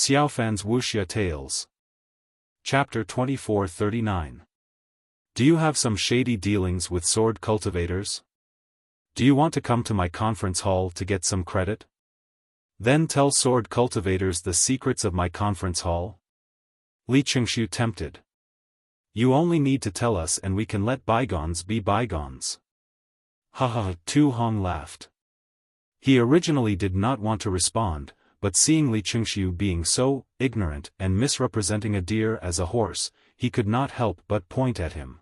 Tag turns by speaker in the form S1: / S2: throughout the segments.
S1: Xiaofan's Wuxia Tales. Chapter 2439. Do you have some shady dealings with sword cultivators? Do you want to come to my conference hall to get some credit? Then tell sword cultivators the secrets of my conference hall? Li Qingshu tempted. You only need to tell us and we can let bygones be bygones. Haha, Tu Hong laughed. He originally did not want to respond, but seeing Li Qingshu being so ignorant and misrepresenting a deer as a horse, he could not help but point at him.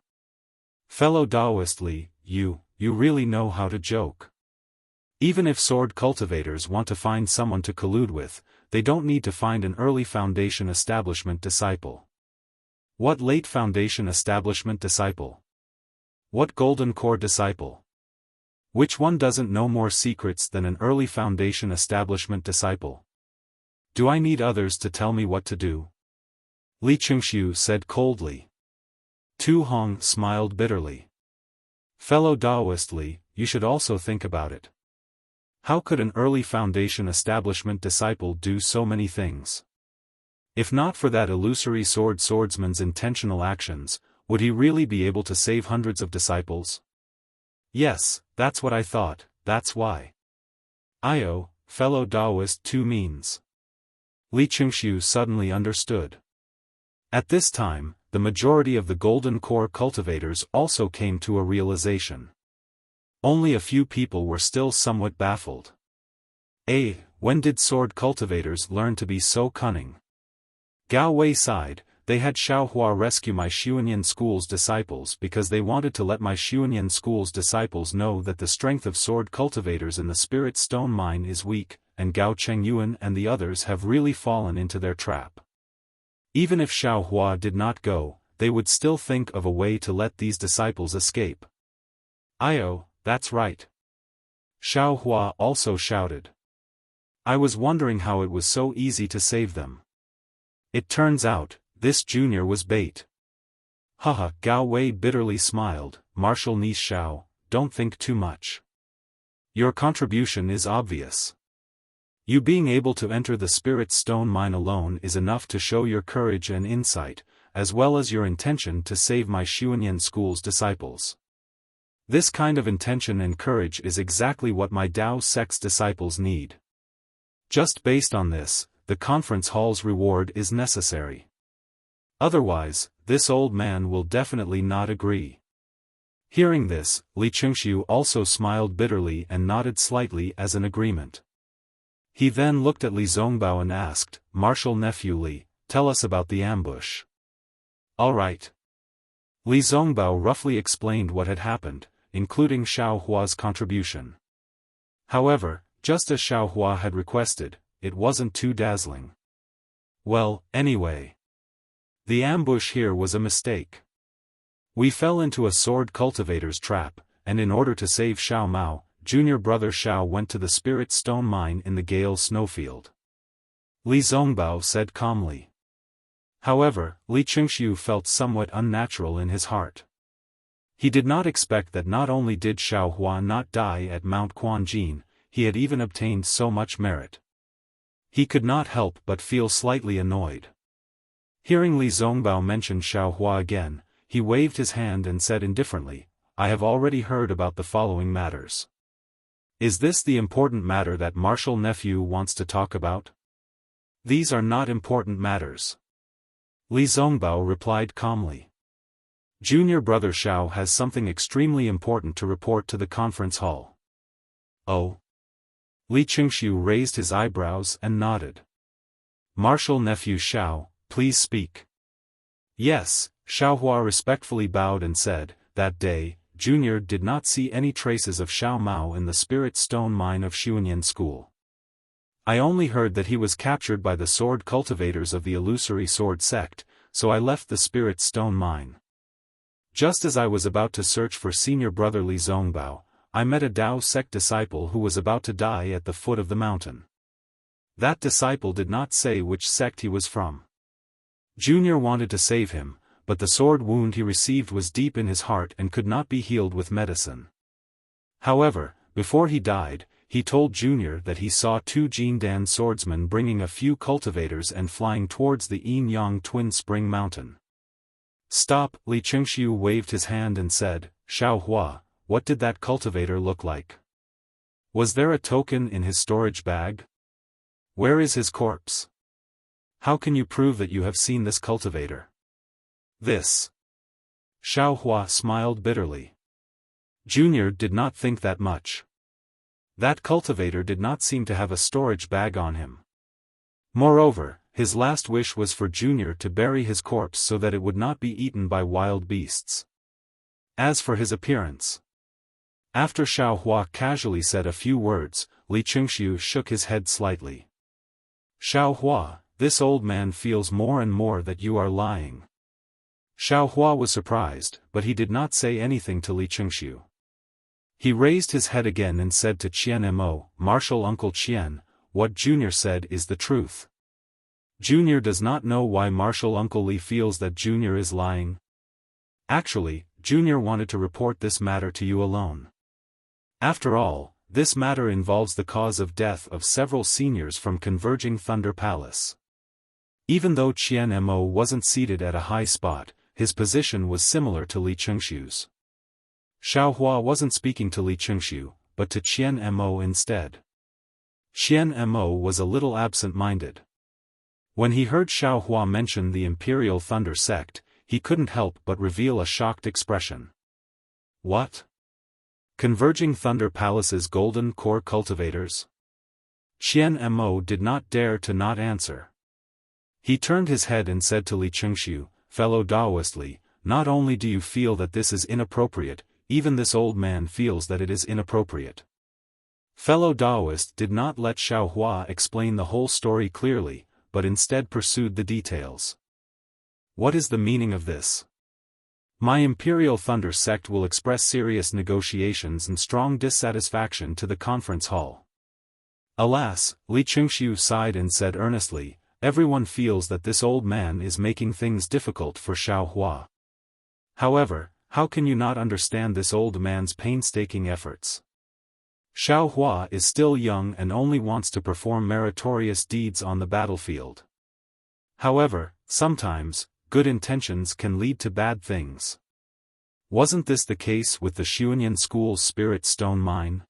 S1: Fellow Taoist Li, you really know how to joke. Even if sword cultivators want to find someone to collude with, they don't need to find an early Foundation establishment disciple. What late Foundation establishment disciple? What Golden Core disciple? Which one doesn't know more secrets than an early Foundation establishment disciple? Do I need others to tell me what to do? Li Qingshu said coldly. Tu Hong smiled bitterly. Fellow Taoist Li, you should also think about it. How could an early Foundation establishment disciple do so many things? If not for that illusory swordsman's intentional actions, would he really be able to save hundreds of disciples? Yes, that's what I thought, that's why. Fellow Taoist Tu means. Li Qingshu suddenly understood. At this time, the majority of the Golden Core cultivators also came to a realization. Only a few people were still somewhat baffled. When did sword cultivators learn to be so cunning? Gao Wei sighed. They had Xiaohua rescue my Xuanyan school's disciples because they wanted to let my Xuanyan school's disciples know that the strength of sword cultivators in the Spirit Stone Mine is weak, and Gao Chengyuan and the others have really fallen into their trap. Even if Xiaohua did not go, they would still think of a way to let these disciples escape. That's right. Xiaohua also shouted. I was wondering how it was so easy to save them. It turns out, this junior was bait. Haha, Gao Wei bitterly smiled. Marshal Ni Xiao, don't think too much. Your contribution is obvious. You being able to enter the Spirit Stone Mine alone is enough to show your courage and insight, as well as your intention to save my Xuanyan school's disciples. This kind of intention and courage is exactly what my Dao sect's disciples need. Just based on this, the conference hall's reward is necessary. Otherwise, this old man will definitely not agree. Hearing this, Li Qingshu also smiled bitterly and nodded slightly as an agreement. He then looked at Li Zongbao and asked, Marshal Nephew Li, tell us about the ambush. All right. Li Zongbao roughly explained what had happened, including Xiaohua's contribution. However, just as Xiaohua had requested, it wasn't too dazzling. Well, anyway. The ambush here was a mistake. We fell into a sword cultivator's trap, and in order to save Xiao Mao, junior brother Xiao went to the Spirit Stone Mine in the Gale Snowfield. Li Zongbao said calmly. However, Li Qingshu felt somewhat unnatural in his heart. He did not expect that not only did Xiaohua not die at Mount Quanjin, he had even obtained so much merit. He could not help but feel slightly annoyed. Hearing Li Zongbao mention Xiaohua again, he waved his hand and said indifferently, I have already heard about the following matters. Is this the important matter that Marshal Nephew wants to talk about? These are not important matters. Li Zongbao replied calmly. Junior brother Xiao has something extremely important to report to the conference hall. Oh? Li Qingshu raised his eyebrows and nodded. Marshal Nephew Xiao, please speak. Yes, Xiaohua respectfully bowed and said, that day, Junior did not see any traces of Xiao Mao in the Spirit Stone Mine of Xuanyan School. I only heard that he was captured by the sword cultivators of the illusory sword sect, so I left the Spirit Stone Mine. Just as I was about to search for senior brother Li Zongbao, I met a Dao sect disciple who was about to die at the foot of the mountain. That disciple did not say which sect he was from. Junior wanted to save him, but the sword wound he received was deep in his heart and could not be healed with medicine. However, before he died, he told Junior that he saw two Jindan swordsmen bringing a few cultivators and flying towards the Yin-Yang Twin Spring Mountain. Stop, Li Chengxiu waved his hand and said, Xiao Hua, what did that cultivator look like? Was there a token in his storage bag? Where is his corpse? How can you prove that you have seen this cultivator? This. Xiao Hua smiled bitterly. Junior did not think that much. That cultivator did not seem to have a storage bag on him. Moreover, his last wish was for Junior to bury his corpse so that it would not be eaten by wild beasts. As for his appearance. After Xiao Hua casually said a few words, Li Chengxiu shook his head slightly. Xiao Hua, this old man feels more and more that you are lying. Xiao Hua was surprised, but he did not say anything to Li Chengxiu. He raised his head again and said to Qian Mo, Martial Uncle Qian, what Junior said is the truth. Junior does not know why Martial Uncle Li feels that Junior is lying. Actually, Junior wanted to report this matter to you alone. After all, this matter involves the cause of death of several seniors from Converging Thunder Palace. Even though Qian Mo wasn't seated at a high spot, his position was similar to Li Chengxiu's. Xiao Hua wasn't speaking to Li Chengxiu, but to Qian Mo instead. Qian Mo was a little absent-minded. When he heard Xiao Hua mention the Imperial Thunder Sect, he couldn't help but reveal a shocked expression. What? Converging Thunder Palace's Golden Core Cultivators? Qian Mo did not dare to not answer. He turned his head and said to Li Chengxiu, fellow Daoist Li, not only do you feel that this is inappropriate, even this old man feels that it is inappropriate. Fellow Daoist did not let Xiao Hua explain the whole story clearly, but instead pursued the details. What is the meaning of this? My Imperial Thunder Sect will express serious negotiations and strong dissatisfaction to the conference hall. Alas, Li Chengxiu sighed and said earnestly, everyone feels that this old man is making things difficult for Xiao Hua. However, how can you not understand this old man's painstaking efforts? Xiao Hua is still young and only wants to perform meritorious deeds on the battlefield. However, sometimes, good intentions can lead to bad things. Wasn't this the case with the Xuanyan School's Spirit Stone Mine?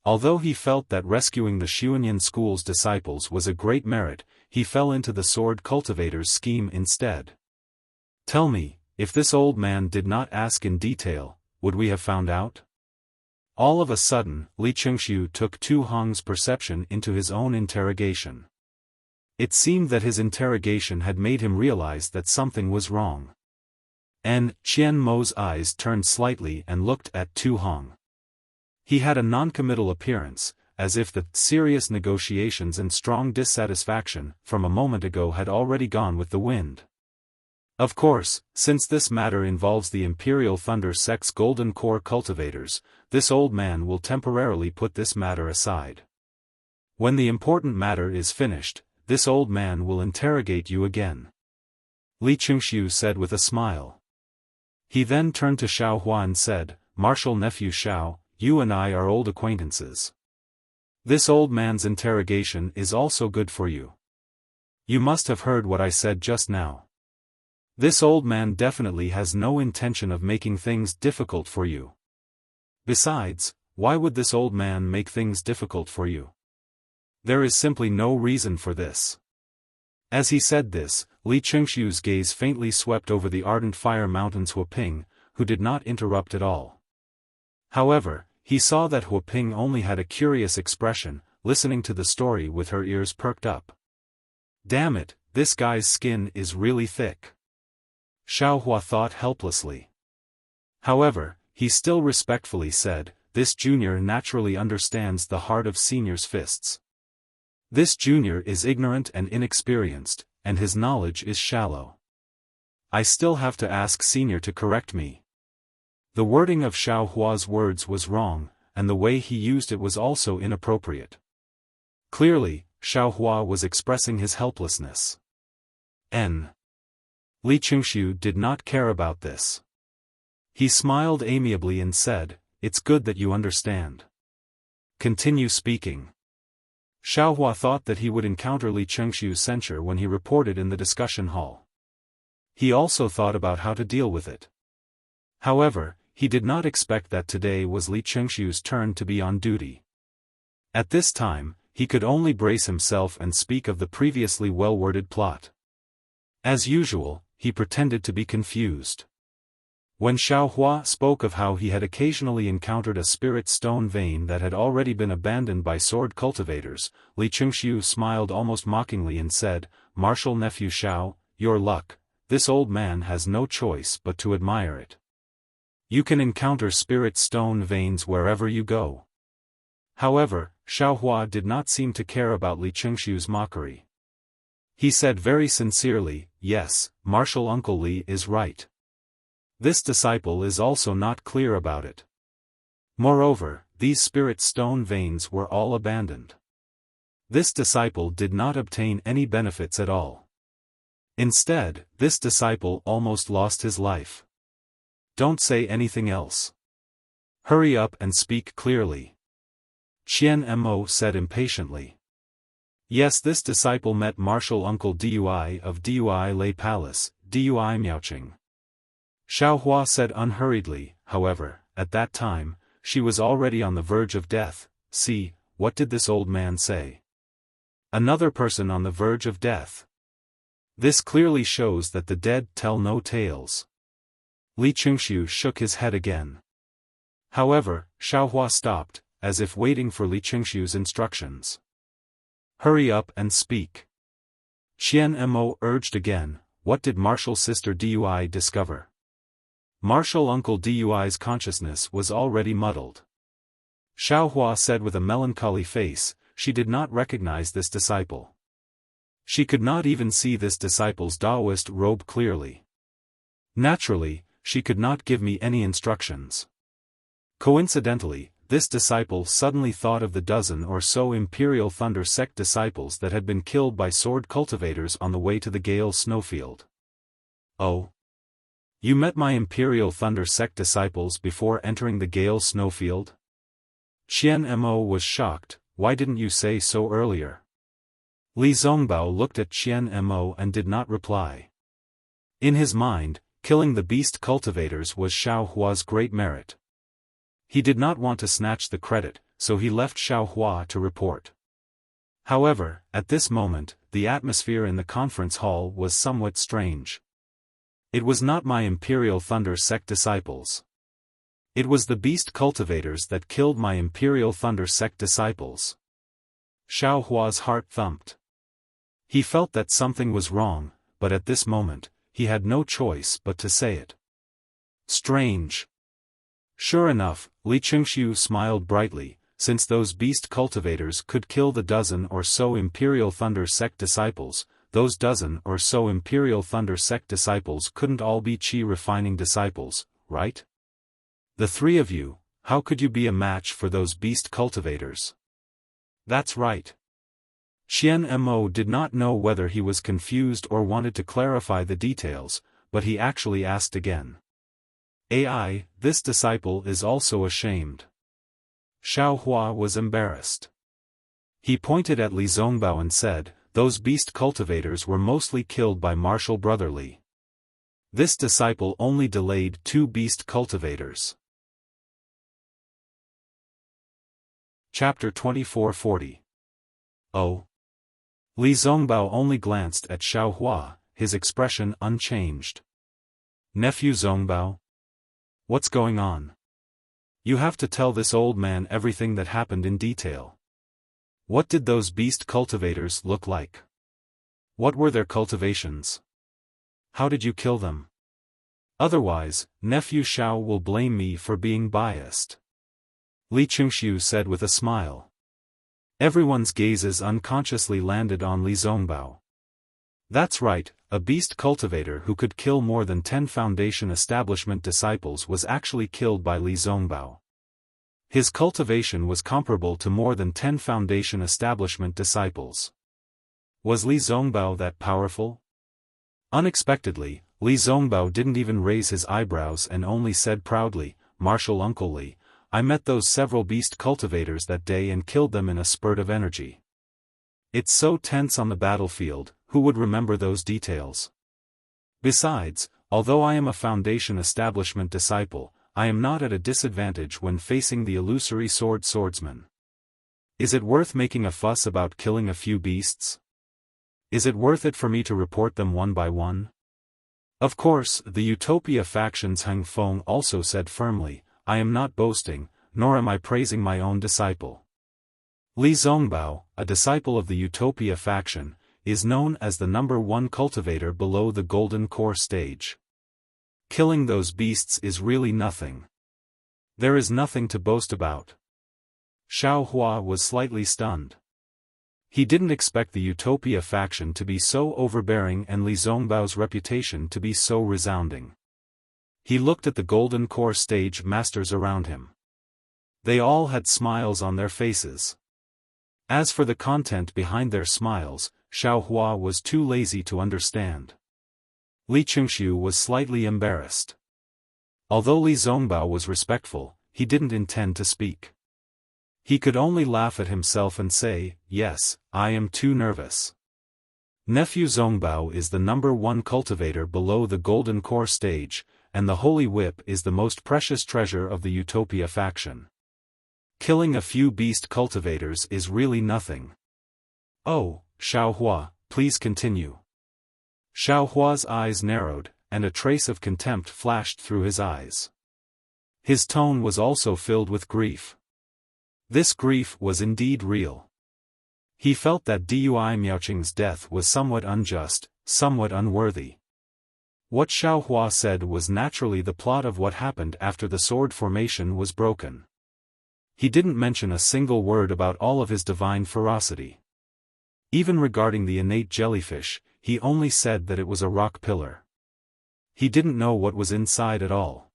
S1: Although he felt that rescuing the Xuanyan School's disciples was a great merit, he fell into the Sword Cultivator's scheme instead. Tell me, if this old man did not ask in detail, would we have found out? All of a sudden, Li Chengxiu took Tu Hong's perception into his own interrogation. It seemed that his interrogation had made him realize that something was wrong. And Qian Mo's eyes turned slightly and looked at Tu Hong. He had a non-committal appearance, as if the serious negotiations and strong dissatisfaction from a moment ago had already gone with the wind. Of course, since this matter involves the Imperial Thunder Sect's Golden Core Cultivators, this old man will temporarily put this matter aside. When the important matter is finished, this old man will interrogate you again. Li Chengxiu said with a smile. He then turned to Xiao Hua and said, Martial Nephew Xiao, you and I are old acquaintances. This old man's interrogation is also good for you. You must have heard what I said just now. This old man definitely has no intention of making things difficult for you. Besides, why would this old man make things difficult for you? There is simply no reason for this. As he said this, Li Chengxiu's gaze faintly swept over the ardent fire mountains Huaping, who did not interrupt at all. However, he saw that Huaping only had a curious expression, listening to the story with her ears perked up. Damn it, this guy's skin is really thick. Xiao Hua thought helplessly. However, he still respectfully said, this junior naturally understands the heart of senior's fists. This junior is ignorant and inexperienced, and his knowledge is shallow. I still have to ask senior to correct me. The wording of Xiao Hua's words was wrong, and the way he used it was also inappropriate. Clearly, Xiao Hua was expressing his helplessness. Li Chengxiu did not care about this. He smiled amiably and said, it's good that you understand. Continue speaking. Xiaohua thought that he would encounter Li Chengxiu's censure when he reported in the discussion hall. He also thought about how to deal with it. However, he did not expect that today was Li Chengxiu's turn to be on duty. At this time, he could only brace himself and speak of the previously well-worded plot. As usual, he pretended to be confused. When Xiaohua spoke of how he had occasionally encountered a spirit stone vein that had already been abandoned by sword cultivators, Li Chengxiu smiled almost mockingly and said, "Martial nephew Xiao, your luck, this old man has no choice but to admire it. You can encounter spirit stone veins wherever you go." However, Xiaohua did not seem to care about Li Chengxiu's mockery. He said very sincerely, "Yes, Martial Uncle Li is right. This disciple is also not clear about it. Moreover, these spirit stone veins were all abandoned. This disciple did not obtain any benefits at all. Instead, this disciple almost lost his life. Don't say anything else. Hurry up and speak clearly." Qian Mo said impatiently. "Yes, this disciple met Martial Uncle Dui of Dui Lei Palace, Dui Miaoqing." Xiaohua said unhurriedly. However, at that time, she was already on the verge of death. See, what did this old man say? Another person on the verge of death. This clearly shows that the dead tell no tales. Li Chengxiu shook his head again. However, Xiaohua stopped, as if waiting for Li Chengxiu's instructions. "Hurry up and speak." Qian Mo urged again. What did Martial Sister Dui discover? Martial Uncle Dui's consciousness was already muddled. Xiaohua said with a melancholy face, she did not recognize this disciple. She could not even see this disciple's Taoist robe clearly. Naturally, she could not give me any instructions. Coincidentally, this disciple suddenly thought of the dozen or so Imperial Thunder Sect disciples that had been killed by sword cultivators on the way to the Gale snowfield. "Oh. You met my Imperial Thunder Sect disciples before entering the Gale snowfield?" Qian Mo was shocked. "Why didn't you say so earlier?" Li Zongbao looked at Qian Mo and did not reply. In his mind, killing the beast cultivators was Xiaohua's great merit. He did not want to snatch the credit, so he left Xiaohua to report. However, at this moment, the atmosphere in the conference hall was somewhat strange. It was not my Imperial Thunder Sect disciples. It was the beast cultivators that killed my Imperial Thunder Sect disciples. Xiaohua's heart thumped. He felt that something was wrong, but at this moment, he had no choice but to say it. Strange. Sure enough, Li Chengxiu smiled brightly, since those beast cultivators could kill the dozen or so Imperial Thunder Sect disciples, those dozen or so Imperial Thunder Sect disciples couldn't all be Qi refining disciples, right? The three of you, how could you be a match for those beast cultivators? That's right. Qian Mo did not know whether he was confused or wanted to clarify the details, but he actually asked again. "Ai, this disciple is also ashamed." Xiaohua was embarrassed. He pointed at Li Zongbao and said, "Those beast cultivators were mostly killed by Martial Brother Li. This disciple only delayed 2 beast cultivators." Chapter 2440. Oh. Li Zongbao only glanced at Xiaohua, his expression unchanged. "Nephew Zongbao? What's going on? You have to tell this old man everything that happened in detail. What did those beast cultivators look like? What were their cultivations? How did you kill them? Otherwise, nephew Xiao will blame me for being biased." Li Chengxiu said with a smile. Everyone's gazes unconsciously landed on Li Zongbao. That's right, a beast cultivator who could kill more than 10 Foundation Establishment disciples was actually killed by Li Zongbao. His cultivation was comparable to more than 10 Foundation Establishment disciples. Was Li Zongbao that powerful? Unexpectedly, Li Zongbao didn't even raise his eyebrows and only said proudly, "Martial Uncle Li, I met those several beast cultivators that day and killed them in a spurt of energy. It's so tense on the battlefield, who would remember those details? Besides, although I am a Foundation establishment disciple, I am not at a disadvantage when facing the illusory swordsman. Is it worth making a fuss about killing a few beasts? Is it worth it for me to report them one by one? Of course, the Utopia faction's Heng Feng also said firmly, I am not boasting, nor am I praising my own disciple. Li Zongbao, a disciple of the Utopia faction, is known as the #1 cultivator below the golden core stage. Killing those beasts is really nothing. There is nothing to boast about. Xiao Hua was slightly stunned. He didn't expect the Utopia faction to be so overbearing and Li Zongbao's reputation to be so resounding. He looked at the golden core stage masters around him. They all had smiles on their faces. As for the content behind their smiles, Xiao Hua was too lazy to understand. Li Qingxiu was slightly embarrassed. Although Li Zongbao was respectful, he didn't intend to speak. He could only laugh at himself and say, yes, I am too nervous. Nephew Zongbao is the #1 cultivator below the golden core stage, and the Holy Whip is the most precious treasure of the Utopia faction. Killing a few beast cultivators is really nothing. Oh, Xiao Hua, please continue. Xiao Hua's eyes narrowed, and a trace of contempt flashed through his eyes. His tone was also filled with grief. This grief was indeed real. He felt that Dui Miaoqing's death was somewhat unjust, somewhat unworthy. What Xiao Hua said was naturally the plot of what happened after the sword formation was broken. He didn't mention a single word about all of his divine ferocity. Even regarding the innate jellyfish, he only said that it was a rock pillar. He didn't know what was inside at all.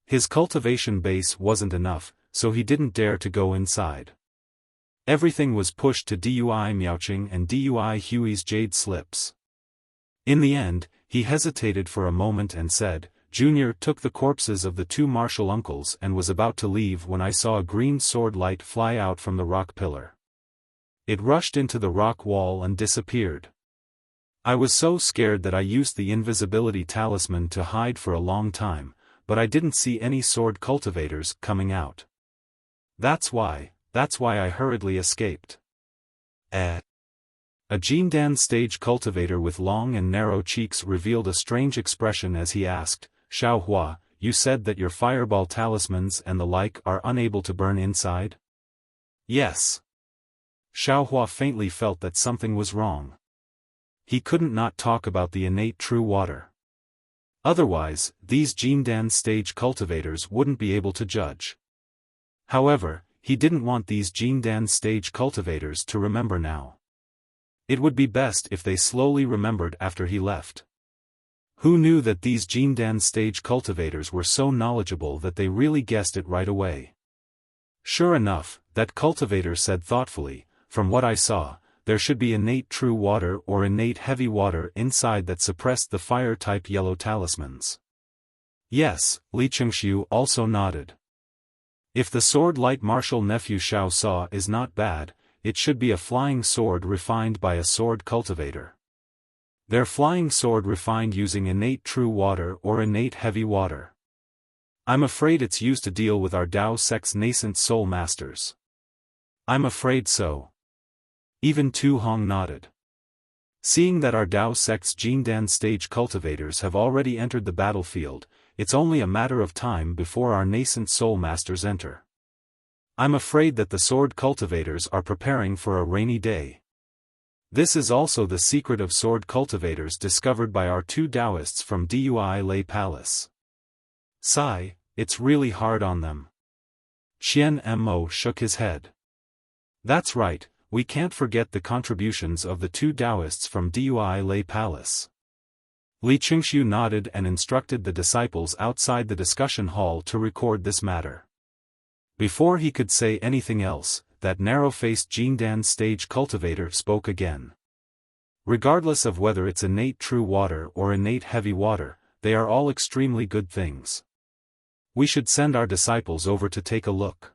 S1: His cultivation base wasn't enough, so he didn't dare to go inside. Everything was pushed to Dui Miaoqing and Dui Hui's jade slips. In the end, he hesitated for a moment and said, Junior took the corpses of the 2 martial uncles and was about to leave when I saw a green sword light fly out from the rock pillar. It rushed into the rock wall and disappeared. I was so scared that I used the invisibility talisman to hide for a long time, but I didn't see any sword cultivators coming out. That's why I hurriedly escaped. A Jindan stage cultivator with long and narrow cheeks revealed a strange expression as he asked, Xiao Hua, you said that your fireball talismans and the like are unable to burn inside? Yes. Xiao Hua faintly felt that something was wrong. He couldn't not talk about the innate true water. Otherwise, these Jindan stage cultivators wouldn't be able to judge. However, he didn't want these Jindan stage cultivators to remember now. It would be best if they slowly remembered after he left. Who knew that these Jindan stage cultivators were so knowledgeable that they really guessed it right away? Sure enough, that cultivator said thoughtfully, from what I saw, there should be innate true water or innate heavy water inside that suppressed the fire-type yellow talismans. Yes, Li Qingxiu also nodded. If the sword light martial nephew Xiao saw is not bad, it should be a flying sword refined by a sword cultivator. Their flying sword refined using innate true water or innate heavy water. I'm afraid it's used to deal with our Dao sect's nascent soul masters. I'm afraid so. Even Tu Hong nodded. Seeing that our Dao sect's Jindan stage cultivators have already entered the battlefield, it's only a matter of time before our nascent soul masters enter. I'm afraid that the sword cultivators are preparing for a rainy day. This is also the secret of sword cultivators discovered by our 2 Taoists from Dui Lei Palace. Sigh, it's really hard on them. Qian Mo shook his head. That's right, we can't forget the contributions of the 2 Taoists from Dui Lei Palace. Li Qingxiu nodded and instructed the disciples outside the discussion hall to record this matter. Before he could say anything else, that narrow-faced Jindan stage cultivator spoke again. Regardless of whether it's innate true water or innate heavy water, they are all extremely good things. We should send our disciples over to take a look.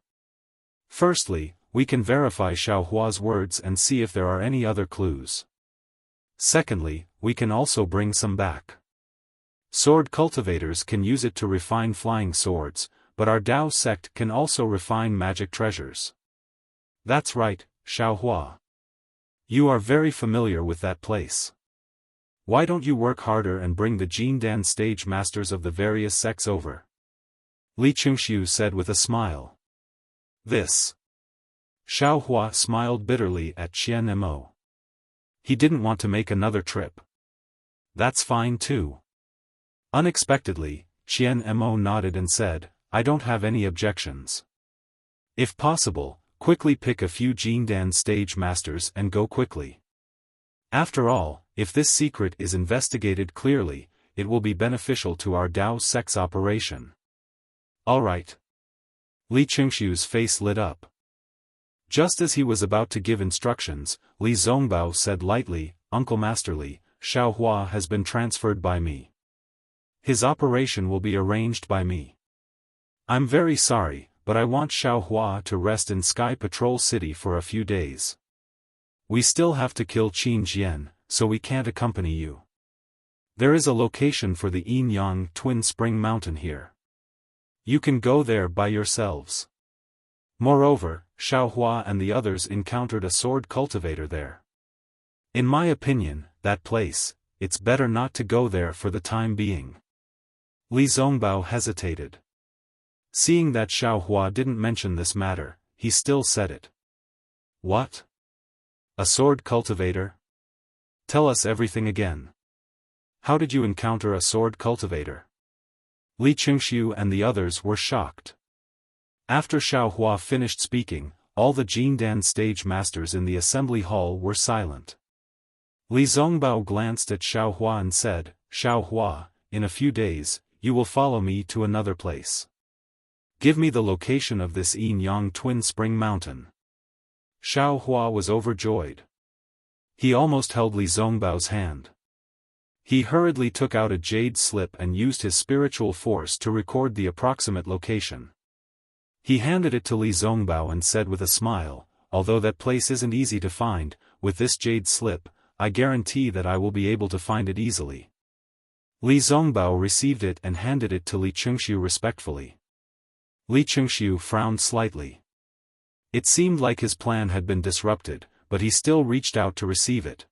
S1: Firstly, we can verify Xiaohua's words and see if there are any other clues. Secondly, we can also bring some back. Sword cultivators can use it to refine flying swords, but our Dao sect can also refine magic treasures. That's right, Xiaohua. You are very familiar with that place. Why don't you work harder and bring the Jindan stage masters of the various sects over? Li Chengxiu said with a smile. This. Xiaohua smiled bitterly at Qian Mo. He didn't want to make another trip. That's fine too. Unexpectedly, Qian Mo nodded and said, I don't have any objections. If possible, quickly pick a few Jindan stage masters and go quickly. After all, if this secret is investigated clearly, it will be beneficial to our Dao sect's operation. All right. Li Chengxiu's face lit up. Just as he was about to give instructions, Li Zongbao said lightly, Uncle Masterly, Xiaohua has been transferred by me. His operation will be arranged by me. I'm very sorry, but I want Xiaohua to rest in Sky Patrol City for a few days. We still have to kill Qin Jian, so we can't accompany you. There is a location for the Yin Yang Twin Spring Mountain here. You can go there by yourselves. Moreover, Xiaohua and the others encountered a sword cultivator there. In my opinion, that place, it's better not to go there for the time being. Li Zongbao hesitated. Seeing that Xiaohua didn't mention this matter, he still said it. What? A sword cultivator? Tell us everything again. How did you encounter a sword cultivator? Li Chengxiu and the others were shocked. After Xiaohua finished speaking, all the Jindan stage masters in the assembly hall were silent. Li Zongbao glanced at Xiaohua and said, Xiaohua, in a few days, you will follow me to another place. Give me the location of this Yin Yang Twin Spring Mountain. Xiaohua was overjoyed. He almost held Li Zongbao's hand. He hurriedly took out a jade slip and used his spiritual force to record the approximate location. He handed it to Li Zongbao and said with a smile, although that place isn't easy to find, with this jade slip, I guarantee that I will be able to find it easily. Li Zongbao received it and handed it to Li Chengxiu respectfully. Li Chengxiu frowned slightly. It seemed like his plan had been disrupted, but he still reached out to receive it.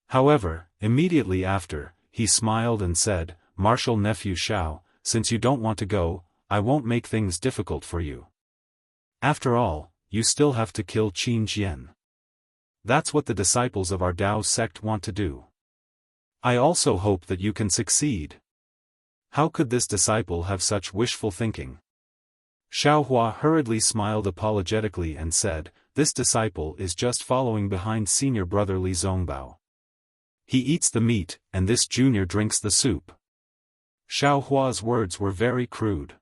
S1: However, immediately after, he smiled and said, Martial Nephew Xiao, since you don't want to go, I won't make things difficult for you. After all, you still have to kill Qin Jian. That's what the disciples of our Dao sect want to do. I also hope that you can succeed. How could this disciple have such wishful thinking? Xiaohua hurriedly smiled apologetically and said, this disciple is just following behind senior brother Li Zongbao. He eats the meat, and this junior drinks the soup. Xiaohua's words were very crude.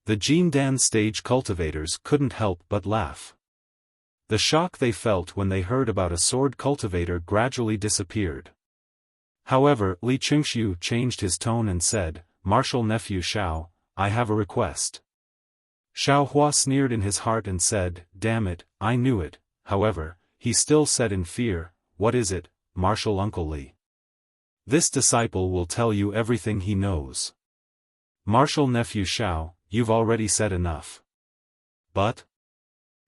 S1: The Jindan stage cultivators couldn't help but laugh. The shock they felt when they heard about a sword cultivator gradually disappeared. However, Li Chengxiu changed his tone and said, Martial Nephew Xiao, I have a request. Xiaohua sneered in his heart and said, damn it, I knew it. However, he still said in fear, what is it, Martial Uncle Li? This disciple will tell you everything he knows. Martial Nephew Xiao, you've already said enough. But?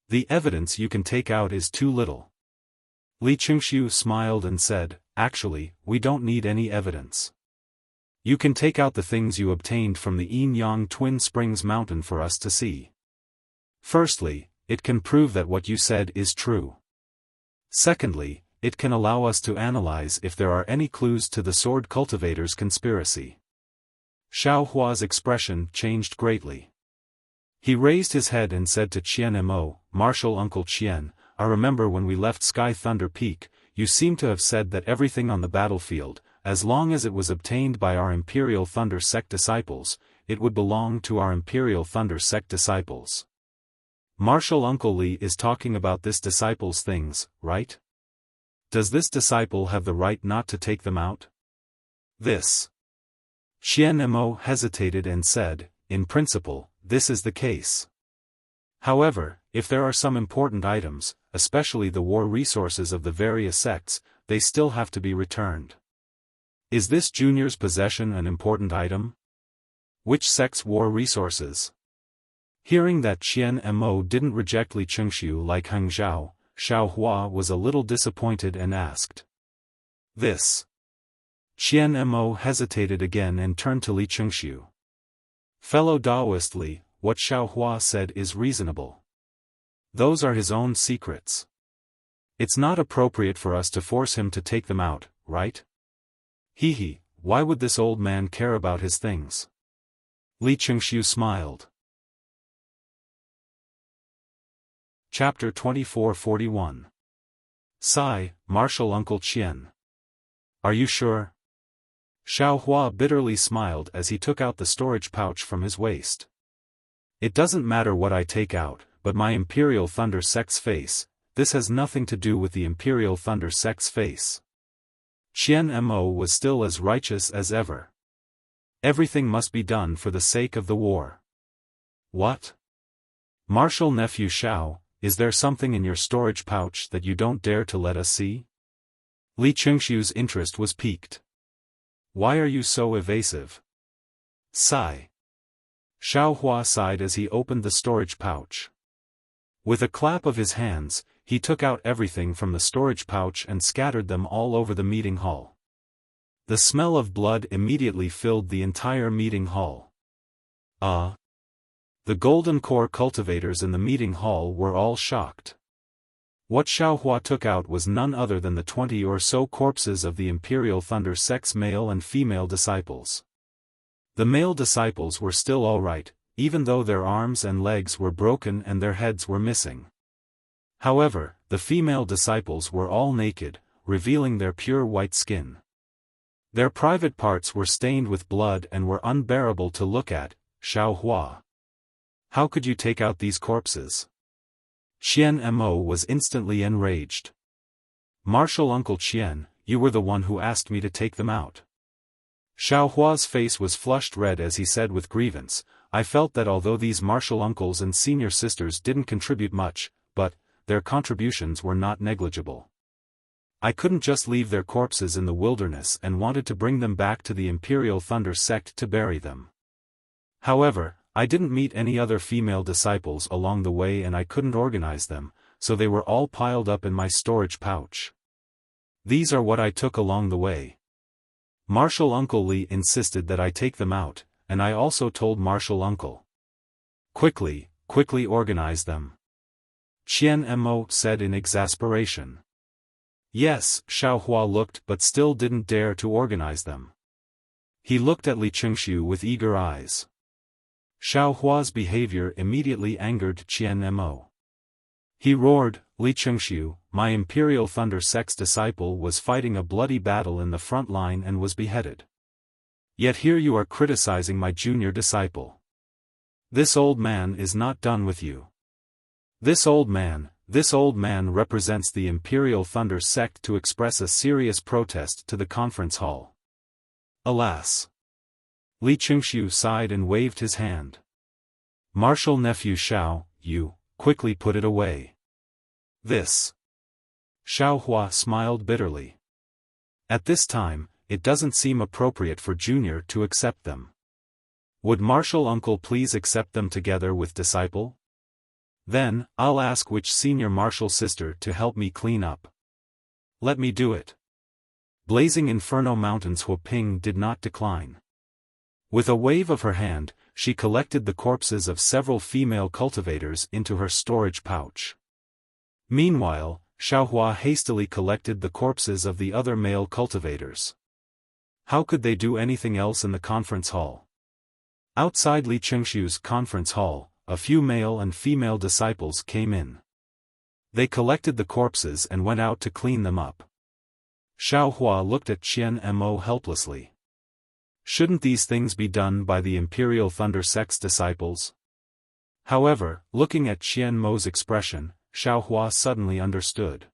S1: The evidence you can take out is too little. Li Chengxiu smiled and said, actually, we don't need any evidence. You can take out the things you obtained from the Yin Yang Twin Springs Mountain for us to see. Firstly, it can prove that what you said is true. Secondly, it can allow us to analyze if there are any clues to the sword cultivator's conspiracy. Xiaohua's expression changed greatly. He raised his head and said to Qian Mo, Martial Uncle Qian, I remember when we left Sky Thunder Peak, you seem to have said that everything on the battlefield, as long as it was obtained by our Imperial Thunder Sect disciples, it would belong to our Imperial Thunder Sect disciples. Martial Uncle Li is talking about this disciple's things, right? Does this disciple have the right not to take them out? This. Qian Mo hesitated and said, in principle, this is the case. However, if there are some important items, especially the war resources of the various sects, they still have to be returned. Is this junior's possession an important item? Which sect's war resources? Hearing that Qian Mo didn't reject Li Chengxiu like Heng Zhao, Xiao Hua was a little disappointed and asked. This. Qian Mo hesitated again and turned to Li Chengxiu. Fellow Taoist Li, what Xiao Hua said is reasonable. Those are his own secrets. It's not appropriate for us to force him to take them out, right? He, why would this old man care about his things? Li Chengxiu smiled. Chapter 2441. Sigh, Martial Uncle Qian. Are you sure? Xiao Hua bitterly smiled as he took out the storage pouch from his waist. It doesn't matter what I take out, but my Imperial Thunder Sect's face, this has nothing to do with the Imperial Thunder Sect's face. Qian Mo was still as righteous as ever. Everything must be done for the sake of the war. What? Martial Nephew Xiao, is there something in your storage pouch that you don't dare to let us see? Li Chengxiu's interest was piqued. Why are you so evasive? Sigh. Xiao Hua sighed as he opened the storage pouch. With a clap of his hands, he took out everything from the storage pouch and scattered them all over the meeting hall. The smell of blood immediately filled the entire meeting hall. The golden core cultivators in the meeting hall were all shocked. What Xiao Hua took out was none other than the 20 or so corpses of the Imperial Thunder Sect's male and female disciples. The male disciples were still all right, even though their arms and legs were broken and their heads were missing. However, the female disciples were all naked, revealing their pure white skin. Their private parts were stained with blood and were unbearable to look at. Xiao Hua. How could you take out these corpses? Qian Mo was instantly enraged. Martial Uncle Qian, you were the one who asked me to take them out. Xiao Hua's face was flushed red as he said with grievance, I felt that although these martial uncles and senior sisters didn't contribute much, but their contributions were not negligible. I couldn't just leave their corpses in the wilderness and wanted to bring them back to the Imperial Thunder Sect to bury them. However, I didn't meet any other female disciples along the way and I couldn't organize them, so they were all piled up in my storage pouch. These are what I took along the way. Martial Uncle Li insisted that I take them out, and I also told Martial Uncle. Quickly organize them. Qian Mo said in exasperation. Yes, Xiao Hua looked but still didn't dare to organize them. He looked at Li Chengxiu with eager eyes. Xiao Hua's behavior immediately angered Qian Mo. He roared, Li Chengxiu, my Imperial Thunder Sect's disciple was fighting a bloody battle in the front line and was beheaded. Yet here you are criticizing my junior disciple. This old man is not done with you. This old man represents the Imperial Thunder Sect to express a serious protest to the conference hall. Alas! Li Chengxiu sighed and waved his hand. Martial Nephew Xiao, you, quickly put it away. This. Xiao Hua smiled bitterly. At this time, it doesn't seem appropriate for Junior to accept them. Would Martial Uncle please accept them together with Disciple? Then, I'll ask which senior martial sister to help me clean up. Let me do it. Blazing Inferno Mountain's Huoping did not decline. With a wave of her hand, she collected the corpses of several female cultivators into her storage pouch. Meanwhile, Xiao Hua hastily collected the corpses of the other male cultivators. How could they do anything else in the conference hall? Outside Li Chengxiu's conference hall, a few male and female disciples came in. They collected the corpses and went out to clean them up. Xiao Hua looked at Qian Mo helplessly. Shouldn't these things be done by the Imperial Thunder Sect's disciples? However, looking at Qian Mo's expression, Xiao Hua suddenly understood.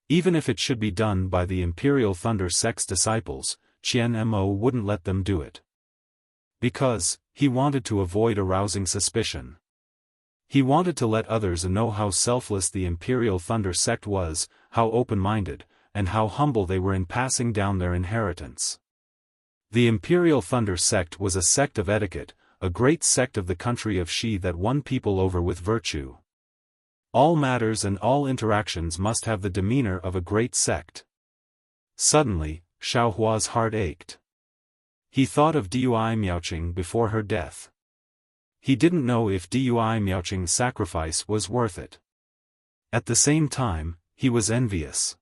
S1: Even if it should be done by the Imperial Thunder Sect's disciples, Qian Mo wouldn't let them do it. Because, he wanted to avoid arousing suspicion. He wanted to let others know how selfless the Imperial Thunder sect was, how open-minded, and how humble they were in passing down their inheritance. The Imperial Thunder sect was a sect of etiquette, a great sect of the country of Xi that won people over with virtue. All matters and all interactions must have the demeanor of a great sect. Suddenly, Xiaohua's heart ached. He thought of Dui Miaoqing before her death. He didn't know if Dui Miaoqing's sacrifice was worth it. At the same time, he was envious.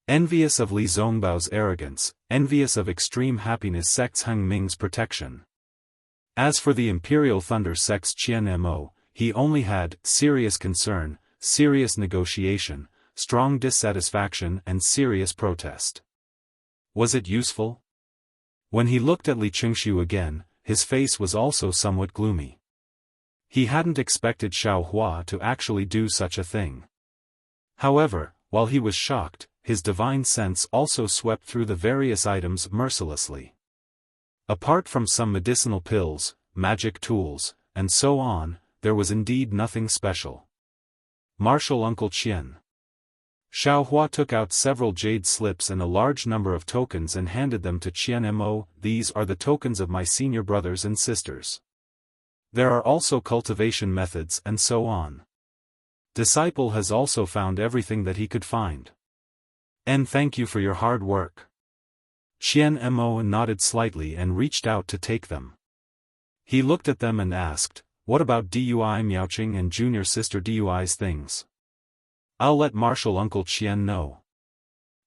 S1: Envious of Li Zongbao's arrogance, envious of extreme happiness sect's Heng Ming's protection. As for the Imperial Thunder sect's Qian Mo, he only had serious concern, serious negotiation, strong dissatisfaction and serious protest. Was it useful? When he looked at Li Qingshu again, his face was also somewhat gloomy. He hadn't expected Xiaohua to actually do such a thing. However, while he was shocked, his divine sense also swept through the various items mercilessly. Apart from some medicinal pills, magic tools, and so on, there was indeed nothing special. Martial Uncle Qian. Xiaohua took out several jade slips and a large number of tokens and handed them to Qian Mo. These are the tokens of my senior brothers and sisters. There are also cultivation methods and so on. Disciple has also found everything that he could find. And thank you for your hard work. Qian Mo nodded slightly and reached out to take them. He looked at them and asked, "What about Dui Miaoqing and junior sister Dui's things? I'll let Martial Uncle Qian know."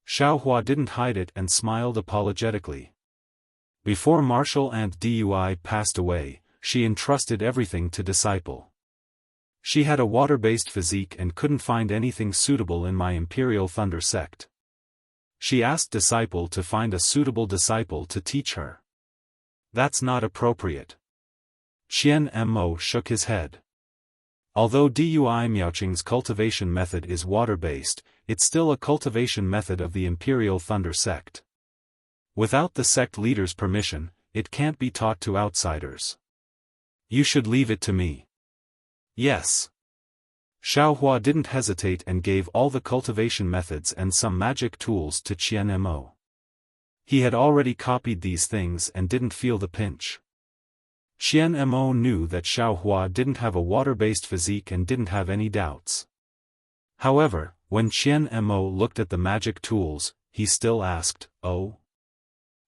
S1: Xiaohua didn't hide it and smiled apologetically. Before Martial Aunt Dui passed away, she entrusted everything to Disciple. She had a water-based physique and couldn't find anything suitable in my Imperial Thunder sect. She asked Disciple to find a suitable disciple to teach her. That's not appropriate. Qian Mo shook his head. Although Dui Miaoqing's cultivation method is water-based, it's still a cultivation method of the Imperial Thunder sect. Without the sect leader's permission, it can't be taught to outsiders. You should leave it to me. Yes. Xiaohua didn't hesitate and gave all the cultivation methods and some magic tools to Qian Mo. He had already copied these things and didn't feel the pinch. Qian Mo knew that Xiaohua didn't have a water-based physique and didn't have any doubts. However, when Qian Mo looked at the magic tools, he still asked, "Oh?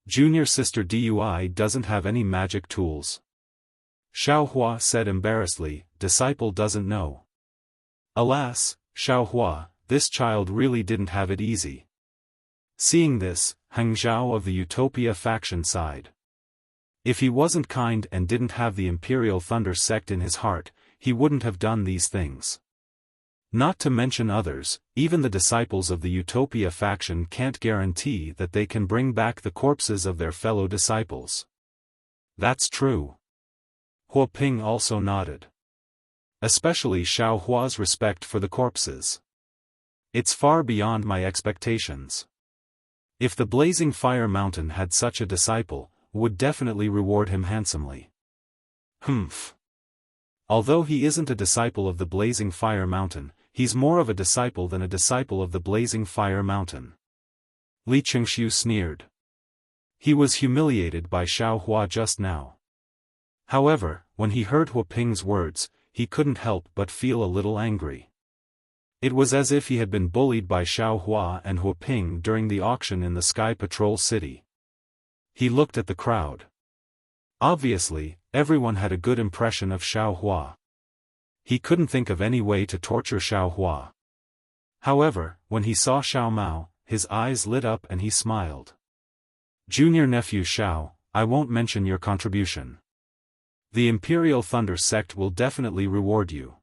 S1: Junior sister Dui doesn't have any magic tools?" Xiaohua said embarrassedly, "Disciple doesn't know." Alas, Xiaohua, this child really didn't have it easy. Seeing this, Heng Zhao of the Utopia faction sighed. If he wasn't kind and didn't have the Imperial Thunder sect in his heart, he wouldn't have done these things. Not to mention others, even the disciples of the Utopia faction can't guarantee that they can bring back the corpses of their fellow disciples. That's true. Huo Ping also nodded. Especially Xiaohua's respect for the corpses. It's far beyond my expectations. If the Blazing Fire Mountain had such a disciple, would definitely reward him handsomely. Humph. Although he isn't a disciple of the Blazing Fire Mountain, he's more of a disciple than a disciple of the Blazing Fire Mountain. Li Qingshu sneered. He was humiliated by Xiaohua just now. However, when he heard Huo Ping's words, he couldn't help but feel a little angry. It was as if he had been bullied by Xiaohua and Huo Ping during the auction in the Sky Patrol City. He looked at the crowd. Obviously, everyone had a good impression of Xiaohua. He couldn't think of any way to torture Xiaohua. However, when he saw Xiao Mao, his eyes lit up and he smiled. "Junior nephew Xiao, I won't mention your contribution. The Imperial Thunder sect will definitely reward you.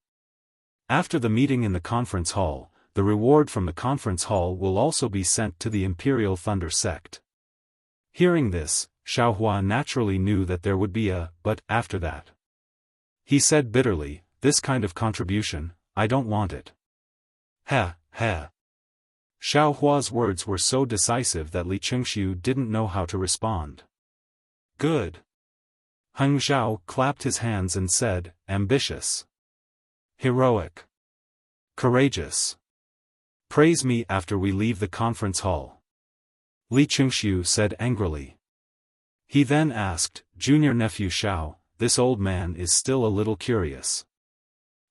S1: After the meeting in the conference hall, the reward from the conference hall will also be sent to the Imperial Thunder sect." Hearing this, Xiaohua naturally knew that there would be a "but" after that. He said bitterly, "This kind of contribution, I don't want it." "Heh, heh." Xiaohua's words were so decisive that Li Qingshu didn't know how to respond. "Good. Heng Zhao clapped his hands and said, ambitious, heroic, courageous. Praise me after we leave the conference hall. Li Chengxiu said angrily. He then asked, Junior nephew Xiao, this old man is still a little curious.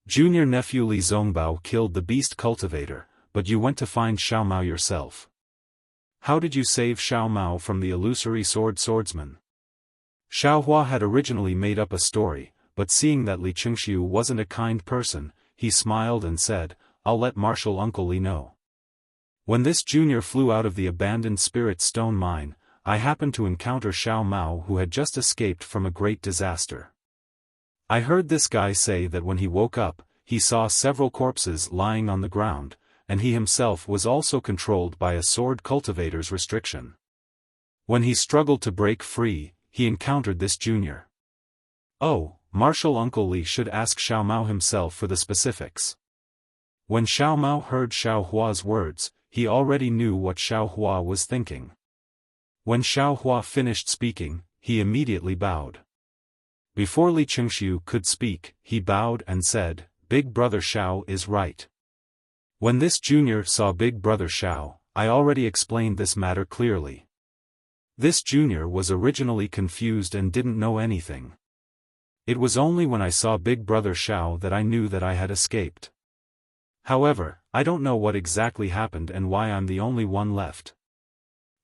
S1: Junior nephew Li Zongbao killed the beast cultivator, but you went to find Xiao Mao yourself. How did you save Xiao Mao from the illusory swordsman? Xiao Hua had originally made up a story, but seeing that Li Chengxiu wasn't a kind person, he smiled and said, I'll let Marshal Uncle Li know. When this junior flew out of the abandoned spirit stone mine, I happened to encounter Xiao Mao who had just escaped from a great disaster. I heard this guy say that when he woke up, he saw several corpses lying on the ground, and he himself was also controlled by a sword cultivator's restriction. When he struggled to break free, he encountered this junior. Oh, Marshal Uncle Li should ask Xiao Mao himself for the specifics. When Xiao Mao heard Xiao Hua's words, he already knew what Xiao Hua was thinking. When Xiao Hua finished speaking, he immediately bowed. Before Li Chengxiu could speak, he bowed and said, Big Brother Xiao is right. When this junior saw Big Brother Xiao, I already explained this matter clearly. This junior was originally confused and didn't know anything. It was only when I saw Big Brother Xiao that I knew that I had escaped. However, I don't know what exactly happened and why I'm the only one left.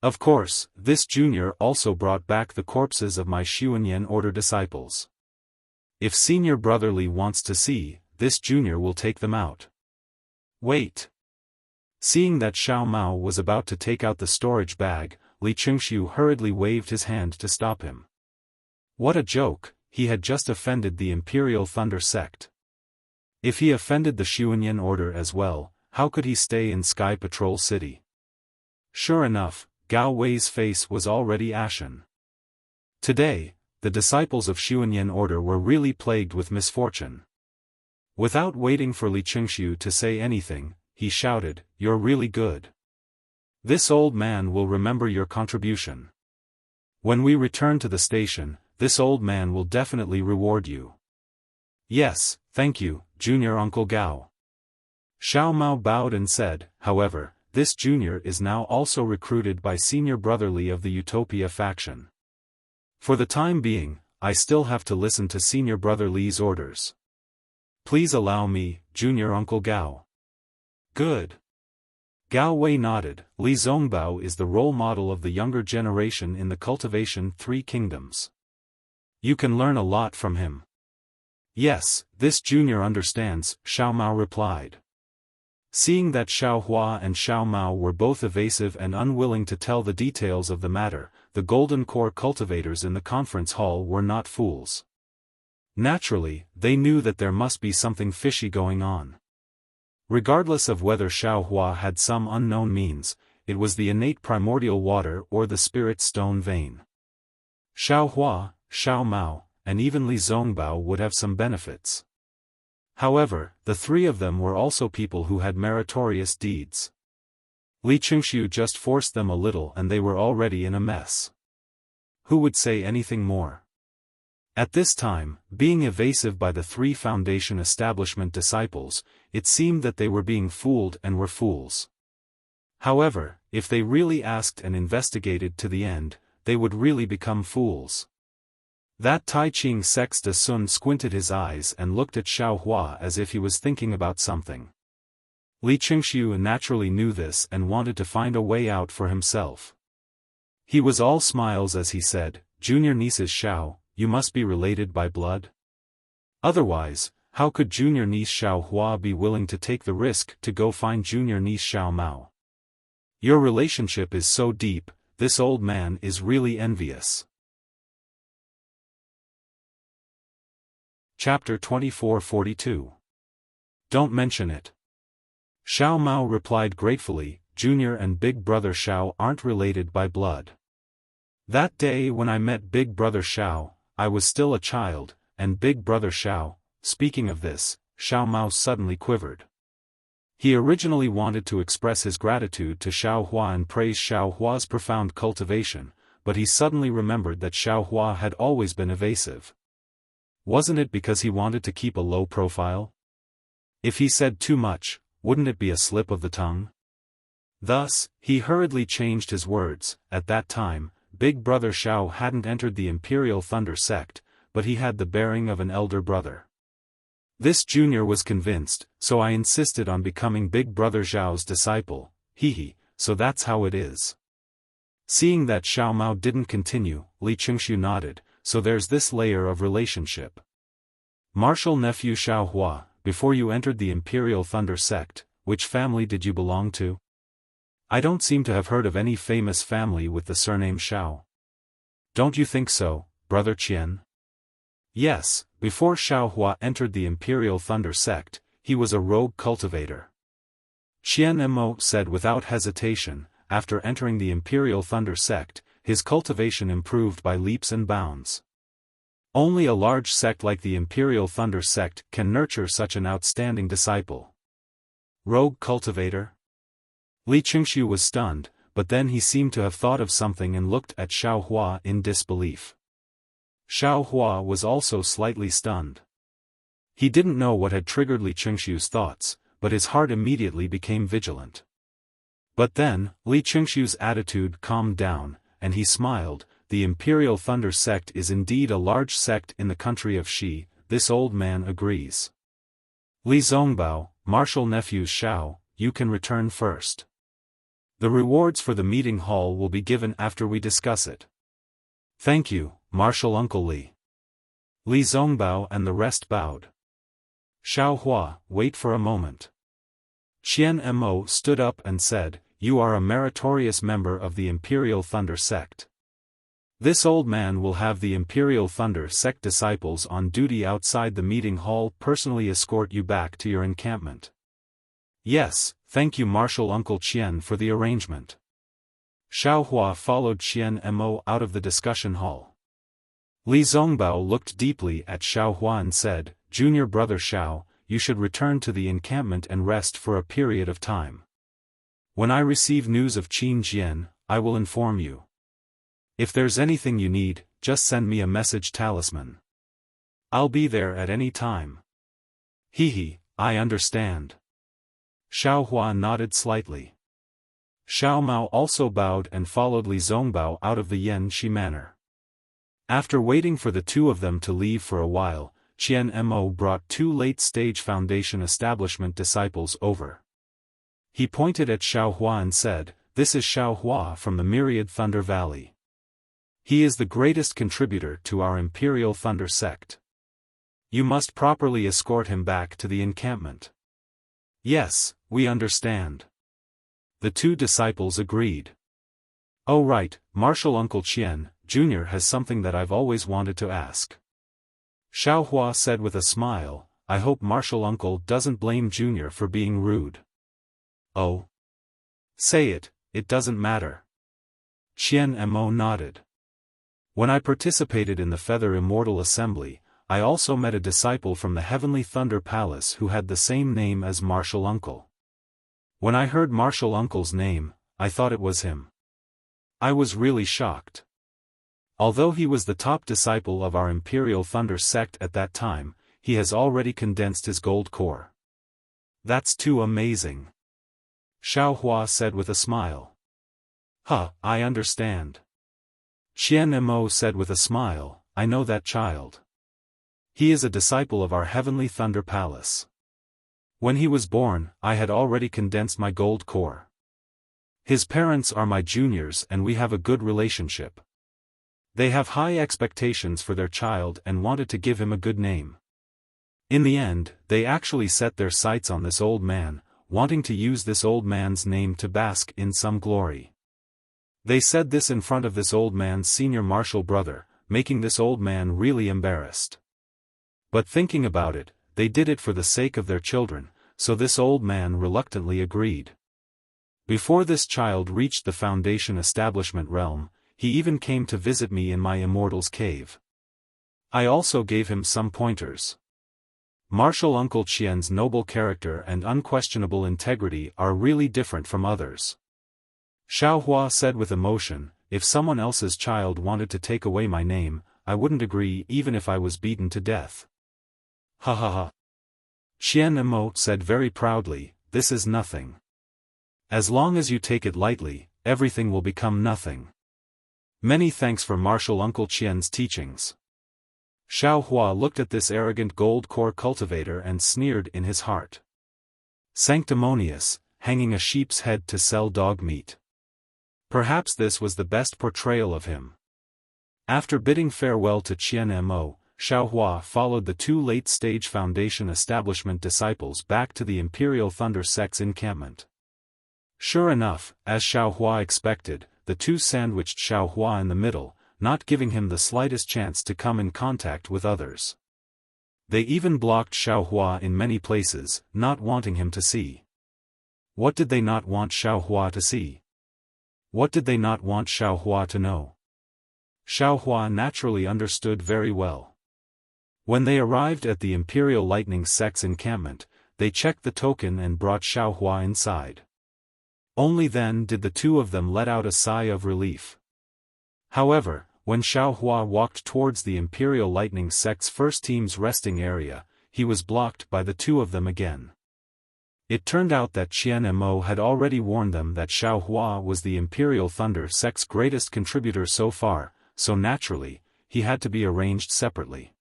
S1: Of course, this junior also brought back the corpses of my Xuanyan Order disciples. If Senior Brother Li wants to see, this junior will take them out. Wait. Seeing that Xiao Mao was about to take out the storage bag, Li Chengxiu hurriedly waved his hand to stop him. What a joke, he had just offended the Imperial Thunder Sect. If he offended the Xuanyan Order as well, how could he stay in Sky Patrol City? Sure enough, Gao Wei's face was already ashen. Today, the disciples of Xuanyan Order were really plagued with misfortune. Without waiting for Li Chengxiu to say anything, he shouted, You're really good. This old man will remember your contribution. When we return to the station, this old man will definitely reward you. Yes, thank you, Junior Uncle Gao. Xiao Mao bowed and said, however, this junior is now also recruited by Senior Brother Li of the Utopia faction. For the time being, I still have to listen to Senior Brother Li's orders. Please allow me, Junior Uncle Gao. Good. Gao Wei nodded. Li Zongbao is the role model of the younger generation in the Cultivation Three Kingdoms. You can learn a lot from him. Yes, this junior understands, Xiao Mao replied. Seeing that Xiao Hua and Xiao Mao were both evasive and unwilling to tell the details of the matter, the Golden Core cultivators in the conference hall were not fools. Naturally, they knew that there must be something fishy going on. Regardless of whether Xiao Hua had some unknown means, it was the innate primordial water or the spirit stone vein. Xiao Hua, Xiao Mao, and even Li Zongbao would have some benefits. However, the three of them were also people who had meritorious deeds. Li Chengxiu just forced them a little and they were already in a mess. Who would say anything more? At this time, being evasive by the three Foundation establishment disciples, it seemed that they were being fooled and were fools. However, if they really asked and investigated to the end, they would really become fools. That Tai Ching Sexta Sun squinted his eyes and looked at Xiao Hua as if he was thinking about something. Li Chengxiu naturally knew this and wanted to find a way out for himself. He was all smiles as he said, Junior nieces Xiao, you must be related by blood? Otherwise, how could junior niece Xiao Hua be willing to take the risk to go find junior niece Xiao Mao? Your relationship is so deep, this old man is really envious. Chapter 2442. Don't mention it. Xiao Mao replied gratefully, Junior and Big Brother Xiao aren't related by blood. That day when I met Big Brother Xiao, I was still a child, and Big Brother Xiao, speaking of this, Xiao Mao suddenly quivered. He originally wanted to express his gratitude to Xiao Hua and praise Xiao Hua's profound cultivation, but he suddenly remembered that Xiaohua had always been evasive. Wasn't it because he wanted to keep a low profile? If he said too much, wouldn't it be a slip of the tongue? Thus, he hurriedly changed his words. At that time, Big Brother Xiao hadn't entered the Imperial Thunder sect, but he had the bearing of an elder brother. This junior was convinced, so I insisted on becoming Big Brother Xiao's disciple. So that's how it is. Seeing that Xiao Mao didn't continue, Li Qingshu nodded, so there's this layer of relationship. Martial nephew Xiaohua, before you entered the Imperial Thunder sect, which family did you belong to? I don't seem to have heard of any famous family with the surname Xiao. Don't you think so, Brother Qian? Yes, before Xiaohua entered the Imperial Thunder sect, he was a rogue cultivator. Qian Mo said without hesitation. After entering the Imperial Thunder sect, his cultivation improved by leaps and bounds. Only a large sect like the Imperial Thunder sect can nurture such an outstanding disciple. Rogue cultivator? Li Qingshu was stunned, but then he seemed to have thought of something and looked at Xiaohua in disbelief. Xiaohua was also slightly stunned. He didn't know what had triggered Li Qingshu's thoughts, but his heart immediately became vigilant. But then, Li Qingshu's attitude calmed down, and he smiled. The Imperial Thunder sect is indeed a large sect in the country of Xi, this old man agrees. Li Zongbao, martial nephew Xiao, you can return first. The rewards for the meeting hall will be given after we discuss it. Thank you, martial uncle Li. Li Zongbao and the rest bowed. Xiaohua, wait for a moment. Qian Mo stood up and said, you are a meritorious member of the Imperial Thunder sect. This old man will have the Imperial Thunder sect disciples on duty outside the meeting hall personally escort you back to your encampment. Yes, thank you martial uncle Qian for the arrangement. Xiaohua followed Qian Mo out of the discussion hall. Li Zongbao looked deeply at Xiaohua and said, Junior brother Xiao, you should return to the encampment and rest for a period of time. When I receive news of Qin Jian, I will inform you. If there's anything you need, just send me a message talisman. I'll be there at any time. I understand. Xiaohua nodded slightly. Xiao Mao also bowed and followed Li Zongbao out of the Yan Shi manor. After waiting for the two of them to leave for a while, Qian Mo brought two late-stage Foundation establishment disciples over. He pointed at Xiaohua and said, this is Xiaohua from the Myriad Thunder Valley. He is the greatest contributor to our Imperial Thunder sect. You must properly escort him back to the encampment. Yes, we understand. The two disciples agreed. Oh right, Martial Uncle Qian, Jr. has something that I've always wanted to ask. Xiaohua said with a smile, I hope Martial Uncle doesn't blame Jr. for being rude. Oh. Say it, it doesn't matter. Qian Mo nodded. When I participated in the Feather Immortal Assembly, I also met a disciple from the Heavenly Thunder Palace who had the same name as Martial Uncle. When I heard Martial Uncle's name, I thought it was him. I was really shocked. Although he was the top disciple of our Imperial Thunder sect at that time, he has already condensed his gold core. That's too amazing. Xiaohua said with a smile. I understand. Qian Mo said with a smile, I know that child. He is a disciple of our Heavenly Thunder Palace. When he was born, I had already condensed my gold core. His parents are my juniors and we have a good relationship. They have high expectations for their child and wanted to give him a good name. In the end, they actually set their sights on this old man, wanting to use this old man's name to bask in some glory. They said this in front of this old man's senior martial brother, making this old man really embarrassed. But thinking about it, they did it for the sake of their children, so this old man reluctantly agreed. Before this child reached the Foundation establishment realm, he even came to visit me in my Immortal's cave. I also gave him some pointers. Martial Uncle Qian's noble character and unquestionable integrity are really different from others. Xiaohua said with emotion, if someone else's child wanted to take away my name, I wouldn't agree even if I was beaten to death. Ha ha ha. Qian Emo said very proudly, this is nothing. As long as you take it lightly, everything will become nothing. Many thanks for Martial Uncle Qian's teachings. Xiao Hua looked at this arrogant gold core cultivator and sneered in his heart. Sanctimonious, hanging a sheep's head to sell dog meat. Perhaps this was the best portrayal of him. After bidding farewell to Qian Mo, Xiao Hua followed the two late-stage Foundation establishment disciples back to the Imperial Thunder Sect's encampment. Sure enough, as Xiao Hua expected, the two sandwiched Xiao Hua in the middle, not giving him the slightest chance to come in contact with others. They even blocked Xiao Hua in many places, not wanting him to see. What did they not want Xiao Hua to see? What did they not want Xiao Hua to know? Xiao Hua naturally understood very well. When they arrived at the Imperial Lightning Sect's encampment, they checked the token and brought Xiao Hua inside. Only then did the two of them let out a sigh of relief. However, when Xiao Hua walked towards the Imperial Lightning Sect's first team's resting area, he was blocked by the two of them again. It turned out that Qian Mo had already warned them that Xiao Hua was the Imperial Thunder Sect's greatest contributor so far, so naturally, he had to be arranged separately.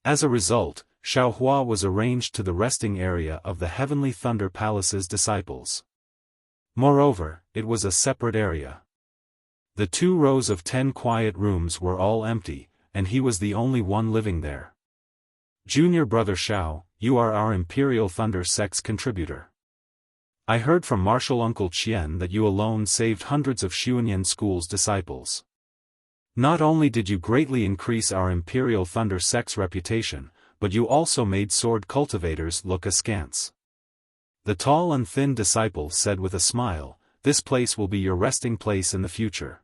S1: As a result, Xiao Hua was arranged to the resting area of the Heavenly Thunder Palace's disciples. Moreover, it was a separate area. The 2 rows of 10 quiet rooms were all empty, and he was the only one living there. Junior brother Xiao, you are our Imperial Thunder Sect's contributor. I heard from Martial Uncle Qian that you alone saved hundreds of Xuanyan School's disciples. Not only did you greatly increase our Imperial Thunder Sect's reputation, but you also made sword cultivators look askance. The tall and thin disciple said with a smile, this place will be your resting place in the future.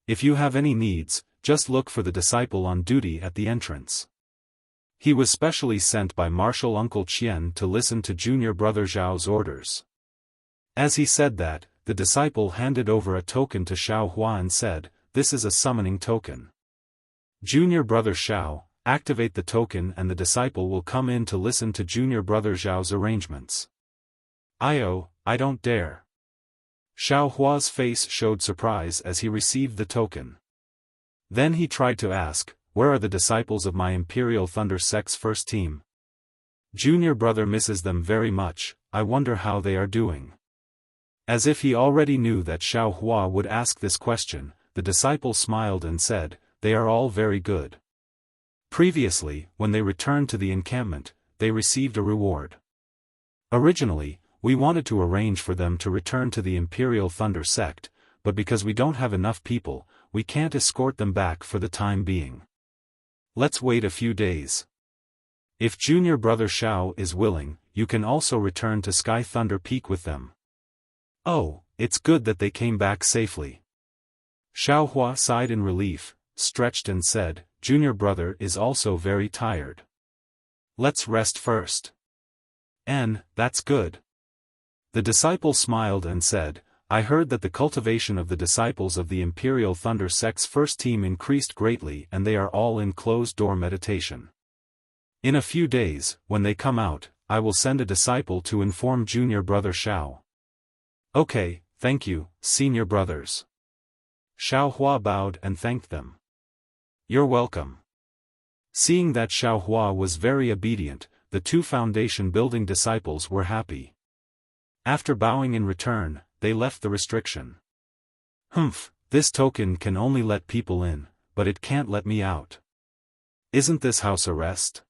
S1: If you have any needs, just look for the disciple on duty at the entrance. He was specially sent by Martial Uncle Qian to listen to junior brother Zhao's orders. As he said that, the disciple handed over a token to Xiao Hua and said, this is a summoning token. Junior brother Xiao, activate the token and the disciple will come in to listen to junior brother Zhao's arrangements. I don't dare. Xiao Hua's face showed surprise as he received the token. Then he tried to ask, where are the disciples of my Imperial Thunder Sect's first team? Junior brother misses them very much, I wonder how they are doing. As if he already knew that Xiao Hua would ask this question, the disciple smiled and said, they are all very good. Previously, when they returned to the encampment, they received a reward. Originally, we wanted to arrange for them to return to the Imperial Thunder Sect, but because we don't have enough people, we can't escort them back for the time being. Let's wait a few days. If junior brother Xiao is willing, you can also return to Sky Thunder Peak with them. Oh, it's good that they came back safely. Xiao Hua sighed in relief, stretched and said, junior brother is also very tired. Let's rest first. And, that's good. The disciple smiled and said, I heard that the cultivation of the disciples of the Imperial Thunder Sect's first team increased greatly and they are all in closed-door meditation. In a few days, when they come out, I will send a disciple to inform junior brother Xiao. Okay, thank you, senior brothers. Xiao Hua bowed and thanked them. You're welcome. Seeing that Xiao Hua was very obedient, the 2 foundation-building disciples were happy. After bowing in return, they left the restriction. Humph, this token can only let people in, but it can't let me out. Isn't this house arrest?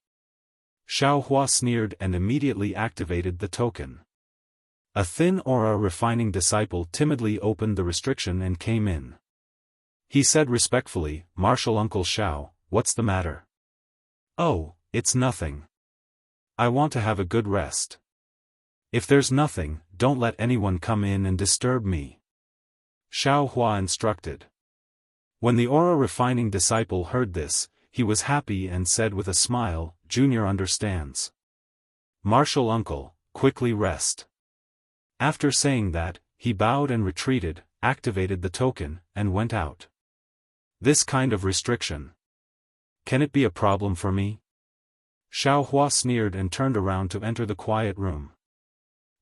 S1: Xiao Hua sneered and immediately activated the token. A thin aura refining disciple timidly opened the restriction and came in. He said respectfully, Martial Uncle Xiao, what's the matter? Oh, it's nothing. I want to have a good rest. If there's nothing, don't let anyone come in and disturb me. Xiao Hua instructed. When the aura refining disciple heard this, he was happy and said with a smile, Junior understands. Martial Uncle, quickly rest. After saying that, he bowed and retreated, activated the token, and went out. This kind of restriction. Can it be a problem for me? Xiaofan sneered and turned around to enter the quiet room.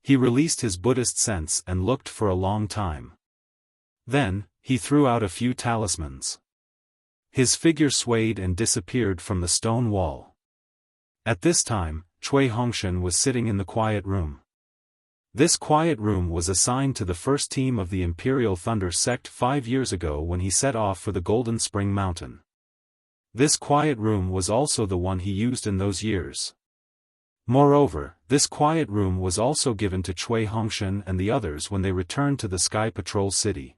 S1: He released his Buddhist sense and looked for a long time. Then, he threw out a few talismans. His figure swayed and disappeared from the stone wall. At this time, Cui Hongshan was sitting in the quiet room. This quiet room was assigned to the first team of the Imperial Thunder sect 5 years ago when he set off for the Golden Spring Mountain. This quiet room was also the one he used in those years. Moreover, this quiet room was also given to Cui Hongshan and the others when they returned to the Sky Patrol City.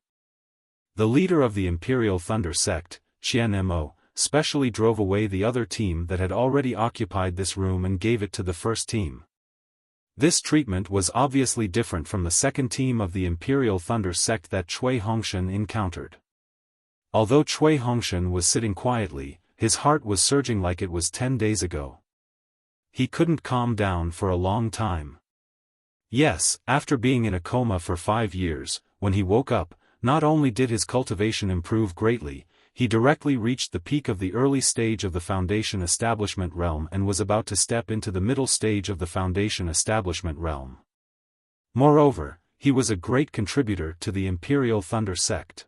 S1: The leader of the Imperial Thunder sect, Qian Mo, specially drove away the other team that had already occupied this room and gave it to the first team. This treatment was obviously different from the second team of the Imperial Thunder sect that Cui Hongshan encountered. Although Cui Hongshan was sitting quietly, his heart was surging like it was 10 days ago. He couldn't calm down for a long time. Yes, after being in a coma for 5 years, when he woke up, not only did his cultivation improve greatly, he directly reached the peak of the early stage of the Foundation Establishment realm and was about to step into the middle stage of the Foundation Establishment realm. Moreover, he was a great contributor to the Imperial Thunder sect.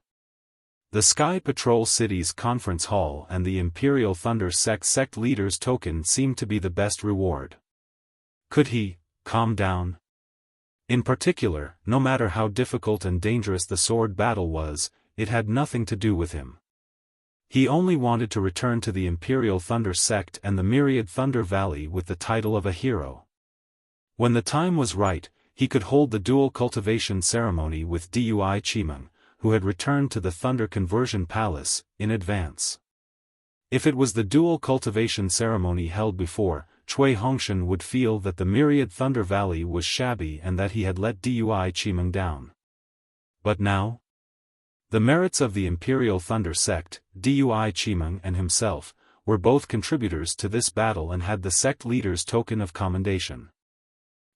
S1: The Sky Patrol City's conference hall and the Imperial Thunder sect leader's token seemed to be the best reward. Could he calm down? In particular, no matter how difficult and dangerous the sword battle was, it had nothing to do with him. He only wanted to return to the Imperial Thunder sect and the Myriad Thunder Valley with the title of a hero. When the time was right, he could hold the dual cultivation ceremony with Dui Qimeng, who had returned to the Thunder Conversion Palace, in advance. If it was the dual cultivation ceremony held before, Cui Hongshan would feel that the Myriad Thunder Valley was shabby and that he had let Dui Qimeng down. But now? The merits of the Imperial Thunder sect, Dui Qimeng and himself, were both contributors to this battle and had the sect leader's token of commendation.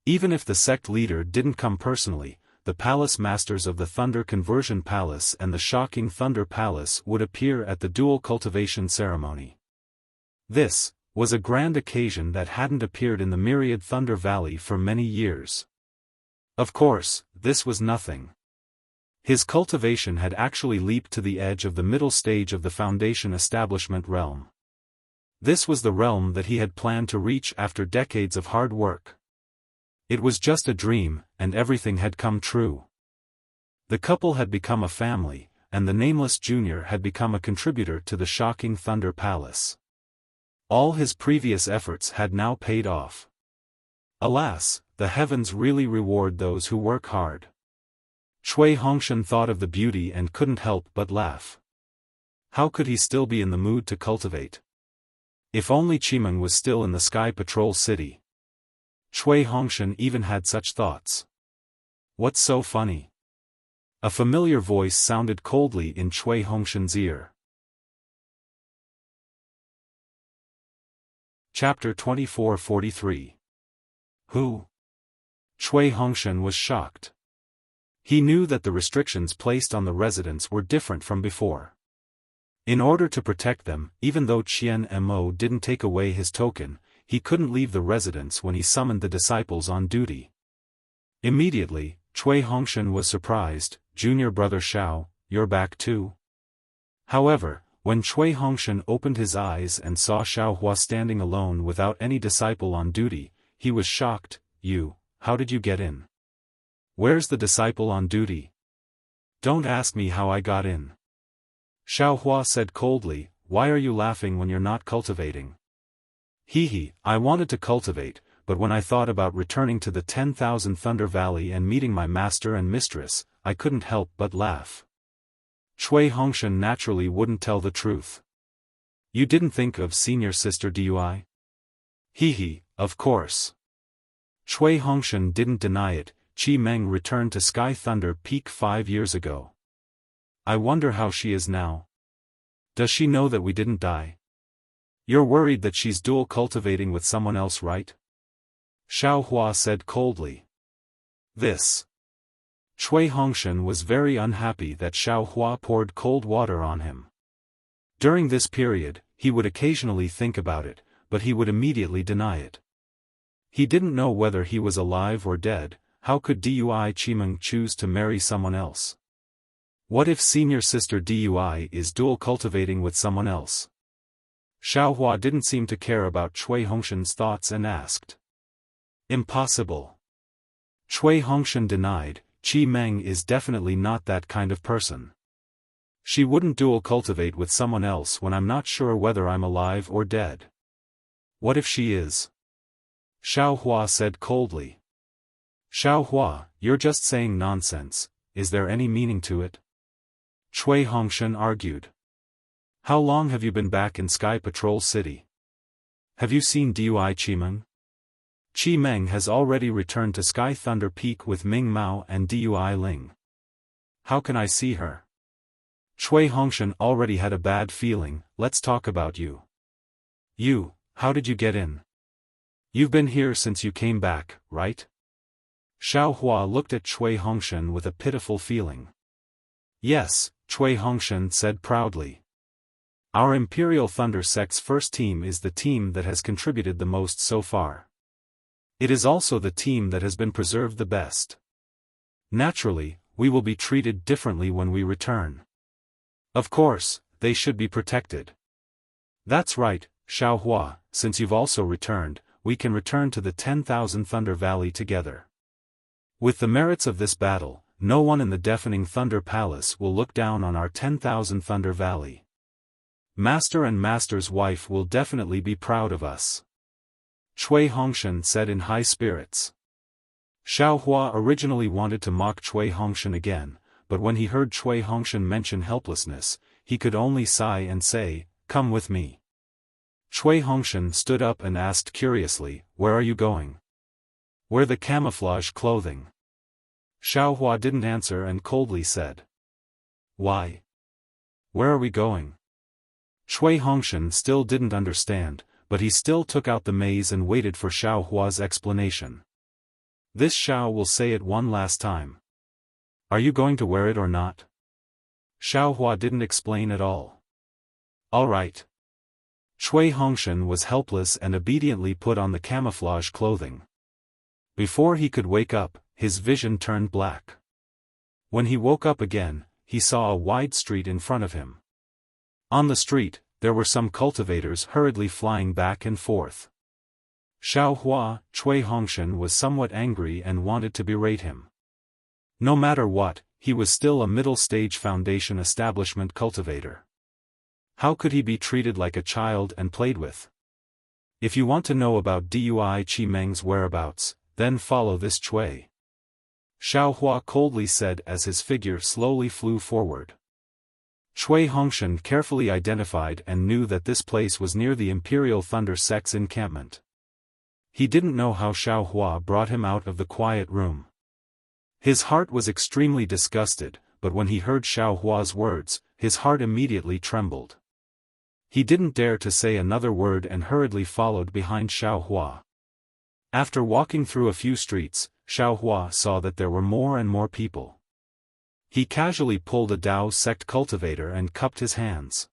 S1: Even if the sect leader didn't come personally, the palace masters of the Thunder Conversion Palace and the Shocking Thunder Palace would appear at the dual cultivation ceremony. This was a grand occasion that hadn't appeared in the Myriad Thunder Valley for many years. Of course, this was nothing. His cultivation had actually leaped to the edge of the middle stage of the Foundation Establishment realm. This was the realm that he had planned to reach after decades of hard work. It was just a dream, and everything had come true. The couple had become a family, and the Nameless Junior had become a contributor to the Shocking Thunder Palace. All his previous efforts had now paid off. Alas, the heavens really reward those who work hard. Cui Hongshan thought of the beauty and couldn't help but laugh. How could he still be in the mood to cultivate? If only Qimeng was still in the Sky Patrol City. Cui Hongshan even had such thoughts. What's so funny? A familiar voice sounded coldly in Cui Hongshan's ear. Chapter 2443. Who? Cui Hongshan was shocked. He knew that the restrictions placed on the residents were different from before. In order to protect them, even though Qian Mo didn't take away his token, he couldn't leave the residence when he summoned the disciples on duty. Immediately, Cui Hongshan was surprised. Junior brother Xiao, you're back too? However, when Cui Hongshan opened his eyes and saw Xiaofan standing alone without any disciple on duty, he was shocked. How did you get in? Where's the disciple on duty? Don't ask me how I got in. Xiaofan said coldly, why are you laughing when you're not cultivating? I wanted to cultivate, but when I thought about returning to the 10,000 Thunder Valley and meeting my master and mistress, I couldn't help but laugh. Cui Hongshan naturally wouldn't tell the truth. You didn't think of senior sister Dui? Of course. Cui Hongshan didn't deny it. Qi Meng returned to Sky Thunder Peak 5 years ago. I wonder how she is now. Does she know that we didn't die? You're worried that she's dual cultivating with someone else, right? Xiaofan said coldly. This. Cui Hongshan was very unhappy that Xiao Hua poured cold water on him. During this period, he would occasionally think about it, but he would immediately deny it. He didn't know whether he was alive or dead. How could Dui Chimeng choose to marry someone else? What if senior sister Dui is dual cultivating with someone else? Xiao Hua didn't seem to care about Cui Hongshan's thoughts and asked. Impossible. Cui Hongshan denied. Chi Meng is definitely not that kind of person. She wouldn't dual cultivate with someone else when I'm not sure whether I'm alive or dead. What if she is? Xiao Hua said coldly. Xiao Hua, you're just saying nonsense. Is there any meaning to it? Cui Hongshan argued. How long have you been back in Sky Patrol City? Have you seen Dui Chimeng? Chi Meng has already returned to Sky Thunder Peak with Ming Mao and Dui Ling. How can I see her? Cui Hongshan already had a bad feeling. Let's talk about you. You, how did you get in? You've been here since you came back, right? Xiao Hua looked at Cui Hongshan with a pitiful feeling. Yes, Cui Hongshan said proudly. Our Imperial Thunder Sect's first team is the team that has contributed the most so far. It is also the team that has been preserved the best. Naturally, we will be treated differently when we return. Of course, they should be protected. That's right, Xiao Hua, since you've also returned, we can return to the 10,000 Thunder Valley together. With the merits of this battle, no one in the Deafening Thunder Palace will look down on our 10,000 Thunder Valley. Master and Master's wife will definitely be proud of us. Cui Hongshan said in high spirits. Xiao Hua originally wanted to mock Cui Hongshan again, but when he heard Cui Hongshan mention helplessness, he could only sigh and say, "Come with me." Cui Hongshan stood up and asked curiously, "Where are you going?" "Wear the camouflage clothing." Xiao Hua didn't answer and coldly said. "Why? Where are we going?" Cui Hongshan still didn't understand, but he still took out the maze and waited for Xiao Hua's explanation. This Xiao will say it one last time. Are you going to wear it or not? Xiao Hua didn't explain at all. All right. Cui Hongshan was helpless and obediently put on the camouflage clothing. Before he could wake up, his vision turned black. When he woke up again, he saw a wide street in front of him. On the street, there were some cultivators hurriedly flying back and forth. Xiao Hua, Cui Hongshan was somewhat angry and wanted to berate him. No matter what, he was still a middle-stage foundation establishment cultivator. How could he be treated like a child and played with? If you want to know about Dui Chimeng's whereabouts, then follow this Cui. Xiao Hua coldly said as his figure slowly flew forward. Cui Hongshan carefully identified and knew that this place was near the Imperial Thunder Sect's encampment. He didn't know how Xiao Hua brought him out of the quiet room. His heart was extremely disgusted, but when he heard Xiao Hua's words, his heart immediately trembled. He didn't dare to say another word and hurriedly followed behind Xiao Hua. After walking through a few streets, Xiao Hua saw that there were more and more people. He casually pulled a Dao sect cultivator and cupped his hands.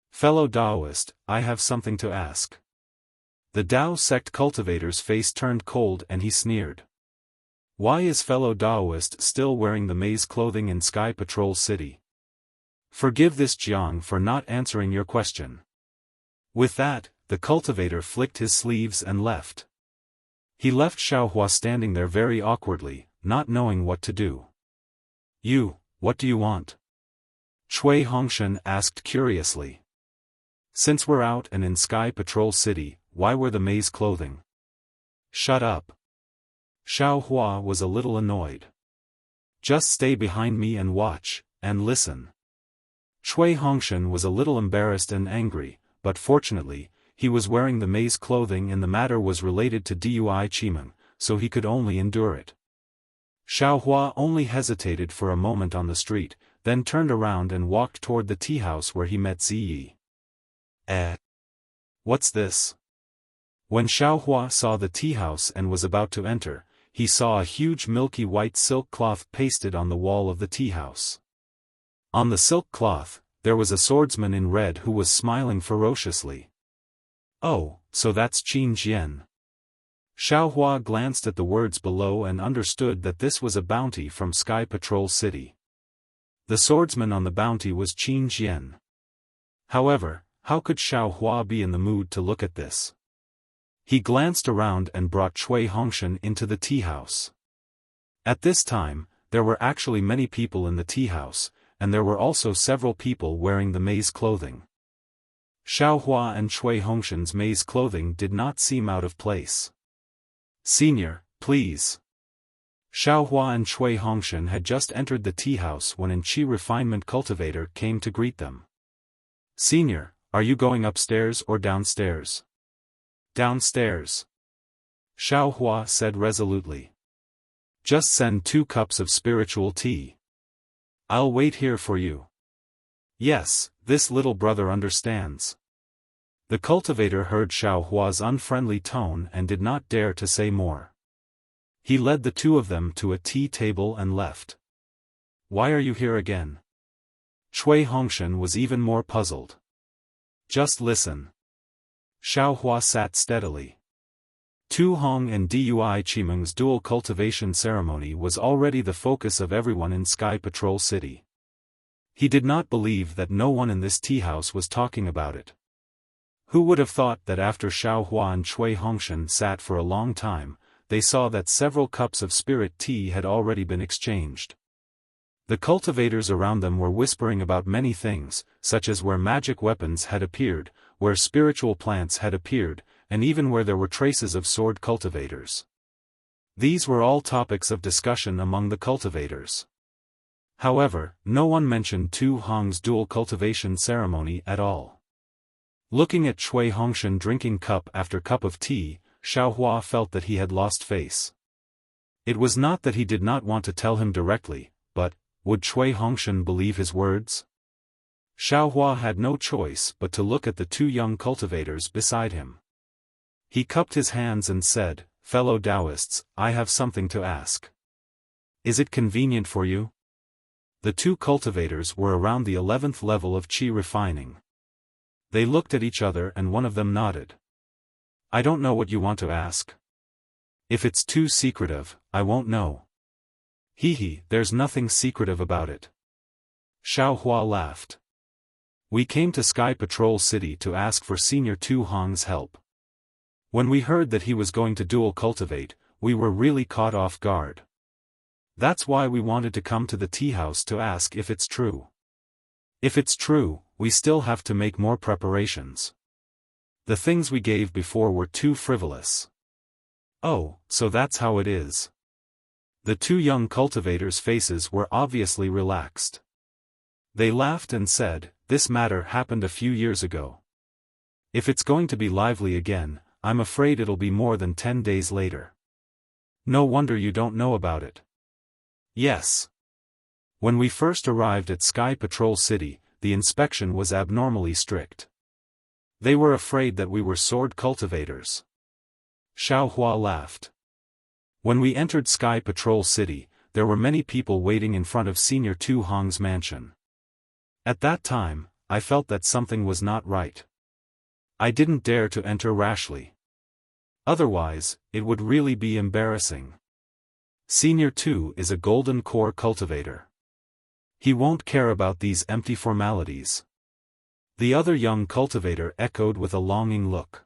S1: Fellow Daoist, I have something to ask. The Dao sect cultivator's face turned cold and he sneered. Why is fellow Daoist still wearing the maze clothing in Sky Patrol City? Forgive this Jiang for not answering your question. With that, the cultivator flicked his sleeves and left. He left Xiao Hua standing there very awkwardly, not knowing what to do. You, what do you want? Cui Hongshan asked curiously. Since we're out and in Sky Patrol City, why wear the maze clothing? Shut up. Xiao Hua was a little annoyed. Just stay behind me and watch, and listen. Cui Hongshan was a little embarrassed and angry, but fortunately, he was wearing the maze clothing and the matter was related to Dui Chimeng, so he could only endure it. Xiao Hua only hesitated for a moment on the street, then turned around and walked toward the tea house where he met Ziyi. What's this? When Xiao Hua saw the tea house and was about to enter, he saw a huge milky white silk cloth pasted on the wall of the tea-house. On the silk cloth, there was a swordsman in red who was smiling ferociously. "Oh, so that's Qin Jian." Xiaohua glanced at the words below and understood that this was a bounty from Sky Patrol City. The swordsman on the bounty was Qin Jian. However, how could Xiaohua be in the mood to look at this? He glanced around and brought Cui Hongshan into the tea-house. At this time, there were actually many people in the tea-house, and there were also several people wearing the maize clothing. Xiaohua and Cui Hongshan's maize clothing did not seem out of place. "Senior, please." Xiaohua and Cui Hongshan had just entered the tea-house when an Qi refinement cultivator came to greet them. "Senior, are you going upstairs or downstairs?" "Downstairs," Xiaohua said resolutely. "Just send 2 cups of spiritual tea. I'll wait here for you." "Yes, this little brother understands." The cultivator heard Xiaohua's unfriendly tone and did not dare to say more. He led the 2 of them to a tea table and left. "Why are you here again?" Cui Hongshan was even more puzzled. "Just listen." Xiaohua sat steadily. Tu Hong and Dui Qimeng's dual cultivation ceremony was already the focus of everyone in Sky Patrol City. He did not believe that no one in this tea-house was talking about it. Who would have thought that after Xiaohua and Cui Hongshan sat for a long time, they saw that several cups of spirit tea had already been exchanged. The cultivators around them were whispering about many things, such as where magic weapons had appeared, where spiritual plants had appeared, and even where there were traces of sword cultivators. These were all topics of discussion among the cultivators. However, no one mentioned Tu Hong's dual cultivation ceremony at all. Looking at Cui Hongshan drinking cup after cup of tea, Xiaohua felt that he had lost face. It was not that he did not want to tell him directly, but, would Cui Hongshan believe his words? Xiaohua had no choice but to look at the 2 young cultivators beside him. He cupped his hands and said, "Fellow Taoists, I have something to ask. Is it convenient for you?" The 2 cultivators were around the 11th level of Qi refining. They looked at each other and one of them nodded. "I don't know what you want to ask. If it's too secretive, I won't know." "Hee, there's nothing secretive about it." Xiaohua laughed. "We came to Sky Patrol City to ask for Senior Tu Hong's help. When we heard that he was going to dual cultivate, we were really caught off guard. That's why we wanted to come to the tea-house to ask if it's true. If it's true, we still have to make more preparations. The things we gave before were too frivolous." "Oh, so that's how it is." The 2 young cultivators' faces were obviously relaxed. They laughed and said, "This matter happened a few years ago. If it's going to be lively again, I'm afraid it'll be more than 10 days later. No wonder you don't know about it." "Yes. When we first arrived at Sky Patrol City, the inspection was abnormally strict. They were afraid that we were sword cultivators." Xiaohua laughed. "When we entered Sky Patrol City, there were many people waiting in front of Senior Tu Hong's mansion. At that time, I felt that something was not right. I didn't dare to enter rashly. Otherwise, it would really be embarrassing. Senior Tu is a golden core cultivator. He won't care about these empty formalities." The other young cultivator echoed with a longing look.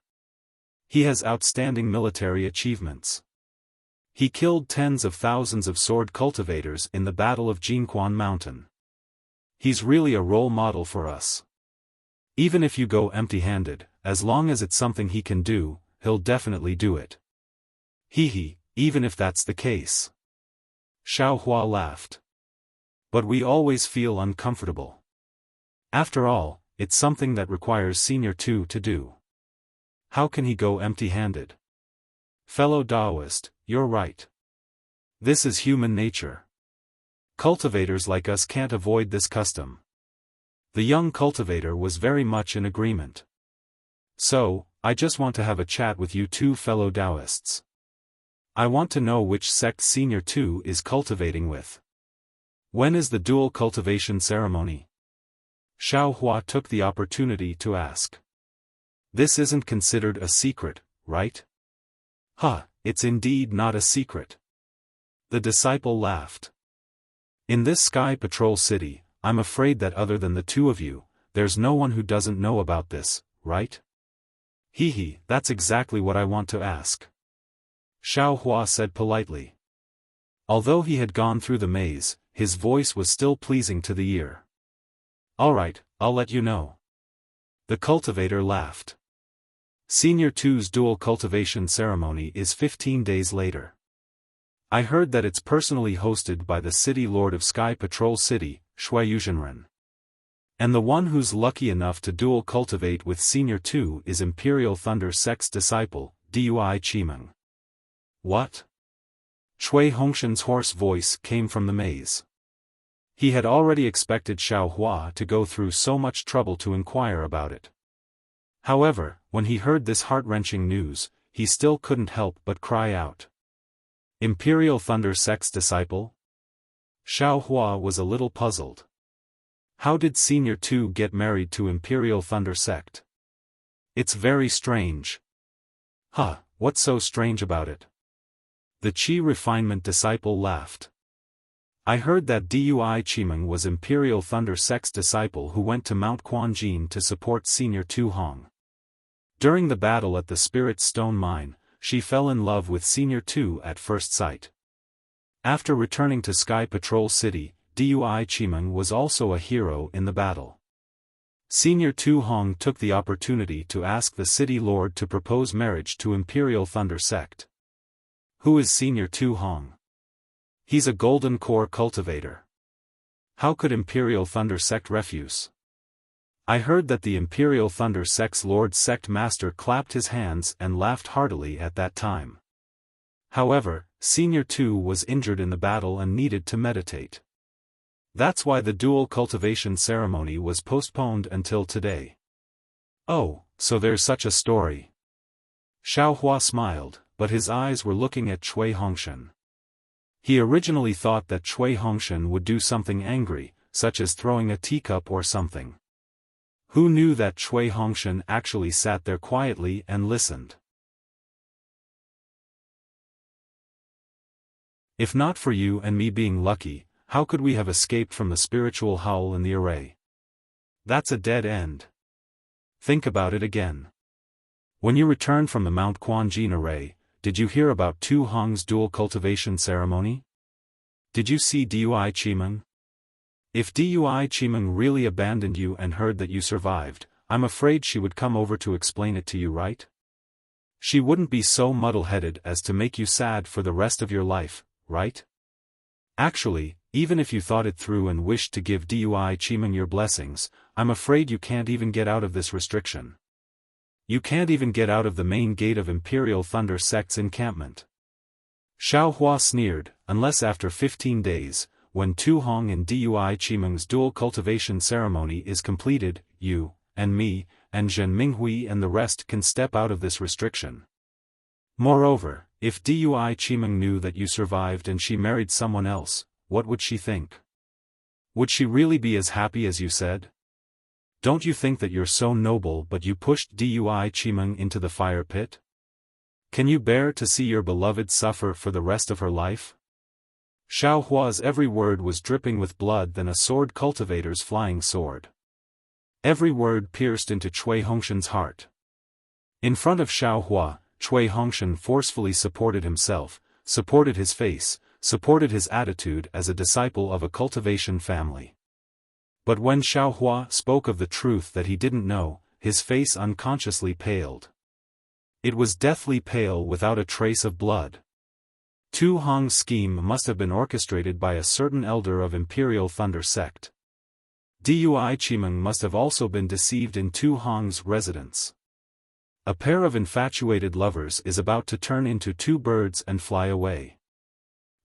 S1: "He has outstanding military achievements. He killed tens of thousands of sword cultivators in the Battle of Jinquan Mountain. He's really a role model for us. Even if you go empty-handed, as long as it's something he can do, he'll definitely do it." "Hee, even if that's the case." Xiaohua laughed. "But we always feel uncomfortable. After all, it's something that requires Senior Tu to do. How can he go empty-handed?" "Fellow Taoist, you're right. This is human nature. Cultivators like us can't avoid this custom." The young cultivator was very much in agreement. "So, I just want to have a chat with you 2 fellow Taoists. I want to know which sect Senior 2 is cultivating with. When is the dual cultivation ceremony? Xiaofan took the opportunity to ask. This isn't considered a secret, right? It's indeed not a secret. The disciple laughed. In this Sky Patrol city, I'm afraid that other than the two of you, there's no one who doesn't know about this, right? That's exactly what I want to ask. Xiaofan said politely. Although he had gone through the maze, his voice was still pleasing to the ear. Alright, I'll let you know. The cultivator laughed. Senior 2's dual cultivation ceremony is 15 days later. I heard that it's personally hosted by the city lord of Sky Patrol City, Shuiyuzhenren. And the one who's lucky enough to dual cultivate with Senior 2 is Imperial Thunder Sect's disciple, Dui Qimeng. What? Shui Hongshan's hoarse voice came from the maze. He had already expected Xiaofan to go through so much trouble to inquire about it. However, when he heard this heart-wrenching news, he still couldn't help but cry out. Imperial Thunder Sect's disciple? Xiaofan was a little puzzled. How did Senior 2 get married to Imperial Thunder Sect? It's very strange. What's so strange about it? The Qi Refinement disciple laughed. I heard that Dui Qimeng was Imperial Thunder Sect's disciple who went to Mount Quanjin to support Senior 2 Hong. During the battle at the Spirit Stone Mine, she fell in love with Senior 2 at first sight. After returning to Sky Patrol City, Dui Qimeng was also a hero in the battle. Senior 2 Hong took the opportunity to ask the city lord to propose marriage to Imperial Thunder Sect. Who is Senior 2 Hong? He's a golden core cultivator. How could Imperial Thunder Sect refuse? I heard that the Imperial Thunder Sect's Lord Sect Master clapped his hands and laughed heartily at that time. However, Senior 2 was injured in the battle and needed to meditate. That's why the dual cultivation ceremony was postponed until today. Oh, so there's such a story. Xiaofan smiled, but his eyes were looking at Shui Hongshan. He originally thought that Shui Hongshan would do something angry, such as throwing a teacup or something. Who knew that Shui Hongshan actually sat there quietly and listened? If not for you and me being lucky, how could we have escaped from the spiritual howl in the array? That's a dead end. Think about it again. When you returned from the Mount Quanjin array, did you hear about Tu Hong's dual cultivation ceremony? Did you see Dui Qimeng? If Dui Qimeng really abandoned you and heard that you survived, I'm afraid she would come over to explain it to you, right? She wouldn't be so muddle-headed as to make you sad for the rest of your life, right? Actually, even if you thought it through and wished to give Dui Qimeng your blessings, I'm afraid you can't even get out of this restriction. You can't even get out of the main gate of Imperial Thunder Sect's encampment. Xiaofan sneered, unless after 15 days, when Tu Hong and Dui Qimeng's dual cultivation ceremony is completed, you, and me, and Zhen Minghui and the rest can step out of this restriction. Moreover, if Dui Qimeng knew that you survived and she married someone else, what would she think? Would she really be as happy as you said? Don't you think that you're so noble but you pushed Dui Qimeng into the fire pit? Can you bear to see your beloved suffer for the rest of her life? Xiaohua's every word was dripping with blood than a sword cultivator's flying sword. Every word pierced into Shui Hongshan's heart. In front of Xiaohua, Shui Hongshan forcefully supported himself, supported his face, supported his attitude as a disciple of a cultivation family. But when Xiaohua spoke of the truth that he didn't know, his face unconsciously paled. It was deathly pale without a trace of blood. Tu Hong's scheme must have been orchestrated by a certain elder of Imperial Thunder Sect. Dui Qimeng must have also been deceived in Tu Hong's residence. A pair of infatuated lovers is about to turn into two birds and fly away.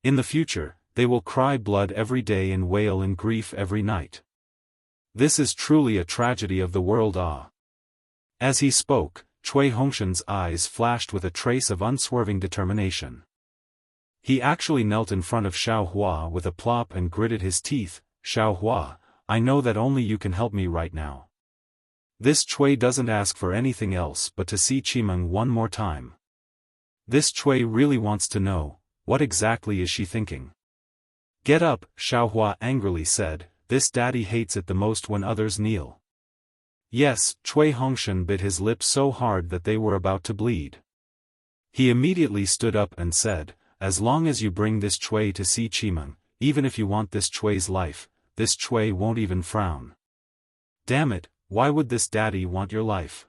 S1: In the future, they will cry blood every day and wail in grief every night. This is truly a tragedy of the world. As he spoke, Shui Hongshan's eyes flashed with a trace of unswerving determination. He actually knelt in front of Xiaohua with a plop and gritted his teeth. Xiaohua, I know that only you can help me right now. This Chui doesn't ask for anything else but to see Qimeng one more time. This Chui really wants to know, what exactly is she thinking? Get up, Xiaohua angrily said, this daddy hates it the most when others kneel. Yes, Chui Hongshan bit his lips so hard that they were about to bleed. He immediately stood up and said, as long as you bring this Chui to see Qimeng, even if you want this Chui's life, this Chui won't even frown. Damn it, why would this daddy want your life?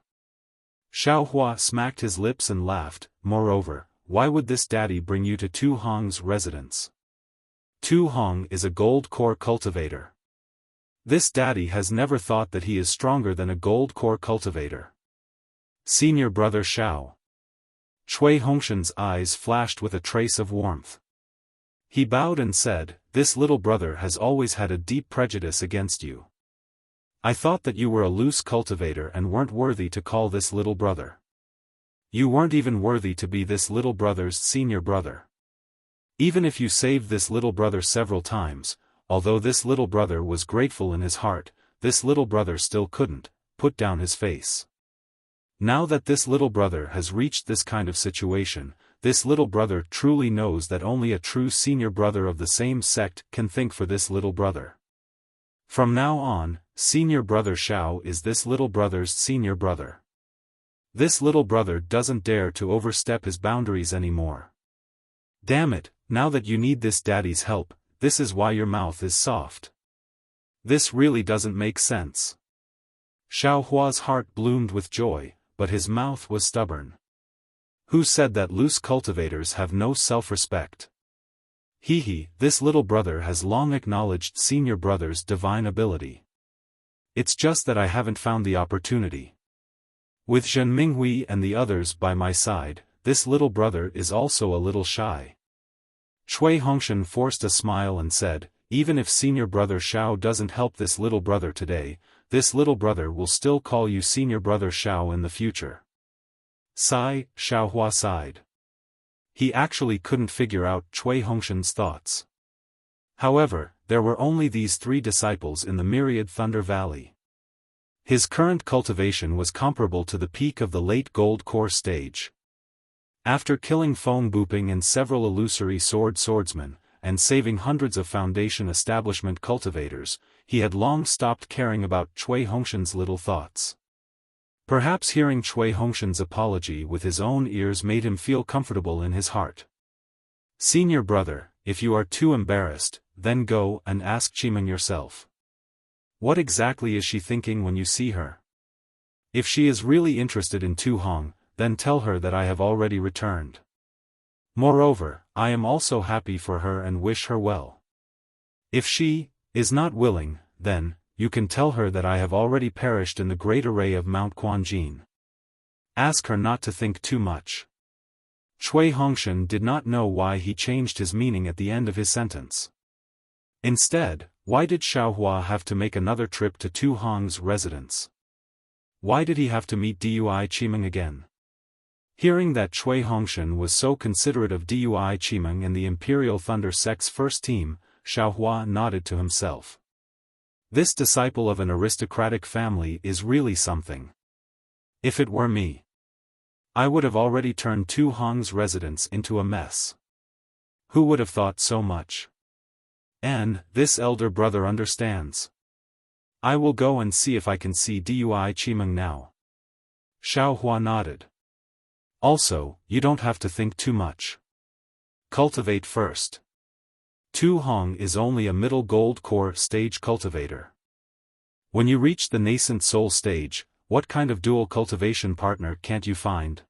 S1: Xiaohua smacked his lips and laughed. Moreover, why would this daddy bring you to Tu Hong's residence? Tu Hong is a gold core cultivator. This daddy has never thought that he is stronger than a gold core cultivator. Senior brother Xiao. Chui Hongshan's eyes flashed with a trace of warmth. He bowed and said, this little brother has always had a deep prejudice against you. I thought that you were a loose cultivator and weren't worthy to call this little brother. You weren't even worthy to be this little brother's senior brother. Even if you saved this little brother several times, although this little brother was grateful in his heart, this little brother still couldn't put down his face. Now that this little brother has reached this kind of situation, this little brother truly knows that only a true senior brother of the same sect can think for this little brother. From now on, senior brother Xiao is this little brother's senior brother. This little brother doesn't dare to overstep his boundaries anymore. Damn it, now that you need this daddy's help, this is why your mouth is soft. This really doesn't make sense. Xiaohua's heart bloomed with joy, but his mouth was stubborn. Who said that loose cultivators have no self-respect? This little brother has long acknowledged senior brother's divine ability. It's just that I haven't found the opportunity. With Zhen Minghui and the others by my side, this little brother is also a little shy. Chui Hongshan forced a smile and said, even if senior brother Xiao doesn't help this little brother today, this little brother will still call you senior brother Xiao in the future. Sigh, Xiaohua sighed. He actually couldn't figure out Chui Hongshan's thoughts. However, there were only these 3 disciples in the myriad Thunder Valley. His current cultivation was comparable to the peak of the late gold core stage. After killing Feng Buping and several illusory swordsmen, and saving hundreds of Foundation establishment cultivators, he had long stopped caring about Chui Hongshan's little thoughts. Perhaps hearing Chui Hongshan's apology with his own ears made him feel comfortable in his heart. Senior brother, if you are too embarrassed, then go and ask Qimeng yourself. What exactly is she thinking when you see her? If she is really interested in Tu Hong, then tell her that I have already returned. Moreover, I am also happy for her and wish her well. If she is not willing, then you can tell her that I have already perished in the great array of Mount Quanjin. Ask her not to think too much. Chui Hongshan did not know why he changed his meaning at the end of his sentence. Instead, why did Xiaohua have to make another trip to Tu Hong's residence? Why did he have to meet Dui Qimeng again? Hearing that Chui Hongshan was so considerate of Dui Qimeng and the Imperial Thunder Sect's first team, Xiaohua nodded to himself. This disciple of an aristocratic family is really something. If it were me, I would have already turned Tu Hong's residence into a mess. Who would have thought so much? And this elder brother understands. I will go and see if I can see Dui Qimeng now. Xiaohua nodded. Also, you don't have to think too much. Cultivate first. Tu Hong is only a middle gold core stage cultivator. When you reach the nascent soul stage, what kind of dual cultivation partner can't you find?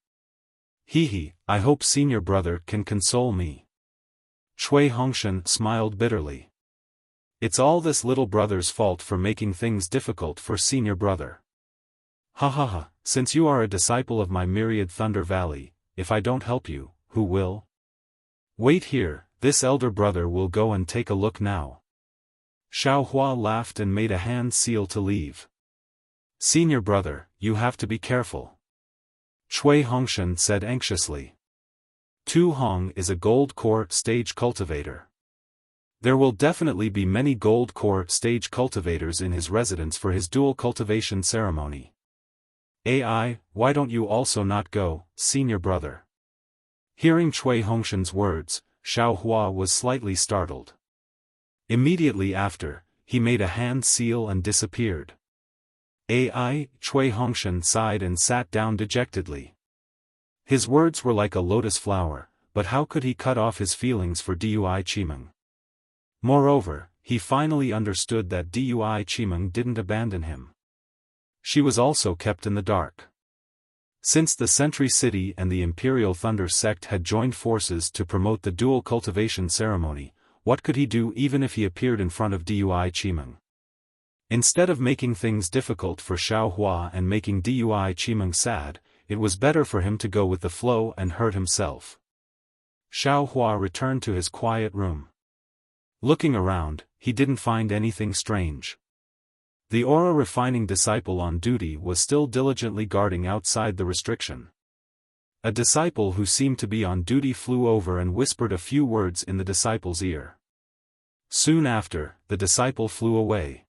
S1: I hope senior brother can console me. Chui Hongshan smiled bitterly. It's all this little brother's fault for making things difficult for senior brother. Since you are a disciple of my myriad Thunder Valley, if I don't help you, who will? Wait here, this elder brother will go and take a look now. Xiaohua laughed and made a hand seal to leave. Senior brother, you have to be careful. Chui Hongshan said anxiously. Tu Hong is a gold core stage cultivator. There will definitely be many gold core stage cultivators in his residence for his dual cultivation ceremony. AI, why don't you also not go, senior brother? Hearing Cui Hongshan's words, Xiao Hua was slightly startled. Immediately after, he made a hand seal and disappeared. AI, Cui Hongshan sighed and sat down dejectedly. His words were like a lotus flower, but how could he cut off his feelings for Dui Qimeng? Moreover, he finally understood that Dui Qimeng didn't abandon him. She was also kept in the dark. Since the Sentry City and the Imperial Thunder sect had joined forces to promote the dual cultivation ceremony, what could he do even if he appeared in front of Dui Qimeng? Instead of making things difficult for Xiao Hua and making Dui Qimeng sad, it was better for him to go with the flow and hurt himself. Xiao Hua returned to his quiet room. Looking around, he didn't find anything strange. The aura refining disciple on duty was still diligently guarding outside the restriction. A disciple who seemed to be on duty flew over and whispered a few words in the disciple's ear. Soon after, the disciple flew away.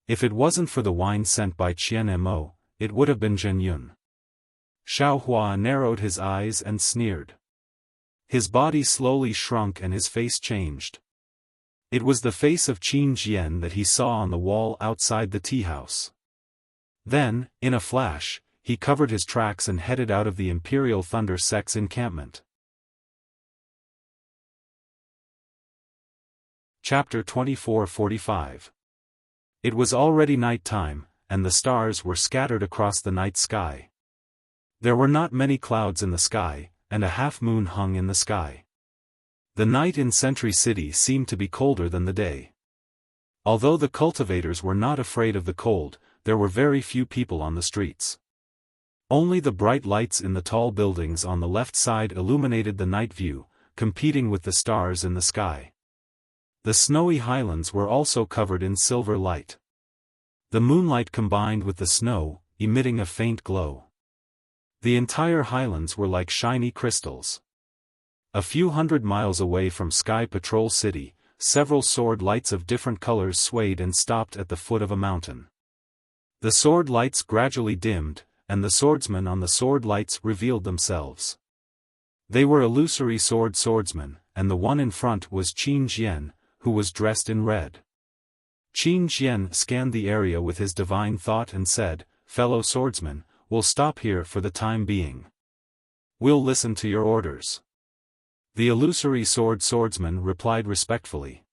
S1: If it wasn't for the wine sent by Qian Mo, it would have been Zhen Yun. Xiao Hua narrowed his eyes and sneered. His body slowly shrunk and his face changed. It was the face of Qin Jian that he saw on the wall outside the tea house. Then, in a flash, he covered his tracks and headed out of the Imperial Thunder sect's encampment. Chapter 24:45. It was already night time, and the stars were scattered across the night sky. There were not many clouds in the sky, and a half-moon hung in the sky. The night in Sentry City seemed to be colder than the day. Although the cultivators were not afraid of the cold, there were very few people on the streets. Only the bright lights in the tall buildings on the left side illuminated the night view, competing with the stars in the sky. The snowy highlands were also covered in silver light. The moonlight combined with the snow, emitting a faint glow. The entire highlands were like shiny crystals. A few hundred miles away from Sky Patrol City, several sword lights of different colors swayed and stopped at the foot of a mountain. The sword lights gradually dimmed, and the swordsmen on the sword lights revealed themselves. They were illusory swordsmen, and the one in front was Qin Jian, who was dressed in red. Qin Jian scanned the area with his divine thought and said, "Fellow swordsmen, we'll stop here for the time being. We'll listen to your orders." The illusory swordsman replied respectfully.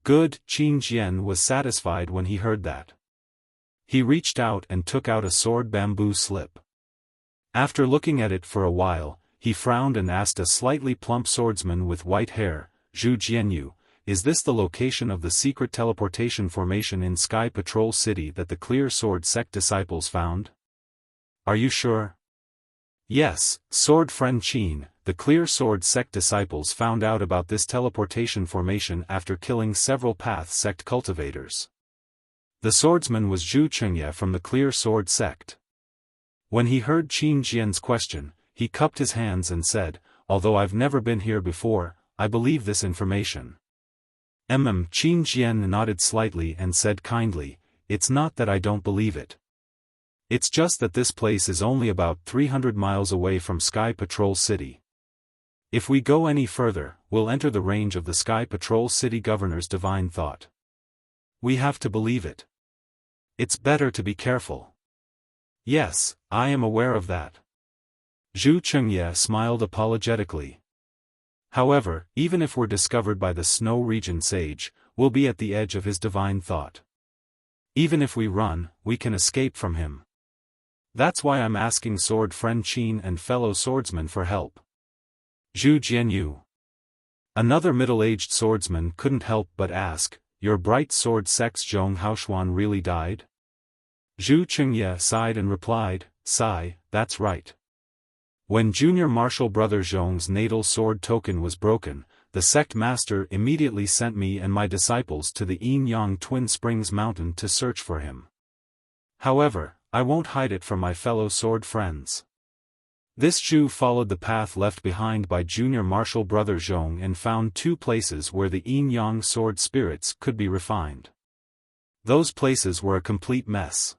S1: Good, Qin Jian was satisfied when he heard that. He reached out and took out a sword bamboo slip. After looking at it for a while, he frowned and asked a slightly plump swordsman with white hair, Zhu Jianyu, "Is this the location of the secret teleportation formation in Sky Patrol City that the Clear Sword Sect disciples found?" "Are you sure?" "Yes, Sword Friend Qin, the Clear Sword Sect disciples found out about this teleportation formation after killing several Path Sect cultivators." The swordsman was Zhu Chengye from the Clear Sword Sect. When he heard Qin Jian's question, he cupped his hands and said, "Although I've never been here before, I believe this information." Qin Jian nodded slightly and said kindly, "It's not that I don't believe it. It's just that this place is only about 300 miles away from Sky Patrol City. If we go any further, we'll enter the range of the Sky Patrol City Governor's divine thought. We have to believe it. It's better to be careful." "Yes, I am aware of that." Zhu Chengye smiled apologetically. "However, even if we're discovered by the Snow Region Sage, we'll be at the edge of his divine thought. Even if we run, we can escape from him. That's why I'm asking Sword Friend Qin and fellow swordsmen for help." Zhu Jianyu. Another middle-aged swordsman couldn't help but ask, "Your bright sword sect's Zhong Haoshuan really died?" Zhu Chengye sighed and replied, "Sigh, that's right. When Junior Martial Brother Zhong's natal sword token was broken, the sect master immediately sent me and my disciples to the Yin-Yang Twin Springs Mountain to search for him. However, I won't hide it from my fellow sword friends. This Zhu followed the path left behind by junior martial brother Zhong and found 2 places where the yin-yang sword spirits could be refined. Those places were a complete mess.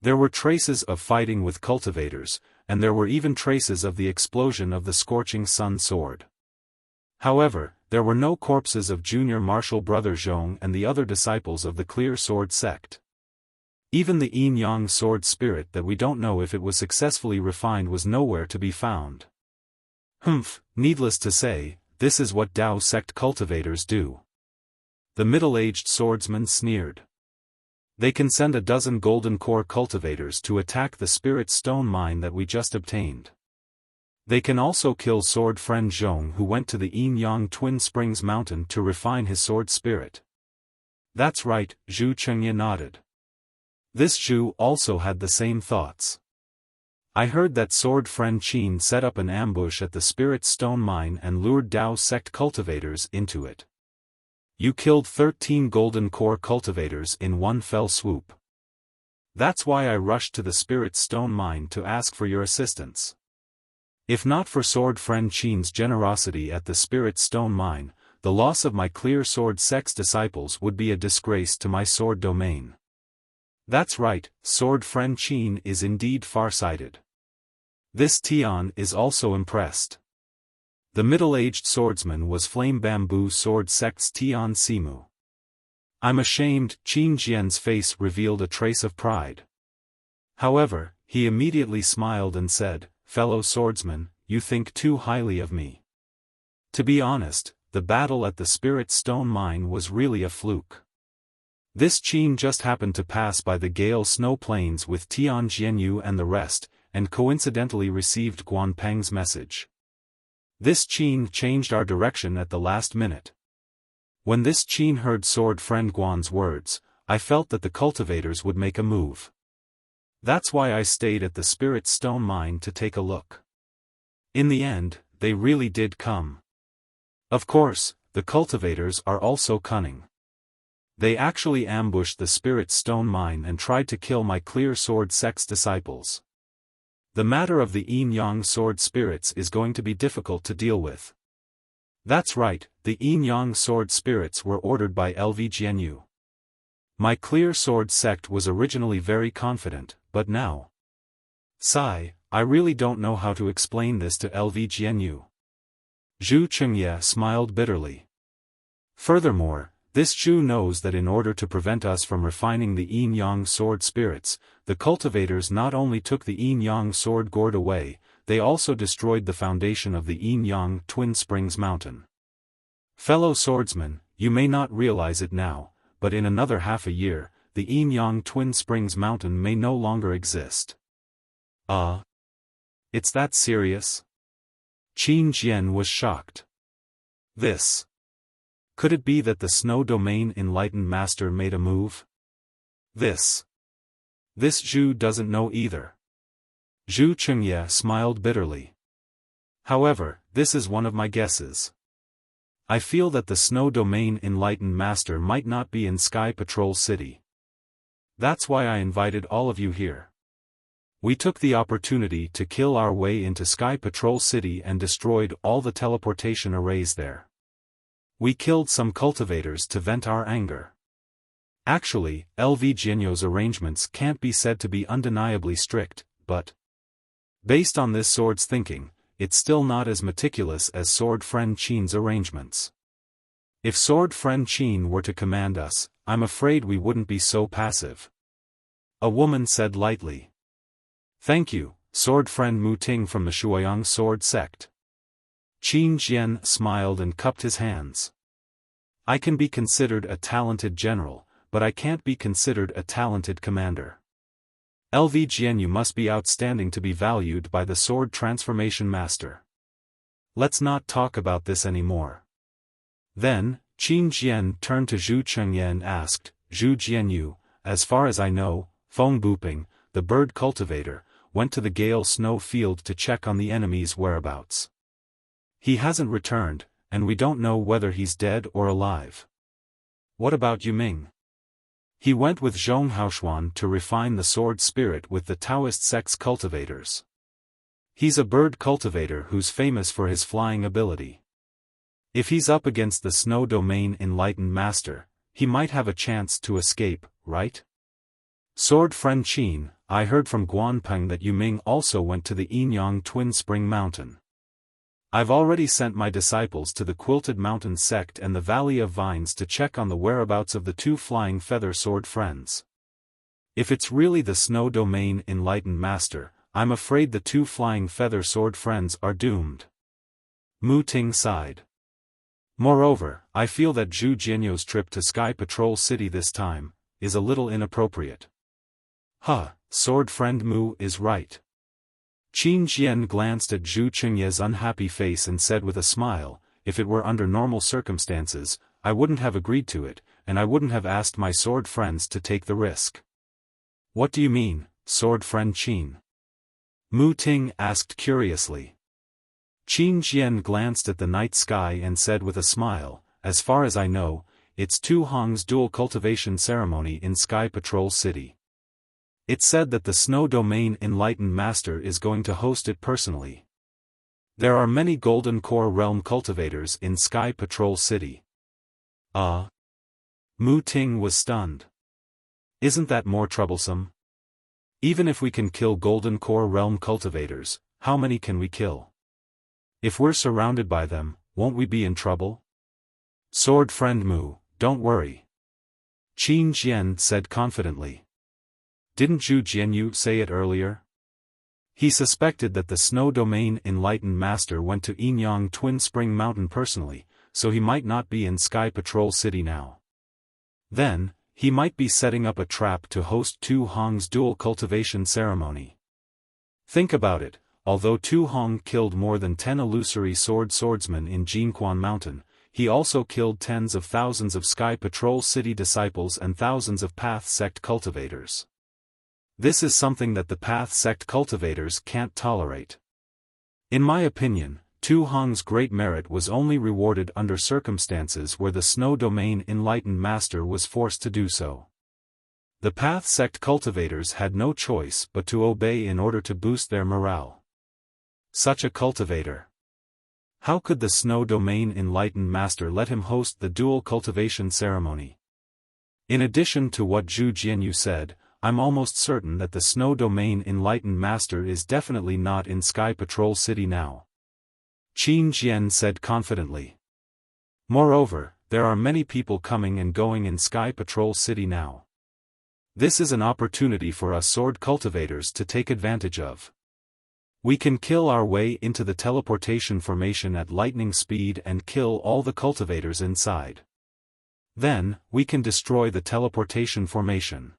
S1: There were traces of fighting with cultivators, and there were even traces of the explosion of the scorching sun sword. However, there were no corpses of junior martial brother Zhong and the other disciples of the clear sword sect. Even the yin-yang sword spirit that we don't know if it was successfully refined was nowhere to be found. Needless to say, this is what Dao sect cultivators do. The middle-aged swordsman sneered. They can send a dozen golden core cultivators to attack the spirit stone mine that we just obtained. They can also kill sword friend Zhong who went to the yin-yang Twin Springs mountain to refine his sword spirit. That's right, Zhu Chengye nodded. This Zhu also had the same thoughts. I heard that sword friend Qin set up an ambush at the spirit stone mine and lured Dao sect cultivators into it. You killed 13 golden core cultivators in one fell swoop. That's why I rushed to the spirit stone mine to ask for your assistance. If not for sword friend Qin's generosity at the spirit stone mine, the loss of my clear sword sect's disciples would be a disgrace to my sword domain. That's right, sword friend Qin is indeed far-sighted. This Tian is also impressed. The middle-aged swordsman was Flame Bamboo Sword Sect's Tian Simu. I'm ashamed, Qin Jian's face revealed a trace of pride. However, he immediately smiled and said, fellow swordsman, you think too highly of me. To be honest, the battle at the Spirit Stone Mine was really a fluke. This Qin just happened to pass by the Gale Snow Plains with Tian Jianyu and the rest, and coincidentally received Guanpeng's message. This Qin changed our direction at the last minute. When this Qin heard sword friend Guan's words, I felt that the cultivators would make a move. That's why I stayed at the Spirit Stone Mine to take a look. In the end, they really did come. Of course, the cultivators are also cunning. They actually ambushed the Spirit Stone Mine and tried to kill my clear sword sect's disciples. The matter of the yin-yang sword spirits is going to be difficult to deal with. That's right, the yin-yang sword spirits were ordered by LV. My clear sword sect was originally very confident, but now. Sigh, I really don't know how to explain this to LV. Zhu Chengye smiled bitterly. Furthermore, this Zhu knows that in order to prevent us from refining the yin-yang sword spirits, the cultivators not only took the yin-yang sword gourd away, they also destroyed the foundation of the yin-yang Twin Springs mountain. Fellow swordsmen, you may not realize it now, but in another half a year, the yin-yang Twin Springs mountain may no longer exist. It's that serious? Qin Jian was shocked. This. Could it be that the Snow Domain Enlightened Master made a move? This Zhu doesn't know either. Zhu Chengye smiled bitterly. However, this is one of my guesses. I feel that the Snow Domain Enlightened Master might not be in Sky Patrol City. That's why I invited all of you here. We took the opportunity to kill our way into Sky Patrol City and destroyed all the teleportation arrays there. We killed some cultivators to vent our anger. Actually, LV. Arrangements can't be said to be undeniably strict, but based on this sword's thinking, it's still not as meticulous as sword friend Qin's arrangements. If sword friend Qin were to command us, I'm afraid we wouldn't be so passive. A woman said lightly. Thank you, sword friend Mu Ting from the Shuoyang sword sect. Qin Jian smiled and cupped his hands. I can be considered a talented general, but I can't be considered a talented commander. LV. Must be outstanding to be valued by the sword transformation master. Let's not talk about this anymore. Then, Qin Jian turned to Zhu Chengye and asked, Zhu Jianyu, as far as I know, Feng Buping, the bird cultivator, went to the Gale Snow Field to check on the enemy's whereabouts. He hasn't returned, and we don't know whether he's dead or alive. What about Yuming? He went with Zhong Haoshuan to refine the sword spirit with the Taoist sect's cultivators. He's a bird cultivator who's famous for his flying ability. If he's up against the Snow Domain Enlightened Master, he might have a chance to escape, right? Sword friend Qin, I heard from Guanpeng that Yu Ming also went to the Yinyang Twin Spring Mountain. I've already sent my disciples to the Quilted Mountain sect and the Valley of Vines to check on the whereabouts of the two flying feather sword friends. If it's really the Snow Domain Enlightened Master, I'm afraid the two flying feather sword friends are doomed. Mu Ting sighed. Moreover, I feel that Zhu Jianyo's trip to Sky Patrol City this time is a little inappropriate. Sword friend Mu is right. Qin Jian glanced at Zhu Qingye's unhappy face and said with a smile, if it were under normal circumstances, I wouldn't have agreed to it, and I wouldn't have asked my sword friends to take the risk. What do you mean, sword friend Qin? Mu Ting asked curiously. Qin Jian glanced at the night sky and said with a smile, as far as I know, it's Tu Hong's dual cultivation ceremony in Sky Patrol City. It's said that the Snow Domain Enlightened Master is going to host it personally. There are many Golden Core Realm cultivators in Sky Patrol City. Mu Ting was stunned. Isn't that more troublesome? Even if we can kill Golden Core Realm cultivators, how many can we kill? If we're surrounded by them, won't we be in trouble? Sword friend Mu, don't worry. Qin Jian said confidently. Didn't Zhu Jianyu say it earlier? He suspected that the Snow Domain Enlightened Master went to Yinyang Twin Spring Mountain personally, so he might not be in Sky Patrol City now. Then, he might be setting up a trap to host Tu Hong's dual cultivation ceremony. Think about it, although Tu Hong killed more than 10 illusory swordsmen in Jinquan Mountain, he also killed tens of thousands of Sky Patrol City disciples and thousands of Path Sect cultivators. This is something that the Path Sect cultivators can't tolerate. In my opinion, Tu Hong's great merit was only rewarded under circumstances where the Snow Domain Enlightened Master was forced to do so. The Path Sect cultivators had no choice but to obey in order to boost their morale. Such a cultivator. How could the Snow Domain Enlightened Master let him host the dual cultivation ceremony? In addition to what Zhu Jianyu said, I'm almost certain that the Snow Domain Enlightened Master is definitely not in Sky Patrol City now. Qin Jian said confidently. Moreover, there are many people coming and going in Sky Patrol City now. This is an opportunity for us sword cultivators to take advantage of. We can kill our way into the teleportation formation at lightning speed and kill all the cultivators inside. Then, we can destroy the teleportation formation.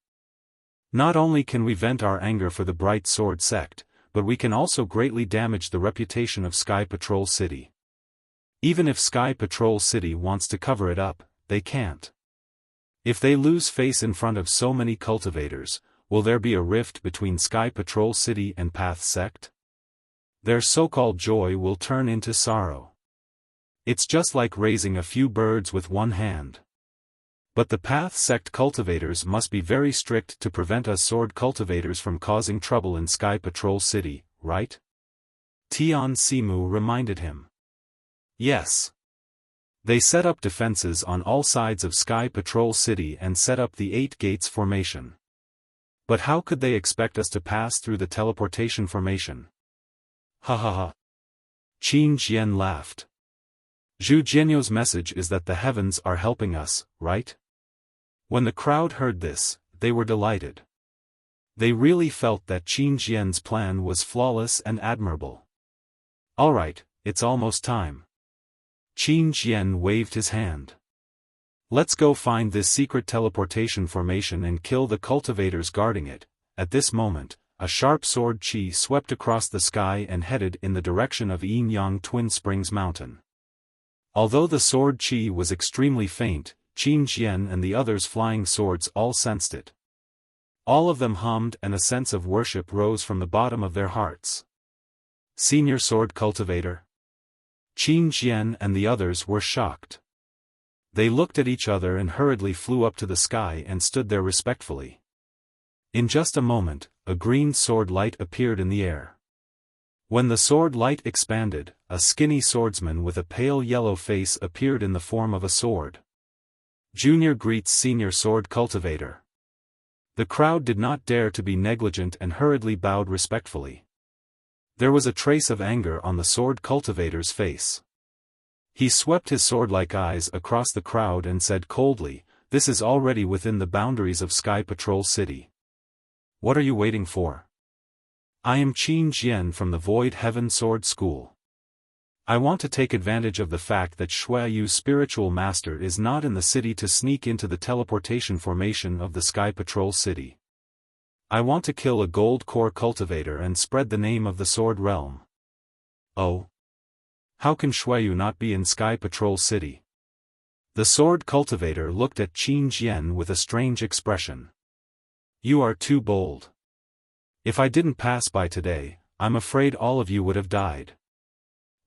S1: Not only can we vent our anger for the Bright Sword sect, but we can also greatly damage the reputation of Sky Patrol City. Even if Sky Patrol City wants to cover it up, they can't. If they lose face in front of so many cultivators, will there be a rift between Sky Patrol City and Path Sect? Their so-called joy will turn into sorrow. It's just like raising a few birds with one hand. But the Path Sect cultivators must be very strict to prevent us sword cultivators from causing trouble in Sky Patrol City, right? Tian Simu reminded him. Yes. They set up defenses on all sides of Sky Patrol City and set up the 8 gates formation. But how could they expect us to pass through the teleportation formation? Ha ha ha. Qin Jian laughed. Zhu Jianyo's message is that the heavens are helping us, right? When the crowd heard this, they were delighted. They really felt that Qin Jian's plan was flawless and admirable. Alright, it's almost time. Qin Jian waved his hand. Let's go find this secret teleportation formation and kill the cultivators guarding it. At this moment, a sharp sword chi swept across the sky and headed in the direction of Yinyang Twin Springs Mountain. Although the sword chi was extremely faint, Qin Jian and the others flying swords all sensed it. All of them hummed and a sense of worship rose from the bottom of their hearts. Senior Sword Cultivator. Qin Jian and the others were shocked. They looked at each other and hurriedly flew up to the sky and stood there respectfully. In just a moment, a green sword light appeared in the air. When the sword light expanded, a skinny swordsman with a pale yellow face appeared in the form of a sword. Junior greets senior sword cultivator. The crowd did not dare to be negligent and hurriedly bowed respectfully. There was a trace of anger on the sword cultivator's face. He swept his sword-like eyes across the crowd and said coldly, "This is already within the boundaries of Sky Patrol City. What are you waiting for? I am Qin Jian from the Void Heaven Sword School. I want to take advantage of the fact that Xueyu's spiritual master is not in the city to sneak into the teleportation formation of the Sky Patrol City. I want to kill a gold core cultivator and spread the name of the Sword Realm." "Oh? How can Xueyu not be in Sky Patrol City?" The sword cultivator looked at Qin Jian with a strange expression. "You are too bold. If I didn't pass by today, I'm afraid all of you would have died.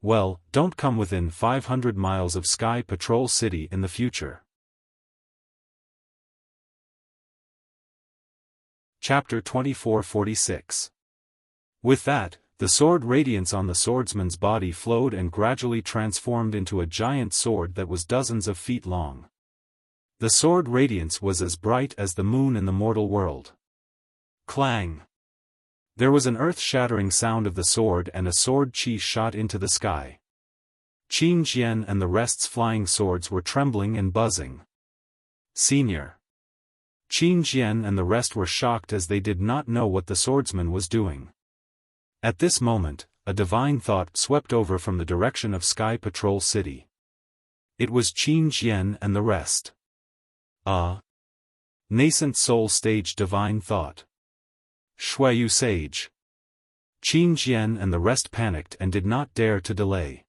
S1: Well, don't come within 500 miles of Sky Patrol City in the future." Chapter 2446. With that, the sword radiance on the swordsman's body flowed and gradually transformed into a giant sword that was dozens of feet long. The sword radiance was as bright as the moon in the mortal world. Clang! There was an earth-shattering sound of the sword and a sword chi shot into the sky. Qin Jian and the rest's flying swords were trembling and buzzing. Senior. Qin Jian and the rest were shocked as they did not know what the swordsman was doing. At this moment, a divine thought swept over from the direction of Sky Patrol City. It was Qin Jian and the rest. Nascent soul stage divine thought. Xueyu sage. Qin Jian and the rest panicked and did not dare to delay.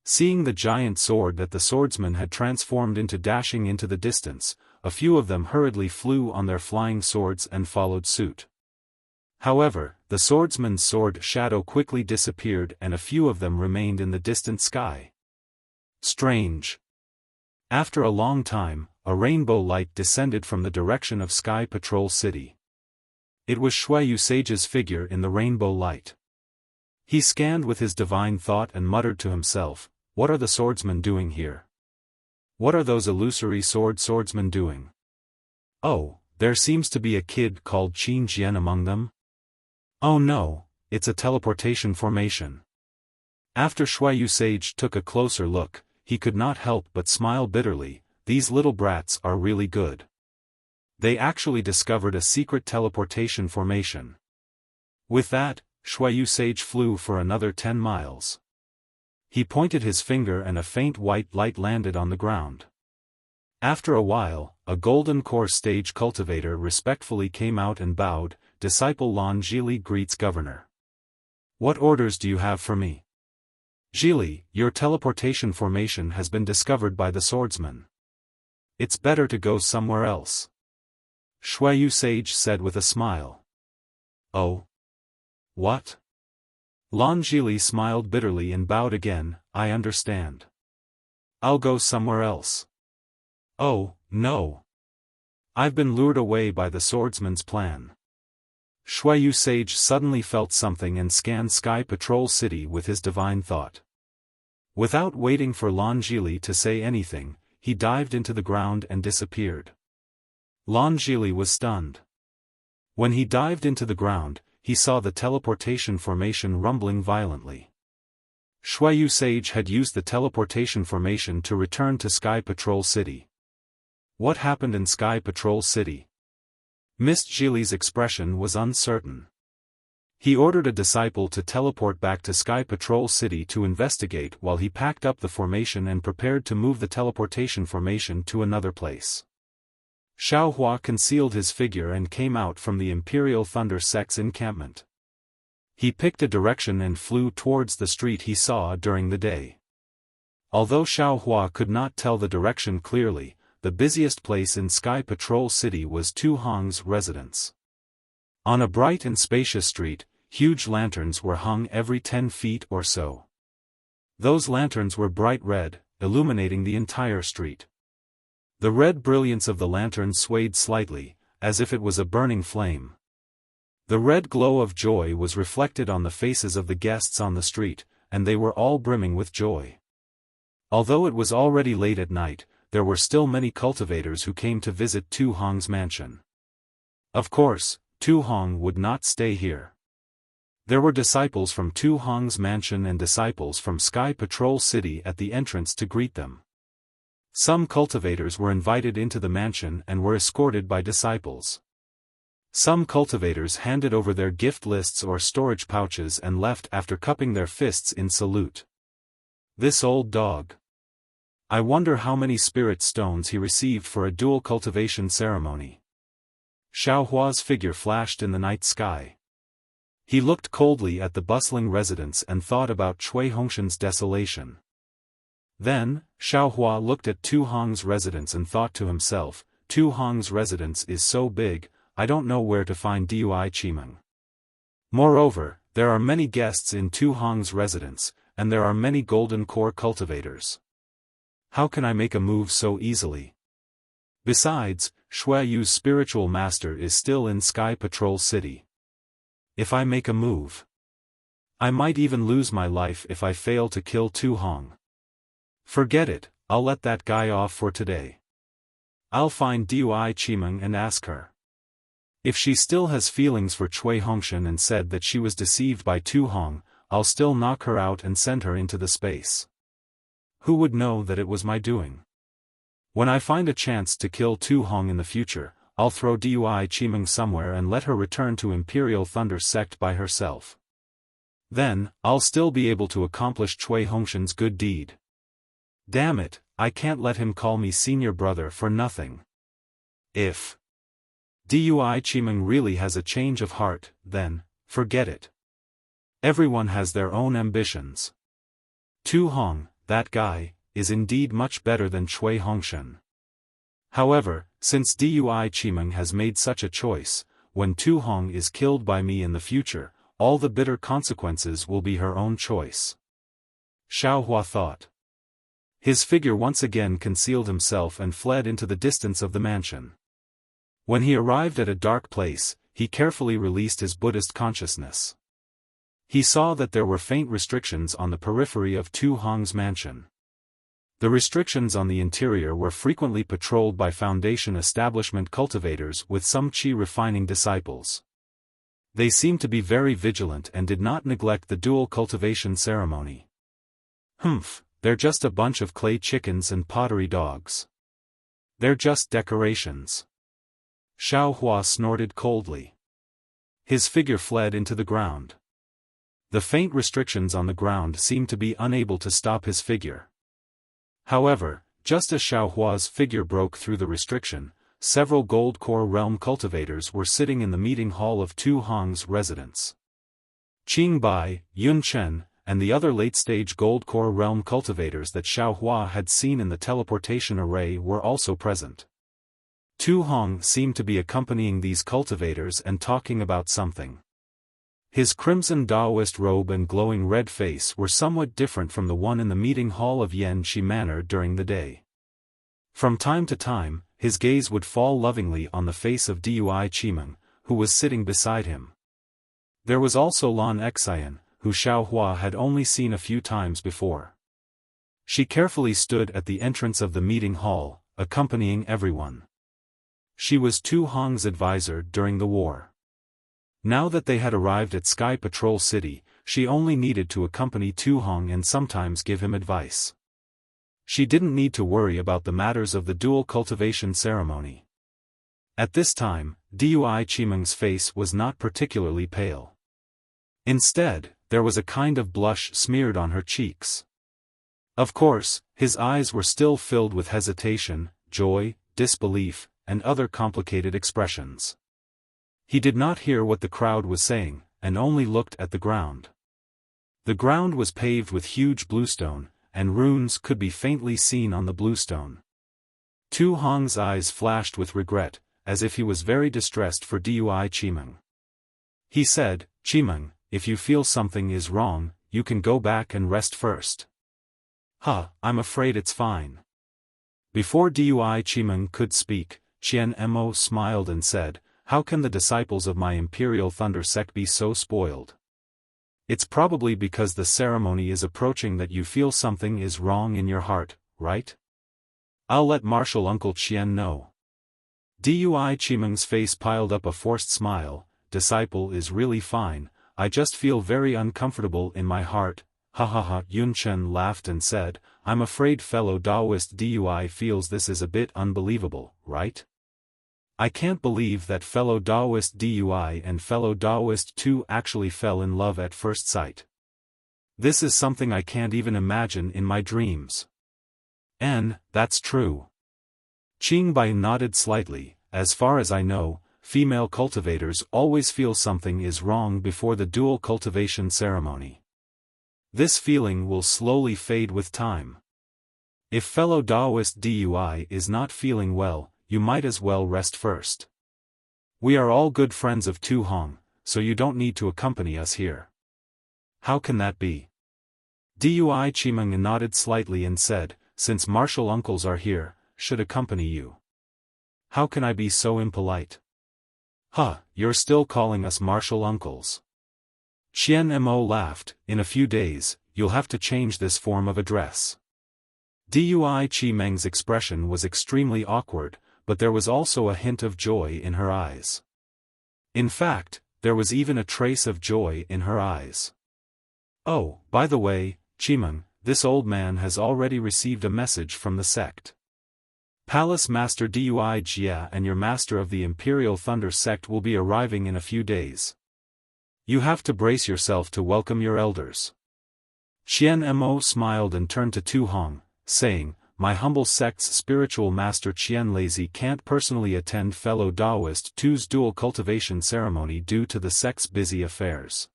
S1: Seeing the giant sword that the swordsman had transformed into dashing into the distance, a few of them hurriedly flew on their flying swords and followed suit. However, the swordsman's sword shadow quickly disappeared and a few of them remained in the distant sky. Strange. After a long time, a rainbow light descended from the direction of Sky Patrol City. It was Xueyu Sage's figure in the rainbow light. He scanned with his divine thought and muttered to himself, "What are the swordsmen doing here? What are those illusory swordsmen doing? Oh, there seems to be a kid called Qin Jian among them. Oh no, it's a teleportation formation." After Xueyu Sage took a closer look, he could not help but smile bitterly. These little brats are really good. They actually discovered a secret teleportation formation. With that, Xueyu Sage flew for another 10 miles. He pointed his finger and a faint white light landed on the ground. After a while, a golden core stage cultivator respectfully came out and bowed. Disciple Lan Zhili greets Governor. "What orders do you have for me?" "Zhili, your teleportation formation has been discovered by the swordsman. It's better to go somewhere else," Xueyu Sage said with a smile. "Oh? What?" Lan Zhili smiled bitterly and bowed again. "I understand. I'll go somewhere else." "Oh, no. I've been lured away by the swordsman's plan." Xueyu Sage suddenly felt something and scanned Sky Patrol City with his divine thought. Without waiting for Lan Zhili to say anything, he dived into the ground and disappeared. Lan Zhili was stunned. When he dived into the ground, he saw the teleportation formation rumbling violently. Xueyu Sage had used the teleportation formation to return to Sky Patrol City. What happened in Sky Patrol City? Miss Zhili's expression was uncertain. He ordered a disciple to teleport back to Sky Patrol City to investigate while he packed up the formation and prepared to move the teleportation formation to another place. Xiaofan concealed his figure and came out from the Imperial Thunder Sect's encampment. He picked a direction and flew towards the street he saw during the day. Although Xiaofan could not tell the direction clearly, the busiest place in Sky Patrol City was Tu Hong's residence. On a bright and spacious street, huge lanterns were hung every 10 feet or so. Those lanterns were bright red, illuminating the entire street. The red brilliance of the lantern swayed slightly, as if it was a burning flame. The red glow of joy was reflected on the faces of the guests on the street, and they were all brimming with joy. Although it was already late at night, there were still many cultivators who came to visit Tu Hong's mansion. Of course, Tu Hong would not stay here. There were disciples from Tu Hong's mansion and disciples from Sky Patrol City at the entrance to greet them. Some cultivators were invited into the mansion and were escorted by disciples. Some cultivators handed over their gift lists or storage pouches and left after cupping their fists in salute. This old dog. I wonder how many spirit stones he received for a dual cultivation ceremony. Xiaohua's figure flashed in the night sky. He looked coldly at the bustling residence and thought about Cui Hongshan's desolation. Then, Xiaohua looked at Tu Hong's residence and thought to himself, Tu Hong's residence is so big, I don't know where to find Dui Qimeng. Moreover, there are many guests in Tu Hong's residence, and there are many golden core cultivators. How can I make a move so easily? Besides, Shui Yu's spiritual master is still in Sky Patrol City. If I make a move, I might even lose my life if I fail to kill Tu Hong. Forget it, I'll let that guy off for today. I'll find Dui Qimeng and ask her. If she still has feelings for Cui Hongshan and said that she was deceived by Tu Hong, I'll still knock her out and send her into the space. Who would know that it was my doing? When I find a chance to kill Tu Hong in the future, I'll throw Dui Qimeng somewhere and let her return to Imperial Thunder Sect by herself. Then, I'll still be able to accomplish Cui Hongshan's good deed. Damn it, I can't let him call me senior brother for nothing. If Dui Qimeng really has a change of heart, then, forget it. Everyone has their own ambitions. Tu Hong, that guy, is indeed much better than Cui Hongshan. However, since Dui Qimeng has made such a choice, when Tu Hong is killed by me in the future, all the bitter consequences will be her own choice. Xiaohua thought. His figure once again concealed himself and fled into the distance of the mansion. When he arrived at a dark place, he carefully released his Buddhist consciousness. He saw that there were faint restrictions on the periphery of Tu Hong's mansion. The restrictions on the interior were frequently patrolled by Foundation establishment cultivators with some qi refining disciples. They seemed to be very vigilant and did not neglect the dual cultivation ceremony. Humph, they're just a bunch of clay chickens and pottery dogs. They're just decorations. Xiaohua snorted coldly. His figure fled into the ground. The faint restrictions on the ground seemed to be unable to stop his figure. However, just as Xiaohua's figure broke through the restriction, several Gold Core Realm cultivators were sitting in the meeting hall of Tu Hong's residence. Qing Bai, Yun Chen, and the other late-stage Gold Core Realm cultivators that Xiaohua had seen in the teleportation array were also present. Tu Hong seemed to be accompanying these cultivators and talking about something. His crimson Taoist robe and glowing red face were somewhat different from the one in the meeting hall of Yanxi Manor during the day. From time to time, his gaze would fall lovingly on the face of Dui Qimeng, who was sitting beside him. There was also Lan Xian, who Xiaohua had only seen a few times before. She carefully stood at the entrance of the meeting hall, accompanying everyone. She was Tu Hong's advisor during the war. Now that they had arrived at Sky Patrol City, she only needed to accompany Tu Hong and sometimes give him advice. She didn't need to worry about the matters of the dual cultivation ceremony. At this time, Dui Qimeng's face was not particularly pale. Instead, there was a kind of blush smeared on her cheeks. Of course, his eyes were still filled with hesitation, joy, disbelief, and other complicated expressions. He did not hear what the crowd was saying, and only looked at the ground. The ground was paved with huge bluestone, and runes could be faintly seen on the bluestone. Tu Hong's eyes flashed with regret, as if he was very distressed for Dui Qimeng. He said, "Qimeng, if you feel something is wrong, you can go back and rest first." I'm afraid it's fine." Before Dui Qimeng could speak, Qian Mo smiled and said, how can the disciples of my Imperial Thunder sect be so spoiled? It's probably because the ceremony is approaching that you feel something is wrong in your heart, right? I'll let Martial Uncle Qian know. Dui Chimeng's face piled up a forced smile. Disciple is really fine, I just feel very uncomfortable in my heart. Ha ha ha. Yun Chen laughed and said, I'm afraid fellow Taoist Dui feels this is a bit unbelievable, right? I can't believe that fellow Taoist Dui and fellow Taoist Tu actually fell in love at first sight. This is something I can't even imagine in my dreams. That's true. Qingbai nodded slightly. As far as I know, female cultivators always feel something is wrong before the dual cultivation ceremony. This feeling will slowly fade with time. If fellow Taoist Dui is not feeling well, you might as well rest first. We are all good friends of Tu Hong, so you don't need to accompany us here. How can that be? Dui Chimeng nodded slightly and said, since martial uncles are here, should accompany you. How can I be so impolite? You're still calling us martial uncles. Qian Mo laughed, in a few days, you'll have to change this form of address. Dui Chimeng's expression was extremely awkward, but there was also a hint of joy in her eyes. In fact, there was even a trace of joy in her eyes. Oh, by the way, Chimeng, this old man has already received a message from the sect. Palace Master Dui Jia and your master of the Imperial Thunder sect will be arriving in a few days. You have to brace yourself to welcome your elders. Qian Mo smiled and turned to Tu Hong, saying, my humble sect's spiritual master Qian Lazy can't personally attend fellow Taoist Tu's dual cultivation ceremony due to the sect's busy affairs.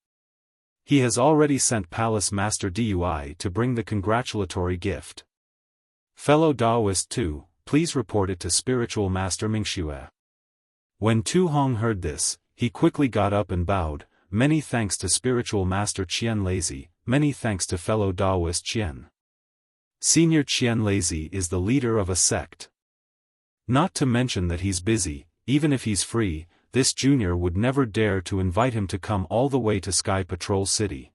S1: He has already sent Palace Master Dui to bring the congratulatory gift. Fellow Taoist Tu, please report it to Spiritual Master Mingxue. When Tu Hong heard this, he quickly got up and bowed, many thanks to Spiritual Master Qian Lazy, many thanks to fellow Taoist Qian. Senior Qian Lazy is the leader of a sect. Not to mention that he's busy, even if he's free, this junior would never dare to invite him to come all the way to Sky Patrol City.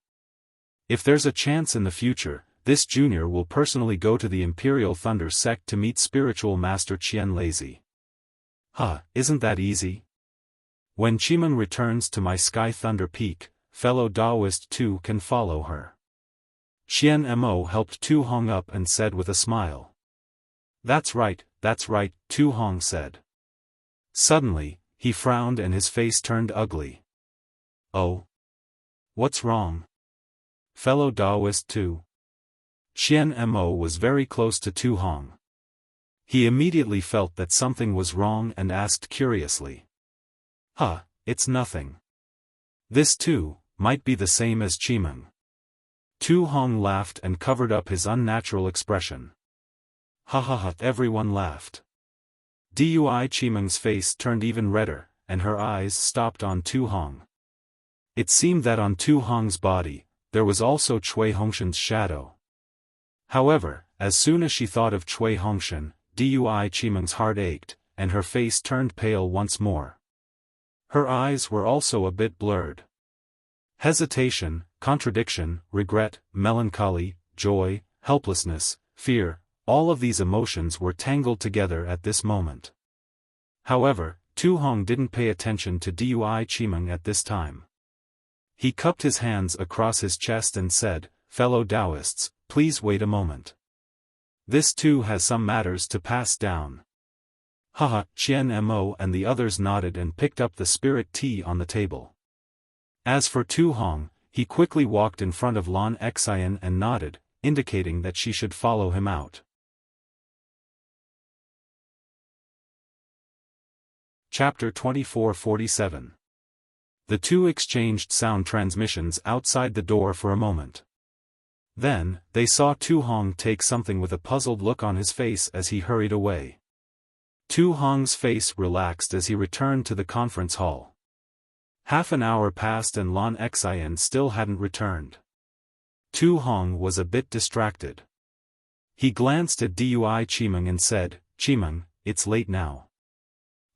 S1: If there's a chance in the future, this junior will personally go to the Imperial Thunder sect to meet Spiritual Master Qian Lazy. Isn't that easy? When Chimeng returns to my Sky Thunder Peak, fellow Taoist Tu can follow her. Qian Mo helped Tu Hong up and said with a smile. That's right, Tu Hong said. Suddenly, he frowned and his face turned ugly. Oh? What's wrong? Fellow Taoist Tu. Qian Mo was very close to Tu Hong. He immediately felt that something was wrong and asked curiously. It's nothing. This too might be the same as Chimeng. Tu Hong laughed and covered up his unnatural expression. Everyone laughed. Dui Chimeng's face turned even redder, and her eyes stopped on Tu Hong. It seemed that on Tu Hong's body, there was also Cui Hongshan's shadow. However, as soon as she thought of Cui Hongshan, Dui Chimeng's heart ached, and her face turned pale once more. Her eyes were also a bit blurred. Hesitation, contradiction, regret, melancholy, joy, helplessness, fear, all of these emotions were tangled together at this moment. However, Tu Hong didn't pay attention to Dui Chimeng at this time. He cupped his hands across his chest and said, fellow Taoists, please wait a moment. This too has some matters to pass down. Qian Mo and the others nodded and picked up the spirit tea on the table. As for Tu Hong, he quickly walked in front of Lan Xian and nodded, indicating that she should follow him out. Chapter 2447. The two exchanged sound transmissions outside the door for a moment. Then, they saw Tu Hong take something with a puzzled look on his face as he hurried away. Tu Hong's face relaxed as he returned to the conference hall. Half an hour passed and Lan Xian still hadn't returned. Tu Hong was a bit distracted. He glanced at Dui Chimeng and said, Chimeng, it's late now.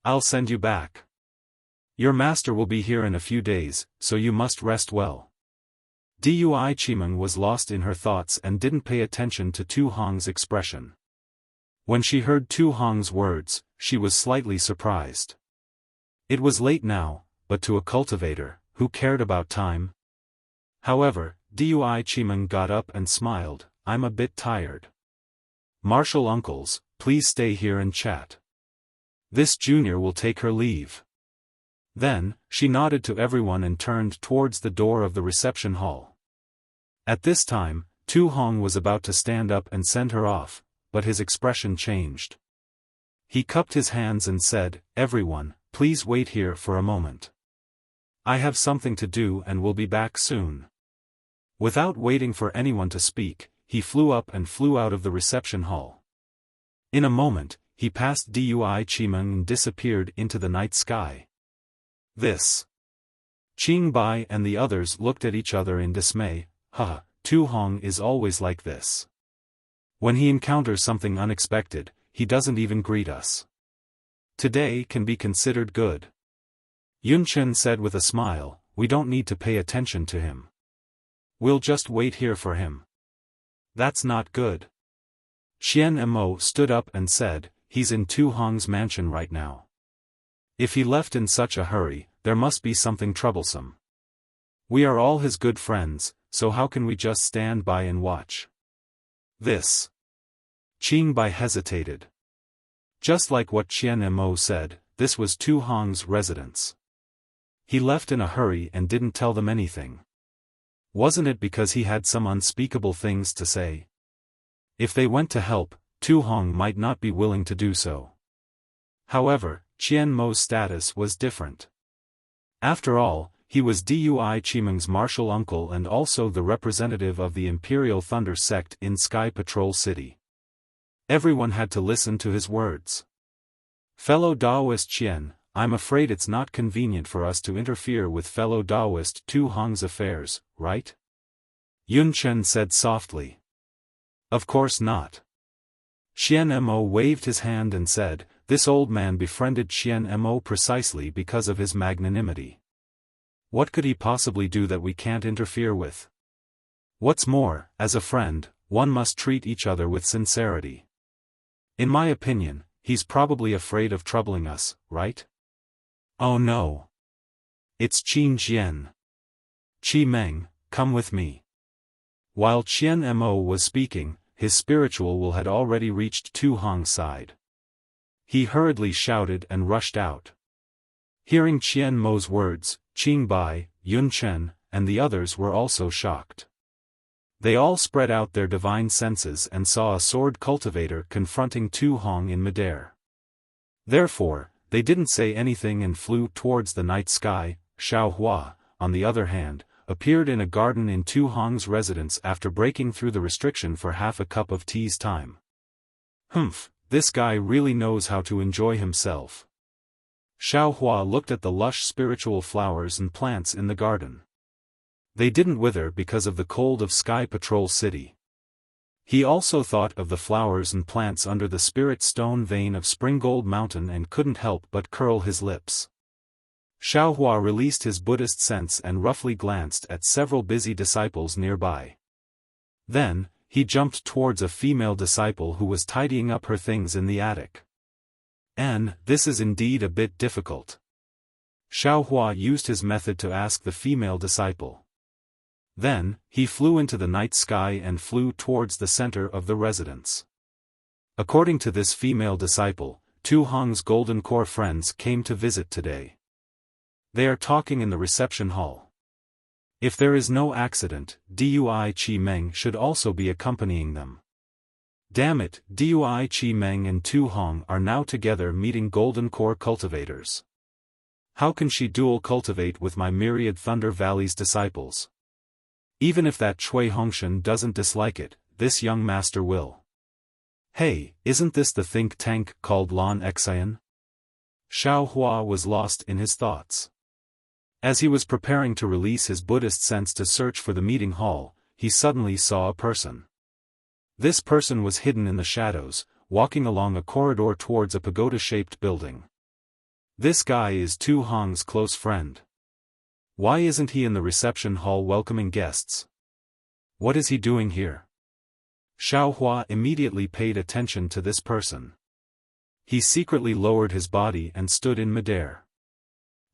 S1: I'll send you back. Your master will be here in a few days, so you must rest well. Dui Chimeng was lost in her thoughts and didn't pay attention to Tu Hong's expression. When she heard Tu Hong's words, she was slightly surprised. It was late now, but to a cultivator, who cared about time? However, Dui Chimeng got up and smiled. I'm a bit tired. Martial uncles, please stay here and chat. This junior will take her leave. Then, she nodded to everyone and turned towards the door of the reception hall. At this time, Tu Hong was about to stand up and send her off, but his expression changed. He cupped his hands and said, "Everyone, please wait here for a moment. I have something to do and will be back soon." Without waiting for anyone to speak, he flew up and flew out of the reception hall. In a moment, he passed Dui Chimeng and disappeared into the night sky. This. Qing Bai and the others looked at each other in dismay. Tu Hong is always like this. When he encounters something unexpected, he doesn't even greet us. Today can be considered good. Yun Chen said with a smile, we don't need to pay attention to him. We'll just wait here for him. That's not good. Qian Mo stood up and said, he's in Tu Hong's mansion right now. If he left in such a hurry, there must be something troublesome. We are all his good friends, so how can we just stand by and watch? This. Qing Bai hesitated. Just like what Qian Mo said, this was Tu Hong's residence. He left in a hurry and didn't tell them anything. Wasn't it because he had some unspeakable things to say? If they went to help, Tu Hong might not be willing to do so. However, Qian Mo's status was different. After all, he was Dui Chimeng's martial uncle and also the representative of the Imperial Thunder sect in Sky Patrol City. Everyone had to listen to his words. Fellow Daoist Qian, I'm afraid it's not convenient for us to interfere with fellow Daoist Tu Hong's affairs, right? Yun Chen said softly. Of course not. Qian Mo waved his hand and said, this old man befriended Qian Mo precisely because of his magnanimity. What could he possibly do that we can't interfere with? What's more, as a friend, one must treat each other with sincerity. In my opinion, he's probably afraid of troubling us, right? Oh no. It's Qin Jian. Qi Meng, come with me. While Qian Mo was speaking, his spiritual will had already reached Tu Hong's side. He hurriedly shouted and rushed out. Hearing Qian Mo's words, Qing Bai, Yun Chen, and the others were also shocked. They all spread out their divine senses and saw a sword cultivator confronting Tu Hong in midair. Therefore, they didn't say anything and flew towards the night sky. Xiao Hua, on the other hand, appeared in a garden in Tu Hong's residence after breaking through the restriction for half a cup of tea's time. Humph, this guy really knows how to enjoy himself. Xiao Hua looked at the lush spiritual flowers and plants in the garden. They didn't wither because of the cold of Sky Patrol City. He also thought of the flowers and plants under the spirit stone vein of Springgold Mountain and couldn't help but curl his lips. Xiao Hua released his Buddhist sense and roughly glanced at several busy disciples nearby. Then, he jumped towards a female disciple who was tidying up her things in the attic. And, this is indeed a bit difficult. Xiao Hua used his method to ask the female disciple. Then, he flew into the night sky and flew towards the center of the residence. According to this female disciple, Tu Hong's Golden Core friends came to visit today. They are talking in the reception hall. If there is no accident, Dui Qi Meng should also be accompanying them. Damn it, Dui Qi Meng and Tu Hong are now together meeting Golden Core cultivators. How can she dual cultivate with my myriad Thunder Valley's disciples? Even if that Chui Hongshan doesn't dislike it, this young master will. Hey, isn't this the think tank called Lan Xian? Xiao Hua was lost in his thoughts. As he was preparing to release his Buddhist sense to search for the meeting hall, he suddenly saw a person. This person was hidden in the shadows, walking along a corridor towards a pagoda-shaped building. This guy is Tu Hong's close friend. Why isn't he in the reception hall welcoming guests? What is he doing here? Xiao Hua immediately paid attention to this person. He secretly lowered his body and stood in midair.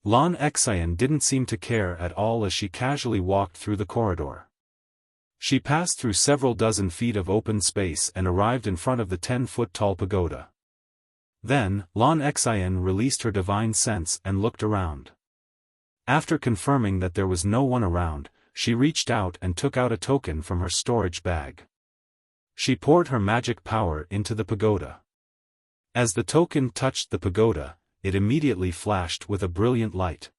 S1: Lan Xian didn't seem to care at all as she casually walked through the corridor. She passed through several dozen feet of open space and arrived in front of the 10-foot-tall pagoda. Then, Lan Xian released her divine sense and looked around. After confirming that there was no one around, she reached out and took out a token from her storage bag. She poured her magic power into the pagoda. As the token touched the pagoda, it immediately flashed with a brilliant light.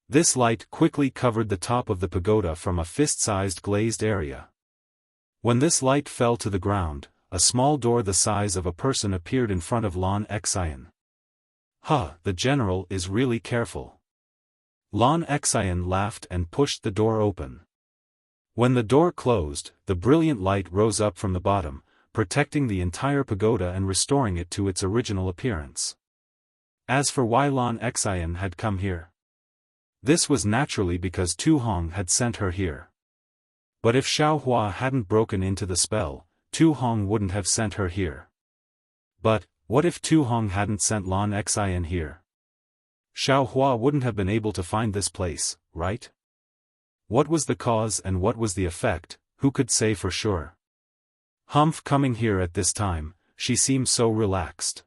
S1: This light quickly covered the top of the pagoda from a fist-sized glazed area. When this light fell to the ground, a small door the size of a person appeared in front of Lan Xian. The general is really careful. Lan Xian laughed and pushed the door open. When the door closed, the brilliant light rose up from the bottom, protecting the entire pagoda and restoring it to its original appearance. As for why Lan Xian had come here, this was naturally because Tu Hong had sent her here. But if Xiao Hua hadn't broken into the spell, Tu Hong wouldn't have sent her here. But, what if Tu Hong hadn't sent Lan Xian here? Xiao Hua wouldn't have been able to find this place, right? What was the cause and what was the effect, who could say for sure? Coming here at this time, she seemed so relaxed.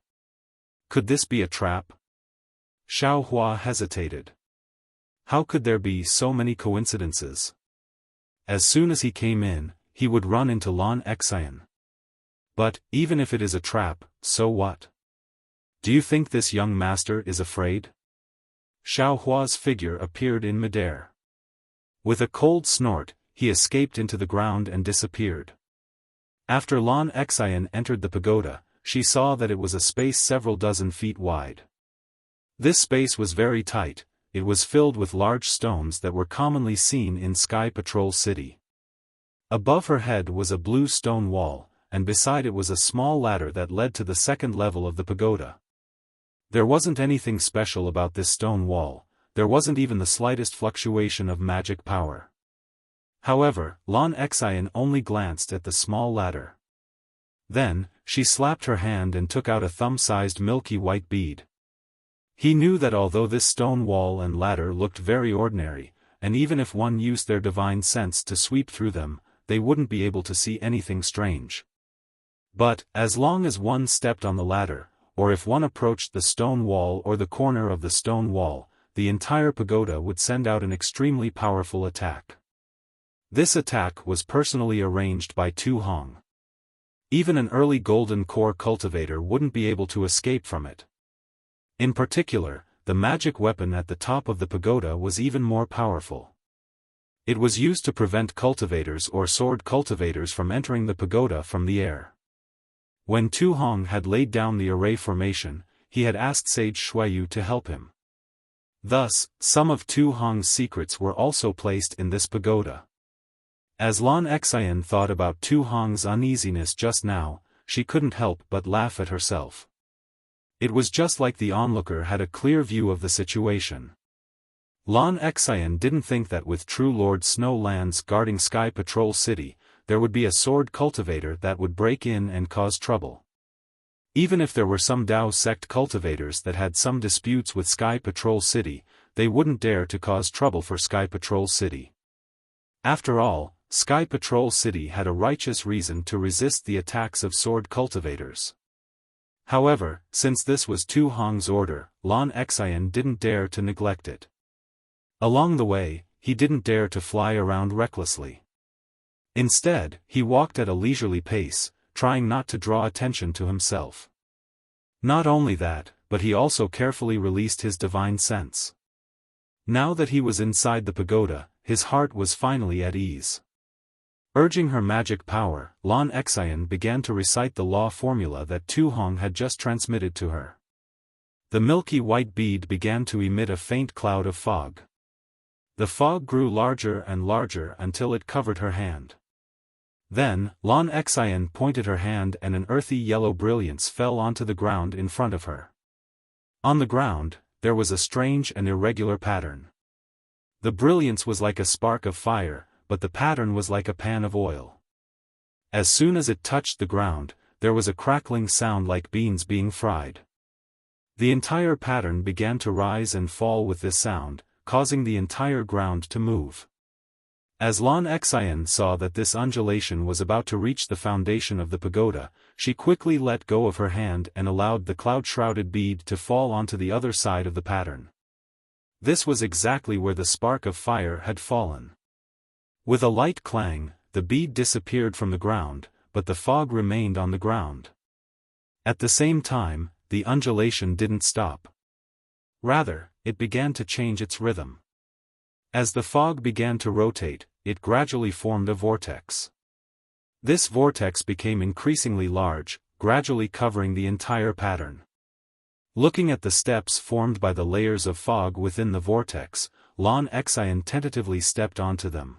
S1: Could this be a trap? Xiao Hua hesitated. How could there be so many coincidences? As soon as he came in, he would run into Lan Xian. But, even if it is a trap, so what? Do you think this young master is afraid? Xiao Hua's figure appeared in midair. With a cold snort, he escaped into the ground and disappeared. After Lan Xian entered the pagoda, she saw that it was a space several dozen feet wide. This space was very tight. It was filled with large stones that were commonly seen in Sky Patrol City. Above her head was a blue stone wall, and beside it was a small ladder that led to the second level of the pagoda. There wasn't anything special about this stone wall, there wasn't even the slightest fluctuation of magic power. However, Lan Xian only glanced at the small ladder. Then, she slapped her hand and took out a thumb-sized milky white bead. He knew that although this stone wall and ladder looked very ordinary, and even if one used their divine sense to sweep through them, they wouldn't be able to see anything strange. But, as long as one stepped on the ladder, or if one approached the stone wall or the corner of the stone wall, the entire pagoda would send out an extremely powerful attack. This attack was personally arranged by Tu Hong. Even an early golden core cultivator wouldn't be able to escape from it. In particular, the magic weapon at the top of the pagoda was even more powerful. It was used to prevent cultivators or sword cultivators from entering the pagoda from the air. When Tu Hong had laid down the array formation, he had asked Sage Xueyu to help him. Thus, some of Tu Hong's secrets were also placed in this pagoda. As Lan Xian thought about Tu Hong's uneasiness just now, she couldn't help but laugh at herself. It was just like the onlooker had a clear view of the situation. Lan Xian didn't think that with true Lord Snowlands guarding Sky Patrol City, there would be a sword cultivator that would break in and cause trouble. Even if there were some Dao sect cultivators that had some disputes with Sky Patrol City, they wouldn't dare to cause trouble for Sky Patrol City. After all, Sky Patrol City had a righteous reason to resist the attacks of sword cultivators. However, since this was Tu Hong's order, Lan Xian didn't dare to neglect it. Along the way, he didn't dare to fly around recklessly. Instead, he walked at a leisurely pace, trying not to draw attention to himself. Not only that, but he also carefully released his divine sense. Now that he was inside the pagoda, his heart was finally at ease. Urging her magic power, Lan Xian began to recite the law formula that Tu Hong had just transmitted to her. The milky white bead began to emit a faint cloud of fog. The fog grew larger and larger until it covered her hand. Then, Lan Xian pointed her hand and an earthy yellow brilliance fell onto the ground in front of her. On the ground, there was a strange and irregular pattern. The brilliance was like a spark of fire, but the pattern was like a pan of oil. As soon as it touched the ground, there was a crackling sound like beans being fried. The entire pattern began to rise and fall with this sound, causing the entire ground to move. As Lan Xian saw that this undulation was about to reach the foundation of the pagoda, she quickly let go of her hand and allowed the cloud-shrouded bead to fall onto the other side of the pattern. This was exactly where the spark of fire had fallen. With a light clang, the bead disappeared from the ground, but the fog remained on the ground. At the same time, the undulation didn't stop. Rather, it began to change its rhythm. As the fog began to rotate, it gradually formed a vortex. This vortex became increasingly large, gradually covering the entire pattern. Looking at the steps formed by the layers of fog within the vortex, Lan Xian tentatively stepped onto them.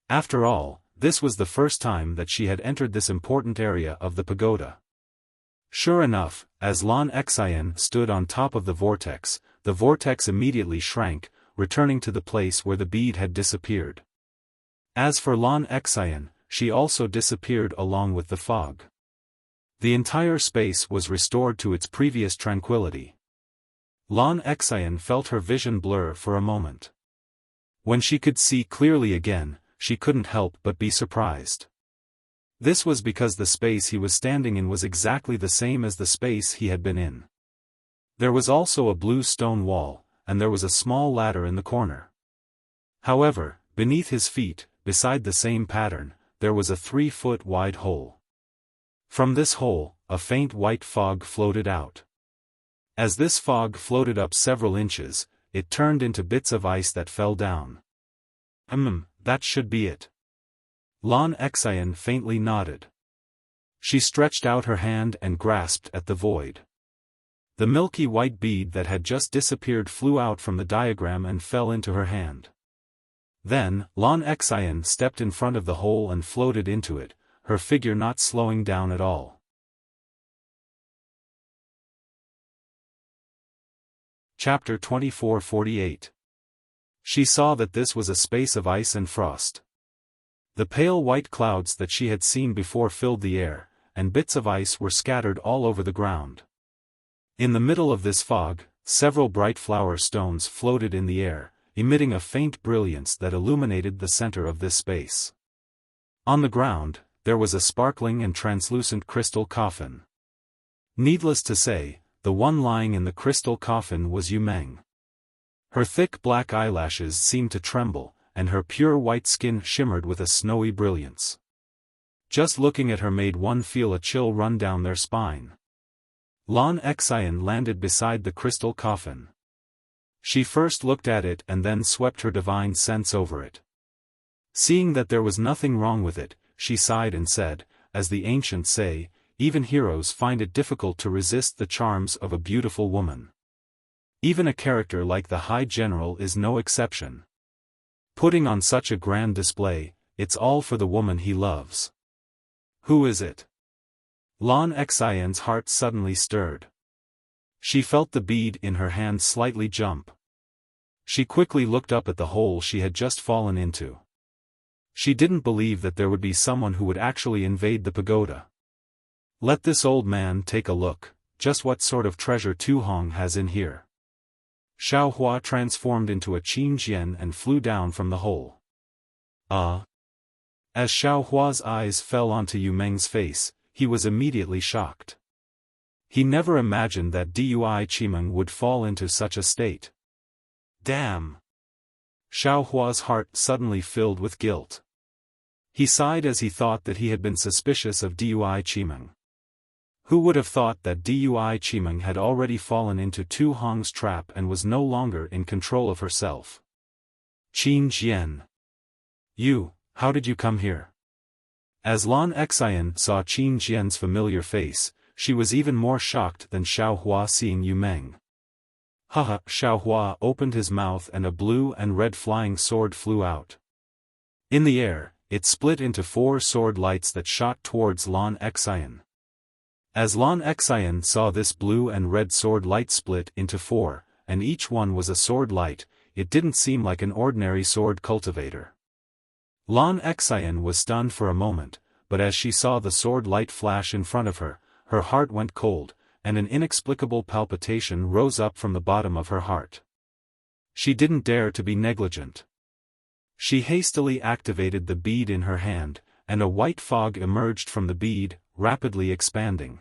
S1: After all, this was the first time that she had entered this important area of the pagoda. Sure enough, as Lan Xian stood on top of the vortex immediately shrank, returning to the place where the bead had disappeared. As for Lan Xian, she also disappeared along with the fog. The entire space was restored to its previous tranquility. Lan Xian felt her vision blur for a moment. When she could see clearly again, she couldn't help but be surprised. This was because the space he was standing in was exactly the same as the space he had been in. There was also a blue stone wall, and there was a small ladder in the corner. However, beneath his feet, beside the same pattern, there was a 3-foot wide hole. From this hole, a faint white fog floated out. As this fog floated up several inches, it turned into bits of ice that fell down. That should be it. Lan Xian faintly nodded. She stretched out her hand and grasped at the void. The milky white bead that had just disappeared flew out from the diagram and fell into her hand. Then, Lan Xian stepped in front of the hole and floated into it, her figure not slowing down at all. Chapter 24:48. She saw that this was a space of ice and frost. The pale white clouds that she had seen before filled the air, and bits of ice were scattered all over the ground. In the middle of this fog, several bright flower stones floated in the air, emitting a faint brilliance that illuminated the center of this space. On the ground, there was a sparkling and translucent crystal coffin. Needless to say, the one lying in the crystal coffin was Yumeng. Her thick black eyelashes seemed to tremble, and her pure white skin shimmered with a snowy brilliance. Just looking at her made one feel a chill run down their spine. Lan Xian landed beside the crystal coffin. She first looked at it and then swept her divine sense over it. Seeing that there was nothing wrong with it, she sighed and said, as the ancients say, even heroes find it difficult to resist the charms of a beautiful woman. Even a character like the High General is no exception. Putting on such a grand display, it's all for the woman he loves. Who is it? Lan Xian's heart suddenly stirred. She felt the bead in her hand slightly jump. She quickly looked up at the hole she had just fallen into. She didn't believe that there would be someone who would actually invade the pagoda. Let this old man take a look, just what sort of treasure Tu Hong has in here. Xiaohua transformed into a Qin Jian and flew down from the hole. As Xiaohua's eyes fell onto Yumeng's face, he was immediately shocked. He never imagined that Dui Qimeng would fall into such a state. Damn! Xiaohua's heart suddenly filled with guilt. He sighed as he thought that he had been suspicious of Dui Qimeng. Who would have thought that Dui Qimeng had already fallen into Tu Hong's trap and was no longer in control of herself? Qin Jian. You, how did you come here? As Lan Xian saw Qin Jian's familiar face, she was even more shocked than Xiaohua seeing Yumeng. Haha! Xiaohua opened his mouth and a blue and red flying sword flew out. In the air, it split into 4 sword lights that shot towards Lan Xian. As Lan Xian saw this blue and red sword light split into 4, and each one was a sword light. It didn't seem like an ordinary sword cultivator. Lan Xian was stunned for a moment, but as she saw the sword light flash in front of her, her heart went cold, and an inexplicable palpitation rose up from the bottom of her heart. She didn't dare to be negligent. She hastily activated the bead in her hand, and a white fog emerged from the bead, rapidly expanding.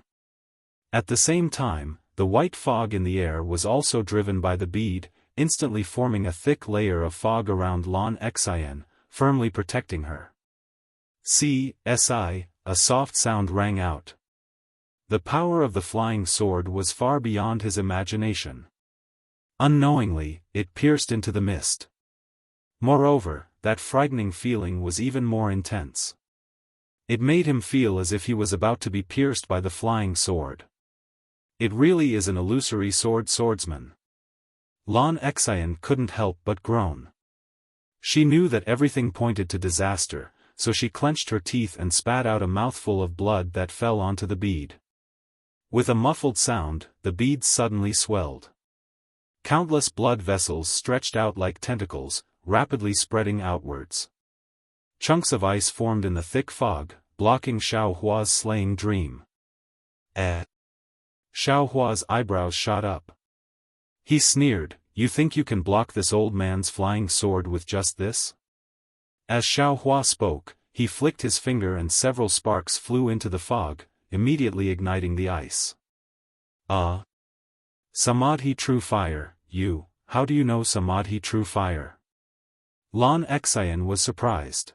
S1: At the same time, the white fog in the air was also driven by the bead, instantly forming a thick layer of fog around Lan Xian, firmly protecting her. "Si," a soft sound rang out. The power of the flying sword was far beyond his imagination. Unknowingly, it pierced into the mist. Moreover, that frightening feeling was even more intense. It made him feel as if he was about to be pierced by the flying sword. It really is an illusory swordsman. Lan Xian couldn't help but groan. She knew that everything pointed to disaster, so she clenched her teeth and spat out a mouthful of blood that fell onto the bead. With a muffled sound, the bead suddenly swelled. Countless blood vessels stretched out like tentacles, rapidly spreading outwards. Chunks of ice formed in the thick fog, blocking Xiao Hua's slaying dream. Xiao Hua's eyebrows shot up. He sneered, "You think you can block this old man's flying sword with just this?" As Xiao Hua spoke, he flicked his finger and several sparks flew into the fog, immediately igniting the ice. Samadhi true fire, how do you know Samadhi true fire? Lan Xian was surprised.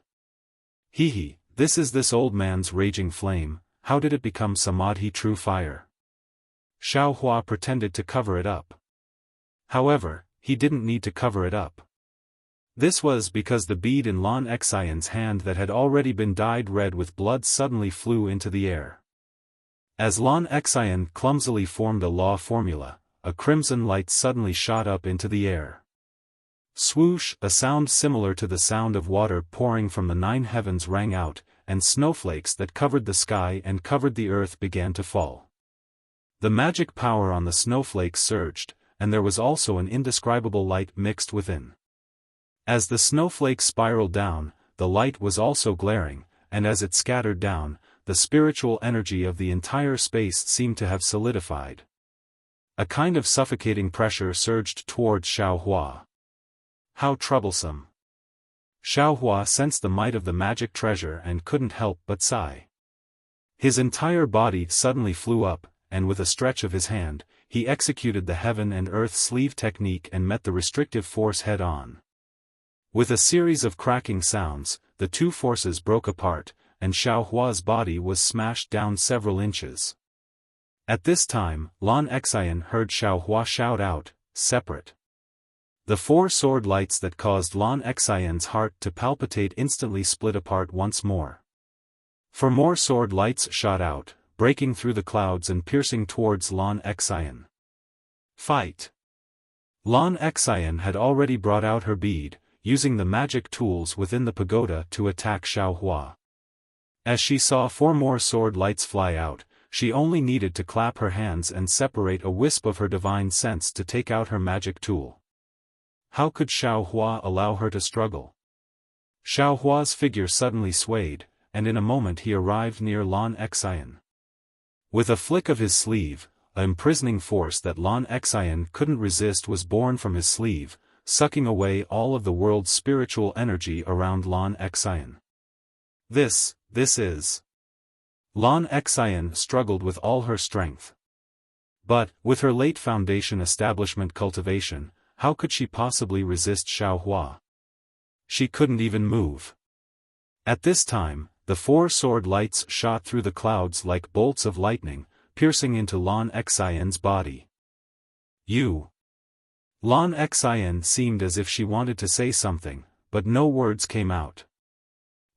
S1: This is this old man's raging flame, how did it become Samadhi true fire? Xiao Hua pretended to cover it up. However, he didn't need to cover it up. This was because the bead in Lan Xian's hand that had already been dyed red with blood suddenly flew into the air. As Lan Xian clumsily formed a law formula, a crimson light suddenly shot up into the air. Swoosh, a sound similar to the sound of water pouring from the 9 heavens rang out, and snowflakes that covered the sky and covered the earth began to fall. The magic power on the snowflakes surged, and there was also an indescribable light mixed within. As the snowflakes spiraled down, the light was also glaring, and as it scattered down, the spiritual energy of the entire space seemed to have solidified. A kind of suffocating pressure surged towards Xiao Hua. How troublesome. Xiao Hua sensed the might of the magic treasure and couldn't help but sigh. His entire body suddenly flew up, and with a stretch of his hand, he executed the heaven and earth sleeve technique and met the restrictive force head-on. With a series of cracking sounds, the two forces broke apart, and Xiao Hua's body was smashed down several inches. At this time, Lan Xian heard Xiao Hua shout out, "Separate." The 4 sword lights that caused Lan Xian's heart to palpitate instantly split apart once more. 4 more sword lights shot out, breaking through the clouds and piercing towards Lan Xian. Fight! Lan Xian had already brought out her bead, using the magic tools within the pagoda to attack Xiao Hua. As she saw 4 more sword lights fly out, she only needed to clap her hands and separate a wisp of her divine sense to take out her magic tool. How could Xiao Hua allow her to struggle? Xiao Hua's figure suddenly swayed, and in a moment he arrived near Lan Xian. With a flick of his sleeve, an imprisoning force that Lan Xian couldn't resist was born from his sleeve, sucking away all of the world's spiritual energy around Lan Xian. This is... Lan Xian struggled with all her strength. But, with her late foundation establishment cultivation, how could she possibly resist Xiao Hua? She couldn't even move. At this time, the 4 sword lights shot through the clouds like bolts of lightning, piercing into Lan Xian's body. Lan Xian seemed as if she wanted to say something, but no words came out.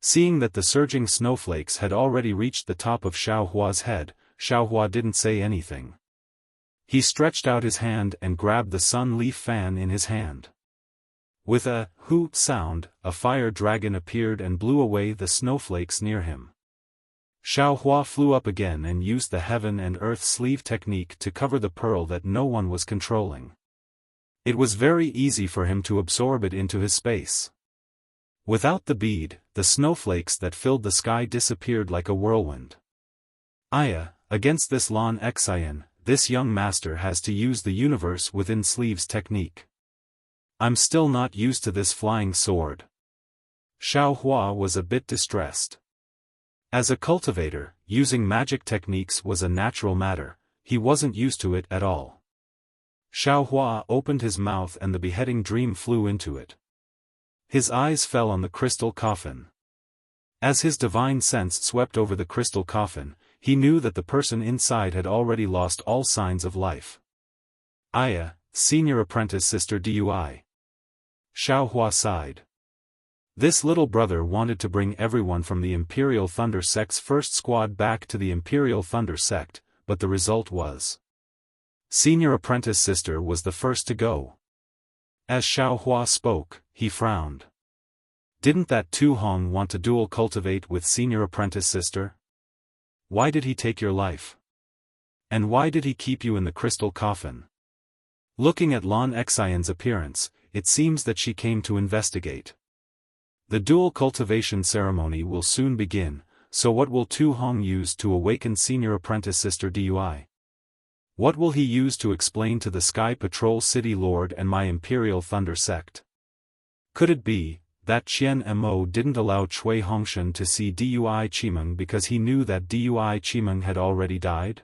S1: Seeing that the surging snowflakes had already reached the top of Xiao Hua's head, Xiao Hua didn't say anything. He stretched out his hand and grabbed the sun leaf fan in his hand. With a hoot sound, a fire dragon appeared and blew away the snowflakes near him. Xiao Hua flew up again and used the heaven and earth sleeve technique to cover the pearl that no one was controlling. It was very easy for him to absorb it into his space. Without the bead, the snowflakes that filled the sky disappeared like a whirlwind. Against this Lan Xian, this young master has to use the universe within sleeves technique. I'm still not used to this flying sword. Xiaohua was a bit distressed. As a cultivator, using magic techniques was a natural matter, he wasn't used to it at all. Xiaohua opened his mouth and the beheading dream flew into it. His eyes fell on the crystal coffin. As his divine sense swept over the crystal coffin, he knew that the person inside had already lost all signs of life. Senior apprentice sister Dui. Xiaohua sighed. This little brother wanted to bring everyone from the Imperial Thunder Sect's first squad back to the Imperial Thunder Sect, but the result was Senior apprentice sister was the first to go. As Xiaohua spoke, he frowned. Didn't that Tu Hong want to dual cultivate with senior apprentice sister? Why did he take your life? And why did he keep you in the crystal coffin? Looking at Lan Xian's appearance, it seems that she came to investigate. The dual cultivation ceremony will soon begin, so what will Tu Hong use to awaken senior apprentice sister Dui? What will he use to explain to the Sky Patrol City Lord and my Imperial Thunder Sect? Could it be that Qian Mo didn't allow Cui Hongshan to see Dui Qimeng because he knew that Dui Qimeng had already died?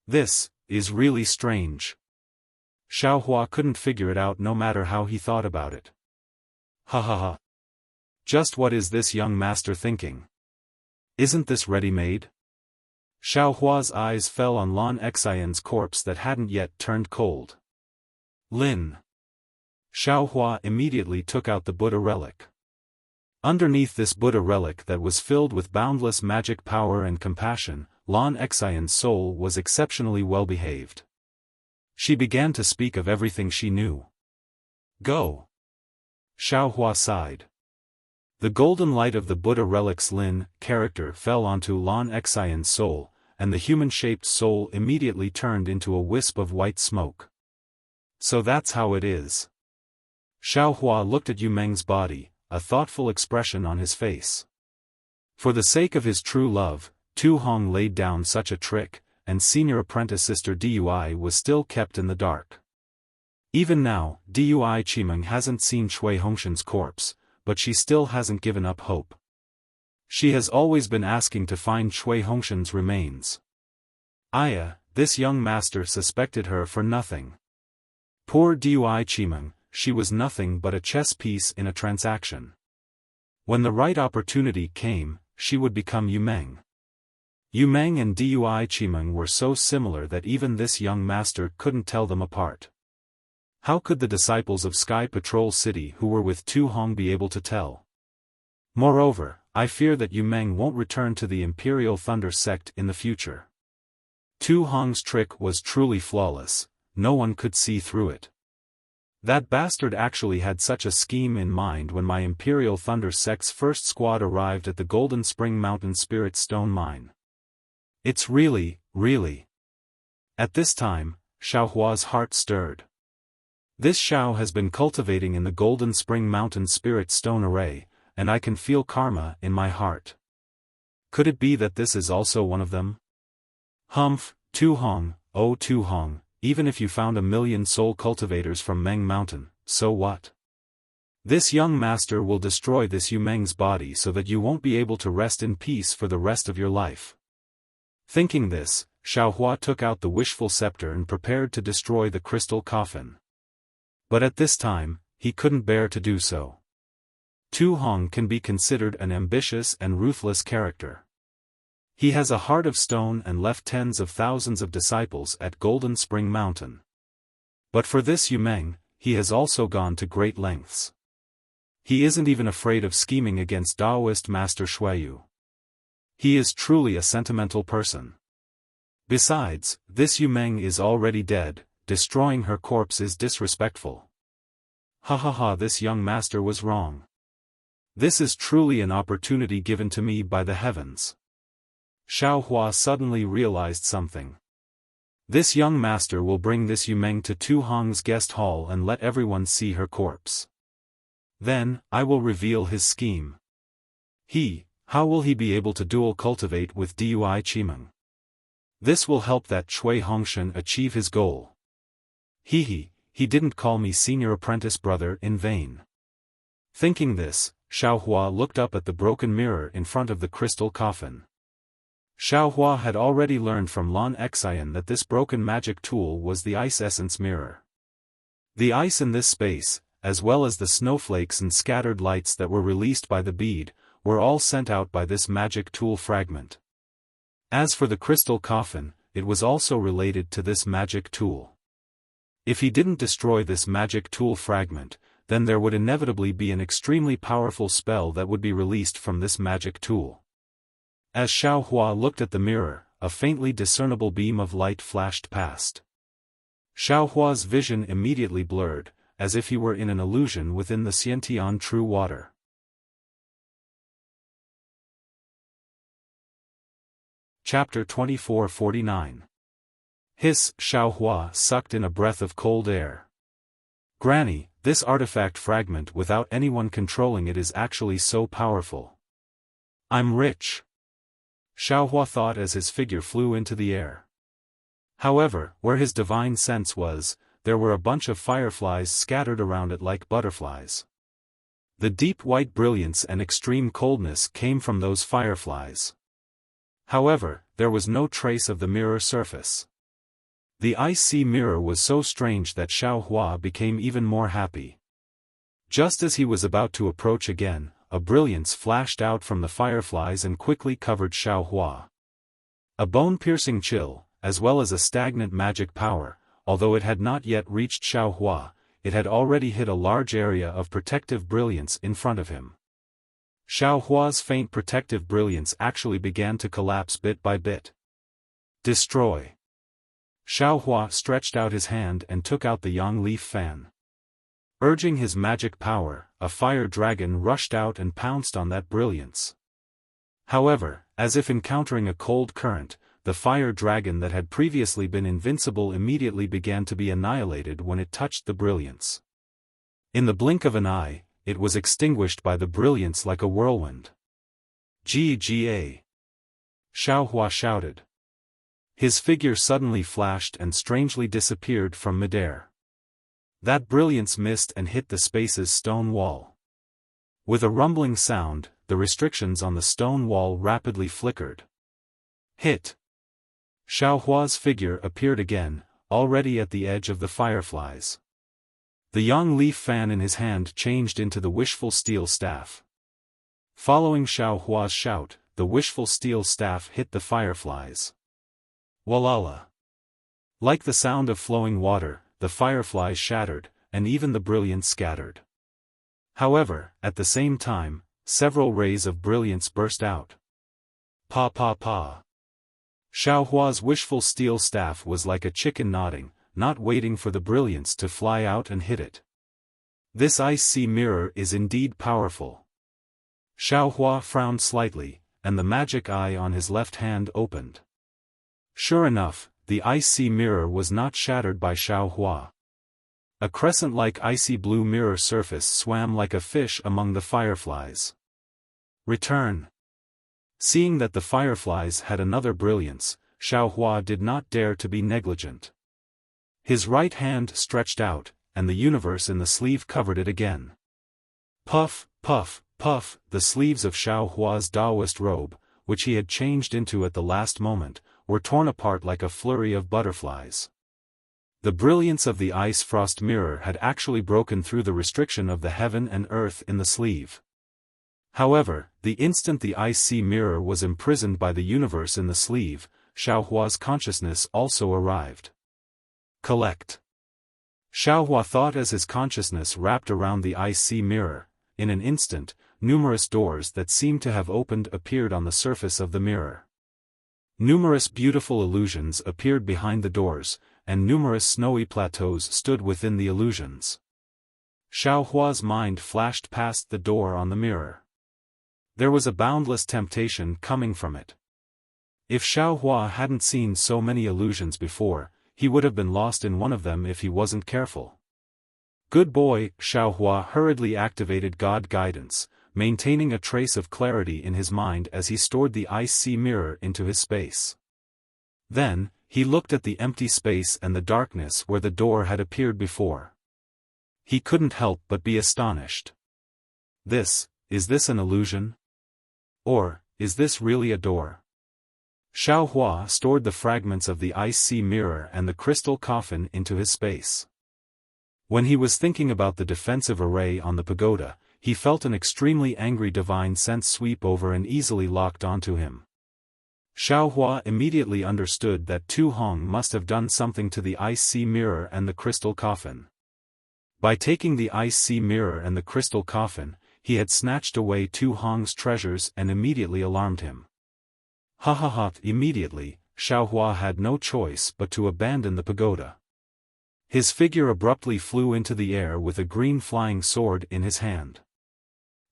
S1: This is really strange. Xiaohua couldn't figure it out no matter how he thought about it. Ha ha ha. Just what is this young master thinking? Isn't this ready-made? Xiaohua's eyes fell on Lan Xian's corpse that hadn't yet turned cold. Lin. Xiaohua immediately took out the Buddha relic. Underneath this Buddha relic that was filled with boundless magic power and compassion, Lan Xian's soul was exceptionally well behaved. She began to speak of everything she knew. Go. Xiaohua sighed. The golden light of the Buddha relic's Lin character fell onto Lan Xian's soul, and the human-shaped soul immediately turned into a wisp of white smoke. So that's how it is. Xiaohua looked at Yu Meng's body, a thoughtful expression on his face. For the sake of his true love, Tu Hong laid down such a trick, and senior apprentice sister Dui was still kept in the dark. Even now, Dui Qimeng hasn't seen Cui Hongshan's corpse, but she still hasn't given up hope. She has always been asking to find Cui Hongshan's remains. This young master suspected her for nothing. Poor Dui Qimeng, she was nothing but a chess piece in a transaction. When the right opportunity came, she would become Yu Meng. Yu Meng and Dui Qimeng were so similar that even this young master couldn't tell them apart. How could the disciples of Sky Patrol City who were with Tu Hong be able to tell? Moreover, I fear that Yu Meng won't return to the Imperial Thunder Sect in the future. Tu Hong's trick was truly flawless, no one could see through it. That bastard actually had such a scheme in mind when my Imperial Thunder Sect's first squad arrived at the Golden Spring Mountain Spirit Stone Mine. It's really. At this time, Xiaohua's heart stirred. This Xiao has been cultivating in the Golden Spring Mountain Spirit Stone Array, and I can feel karma in my heart. Could it be that this is also one of them? Humph, Tu Hong, oh Tu Hong, even if you found 1,000,000 soul cultivators from Meng Mountain, so what? This young master will destroy this Yu Meng's body so that you won't be able to rest in peace for the rest of your life. Thinking this, Xiaohua took out the wishful scepter and prepared to destroy the crystal coffin. But at this time, he couldn't bear to do so. Tu Hong can be considered an ambitious and ruthless character. He has a heart of stone and left tens of thousands of disciples at Golden Spring Mountain. But for this Yu Meng, he has also gone to great lengths. He isn't even afraid of scheming against Taoist Master Xueyu. He is truly a sentimental person. Besides, this Yu Meng is already dead. Destroying her corpse is disrespectful. This young master was wrong. This is truly an opportunity given to me by the heavens. Xiaohua suddenly realized something. This young master will bring this Yumeng to Tu Hong's guest hall and let everyone see her corpse. Then, I will reveal his scheme. How will he be able to dual cultivate with Dui Qimeng? This will help that Chui Hongshan achieve his goal. He didn't call me senior apprentice brother in vain. Thinking this, Xiaohua looked up at the broken mirror in front of the crystal coffin. Xiaohua had already learned from Lan Xian that this broken magic tool was the ice essence mirror. The ice in this space, as well as the snowflakes and scattered lights that were released by the bead, were all sent out by this magic tool fragment. As for the crystal coffin, it was also related to this magic tool. If he didn't destroy this magic tool fragment, then there would inevitably be an extremely powerful spell that would be released from this magic tool. As Xiaohua looked at the mirror, a faintly discernible beam of light flashed past. Xiaohua's vision immediately blurred, as if he were in an illusion within the Xiantian true water. Chapter 2449. Hiss! Xiaohua sucked in a breath of cold air. Granny, this artifact fragment without anyone controlling it is actually so powerful. I'm rich. Xiaohua thought as his figure flew into the air. However, where his divine sense was, there were a bunch of fireflies scattered around it like butterflies. The deep white brilliance and extreme coldness came from those fireflies. However, there was no trace of the mirror surface. The ice-sea mirror was so strange that Xiaohua became even more happy. Just as he was about to approach again, a brilliance flashed out from the fireflies and quickly covered Xiaohua. A bone-piercing chill, as well as a stagnant magic power, although it had not yet reached Xiaohua, it had already hit a large area of protective brilliance in front of him. Xiaohua's faint protective brilliance actually began to collapse bit by bit. Destroy! Xiaohua stretched out his hand and took out the yang leaf fan. Urging his magic power, a fire dragon rushed out and pounced on that brilliance. However, as if encountering a cold current, the fire dragon that had previously been invincible immediately began to be annihilated when it touched the brilliance. In the blink of an eye, it was extinguished by the brilliance like a whirlwind. Ga! Xiaohua shouted. His figure suddenly flashed and strangely disappeared from midair. That brilliance missed and hit the space's stone wall. With a rumbling sound, the restrictions on the stone wall rapidly flickered. Hit! Xiaohua's figure appeared again, already at the edge of the fireflies. The yang leaf fan in his hand changed into the wishful steel staff. Following Xiaohua's shout, the wishful steel staff hit the fireflies. Walala! Like the sound of flowing water, the fireflies shattered, and even the brilliance scattered. However, at the same time, several rays of brilliance burst out. Pa pa pa! Xiaohua's wishful steel staff was like a chicken nodding, not waiting for the brilliance to fly out and hit it. This ice-sea mirror is indeed powerful. Xiaohua frowned slightly, and the magic eye on his left hand opened. Sure enough, the ice-sea mirror was not shattered by Xiaohua. A crescent-like icy blue mirror surface swam like a fish among the fireflies. Return! Seeing that the fireflies had another brilliance, Xiaohua did not dare to be negligent. His right hand stretched out, and the universe in the sleeve covered it again. Puff, puff, puff, the sleeves of Xiaohua's Taoist robe, which he had changed into at the last moment, were torn apart like a flurry of butterflies. The brilliance of the ice frost mirror had actually broken through the restriction of the heaven and earth in the sleeve. However, the instant the ice-sea mirror was imprisoned by the universe in the sleeve, Xiaohua's consciousness also arrived. Collect! Xiaohua thought as his consciousness wrapped around the ice-sea mirror. In an instant, numerous doors that seemed to have opened appeared on the surface of the mirror. Numerous beautiful illusions appeared behind the doors, and numerous snowy plateaus stood within the illusions. Xiaohua's mind flashed past the door on the mirror. There was a boundless temptation coming from it. If Xiaohua hadn't seen so many illusions before, he would have been lost in one of them if he wasn't careful. Good boy, Xiaohua hurriedly activated God guidance, maintaining a trace of clarity in his mind as he stored the ice sea mirror into his space. Then, he looked at the empty space and the darkness where the door had appeared before. He couldn't help but be astonished. Is this an illusion? Or, is this really a door? Xiaohua stored the fragments of the ice sea mirror and the crystal coffin into his space. When he was thinking about the defensive array on the pagoda, he felt an extremely angry divine sense sweep over and easily locked onto him. Xiaohua immediately understood that Tu Hong must have done something to the ice sea mirror and the crystal coffin. By taking the ice sea mirror and the crystal coffin, he had snatched away Tu Hong's treasures and immediately alarmed him. Ha ha ha! Immediately, Xiaohua had no choice but to abandon the pagoda. His figure abruptly flew into the air with a green flying sword in his hand.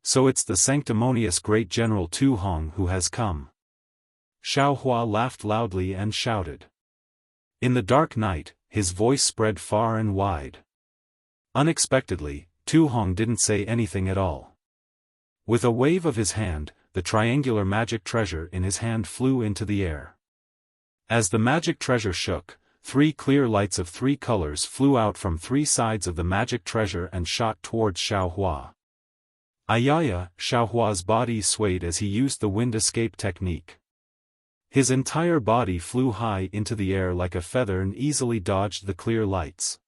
S1: So it's the sanctimonious great General Tu Hong who has come. Xiaohua laughed loudly and shouted. In the dark night, his voice spread far and wide. Unexpectedly, Tu Hong didn't say anything at all. With a wave of his hand, the triangular magic treasure in his hand flew into the air. As the magic treasure shook, 3 clear lights of 3 colors flew out from 3 sides of the magic treasure and shot towards Xiaohua. Ayaya! Xiaohua's body swayed as he used the wind escape technique. His entire body flew high into the air like a feather and easily dodged the clear lights.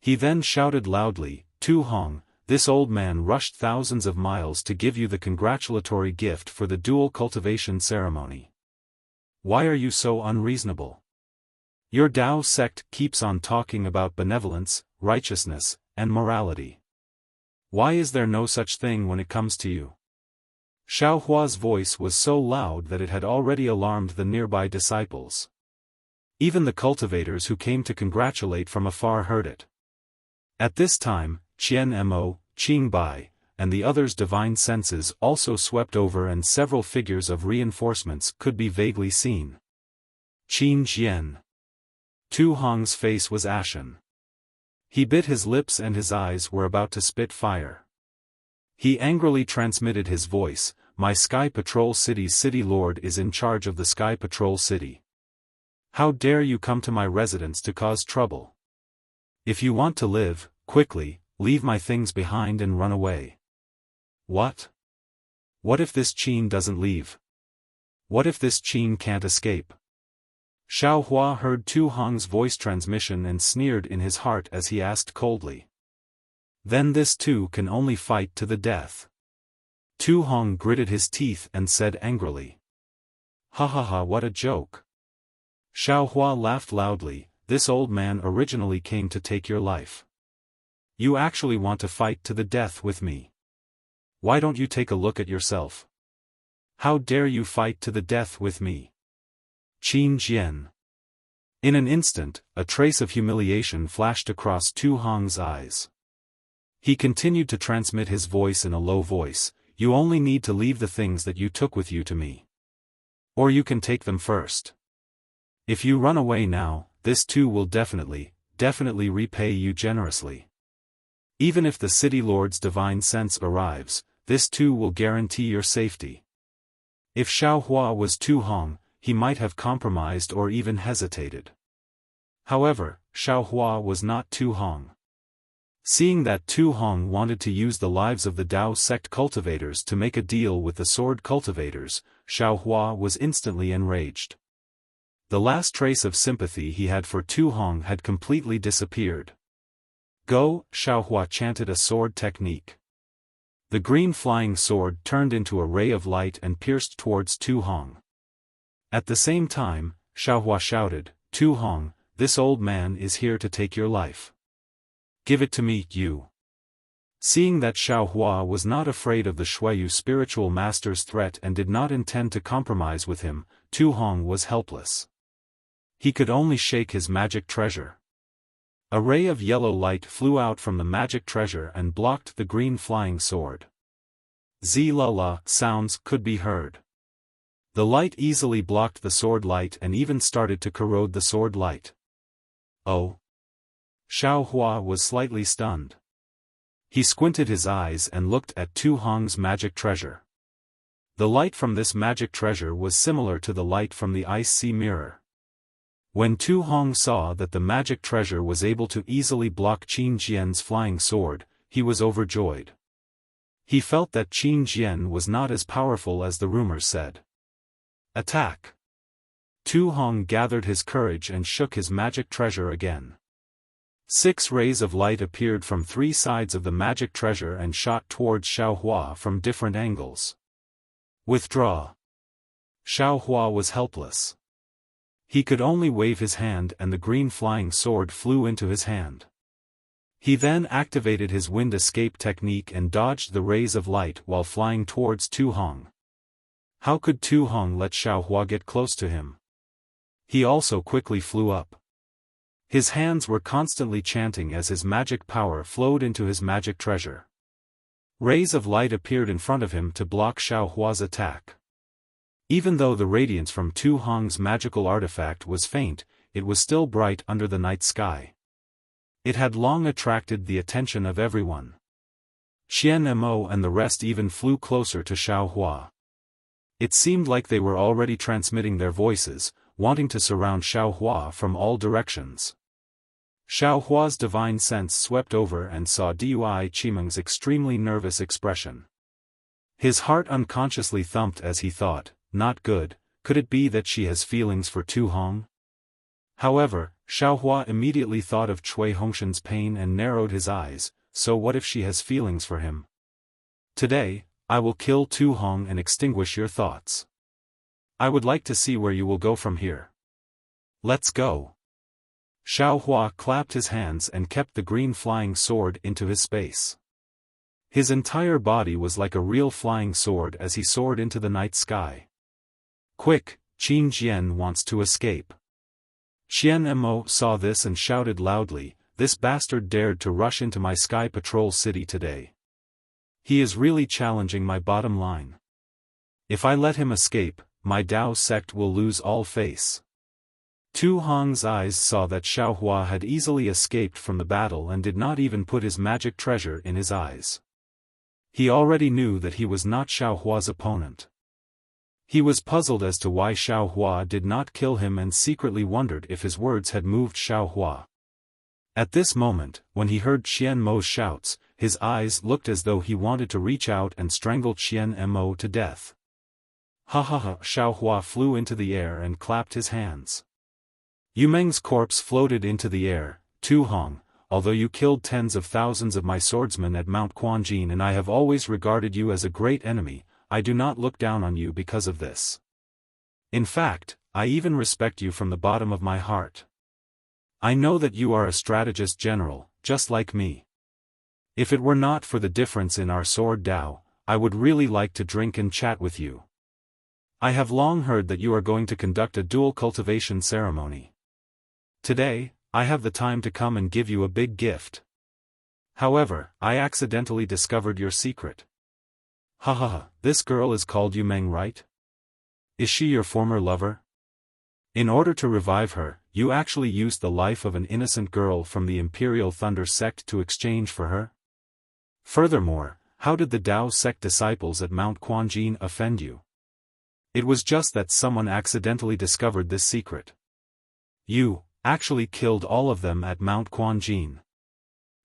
S1: He then shouted loudly, Tu Hong, this old man rushed thousands of miles to give you the congratulatory gift for the dual cultivation ceremony. Why are you so unreasonable? Your Tao sect keeps on talking about benevolence, righteousness, and morality. Why is there no such thing when it comes to you? Xiaohua's voice was so loud that it had already alarmed the nearby disciples. Even the cultivators who came to congratulate from afar heard it. At this time, Qian Mo, Qing Bai, and the others' divine senses also swept over and several figures of reinforcements could be vaguely seen. Qin Jian. Tu Hong's face was ashen. He bit his lips and his eyes were about to spit fire. He angrily transmitted his voice, My Sky Patrol City's City Lord is in charge of the Sky Patrol City. How dare you come to my residence to cause trouble? If you want to live, quickly, leave my things behind and run away. What? What if this Qin doesn't leave? What if this Qin can't escape? Xiaohua heard Tu Hong's voice transmission and sneered in his heart as he asked coldly. Then this too can only fight to the death. Tu Hong gritted his teeth and said angrily. Ha ha ha, what a joke. Xiaohua laughed loudly, this old man originally came to take your life. You actually want to fight to the death with me. Why don't you take a look at yourself? How dare you fight to the death with me? Qin Jian. In an instant, a trace of humiliation flashed across Tu Hong's eyes. He continued to transmit his voice in a low voice, you only need to leave the things that you took with you to me. Or you can take them first. If you run away now, this too will definitely repay you generously. Even if the City Lord's divine sense arrives, this too will guarantee your safety. If Xiaohua was Tu Hong, he might have compromised or even hesitated. However, Xiaohua was not Tu Hong. Seeing that Tu Hong wanted to use the lives of the Tao sect cultivators to make a deal with the sword cultivators, Xiaohua was instantly enraged. The last trace of sympathy he had for Tu Hong had completely disappeared. Go, Xiaohua chanted a sword technique. The green flying sword turned into a ray of light and pierced towards Tu Hong. At the same time, Xiaohua shouted, Tu Hong, this old man is here to take your life. Give it to me, you. Seeing that Xiaohua was not afraid of the Shuiyu spiritual master's threat and did not intend to compromise with him, Tu Hong was helpless. He could only shake his magic treasure. A ray of yellow light flew out from the magic treasure and blocked the green flying sword. Z-la-la sounds could be heard. The light easily blocked the sword light and even started to corrode the sword light. Oh. Xiao Hua was slightly stunned. He squinted his eyes and looked at Tu Hong's magic treasure. The light from this magic treasure was similar to the light from the ice sea mirror. When Tu Hong saw that the magic treasure was able to easily block Qin Jian's flying sword, he was overjoyed. He felt that Qin Jian was not as powerful as the rumors said. Attack! Tu Hong gathered his courage and shook his magic treasure again. 6 rays of light appeared from 3 sides of the magic treasure and shot towards Xiao Hua from different angles. Withdraw! Xiao Hua was helpless. He could only wave his hand and the green flying sword flew into his hand. He then activated his wind escape technique and dodged the rays of light while flying towards Tu Hong. How could Tu Hong let Xiao Hua get close to him? He also quickly flew up. His hands were constantly chanting as his magic power flowed into his magic treasure. Rays of light appeared in front of him to block Xiao Hua's attack. Even though the radiance from Tu Hong's magical artifact was faint, it was still bright under the night sky. It had long attracted the attention of everyone. Qian Mo and the rest even flew closer to Xiao Hua. It seemed like they were already transmitting their voices, wanting to surround Xiao Hua from all directions. Xiao Hua's divine sense swept over and saw Dui Qimeng's extremely nervous expression. His heart unconsciously thumped as he thought, not good, could it be that she has feelings for Tu Hong? However, Xiao Hua immediately thought of Cui Hongshan's pain and narrowed his eyes, so what if she has feelings for him? Today, I will kill Tu Hong and extinguish your thoughts. I would like to see where you will go from here. Let's go. Xiao Hua clapped his hands and kept the green flying sword into his space. His entire body was like a real flying sword as he soared into the night sky. Quick, Qin Jian wants to escape. Qian Mo saw this and shouted loudly, this bastard dared to rush into my sky patrol city today. He is really challenging my bottom line. If I let him escape, my Dao sect will lose all face. Tu Hong's eyes saw that Xiao Hua had easily escaped from the battle and did not even put his magic treasure in his eyes. He already knew that he was not Xiao Hua's opponent. He was puzzled as to why Xiao Hua did not kill him and secretly wondered if his words had moved Xiao Hua. At this moment, when he heard Qian Mo's shouts, his eyes looked as though he wanted to reach out and strangle Qian Mo to death. Ha ha ha! Xiao Hua flew into the air and clapped his hands. Yu Meng's corpse floated into the air. Tu Hong, although you killed tens of thousands of my swordsmen at Mount Quanjin and I have always regarded you as a great enemy, I do not look down on you because of this. In fact, I even respect you from the bottom of my heart. I know that you are a strategist general, just like me. If it were not for the difference in our sword Dao, I would really like to drink and chat with you. I have long heard that you are going to conduct a dual cultivation ceremony. Today, I have the time to come and give you a big gift. However, I accidentally discovered your secret. Ha ha ha, this girl is called Yu Meng, right? Is she your former lover? In order to revive her, you actually used the life of an innocent girl from the Imperial Thunder sect to exchange for her? Furthermore, how did the Dao sect disciples at Mount Quanjin offend you? It was just that someone accidentally discovered this secret. You actually killed all of them at Mount Quanjin.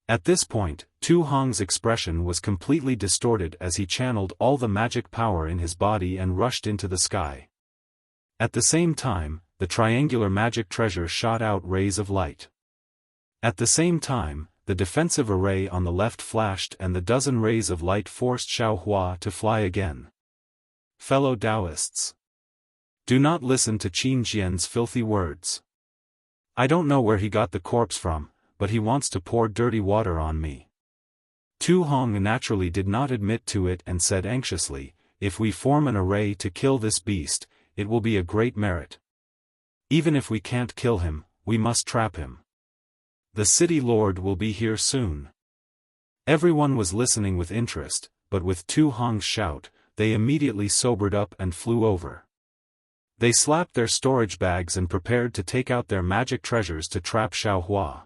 S1: At this point, Tu Hong's expression was completely distorted as he channeled all the magic power in his body and rushed into the sky. At the same time, the triangular magic treasure shot out rays of light. At the same time, the defensive array on the left flashed and the dozen rays of light forced Xiao Hua to fly again. Fellow Taoists, do not listen to Qin Jian's filthy words. I don't know where he got the corpse from, but he wants to pour dirty water on me. Tu Hong naturally did not admit to it and said anxiously, if we form an array to kill this beast, it will be a great merit. Even if we can't kill him, we must trap him. The city lord will be here soon. Everyone was listening with interest, but with Tu Hong's shout, they immediately sobered up and flew over. They slapped their storage bags and prepared to take out their magic treasures to trap Xiaohua.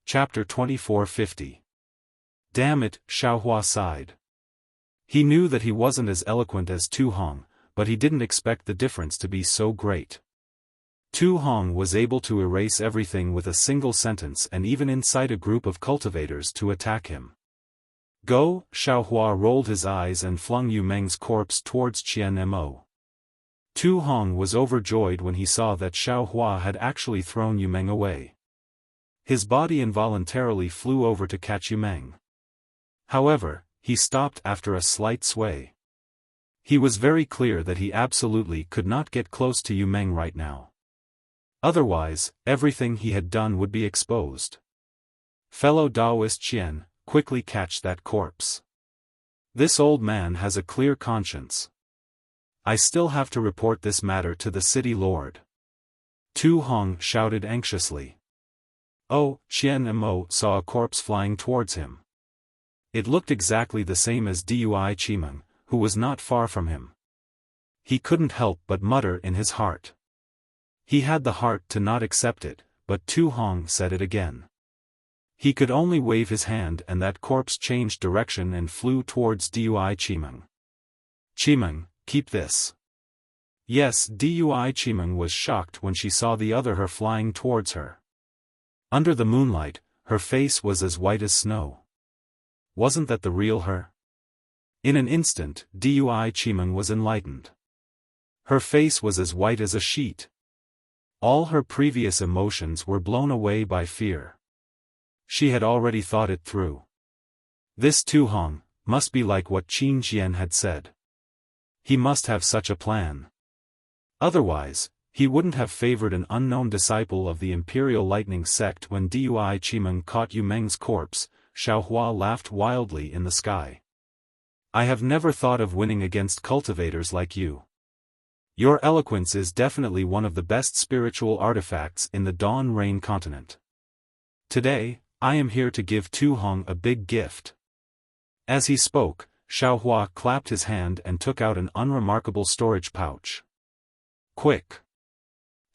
S1: Chapter 2450. Damn it, Xiaohua sighed. He knew that he wasn't as eloquent as Tu Hong, but he didn't expect the difference to be so great. Tu Hong was able to erase everything with a single sentence and even incite a group of cultivators to attack him. Go, Xiaohua rolled his eyes and flung Yu Meng's corpse towards Qian Mo. Tu Hong was overjoyed when he saw that Xiaohua had actually thrown Yu Meng away. His body involuntarily flew over to catch Yu Meng. However, he stopped after a slight sway. He was very clear that he absolutely could not get close to Yu Meng right now. Otherwise, everything he had done would be exposed. Fellow Taoist Qian, quickly catch that corpse. This old man has a clear conscience. I still have to report this matter to the city lord. Tu Hong shouted anxiously. Oh, Qian Mo saw a corpse flying towards him. It looked exactly the same as Dui Qimeng, who was not far from him. He couldn't help but mutter in his heart. He had the heart to not accept it, but Tu Hong said it again. He could only wave his hand and that corpse changed direction and flew towards Dui Qimeng. Qimeng, keep this. Yes, Dui Qimeng was shocked when she saw the other her flying towards her. Under the moonlight, her face was as white as snow. Wasn't that the real her? In an instant, Dui Qimeng was enlightened. Her face was as white as a sheet. All her previous emotions were blown away by fear. She had already thought it through. This Tu Hong must be like what Qin Jian had said. He must have such a plan. Otherwise, he wouldn't have favored an unknown disciple of the Imperial Lightning Sect when Dui Qimeng caught Yu Meng's corpse. Xiaohua laughed wildly in the sky. I have never thought of winning against cultivators like you. Your eloquence is definitely one of the best spiritual artifacts in the Dawn Rain continent. Today, I am here to give Tu Hong a big gift. As he spoke, Xiaohua clapped his hand and took out an unremarkable storage pouch. Quick!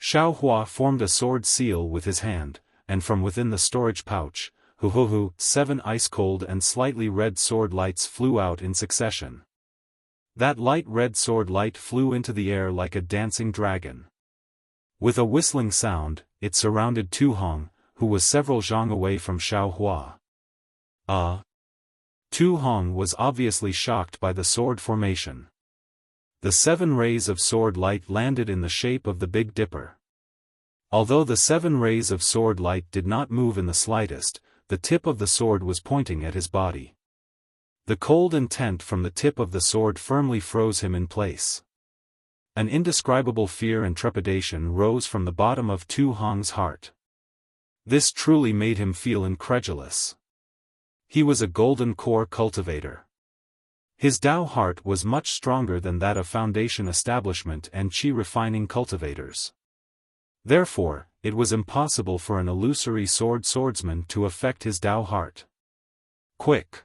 S1: Xiaohua formed a sword seal with his hand, and from within the storage pouch, 7 ice-cold and slightly red sword lights flew out in succession. That light red sword light flew into the air like a dancing dragon. With a whistling sound, it surrounded Tu Hong, who was several zhang away from Xiaohua. Tu Hong was obviously shocked by the sword formation. The 7 rays of sword light landed in the shape of the Big Dipper. Although the 7 rays of sword light did not move in the slightest, the tip of the sword was pointing at his body. The cold intent from the tip of the sword firmly froze him in place. An indescribable fear and trepidation rose from the bottom of Tu Hong's heart. This truly made him feel incredulous. He was a golden core cultivator. His Tao heart was much stronger than that of Foundation establishment and Qi refining cultivators. Therefore, it was impossible for an illusory swordsman to affect his Tao heart. Quick!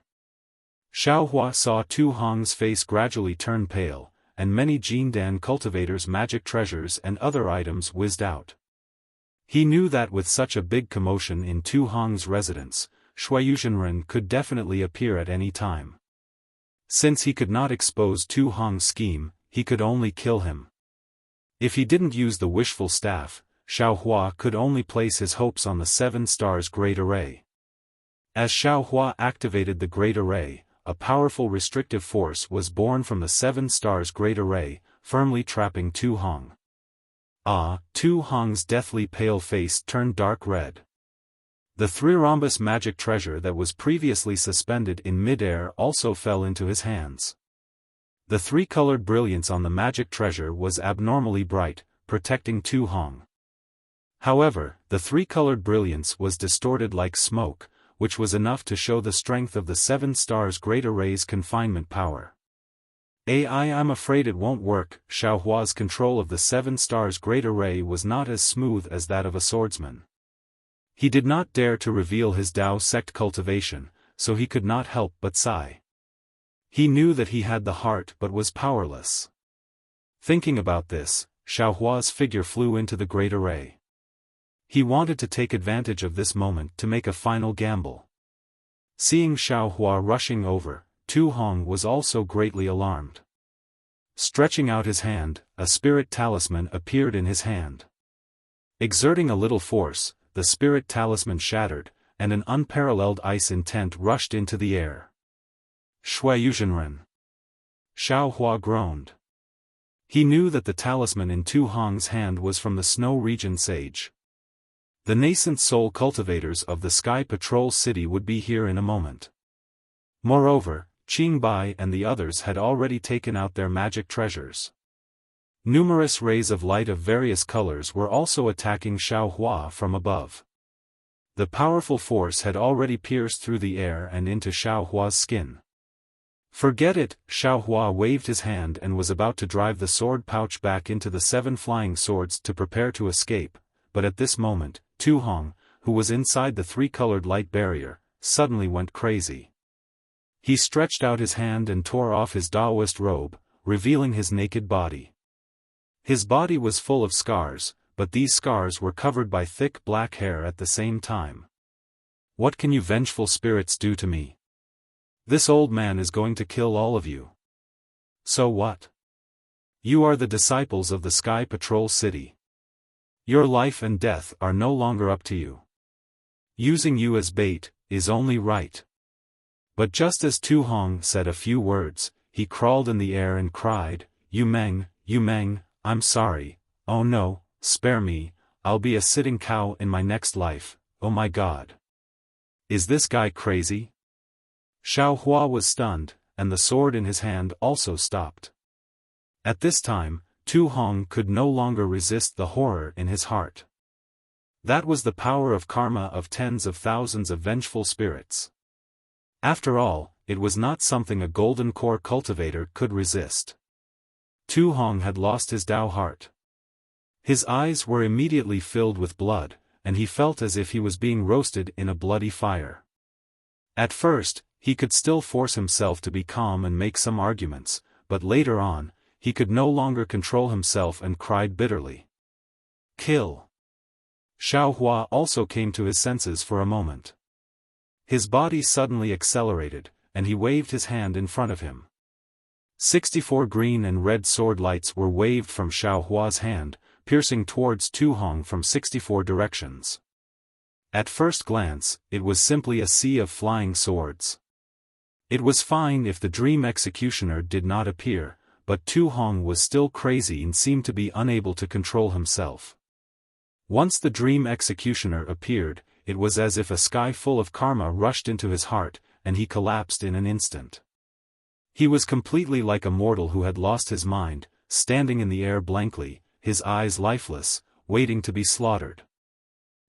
S1: Xiaohua saw Tu Hong's face gradually turn pale, and many Jindan cultivators' magic treasures and other items whizzed out. He knew that with such a big commotion in Tu Hong's residence, Shuiyuzhenren could definitely appear at any time. Since he could not expose Tu Hong's scheme, he could only kill him. If he didn't use the wishful staff, Xiaohua could only place his hopes on the 7 stars Great Array. As Xiaohua activated the Great Array, a powerful restrictive force was born from the 7 stars Great Array, firmly trapping Tu Hong. Tu Hong's deathly pale face turned dark red. The 3 rhombus magic treasure that was previously suspended in mid-air also fell into his hands. The 3-colored brilliance on the magic treasure was abnormally bright, protecting Tu Hong. However, the 3-colored brilliance was distorted like smoke, which was enough to show the strength of the 7 stars Great Array's confinement power. I'm afraid it won't work. Xiaohua's control of the 7 stars Great Array was not as smooth as that of a swordsman. He did not dare to reveal his Tao sect cultivation, so he could not help but sigh. He knew that he had the heart but was powerless. Thinking about this, Xiaohua's figure flew into the great array. He wanted to take advantage of this moment to make a final gamble. Seeing Xiaohua rushing over, Tu Hong was also greatly alarmed. Stretching out his hand, a spirit talisman appeared in his hand. Exerting a little force, the spirit talisman shattered, and an unparalleled ice intent rushed into the air. Shui Yuzhenren. Xiaohua groaned. He knew that the talisman in Tu Hong's hand was from the Snow Region Sage. The nascent soul cultivators of the Sky Patrol City would be here in a moment. Moreover, Qing Bai and the others had already taken out their magic treasures. Numerous rays of light of various colors were also attacking Xiaohua from above. The powerful force had already pierced through the air and into Xiaohua's skin. Forget it, Xiaohua waved his hand and was about to drive the sword pouch back into the 7 flying swords to prepare to escape, but at this moment, Tu Hong, who was inside the 3-colored light barrier, suddenly went crazy. He stretched out his hand and tore off his Daoist robe, revealing his naked body. His body was full of scars, but these scars were covered by thick black hair at the same time. What can you vengeful spirits do to me? This old man is going to kill all of you. So what? You are the disciples of the Sky Patrol City. Your life and death are no longer up to you. Using you as bait is only right. But just as Tu Hong said a few words, he crawled in the air and cried, Yu Meng, I'm sorry, oh no, spare me, I'll be a sitting cow in my next life, oh my god. Is this guy crazy? Xiaohua was stunned, and the sword in his hand also stopped. At this time, Tu Hong could no longer resist the horror in his heart. That was the power of karma of tens of thousands of vengeful spirits. After all, it was not something a golden core cultivator could resist. Tu Hong had lost his Dao heart. His eyes were immediately filled with blood, and he felt as if he was being roasted in a bloody fire. At first, he could still force himself to be calm and make some arguments, but later on, he could no longer control himself and cried bitterly. Kill! Xiaohua also came to his senses for a moment. His body suddenly accelerated, and he waved his hand in front of him. 64 green and red sword lights were waved from Xiaohua's hand, piercing towards Tu Hong from 64 directions. At first glance, it was simply a sea of flying swords. It was fine if the dream executioner did not appear, but Tu Hong was still crazy and seemed to be unable to control himself. Once the dream executioner appeared, it was as if a sky full of karma rushed into his heart, and he collapsed in an instant. He was completely like a mortal who had lost his mind, standing in the air blankly, his eyes lifeless, waiting to be slaughtered.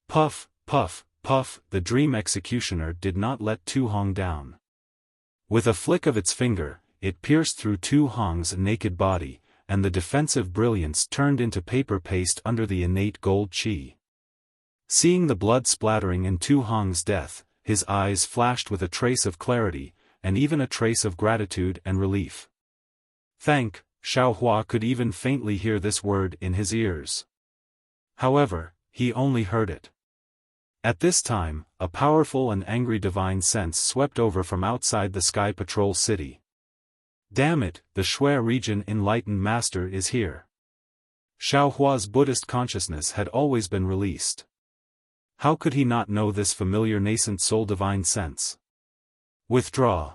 S1: Puff, puff, puff, the dream executioner did not let Tu Hong down. With a flick of its finger, it pierced through Tu Hong's naked body, and the defensive brilliance turned into paper paste under the innate gold chi. Seeing the blood splattering in Tu Hong's death, his eyes flashed with a trace of clarity, and even a trace of gratitude and relief. Thank, Xiaohua could even faintly hear this word in his ears. However, he only heard it. At this time, a powerful and angry divine sense swept over from outside the Sky Patrol City. Damn it, the Shui region enlightened master is here. Xiaohua's Buddhist consciousness had always been released. How could he not know this familiar nascent soul divine sense? Withdraw.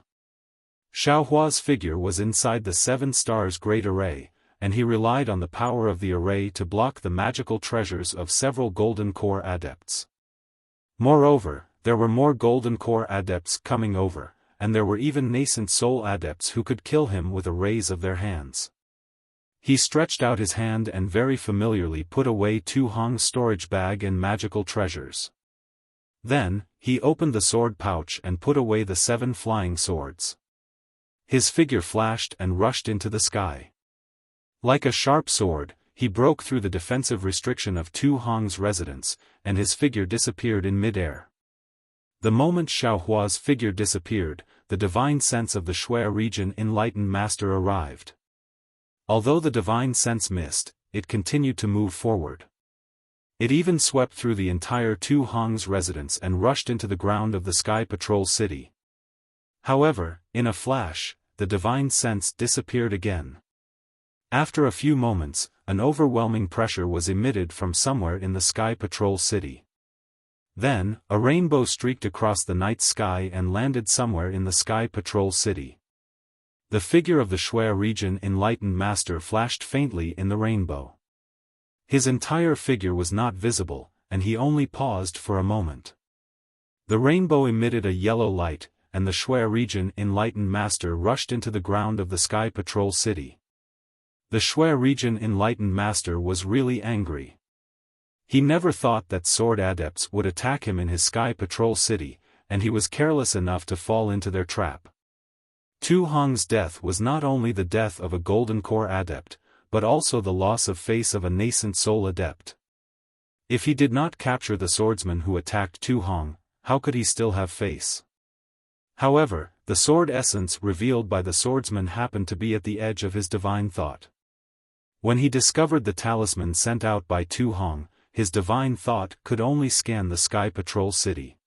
S1: Xiaohua's figure was inside the 7 stars great array, and he relied on the power of the array to block the magical treasures of several golden core adepts. Moreover, there were more golden core adepts coming over, and there were even nascent soul adepts who could kill him with a raise of their hands. He stretched out his hand and very familiarly put away Tu Hong's storage bag and magical treasures. Then, he opened the sword pouch and put away the 7 flying swords. His figure flashed and rushed into the sky. Like a sharp sword, he broke through the defensive restriction of Tu Hong's residence, and his figure disappeared in midair. The moment Xiaohua's figure disappeared, the divine sense of the Shui region enlightened master arrived. Although the divine sense missed, it continued to move forward. It even swept through the entire Tu Hong's residence and rushed into the ground of the Sky Patrol City. However, in a flash, the divine sense disappeared again. After a few moments, an overwhelming pressure was emitted from somewhere in the Sky Patrol City. Then, a rainbow streaked across the night sky and landed somewhere in the Sky Patrol City. The figure of the Shui region enlightened master flashed faintly in the rainbow. His entire figure was not visible, and he only paused for a moment. The rainbow emitted a yellow light, and the Shui region enlightened master rushed into the ground of the Sky Patrol City. The Shui region enlightened master was really angry. He never thought that sword adepts would attack him in his Sky Patrol City, and he was careless enough to fall into their trap. Tu Hong's death was not only the death of a Golden Core adept, but also the loss of face of a nascent soul adept. If he did not capture the swordsman who attacked Tu Hong, how could he still have face? However, the sword essence revealed by the swordsman happened to be at the edge of his divine thought. When he discovered the talisman sent out by Tu Hong, his divine thought could only scan the Sky Patrol City.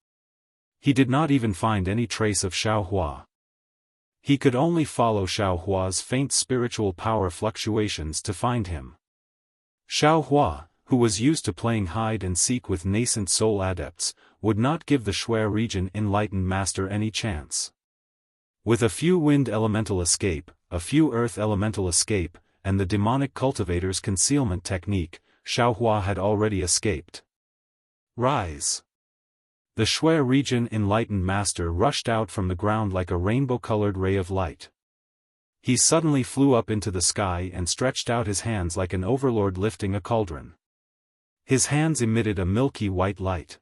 S1: He did not even find any trace of Xiaohua. He could only follow Xiaohua's faint spiritual power fluctuations to find him. Xiaohua, who was used to playing hide and seek with nascent soul adepts, would not give the Shui region enlightened master any chance. With a few wind elemental escape, a few earth elemental escape, and the demonic cultivator's concealment technique, Xiaohua had already escaped. Rise! The Shui region enlightened master rushed out from the ground like a rainbow-colored ray of light. He suddenly flew up into the sky and stretched out his hands like an overlord lifting a cauldron. His hands emitted a milky white light.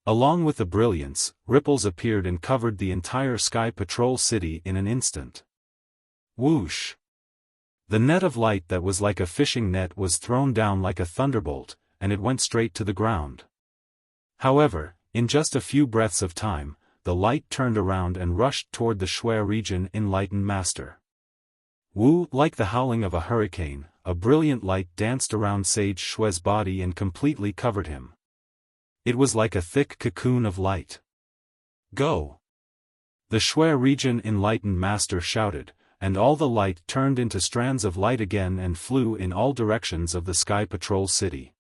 S1: Along with the brilliance, ripples appeared and covered the entire Sky Patrol City in an instant. Whoosh! The net of light that was like a fishing net was thrown down like a thunderbolt, and it went straight to the ground. However, in just a few breaths of time, the light turned around and rushed toward the Shui region enlightened master. Wu, like the howling of a hurricane, a brilliant light danced around Sage Shui's body and completely covered him. It was like a thick cocoon of light. Go! The Shui region enlightened master shouted, and all the light turned into strands of light again and flew in all directions of the Sky Patrol City.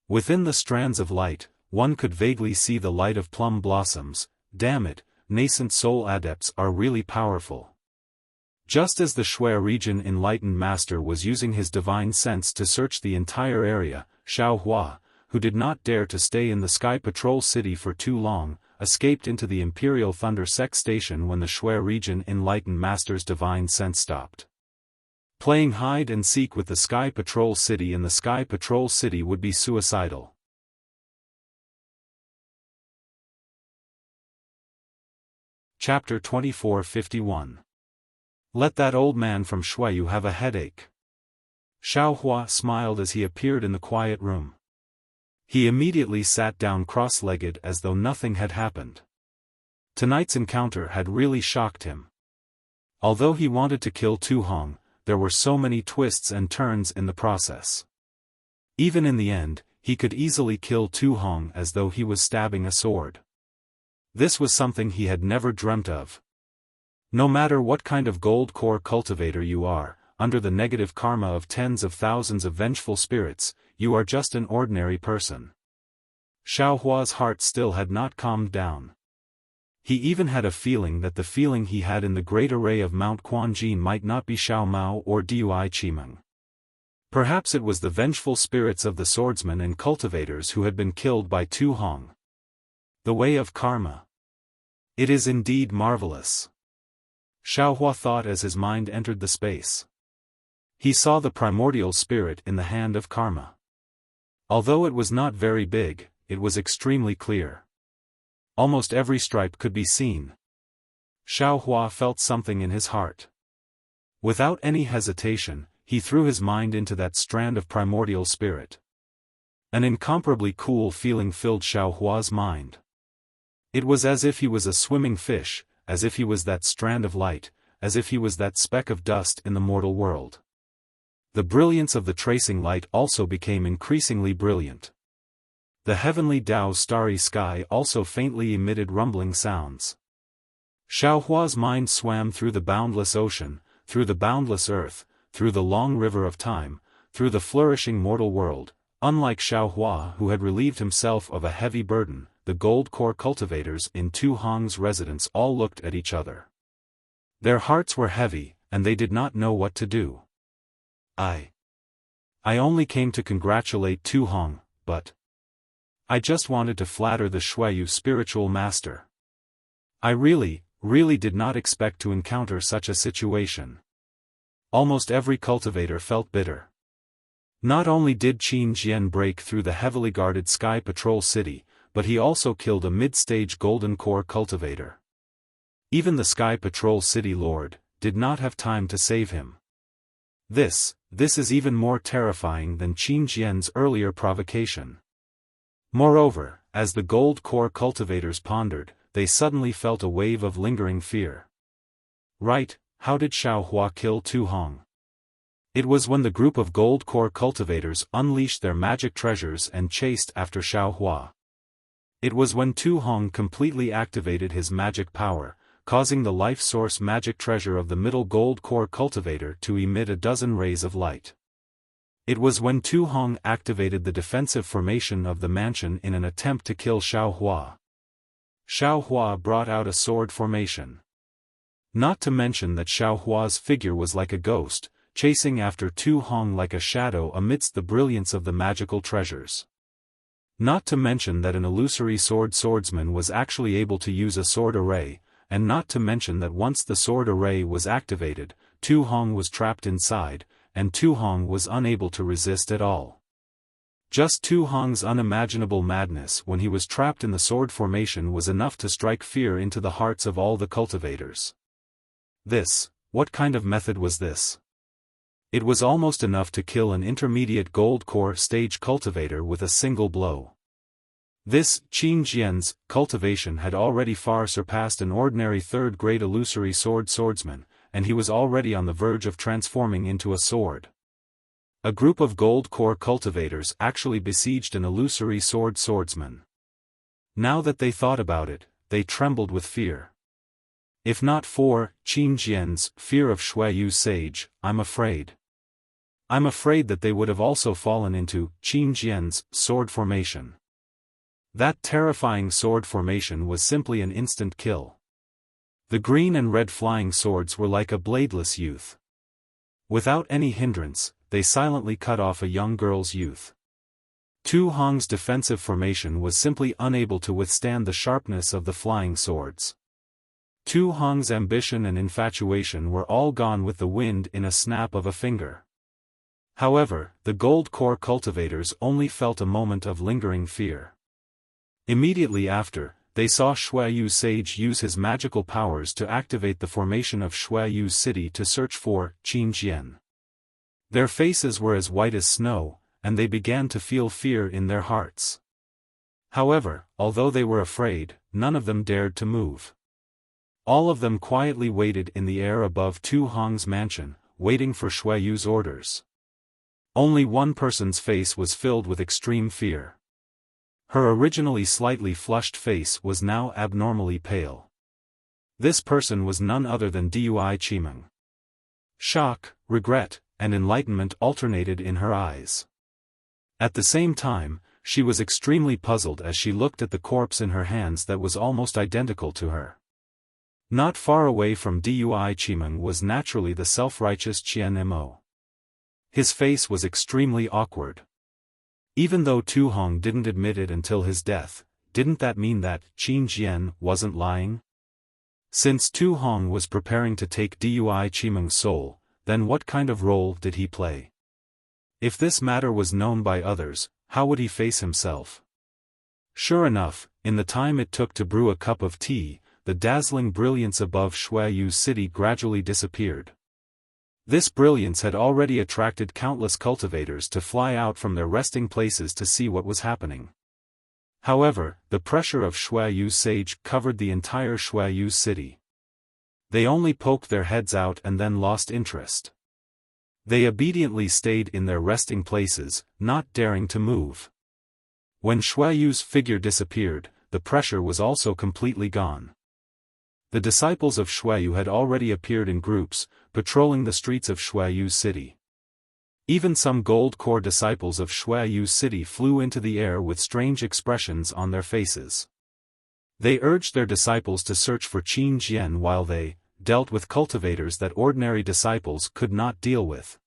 S1: Within the strands of light, one could vaguely see the light of plum blossoms. Damn it, nascent soul adepts are really powerful. Just as the Shui region enlightened master was using his divine sense to search the entire area, Xiaohua, who did not dare to stay in the Sky Patrol City for too long, escaped into the Imperial Thunder Sect Station when the Shui region enlightened master's divine sense stopped. Playing hide and seek with the Sky Patrol City in the Sky Patrol City would be suicidal. Chapter 2451. Let that old man from Shuiyu have a headache. Xiaohua smiled as he appeared in the quiet room. He immediately sat down cross-legged as though nothing had happened. Tonight's encounter had really shocked him. Although he wanted to kill Tu Hong, there were so many twists and turns in the process. Even in the end, he could easily kill Tu Hong as though he was stabbing a sword. This was something he had never dreamt of. No matter what kind of gold core cultivator you are, under the negative karma of tens of thousands of vengeful spirits, you are just an ordinary person. Xiaohua's heart still had not calmed down. He even had a feeling that the feeling he had in the great array of Mount Quanjin might not be Xiao Mao or Dui Qimeng. Perhaps it was the vengeful spirits of the swordsmen and cultivators who had been killed by Tu Hong. The way of karma. It is indeed marvelous. Xiaohua thought as his mind entered the space. He saw the primordial spirit in the hand of karma. Although it was not very big, it was extremely clear. Almost every stripe could be seen. Xiaohua felt something in his heart. Without any hesitation, he threw his mind into that strand of primordial spirit. An incomparably cool feeling filled Xiaohua's mind. It was as if he was a swimming fish, as if he was that strand of light, as if he was that speck of dust in the mortal world. The brilliance of the tracing light also became increasingly brilliant. The heavenly Tao's starry sky also faintly emitted rumbling sounds. Xiaohua's mind swam through the boundless ocean, through the boundless earth, through the long river of time, through the flourishing mortal world. Unlike Xiaohua, who had relieved himself of a heavy burden, the gold core cultivators in Tu Hong's residence all looked at each other. Their hearts were heavy, and they did not know what to do. I only came to congratulate Tu Hong, but I just wanted to flatter the Xueyu spiritual master. I really did not expect to encounter such a situation. Almost every cultivator felt bitter. Not only did Qin Jian break through the heavily guarded Sky Patrol City, but he also killed a mid-stage Golden Core cultivator. Even the Sky Patrol City Lord did not have time to save him. This is even more terrifying than Qin Jian's earlier provocation. Moreover, as the Gold Core cultivators pondered, they suddenly felt a wave of lingering fear. Right, how did Xiaohua kill Tu Hong? It was when the group of Gold Core cultivators unleashed their magic treasures and chased after Xiaohua. It was when Tu Hong completely activated his magic power, causing the life source magic treasure of the middle Gold Core cultivator to emit a dozen rays of light. It was when Tu Hong activated the defensive formation of the mansion in an attempt to kill Xiaohua. Xiaohua brought out a sword formation. Not to mention that Xiaohua's figure was like a ghost, chasing after Tu Hong like a shadow amidst the brilliance of the magical treasures. Not to mention that an illusory swordsman was actually able to use a sword array, and not to mention that once the sword array was activated, Tu Hong was trapped inside, and Tu Hong was unable to resist at all. Just Tu Hong's unimaginable madness when he was trapped in the sword formation was enough to strike fear into the hearts of all the cultivators. What kind of method was this? It was almost enough to kill an intermediate Gold Core stage cultivator with a single blow. This, Qin Jian's, cultivation had already far surpassed an ordinary third-grade illusory swordsman, and he was already on the verge of transforming into a sword. A group of Gold Core cultivators actually besieged an illusory swordsman. Now that they thought about it, they trembled with fear. If not for Qin Jian's fear of Xueyu Sage, I'm afraid that they would have also fallen into Qin Jian's sword formation. That terrifying sword formation was simply an instant kill. The green and red flying swords were like a bladeless youth. Without any hindrance, they silently cut off a young girl's youth. Tu Hong's defensive formation was simply unable to withstand the sharpness of the flying swords. Tu Hong's ambition and infatuation were all gone with the wind in a snap of a finger. However, the Gold Core cultivators only felt a moment of lingering fear. Immediately after, they saw Xueyu Sage use his magical powers to activate the formation of Xueyu City to search for Qin Jian. Their faces were as white as snow, and they began to feel fear in their hearts. However, although they were afraid, none of them dared to move. All of them quietly waited in the air above Tu Hong's mansion, waiting for Xueyu's orders. Only one person's face was filled with extreme fear. Her originally slightly flushed face was now abnormally pale. This person was none other than Dui Qimeng. Shock, regret, and enlightenment alternated in her eyes. At the same time, she was extremely puzzled as she looked at the corpse in her hands that was almost identical to her. Not far away from Dui Qimeng was naturally the self-righteous Qian Mo. His face was extremely awkward. Even though Tu Hong didn't admit it until his death, didn't that mean that Qin Jian wasn't lying? Since Tu Hong was preparing to take Dui Qimeng's soul, then what kind of role did he play? If this matter was known by others, how would he face himself? Sure enough, in the time it took to brew a cup of tea, the dazzling brilliance above Xueyu City gradually disappeared. This brilliance had already attracted countless cultivators to fly out from their resting places to see what was happening. However, the pressure of Xueyu Sage covered the entire Xueyu City. They only poked their heads out and then lost interest. They obediently stayed in their resting places, not daring to move. When Xueyu's figure disappeared, the pressure was also completely gone. The disciples of Xueyu had already appeared in groups, patrolling the streets of Xueyu's city. Even some gold core disciples of Xueyu's city flew into the air with strange expressions on their faces. They urged their disciples to search for Qin Jian while they dealt with cultivators that ordinary disciples could not deal with.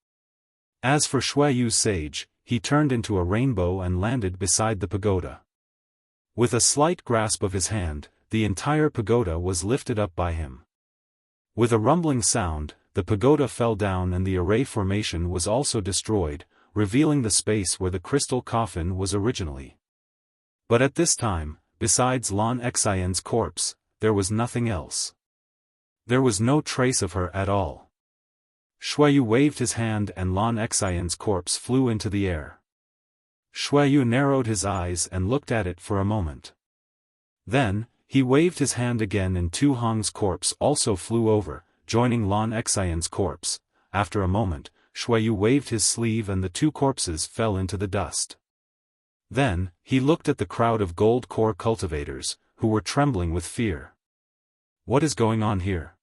S1: As for Xueyu's sage, he turned into a rainbow and landed beside the pagoda. With a slight grasp of his hand, the entire pagoda was lifted up by him. With a rumbling sound, the pagoda fell down and the array formation was also destroyed, revealing the space where the crystal coffin was originally. But at this time, besides Lan Xian's corpse, there was nothing else. There was no trace of her at all. Xueyu waved his hand and Lan Xian's corpse flew into the air. Xueyu narrowed his eyes and looked at it for a moment. Then, he waved his hand again and Tu Hong's corpse also flew over, joining Lan Xian's corpse. After a moment, Xueyu waved his sleeve and the two corpses fell into the dust. Then, he looked at the crowd of gold core cultivators, who were trembling with fear. What is going on here?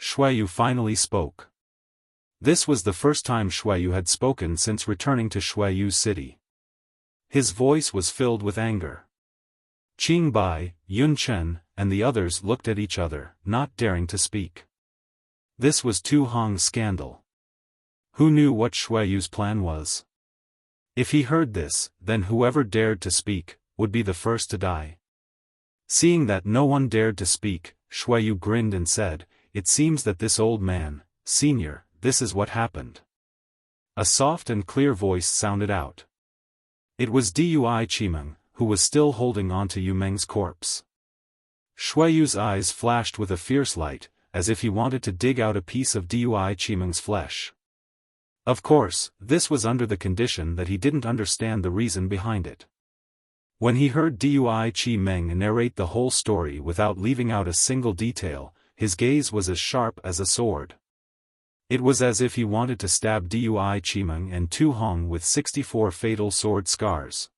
S1: Xueyu finally spoke. This was the first time Xueyu had spoken since returning to Xueyu's city. His voice was filled with anger. Qing Bai, Yun Chen, and the others looked at each other, not daring to speak. This was Tu Hong's scandal. Who knew what Xueyu's plan was? If he heard this, then whoever dared to speak, would be the first to die. Seeing that no one dared to speak, Xueyu grinned and said, "It seems that this old man, senior, this is what happened." A soft and clear voice sounded out. It was Dui Qimeng, who was still holding on to Yu Meng's corpse. Xueyu's eyes flashed with a fierce light, as if he wanted to dig out a piece of Dui Qimeng's flesh. Of course, this was under the condition that he didn't understand the reason behind it. When he heard Dui Qimeng narrate the whole story without leaving out a single detail, his gaze was as sharp as a sword. It was as if he wanted to stab Dui Qimeng and Tu Hong with 64 fatal sword scars.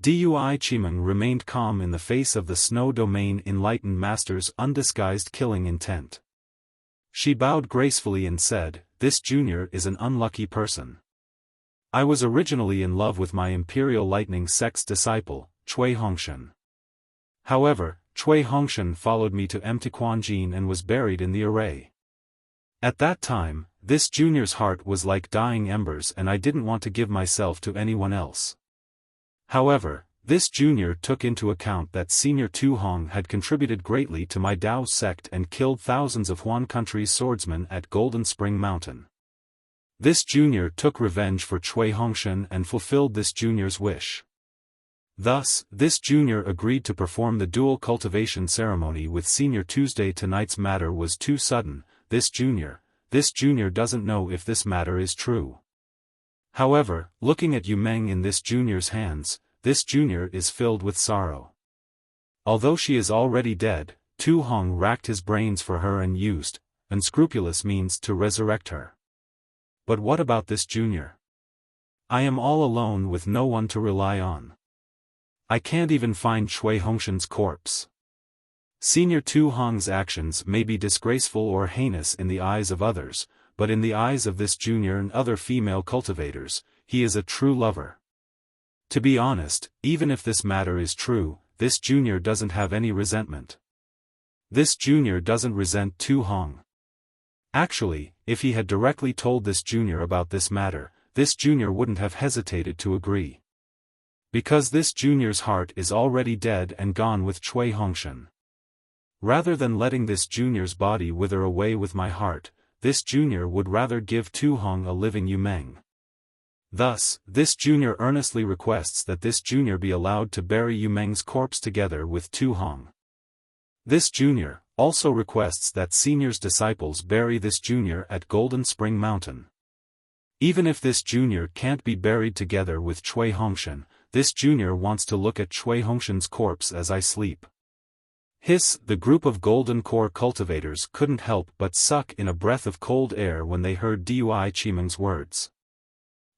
S1: Dui Qimeng remained calm in the face of the Snow Domain Enlightened Master's undisguised killing intent. She bowed gracefully and said, "This junior is an unlucky person. I was originally in love with my Imperial Lightning Sect's disciple, Cui Hongshan. However, Cui Hongshan followed me to Mtiquanjin and was buried in the array. At that time, this junior's heart was like dying embers and I didn't want to give myself to anyone else. However, this junior took into account that senior Tu Hong had contributed greatly to my Dao sect and killed thousands of Huan country's swordsmen at Golden Spring Mountain. This junior took revenge for Cui Hongshan and fulfilled this junior's wish. Thus, this junior agreed to perform the dual cultivation ceremony with senior Tuesday. Tonight's matter was too sudden. This junior doesn't know if this matter is true. However, looking at Yu Meng in this junior's hands, this junior is filled with sorrow. Although she is already dead, Tu Hong racked his brains for her and used unscrupulous means to resurrect her. But what about this junior? I am all alone with no one to rely on. I can't even find Cui Hongshan's corpse. Senior Tu Hong's actions may be disgraceful or heinous in the eyes of others, but in the eyes of this junior and other female cultivators, he is a true lover. To be honest, even if this matter is true, this junior doesn't have any resentment. This junior doesn't resent Tu Hong. Actually, if he had directly told this junior about this matter, this junior wouldn't have hesitated to agree. Because this junior's heart is already dead and gone with Cui Hongshan. Rather than letting this junior's body wither away with my heart, this junior would rather give Tu Hong a living Yu Meng. Thus, this junior earnestly requests that this junior be allowed to bury Yu Meng's corpse together with Tu Hong. This junior also requests that senior's disciples bury this junior at Golden Spring Mountain. Even if this junior can't be buried together with Cui Hongshan, this junior wants to look at Cui Hongshan's corpse as I sleep. Hiss, the group of golden core cultivators couldn't help but suck in a breath of cold air when they heard Dui Chimeng's words.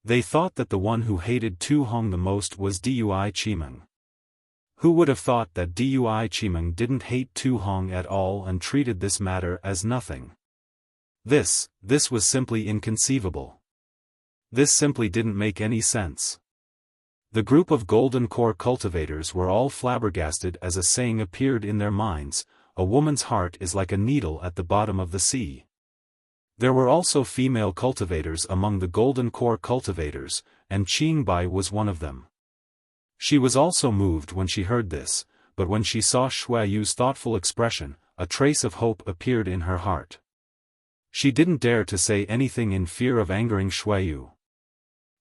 S1: They thought that the one who hated Tu Hong the most was Dui Chimeng. Who would have thought that Dui Chimeng didn't hate Tu Hong at all and treated this matter as nothing? This was simply inconceivable. This simply didn't make any sense. The group of golden core cultivators were all flabbergasted as a saying appeared in their minds: a woman's heart is like a needle at the bottom of the sea. There were also female cultivators among the golden core cultivators, and Qingbai was one of them. She was also moved when she heard this, but when she saw Shui Yu's thoughtful expression, a trace of hope appeared in her heart. She didn't dare to say anything in fear of angering Shui Yu.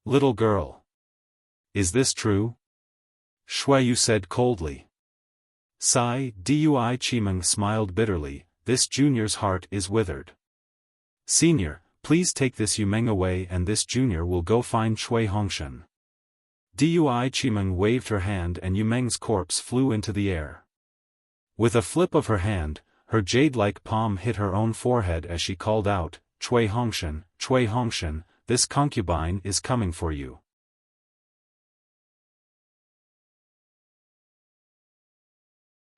S1: "Little girl. Is this true?" Shui Yu said coldly. Sigh, Dui Chimeng smiled bitterly, "This junior's heart is withered. Senior, please take this Yumeng away and this junior will go find Cui Hongshan." Dui Chimeng waved her hand and Yumeng's corpse flew into the air. With a flip of her hand, her jade-like palm hit her own forehead as she called out, Cui Hongshan, this concubine is coming for you."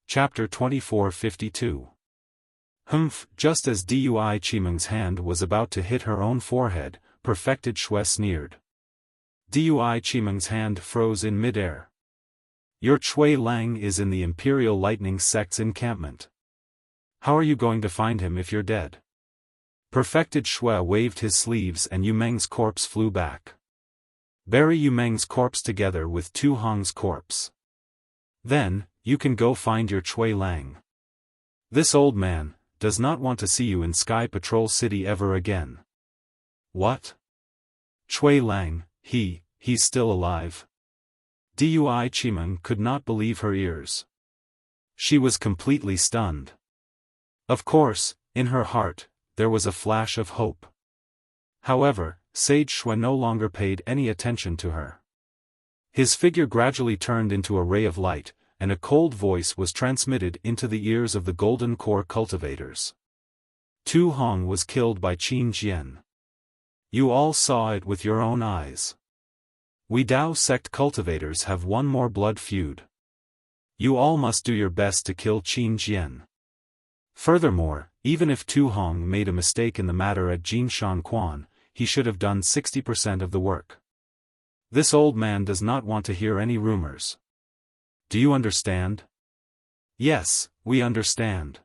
S1: Chapter 2452. Humph, just as Dui Chimeng's hand was about to hit her own forehead, Perfected Shui sneered. Dui Chimeng's hand froze in mid-air. "Your Chui Lang is in the Imperial Lightning Sect's encampment. How are you going to find him if you're dead?" Perfected Shui waved his sleeves and Yumeng's corpse flew back. "Bury Yumeng's corpse together with Tu Hong's corpse. Then, you can go find your Chui Lang. This old man does not want to see you in Sky Patrol City ever again." "What? Chui Lang, he's still alive?" Dui Chimeng could not believe her ears. She was completely stunned. Of course, in her heart, there was a flash of hope. However, Sage Shui no longer paid any attention to her. His figure gradually turned into a ray of light, and a cold voice was transmitted into the ears of the golden core cultivators. Tu Hong was killed by Qin Jian. You all saw it with your own eyes. We Dao sect cultivators have one more blood feud. You all must do your best to kill Qin Jian. Furthermore, even if Tu Hong made a mistake in the matter at Jinshan Quan, he should have done 60% of the work. This old man does not want to hear any rumors. Do you understand?" "Yes, we understand."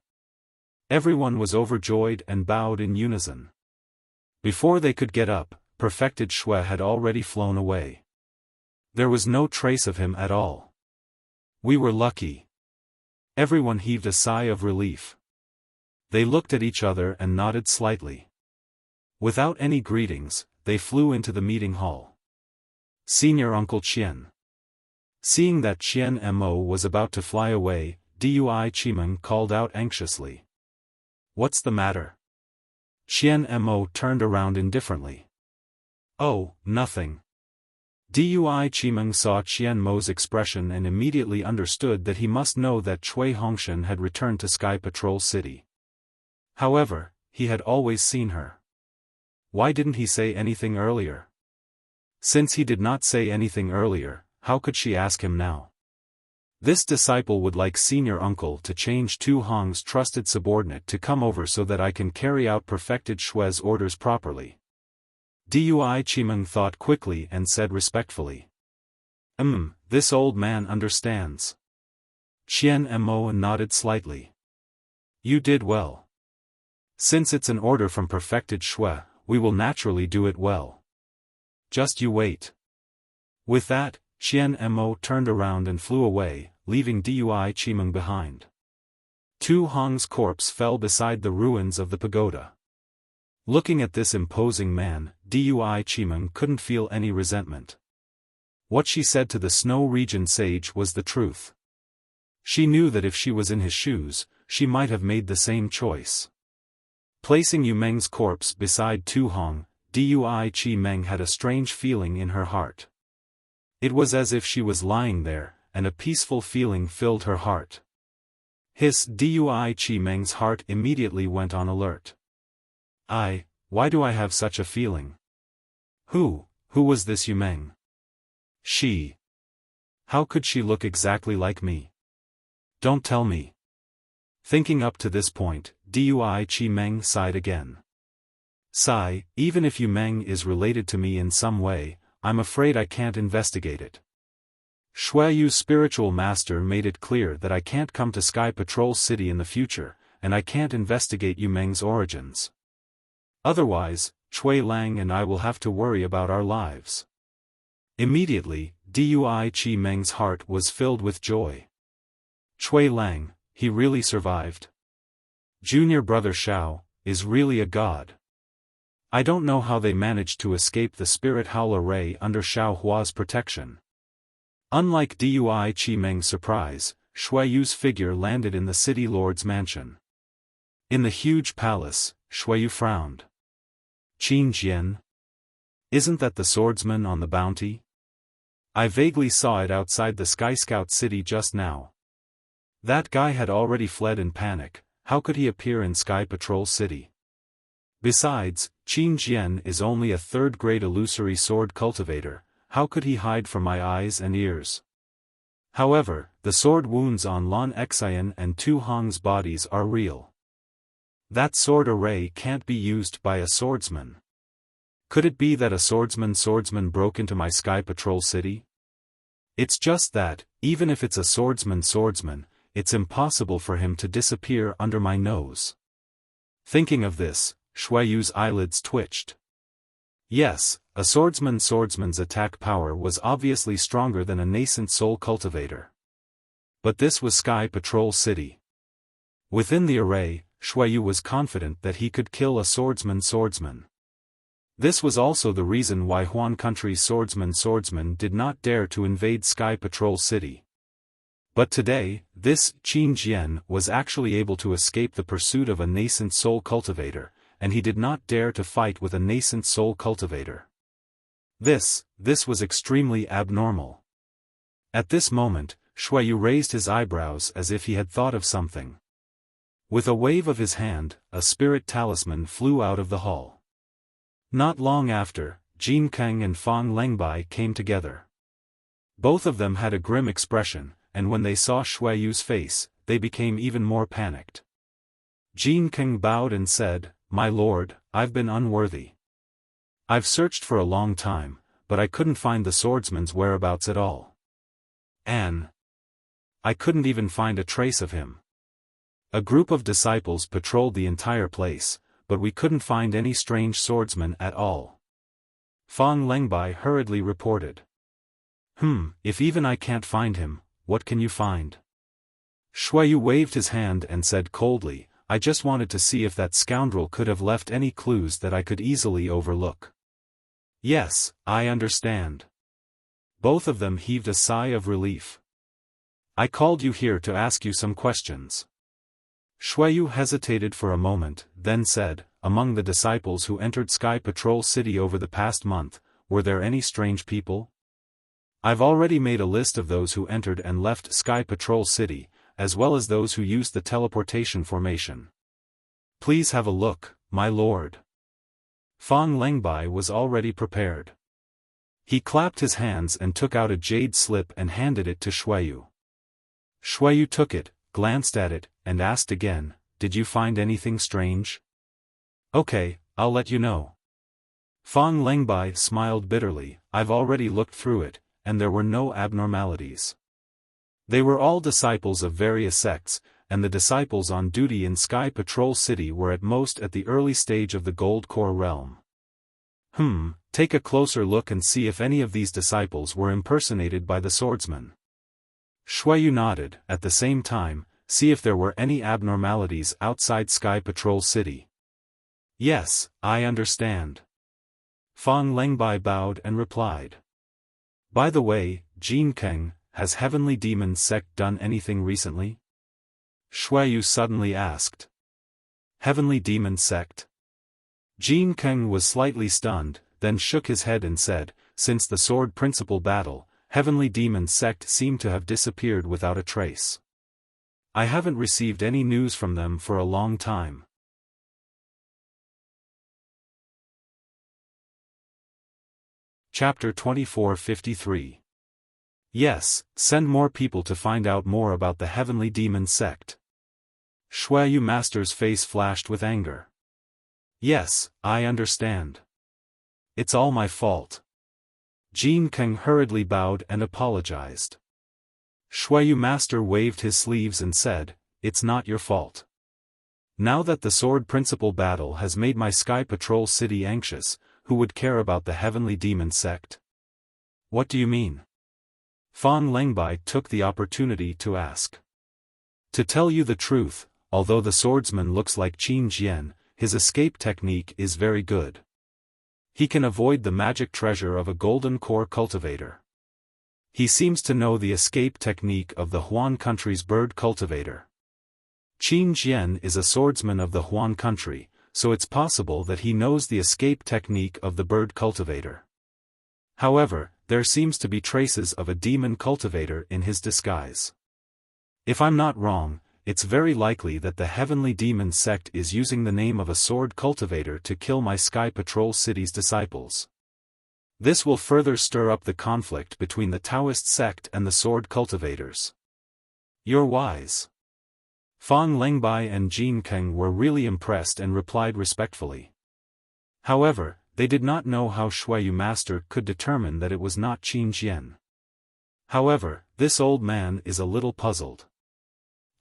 S1: Everyone was overjoyed and bowed in unison. Before they could get up, Perfected Shui had already flown away. There was no trace of him at all. "We were lucky." Everyone heaved a sigh of relief. They looked at each other and nodded slightly. Without any greetings, they flew into the meeting hall. "Senior Uncle Qian." Seeing that Qian Mo was about to fly away, Dui Chimeng called out anxiously. "What's the matter?" Qian Mo turned around indifferently. "Oh, nothing." Dui Chimeng saw Qian Mo's expression and immediately understood that he must know that Cui Hongshan had returned to Sky Patrol City. However, he had always seen her. Why didn't he say anything earlier? Since he did not say anything earlier, how could she ask him now? This disciple would like senior uncle to change Tu Hong's trusted subordinate to come over so that I can carry out Perfected Shui's orders properly. Dui Chimeng thought quickly and said respectfully. This old man understands. Qian Mo nodded slightly. You did well. Since it's an order from Perfected Shui, we will naturally do it well. Just you wait. With that, Qian Mo turned around and flew away, leaving Dui Chimeng behind. Tu Hong's corpse fell beside the ruins of the pagoda. Looking at this imposing man, Dui Chimeng couldn't feel any resentment. What she said to the Snow Region sage was the truth. She knew that if she was in his shoes, she might have made the same choice. Placing Yu Meng's corpse beside Tu Hong, Dui Chimeng had a strange feeling in her heart. It was as if she was lying there, and a peaceful feeling filled her heart. His Dui Chi Meng's heart immediately went on alert. Why do I have such a feeling? Who was this Yu Meng? She. How could she look exactly like me? Don't tell me. Thinking up to this point, Dui Chi Meng sighed again. Sigh, even if Yu Meng is related to me in some way, I'm afraid I can't investigate it. Shui Yu's spiritual master made it clear that I can't come to Sky Patrol City in the future, and I can't investigate Yu Meng's origins. Otherwise, Chui Lang and I will have to worry about our lives. Immediately, Dui Chi Meng's heart was filled with joy. Chui Lang, he really survived. Junior brother Xiao is really a god. I don't know how they managed to escape the spirit howler ray under Xiao Hua's protection. Unlike Dui Chi Meng's surprise, Shui Yu's figure landed in the city lord's mansion. In the huge palace, Shui Yu frowned. Qin Jian? Isn't that the swordsman on the bounty? I vaguely saw it outside the Sky Scout city just now. That guy had already fled in panic, how could he appear in Sky Patrol City? Besides, Qin Jian is only a third-grade illusory sword cultivator, how could he hide from my eyes and ears? However, the sword wounds on Lan Xian and Tu Hong's bodies are real. That sword array can't be used by a swordsman. Could it be that a swordsman broke into my Sky Patrol City? It's just that, even if it's a swordsman, it's impossible for him to disappear under my nose. Thinking of this, Shui Yu's eyelids twitched. Yes, a swordsman's attack power was obviously stronger than a nascent soul cultivator. But this was Sky Patrol City. Within the array, Shui Yu was confident that he could kill a swordsman. This was also the reason why Huan Country's swordsman did not dare to invade Sky Patrol City. But today, this Qin Jian was actually able to escape the pursuit of a nascent soul cultivator, and he did not dare to fight with a nascent soul cultivator. This was extremely abnormal. At this moment, Shui Yu raised his eyebrows as if he had thought of something. With a wave of his hand, a spirit talisman flew out of the hall. Not long after, Jin Kang and Fang Lengbai came together. Both of them had a grim expression, and when they saw Shui Yu's face, they became even more panicked. Jin Kang bowed and said, "My lord, I've been unworthy. I've searched for a long time, but I couldn't find the swordsman's whereabouts at all. I couldn't even find a trace of him. A group of disciples patrolled the entire place, but we couldn't find any strange swordsman at all." Fang Lengbai hurriedly reported. If even I can't find him, what can you find? Shui Yu waved his hand and said coldly, "I just wanted to see if that scoundrel could have left any clues that I could easily overlook." "Yes, I understand." Both of them heaved a sigh of relief. "I called you here to ask you some questions." Shui Yu hesitated for a moment, then said, "Among the disciples who entered Sky Patrol City over the past month, were there any strange people?" "I've already made a list of those who entered and left Sky Patrol City, as well as those who used the teleportation formation. Please have a look, my lord." Fang Lengbai was already prepared. He clapped his hands and took out a jade slip and handed it to Shui Yu. Shui Yu took it, glanced at it, and asked again, "Did you find anything strange?" "Okay, I'll let you know." Fang Lengbai smiled bitterly, "I've already looked through it, and there were no abnormalities. They were all disciples of various sects, and the disciples on duty in Sky Patrol City were at most at the early stage of the Gold Core realm. Take a closer look and see if any of these disciples were impersonated by the swordsman." Shui Yu nodded, "At the same time, see if there were any abnormalities outside Sky Patrol City." "Yes, I understand." Fang Lengbai bowed and replied. "By the way, Jin Kang, has Heavenly Demon Sect done anything recently?" Shui Yu suddenly asked. "Heavenly Demon Sect?" Jin Kang was slightly stunned, then shook his head and said, "Since the Sword Principal battle, Heavenly Demon Sect seemed to have disappeared without a trace. I haven't received any news from them for a long time. Chapter 2453. Yes, send more people to find out more about the heavenly demon sect. Shuayu Master's face flashed with anger. Yes, I understand. It's all my fault. Jin Kang hurriedly bowed and apologized. Shuayu Master waved his sleeves and said, "It's not your fault. Now that the sword principal battle has made my Sky Patrol City anxious, who would care about the heavenly demon sect?" What do you mean? Fang Lengbai took the opportunity to ask. To tell you the truth, although the swordsman looks like Qin Jian, his escape technique is very good. He can avoid the magic treasure of a golden core cultivator. He seems to know the escape technique of the Huan country's bird cultivator. Qin Jian is a swordsman of the Huan country, so it's possible that he knows the escape technique of the bird cultivator. However, there seems to be traces of a demon cultivator in his disguise. If I'm not wrong, it's very likely that the heavenly demon sect is using the name of a sword cultivator to kill my Sky Patrol City's disciples. This will further stir up the conflict between the Taoist sect and the sword cultivators. You're wise. Fang Lengbai and Jin Kang were really impressed and replied respectfully. However, they did not know how Shuayu Master could determine that it was not Qin Jian. However, this old man is a little puzzled.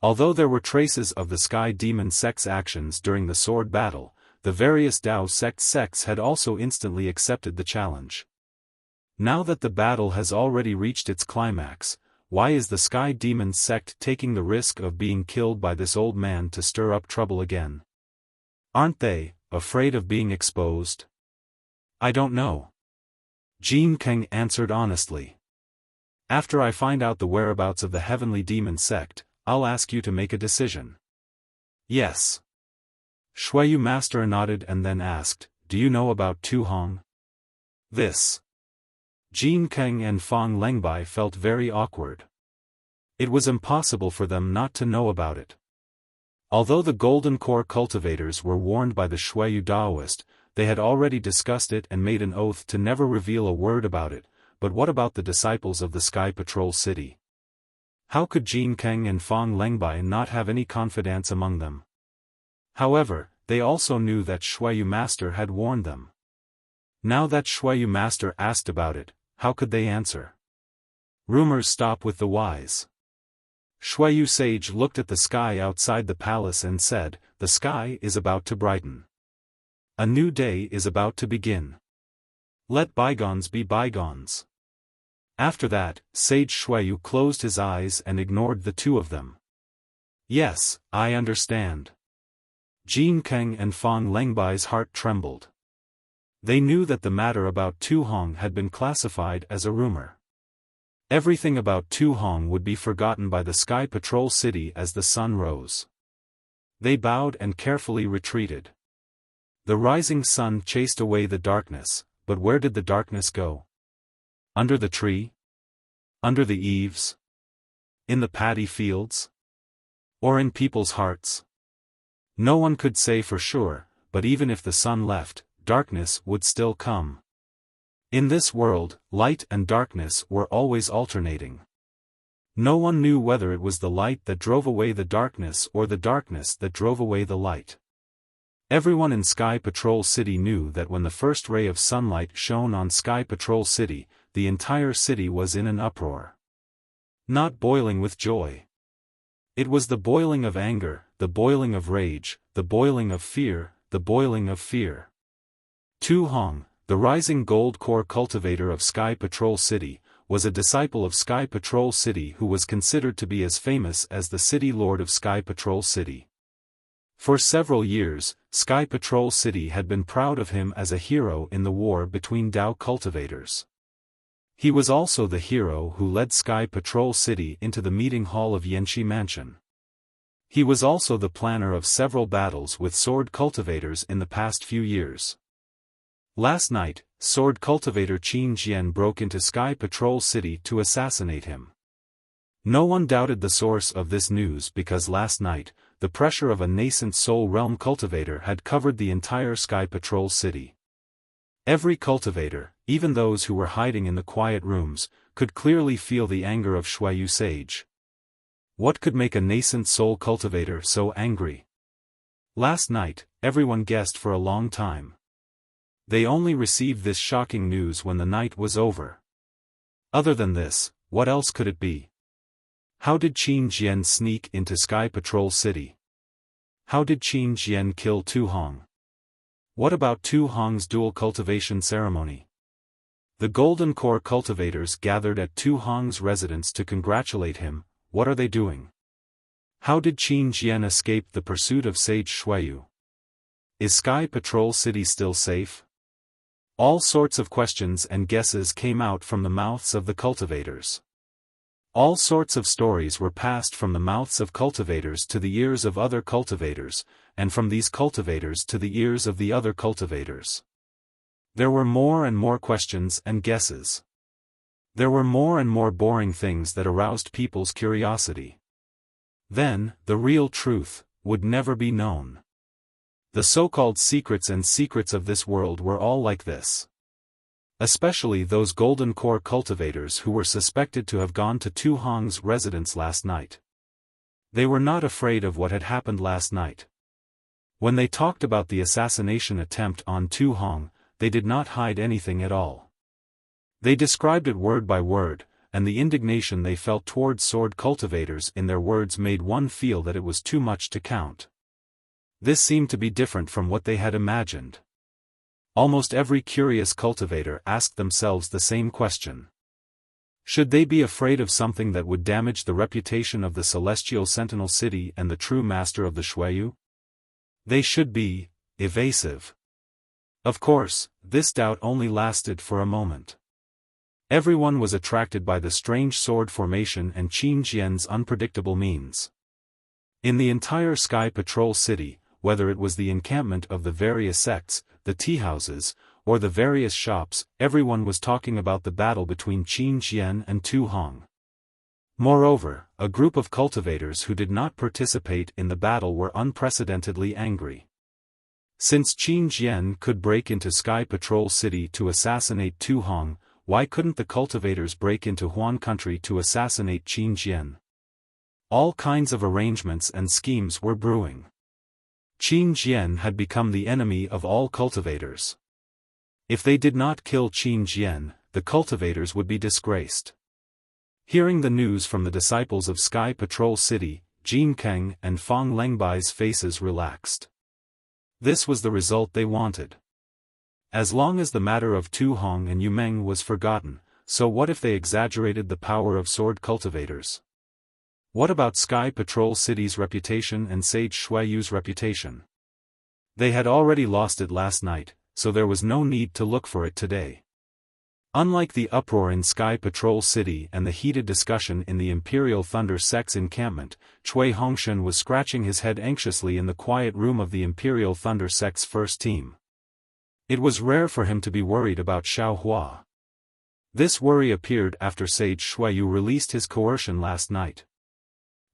S1: Although there were traces of the Sky Demon sect's actions during the sword battle, the various Dao sect sects had also instantly accepted the challenge. Now that the battle has already reached its climax, why is the Sky Demon sect taking the risk of being killed by this old man to stir up trouble again? Aren't they afraid of being exposed? I don't know. Jin Kang answered honestly. After I find out the whereabouts of the heavenly demon sect, I'll ask you to make a decision. Yes. Shuayu Master nodded and then asked, "Do you know about Tu Hong?" This. Jin Kang and Fang Lengbai felt very awkward. It was impossible for them not to know about it. Although the Golden Core cultivators were warned by the Shuayu Daoist, they had already discussed it and made an oath to never reveal a word about it, but what about the disciples of the Sky Patrol City? How could Jin Kang and Fang Lengbai not have any confidants among them? However, they also knew that Shuayu Master had warned them. Now that Shuayu Master asked about it, how could they answer? Rumors stop with the wise. Shuayu Sage looked at the sky outside the palace and said, "The sky is about to brighten. A new day is about to begin. Let bygones be bygones." After that, Sage Shuayu closed his eyes and ignored the two of them. Yes, I understand. Jin Kang and Fang Lengbai's heart trembled. They knew that the matter about Tu Hong had been classified as a rumor. Everything about Tu Hong would be forgotten by the Sky Patrol City as the sun rose. They bowed and carefully retreated. The rising sun chased away the darkness, but where did the darkness go? Under the tree? Under the eaves? In the paddy fields? Or in people's hearts? No one could say for sure, but even if the sun left, darkness would still come. In this world, light and darkness were always alternating. No one knew whether it was the light that drove away the darkness or the darkness that drove away the light. Everyone in Sky Patrol City knew that when the first ray of sunlight shone on Sky Patrol City, the entire city was in an uproar. Not boiling with joy. It was the boiling of anger, the boiling of rage, the boiling of fear, the boiling of fear. Tu Hong, the rising gold core cultivator of Sky Patrol City, was a disciple of Sky Patrol City who was considered to be as famous as the city lord of Sky Patrol City. For several years, Sky Patrol City had been proud of him as a hero in the war between Dao cultivators. He was also the hero who led Sky Patrol City into the meeting hall of Yanxi Mansion. He was also the planner of several battles with sword cultivators in the past few years. Last night, sword cultivator Qin Jian broke into Sky Patrol City to assassinate him. No one doubted the source of this news because last night, the pressure of a nascent Soul Realm cultivator had covered the entire Sky Patrol city. Every cultivator, even those who were hiding in the quiet rooms, could clearly feel the anger of Xueyu Sage. What could make a nascent soul cultivator so angry? Last night, everyone guessed for a long time. They only received this shocking news when the night was over. Other than this, what else could it be? How did Qin Jian sneak into Sky Patrol City? How did Qin Jian kill Tu Hong? What about Tu Hong's dual cultivation ceremony? The Golden Core cultivators gathered at Tu Hong's residence to congratulate him. What are they doing? How did Qin Jian escape the pursuit of Sage Xueyu? Is Sky Patrol City still safe? All sorts of questions and guesses came out from the mouths of the cultivators. All sorts of stories were passed from the mouths of cultivators to the ears of other cultivators, and from these cultivators to the ears of the other cultivators. There were more and more questions and guesses. There were more and more boring things that aroused people's curiosity. Then, the real truth would never be known. The so-called secrets and secrets of this world were all like this. Especially those Golden Core cultivators who were suspected to have gone to Tu Hong's residence last night. They were not afraid of what had happened last night. When they talked about the assassination attempt on Tu Hong, they did not hide anything at all. They described it word by word, and the indignation they felt towards sword cultivators in their words made one feel that it was too much to count. This seemed to be different from what they had imagined. Almost every curious cultivator asked themselves the same question. Should they be afraid of something that would damage the reputation of the Celestial Sentinel City and the true master of the Xueyu? They should be evasive. Of course, this doubt only lasted for a moment. Everyone was attracted by the strange sword formation and Qin Jian's unpredictable means. In the entire Sky Patrol City, whether it was the encampment of the various sects, the tea houses, or the various shops, everyone was talking about the battle between Qin Jian and Tu Hong. Moreover, a group of cultivators who did not participate in the battle were unprecedentedly angry. Since Qin Jian could break into Sky Patrol City to assassinate Tu Hong, why couldn't the cultivators break into Huan country to assassinate Qin Jian? All kinds of arrangements and schemes were brewing. Qin Jian had become the enemy of all cultivators. If they did not kill Qin Jian, the cultivators would be disgraced. Hearing the news from the disciples of Sky Patrol City, Jin Keng and Fang Lengbai's faces relaxed. This was the result they wanted. As long as the matter of Tu Hong and Yu Meng was forgotten, so what if they exaggerated the power of sword cultivators? What about Sky Patrol City's reputation and Sage Xueyu's reputation? They had already lost it last night, so there was no need to look for it today. Unlike the uproar in Sky Patrol City and the heated discussion in the Imperial Thunder Sect's encampment, Cui Hongshan was scratching his head anxiously in the quiet room of the Imperial Thunder Sect's first team. It was rare for him to be worried about Xiao Hua. This worry appeared after Sage Xueyu released his coercion last night.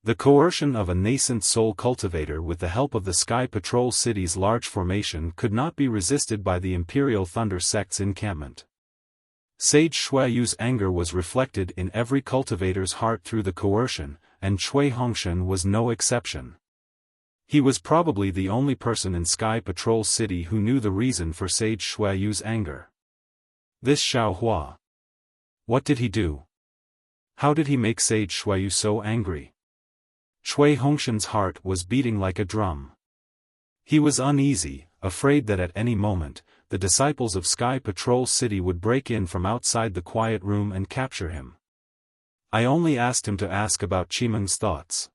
S1: The coercion of a nascent soul cultivator with the help of the Sky Patrol City's large formation could not be resisted by the Imperial Thunder Sect's encampment. Sage Xueyu's anger was reflected in every cultivator's heart through the coercion, and Cui Hongshan was no exception. He was probably the only person in Sky Patrol City who knew the reason for Sage Xueyu's anger. This Xiao Hua. What did he do? How did he make Sage Xueyu so angry? Cui Hongshan's heart was beating like a drum. He was uneasy, afraid that at any moment, the disciples of Sky Patrol City would break in from outside the quiet room and capture him. I only asked him to ask about Qimeng's thoughts.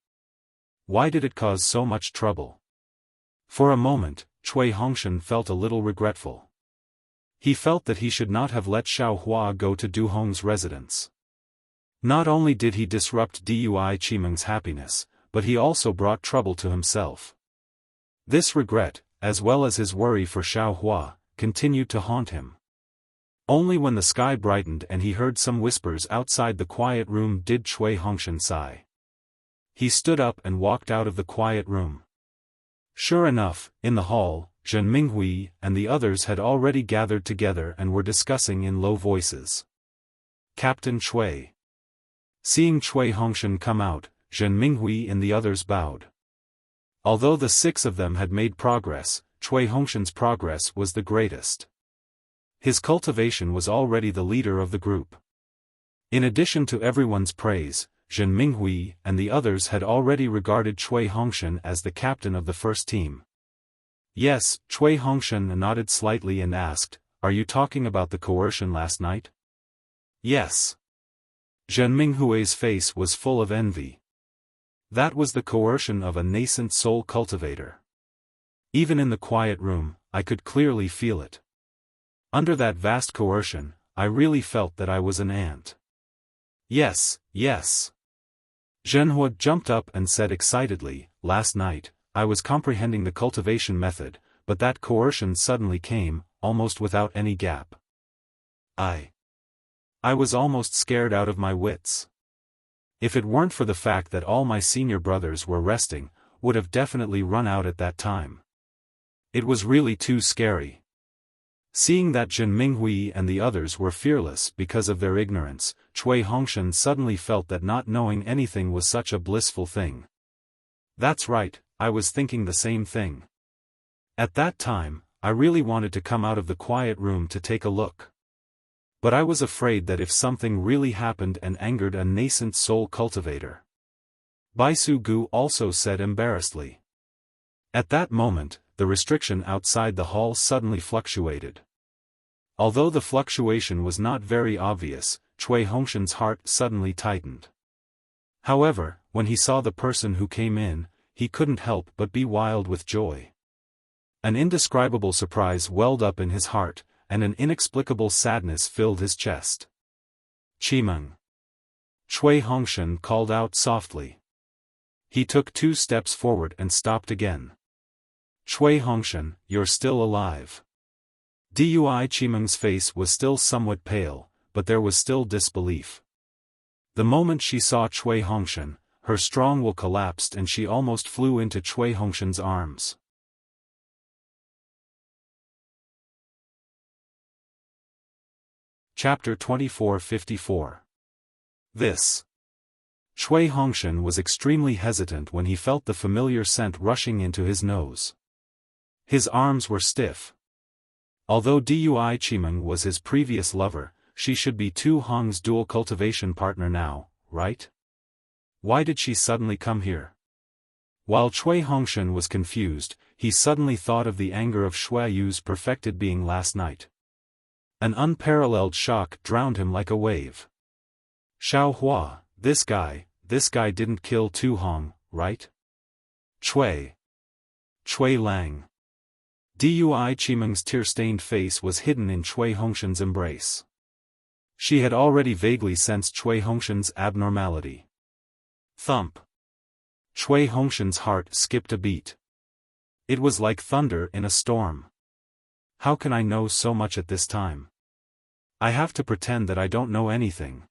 S1: Why did it cause so much trouble? For a moment, Cui Hongshan felt a little regretful. He felt that he should not have let Xiao Hua go to Du Hong's residence. Not only did he disrupt Dui Qimeng's happiness, but he also brought trouble to himself. This regret, as well as his worry for Xiao Hua, continued to haunt him. Only when the sky brightened and he heard some whispers outside the quiet room did Cui Hongshan sigh. He stood up and walked out of the quiet room. Sure enough, in the hall, Zhen Minghui and the others had already gathered together and were discussing in low voices. Captain Cui. Seeing Cui Hongshan come out, Zhen Minghui and the others bowed. Although the 6 of them had made progress, Cui Hongshan's progress was the greatest. His cultivation was already the leader of the group. In addition to everyone's praise, Zhen Minghui and the others had already regarded Cui Hongshan as the captain of the first team. Yes, Cui Hongshan nodded slightly and asked, "Are you talking about the coercion last night?" Yes. Zhen Minghui's face was full of envy. That was the coercion of a nascent soul cultivator. Even in the quiet room, I could clearly feel it. Under that vast coercion, I really felt that I was an ant. Yes, yes. Zhenhua jumped up and said excitedly, "Last night, I was comprehending the cultivation method, but that coercion suddenly came, almost without any gap. I was almost scared out of my wits. If it weren't for the fact that all my senior brothers were resting, would have definitely run out at that time. It was really too scary." Seeing that Zhen Minghui and the others were fearless because of their ignorance, Cui Hongshan suddenly felt that not knowing anything was such a blissful thing. That's right, I was thinking the same thing. At that time, I really wanted to come out of the quiet room to take a look. But I was afraid that if something really happened and angered a nascent soul cultivator. Baisu Gu also said embarrassedly. At that moment, the restriction outside the hall suddenly fluctuated. Although the fluctuation was not very obvious, Cui Hongshan's heart suddenly tightened. However, when he saw the person who came in, he couldn't help but be wild with joy. An indescribable surprise welled up in his heart, and an inexplicable sadness filled his chest. "Qimeng." Cui Hongshan called out softly. He took 2 steps forward and stopped again. "Cui Hongshan, you're still alive." Dui Qimeng's face was still somewhat pale, but there was still disbelief. The moment she saw Cui Hongshan, her strong will collapsed and she almost flew into Cui Hongshan's arms. Chapter 2454. This. Cui Hongshan was extremely hesitant when he felt the familiar scent rushing into his nose. His arms were stiff. Although Dui Qimeng was his previous lover, she should be Tu Hong's dual cultivation partner now, right? Why did she suddenly come here? While Cui Hongshan was confused, he suddenly thought of the anger of Xue Yu's perfected being last night. An unparalleled shock drowned him like a wave. Xiao Hua, this guy didn't kill Tu Hong, right? Cui Lang. Dui Qimeng's tear-stained face was hidden in Cui Hongshan's embrace. She had already vaguely sensed Cui Hongshan's abnormality. Thump. Cui Hongshan's heart skipped a beat. It was like thunder in a storm. How can I know so much at this time? I have to pretend that I don't know anything.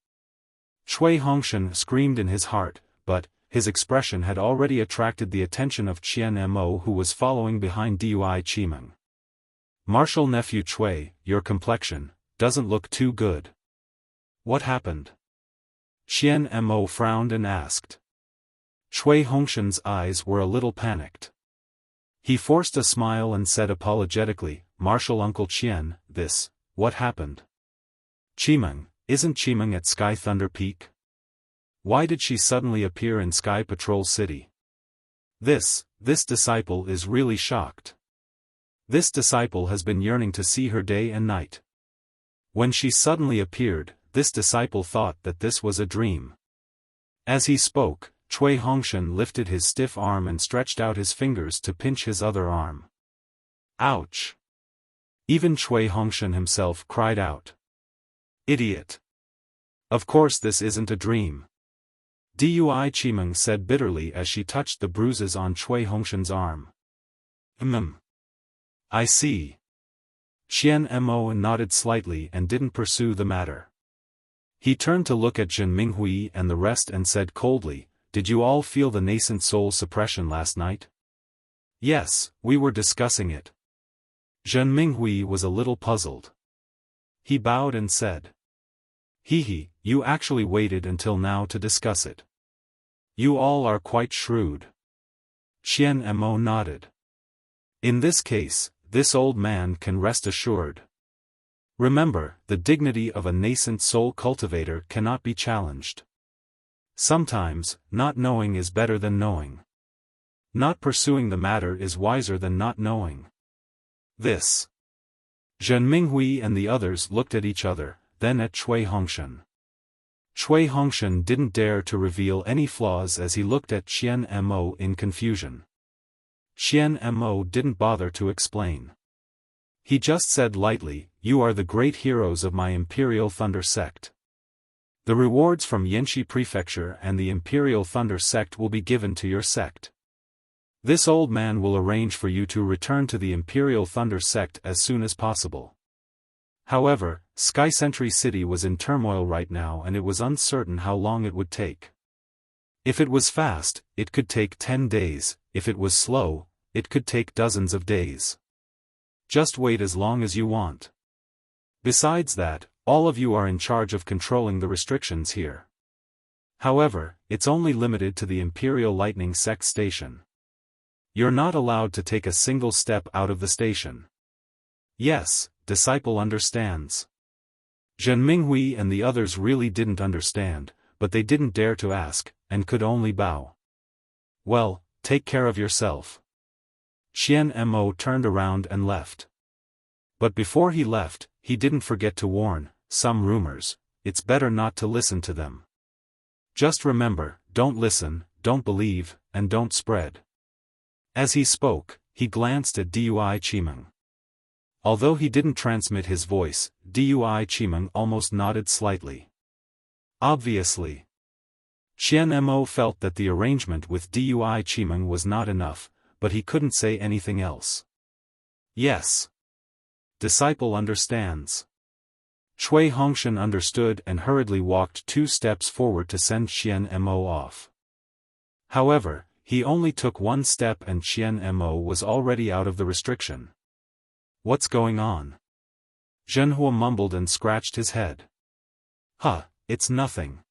S1: Cui Hongshan screamed in his heart, but his expression had already attracted the attention of Qian Mo, who was following behind Dui Qimeng. "Martial nephew Cui, your complexion doesn't look too good. What happened?" Qian Mo frowned and asked. Cui Hongshan's eyes were a little panicked. He forced a smile and said apologetically, "Martial Uncle Qian, what happened?" "Qimeng, isn't Qimeng at Sky Thunder Peak? Why did she suddenly appear in Sky Patrol City?" This disciple is really shocked. This disciple has been yearning to see her day and night. When she suddenly appeared, this disciple thought that this was a dream. As he spoke, Cui Hongshan lifted his stiff arm and stretched out his fingers to pinch his other arm. Ouch! Even Cui Hongshan himself cried out. "Idiot! Of course this isn't a dream." Dui Qimeng said bitterly as she touched the bruises on Cui Hongshan's arm. I see. Qian Mo nodded slightly and didn't pursue the matter. He turned to look at Zhen Minghui and the rest and said coldly, "Did you all feel the nascent soul suppression last night?" "Yes, we were discussing it." Zhen Minghui was a little puzzled. He bowed and said, "He, you actually waited until now to discuss it. You all are quite shrewd." Qian Mo nodded. "In this case, this old man can rest assured. Remember, the dignity of a nascent soul cultivator cannot be challenged. Sometimes, not knowing is better than knowing. Not pursuing the matter is wiser than not knowing. This." Zhen Minghui and the others looked at each other, then at Cui Hongshan. Cui Hongshan didn't dare to reveal any flaws as he looked at Qian Mo in confusion. Qian Mo didn't bother to explain. He just said lightly, "You are the great heroes of my Imperial Thunder Sect. The rewards from Yanxi Prefecture and the Imperial Thunder Sect will be given to your sect. This old man will arrange for you to return to the Imperial Thunder Sect as soon as possible." However, Sky Sentry City was in turmoil right now and it was uncertain how long it would take. If it was fast, it could take 10 days, if it was slow, it could take dozens of days. Just wait as long as you want. Besides that, all of you are in charge of controlling the restrictions here. However, it's only limited to the Imperial Lightning Sect station. You're not allowed to take a single step out of the station. Yes, disciple understands. Zhen Minghui and the others really didn't understand, but they didn't dare to ask, and could only bow. "Well, take care of yourself." Qian Mo turned around and left. But before he left, he didn't forget to warn, "Some rumors, it's better not to listen to them. Just remember, don't listen, don't believe, and don't spread." As he spoke, he glanced at Dui Qimeng. Although he didn't transmit his voice, Dui Qimeng almost nodded slightly. Obviously. Qian Mo felt that the arrangement with Dui Qimeng was not enough, but he couldn't say anything else. "Yes. Disciple understands." Cui Hongshan understood and hurriedly walked 2 steps forward to send Qian Mo off. However, he only took 1 step and Qian Mo was already out of the restriction. "What's going on?" Zhenhua mumbled and scratched his head. "Huh, it's nothing."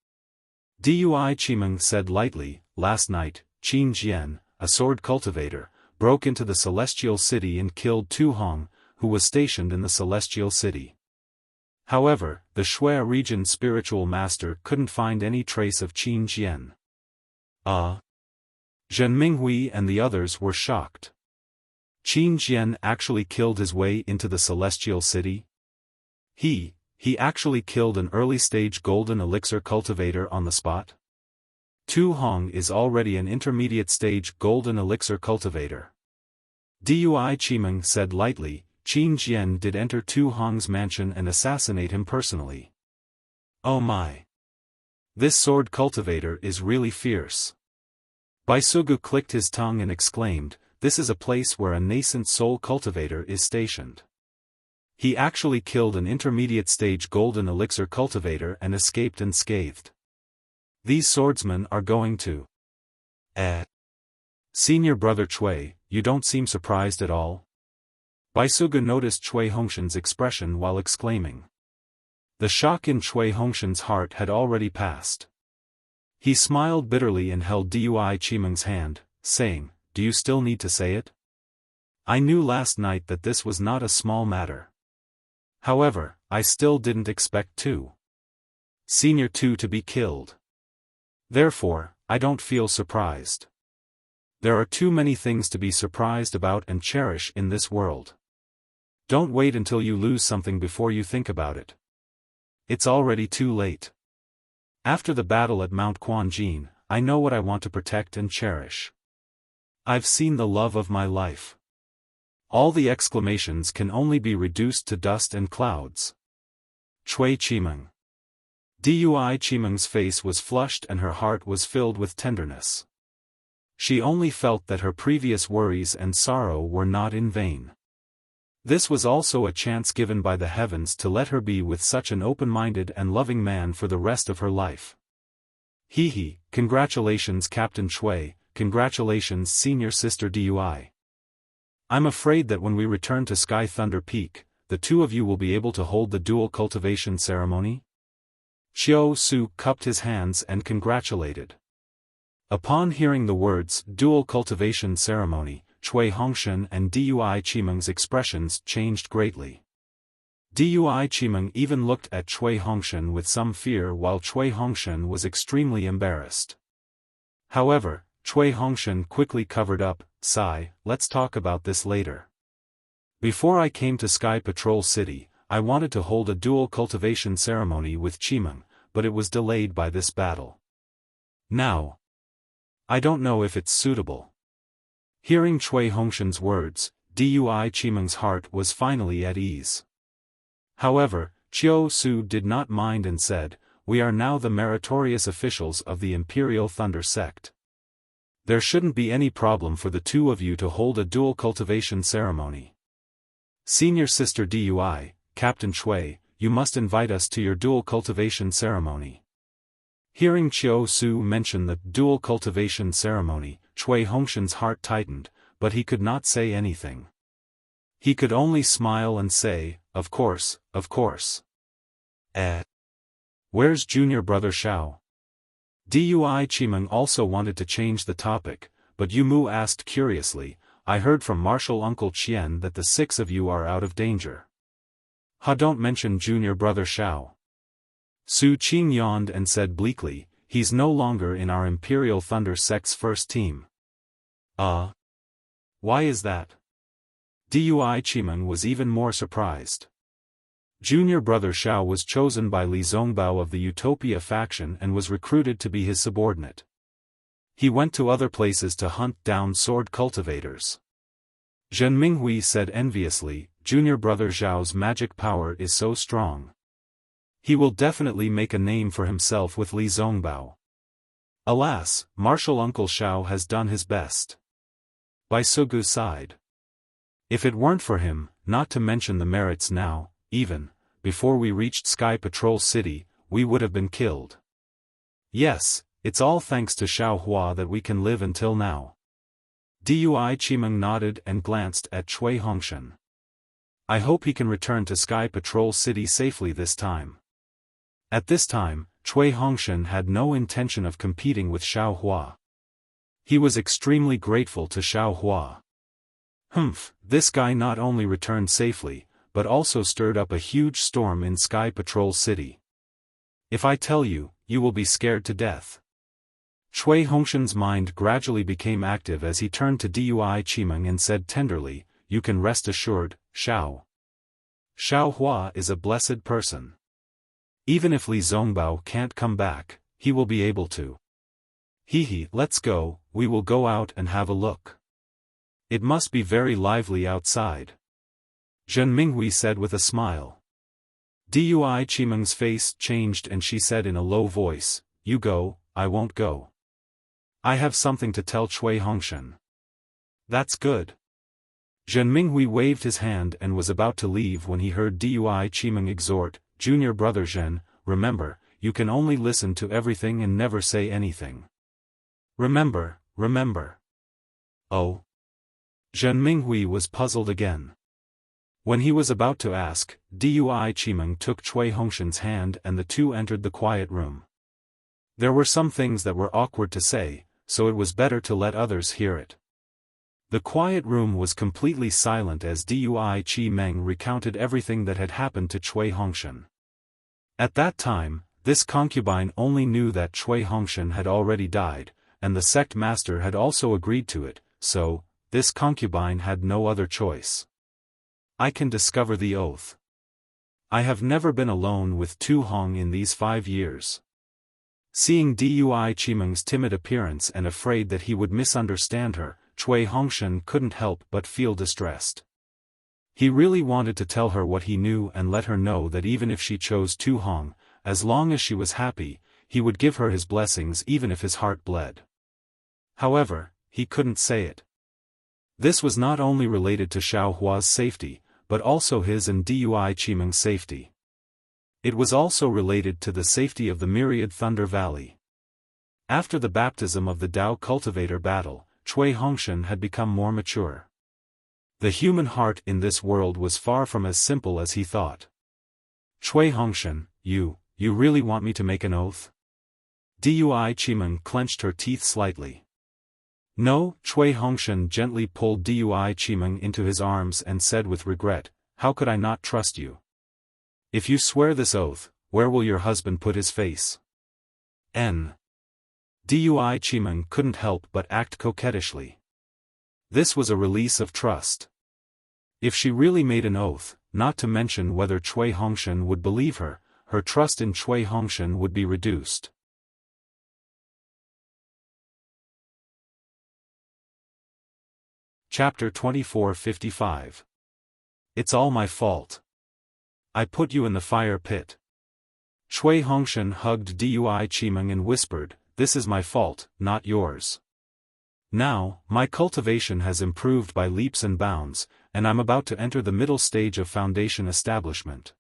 S1: Dui Qimeng said lightly, "Last night, Qin Jian, a sword cultivator, broke into the Celestial City and killed Tu Hong, who was stationed in the Celestial City. However, the Shui region spiritual master couldn't find any trace of Qin Jian." Zhen Minghui and the others were shocked. Qin Jian actually killed his way into the Celestial City? He actually killed an early-stage golden elixir cultivator on the spot? Tu Hong is already an intermediate-stage golden elixir cultivator. Dui Qimeng said lightly, "Qin Jian did enter Tu Hong's mansion and assassinate him personally. Oh my! This sword cultivator is really fierce." Baisugu clicked his tongue and exclaimed, "This is a place where a nascent soul cultivator is stationed. He actually killed an intermediate-stage golden elixir cultivator and escaped unscathed. These swordsmen are going to..." Senior brother Cui, you don't seem surprised at all?" Baisugu noticed Cui Hongshan's expression while exclaiming. The shock in Cui Hongshan's heart had already passed. He smiled bitterly and held Dui Qimeng's hand, saying, "Do you still need to say it? I knew last night that this was not a small matter. However, I still didn't expect Senior 2 to be killed. Therefore, I don't feel surprised. There are too many things to be surprised about and cherish in this world. Don't wait until you lose something before you think about it. It's already too late. After the battle at Mount Quanjin, I know what I want to protect and cherish. I've seen the love of my life. All the exclamations can only be reduced to dust and clouds." Cui Qimeng. Dui Qimeng's face was flushed and her heart was filled with tenderness. She only felt that her previous worries and sorrow were not in vain. This was also a chance given by the heavens to let her be with such an open-minded and loving man for the rest of her life. Hee, congratulations Captain Shui, congratulations Senior Sister Dui. I'm afraid that when we return to Sky Thunder Peak, the two of you will be able to hold the dual cultivation ceremony? Xiao Su cupped his hands and congratulated. Upon hearing the words dual cultivation ceremony, Cui Hongshan and Dui Qimeng's expressions changed greatly. Dui Qimeng even looked at Cui Hongshan with some fear while Cui Hongshan was extremely embarrassed. However, Cui Hongshan quickly covered up, sigh, let's talk about this later. Before I came to Sky Patrol City, I wanted to hold a dual cultivation ceremony with Qimeng, but it was delayed by this battle. Now, I don't know if it's suitable. Hearing Cui Hongshan's words, Dui Qimeng's heart was finally at ease. However, Xiao Su did not mind and said, we are now the meritorious officials of the Imperial Thunder Sect. There shouldn't be any problem for the two of you to hold a dual cultivation ceremony. Senior Sister Dui, Captain Shui, you must invite us to your dual cultivation ceremony. Hearing Xiao Su mention the dual cultivation ceremony, Cui Hongshan's heart tightened, but he could not say anything. He could only smile and say, of course, of course. Where's junior brother Xiao? Dui Qimeng also wanted to change the topic, but Yumu asked curiously, I heard from Martial Uncle Qian that the six of you are out of danger. Don't mention junior brother Xiao. Su Qing yawned and said bleakly, he's no longer in our Imperial Thunder Sect's first team. Why is that? Dui Qimeng was even more surprised. Junior brother Xiao was chosen by Li Zongbao of the Utopia faction and was recruited to be his subordinate. He went to other places to hunt down sword cultivators. Zhen Minghui said enviously, junior brother Xiao's magic power is so strong. He will definitely make a name for himself with Li Zongbao. Alas, Martial Uncle Xiao has done his best. Bai Sugu sighed. If it weren't for him, not to mention the merits now, even, before we reached Sky Patrol City, we would have been killed. Yes, it's all thanks to Xiao Hua that we can live until now. Dui Qimeng nodded and glanced at Cui Hongshan. I hope he can return to Sky Patrol City safely this time. At this time, Cui Hongshan had no intention of competing with Xiao Hua. He was extremely grateful to Xiao Hua. This guy not only returned safely, but also stirred up a huge storm in Sky Patrol City. If I tell you, you will be scared to death. Cui Hongshan's mind gradually became active as he turned to Dui Qimeng and said tenderly, you can rest assured, Xiao. Xiao Hua is a blessed person. Even if Li Zongbao can't come back, he will be able to. Let's go, we will go out and have a look. It must be very lively outside. Zhen Minghui said with a smile. Dui Qimeng's face changed and she said in a low voice, you go, I won't go. I have something to tell Cui Hongshan. That's good. Zhen Minghui waved his hand and was about to leave when he heard Dui Qimeng exhort, Junior brother Zhen, remember, you can only listen to everything and never say anything. Remember. Oh. Zhen Minghui was puzzled again. When he was about to ask, Dui Qimeng took Cui Hongshan's hand and the two entered the quiet room. There were some things that were awkward to say, so it was better to let others hear it. The quiet room was completely silent as Dui Qimeng recounted everything that had happened to Cui Hongshan. At that time, this concubine only knew that Cui Hongshan had already died, and the sect master had also agreed to it, so, this concubine had no other choice. I can discover the oath. I have never been alone with Tu Hong in these 5 years. Seeing Dui Qimeng's timid appearance and afraid that he would misunderstand her, Cui Hongshan couldn't help but feel distressed. He really wanted to tell her what he knew and let her know that even if she chose Tu Hong, as long as she was happy, he would give her his blessings even if his heart bled. However, he couldn't say it. This was not only related to Xiao Hua's safety, but also his and Dui Chimeng's safety. It was also related to the safety of the myriad Thunder Valley. After the baptism of the Tao Cultivator battle, Cui Hongshan had become more mature. The human heart in this world was far from as simple as he thought. Cui Hongshan, you really want me to make an oath? Dui Chimeng clenched her teeth slightly. No, Cui Hongshan gently pulled Dui Chimeng into his arms and said with regret, how could I not trust you? If you swear this oath, where will your husband put his face? Dui Chimeng couldn't help but act coquettishly. This was a release of trust. If she really made an oath, not to mention whether Cui Hongshan would believe her, her trust in Cui Hongshan would be reduced. Chapter 2455. It's all my fault. I put you in the fire pit. Cui Hongshan hugged Dui Chimeng and whispered, this is my fault, not yours. Now, my cultivation has improved by leaps and bounds, and I'm about to enter the middle stage of foundation establishment.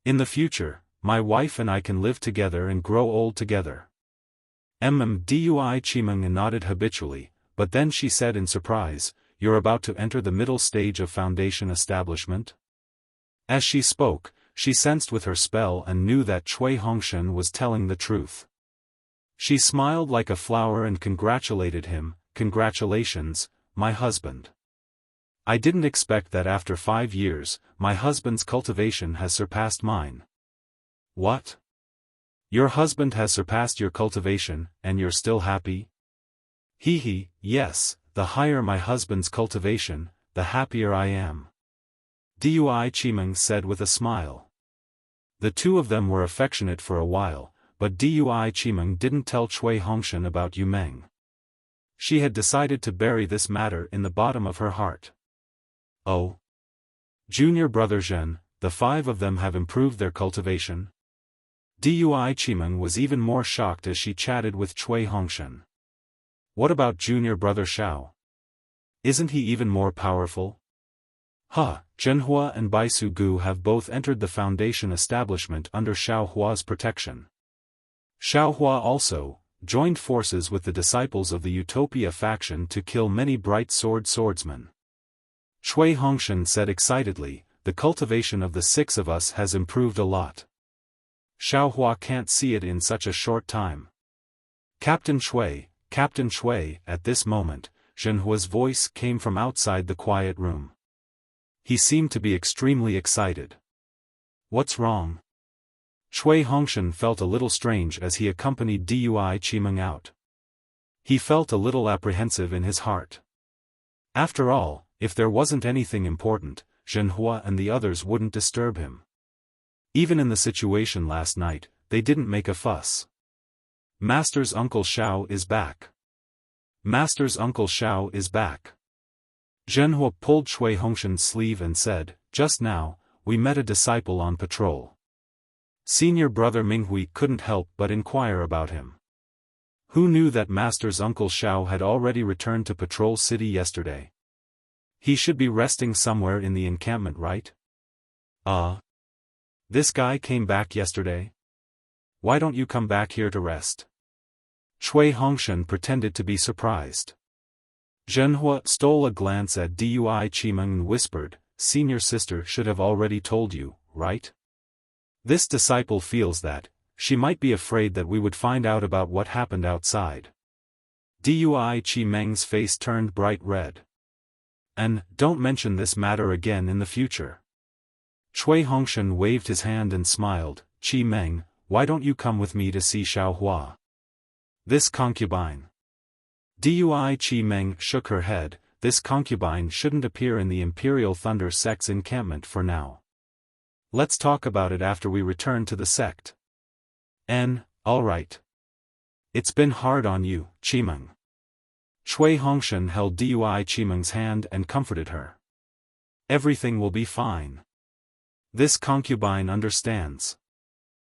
S1: In the future, my wife and I can live together and grow old together. Dui Chimeng nodded habitually, but then she said in surprise, you're about to enter the middle stage of foundation establishment? As she spoke, she sensed with her spell and knew that Cui Hongshan was telling the truth. She smiled like a flower and congratulated him, congratulations, my husband. I didn't expect that after 5 years, my husband's cultivation has surpassed mine. What? Your husband has surpassed your cultivation, and you're still happy? Yes, the higher my husband's cultivation, the happier I am. Dui Chimeng said with a smile. The two of them were affectionate for a while, but Dui Chimeng didn't tell Cui Hongshan about Yu Meng. She had decided to bury this matter in the bottom of her heart. Oh. Junior brother Zhen, the 5 of them have improved their cultivation? Dui Chimeng was even more shocked as she chatted with Cui Hongshan. What about junior brother Xiao? Isn't he even more powerful? Zhenhua and Baisu Gu have both entered the foundation establishment under Xiaohua's protection. Xiaohua also joined forces with the disciples of the Utopia faction to kill many bright swordsmen. Cui Hongshan said excitedly, the cultivation of the 6 of us has improved a lot. Xiaohua can't see it in such a short time. Captain Cui, at this moment, Zhenhua's voice came from outside the quiet room. He seemed to be extremely excited. What's wrong? Cui Hongshan felt a little strange as he accompanied Dui Chimeng out. He felt a little apprehensive in his heart. After all, if there wasn't anything important, Zhenhua and the others wouldn't disturb him. Even in the situation last night, they didn't make a fuss. Master's Uncle Xiao is back. Master's Uncle Xiao is back. Zhenhua pulled Cui Hongshan's sleeve and said, just now, we met a disciple on patrol. Senior brother Minghui couldn't help but inquire about him. Who knew that Master's Uncle Xiao had already returned to Patrol City yesterday? He should be resting somewhere in the encampment, right? This guy came back yesterday? Why don't you come back here to rest? Cui Hongshan pretended to be surprised. Zhenhua stole a glance at Dui Chimeng and whispered, Senior sister should have already told you, right? This disciple feels that, she might be afraid that we would find out about what happened outside. Dui Chimeng's face turned bright red. And, don't mention this matter again in the future. Cui Hongshan waved his hand and smiled, Chimeng, why don't you come with me to see Xiaohua? This concubine. Dui Chimeng shook her head, this concubine shouldn't appear in the Imperial Thunder sect's encampment for now. Let's talk about it after we return to the sect. Alright. It's been hard on you, Chimeng. Cui Hongshan held Dui Chimeng's hand and comforted her. Everything will be fine. This concubine understands.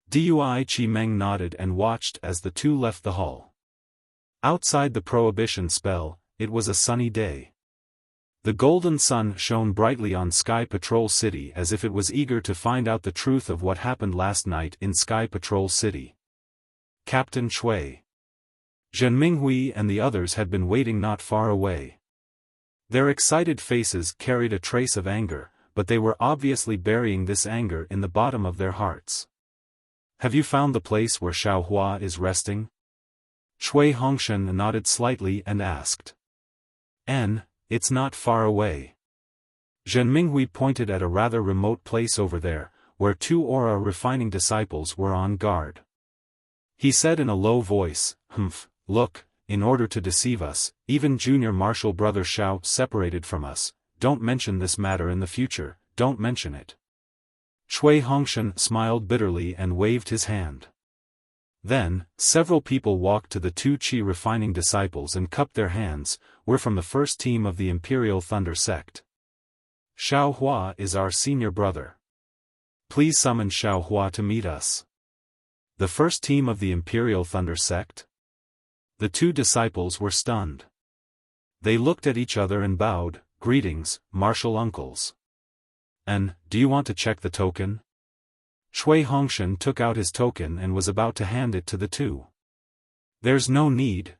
S1: Dui Chimeng nodded and watched as the two left the hall. Outside the prohibition spell, it was a sunny day. The golden sun shone brightly on Sky Patrol City as if it was eager to find out the truth of what happened last night in Sky Patrol City. Captain Chui, Zhen Minghui and the others had been waiting not far away. Their excited faces carried a trace of anger, but they were obviously burying this anger in the bottom of their hearts. Have you found the place where Xiaohua is resting? Chui Hongshan nodded slightly and asked. It's not far away. Zhen Minghui pointed at a rather remote place over there, where 2 aura refining disciples were on guard. He said in a low voice, Look, in order to deceive us, even junior martial brother Xiao separated from us. Don't mention this matter in the future, don't mention it. Chui Hongshan smiled bitterly and waved his hand. Then, several people walked to the 2 Qi refining disciples and cupped their hands. We're from the first team of the Imperial Thunder Sect. Xiaohua is our senior brother. Please summon Xiaohua to meet us. The first team of the Imperial Thunder Sect? The 2 disciples were stunned. They looked at each other and bowed. Greetings, martial uncles. And, do you want to check the token? Chui Hongshan took out his token and was about to hand it to the 2. There's no need.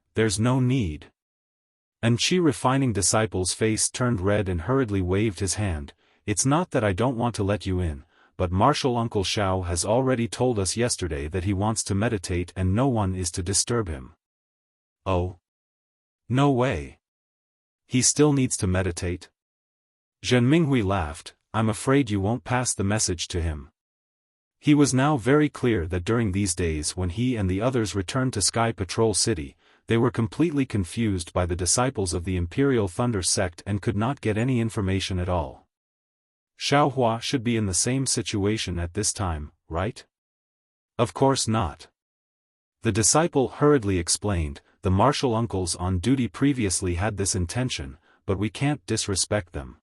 S1: And Qi refining disciple's face turned red and hurriedly waved his hand. It's not that I don't want to let you in, but Martial Uncle Xiao has already told us yesterday that he wants to meditate and no one is to disturb him. Oh? No way. He still needs to meditate? Zhen Minghui laughed. I'm afraid you won't pass the message to him. He was now very clear that during these days when he and the others returned to Sky Patrol City, they were completely confused by the disciples of the Imperial Thunder Sect and could not get any information at all. Xiaohua should be in the same situation at this time, right? Of course not. The disciple hurriedly explained, the martial uncles on duty previously had this intention, but we can't disrespect them.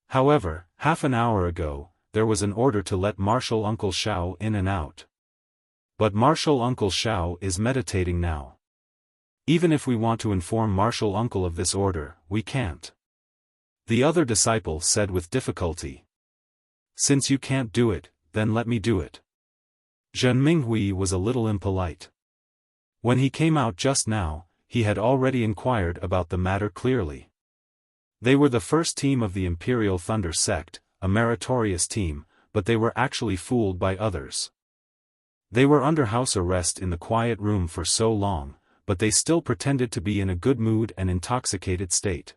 S1: However, half an hour ago, there was an order to let Martial Uncle Xiao in and out. But Martial Uncle Xiao is meditating now. Even if we want to inform Martial Uncle of this order, we can't. The other disciple said with difficulty. Since you can't do it, then let me do it. Zhen Minghui was a little impolite. When he came out just now, he had already inquired about the matter clearly. They were the first team of the Imperial Thunder Sect, a meritorious team, but they were actually fooled by others. They were under house arrest in the quiet room for so long, but they still pretended to be in a good mood and intoxicated state.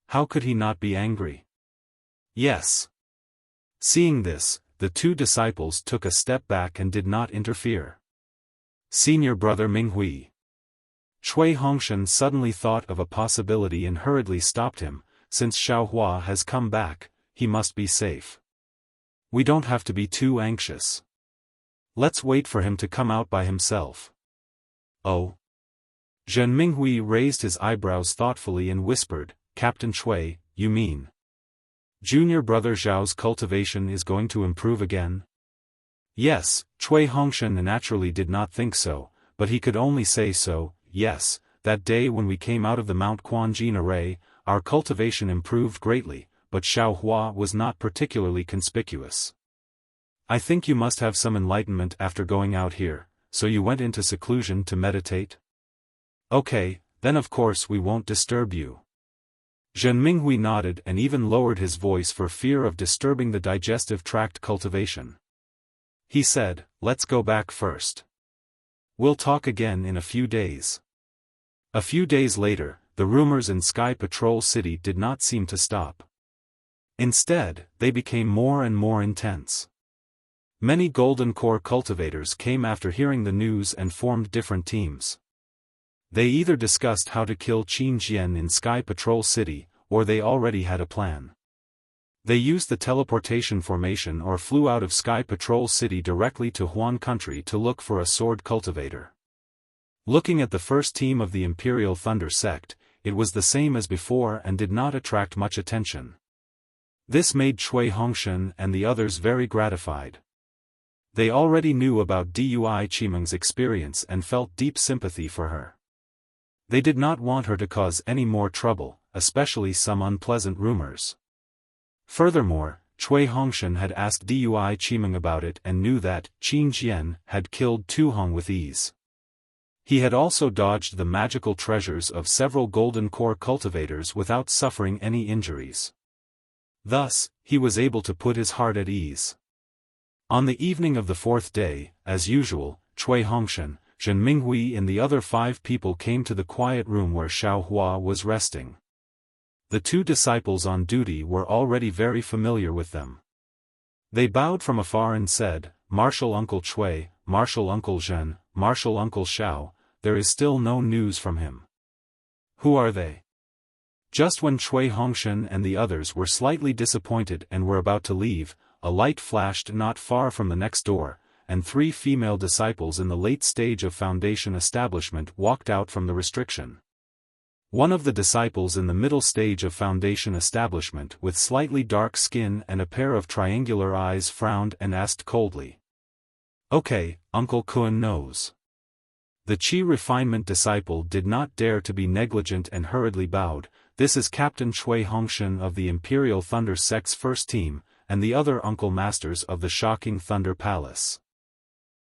S1: How could he not be angry? Yes. Seeing this, the 2 disciples took a step back and did not interfere. Senior brother Minghui. Chui Hongshan suddenly thought of a possibility and hurriedly stopped him. Since Xiaohua has come back, he must be safe. We don't have to be too anxious. Let's wait for him to come out by himself. Oh? Zhen Minghui raised his eyebrows thoughtfully and whispered, Captain Chui, you mean? Junior brother Zhao's cultivation is going to improve again? Yes, Chui Hongshan naturally did not think so, but he could only say so. Yes, that day when we came out of the Mount Quanjin array, our cultivation improved greatly, but Xiaohua was not particularly conspicuous. I think you must have some enlightenment after going out here, so you went into seclusion to meditate? Okay, then of course we won't disturb you. Zhen Minghui nodded and even lowered his voice for fear of disturbing the digestive tract cultivation. He said, let's go back first. We'll talk again in a few days. A few days later, the rumors in Sky Patrol City did not seem to stop. Instead, they became more and more intense. Many Golden Core cultivators came after hearing the news and formed different teams. They either discussed how to kill Qin Jian in Sky Patrol City, or they already had a plan. They used the teleportation formation or flew out of Sky Patrol City directly to Huan Country to look for a sword cultivator. Looking at the first team of the Imperial Thunder Sect, it was the same as before and did not attract much attention. This made Chui Hongshan and the others very gratified. They already knew about Dui Qimeng's experience and felt deep sympathy for her. They did not want her to cause any more trouble, especially some unpleasant rumors. Furthermore, Cui Hongshan had asked Dui Qimeng about it and knew that Qin Jian had killed Tu Hong with ease. He had also dodged the magical treasures of several golden core cultivators without suffering any injuries. Thus, he was able to put his heart at ease. On the evening of the fourth day, as usual, Cui Hongshan, Zhen Minghui and the other 5 people came to the quiet room where Xiao Hua was resting. The 2 disciples on duty were already very familiar with them. They bowed from afar and said, "Martial Uncle Cui, Martial Uncle Zhen, Martial Uncle Xiao, there is still no news from him." "Who are they?" Just when Cui Hongshan and the others were slightly disappointed and were about to leave, a light flashed not far from the next door, and 3 female disciples in the late stage of foundation establishment walked out from the restriction. One of the disciples in the middle stage of foundation establishment with slightly dark skin and a pair of triangular eyes frowned and asked coldly. "Okay, Uncle Kun knows." The Qi refinement disciple did not dare to be negligent and hurriedly bowed. "This is Captain Cui Hongshan of the Imperial Thunder Sect's first team, and the other uncle masters of the Shocking Thunder Palace."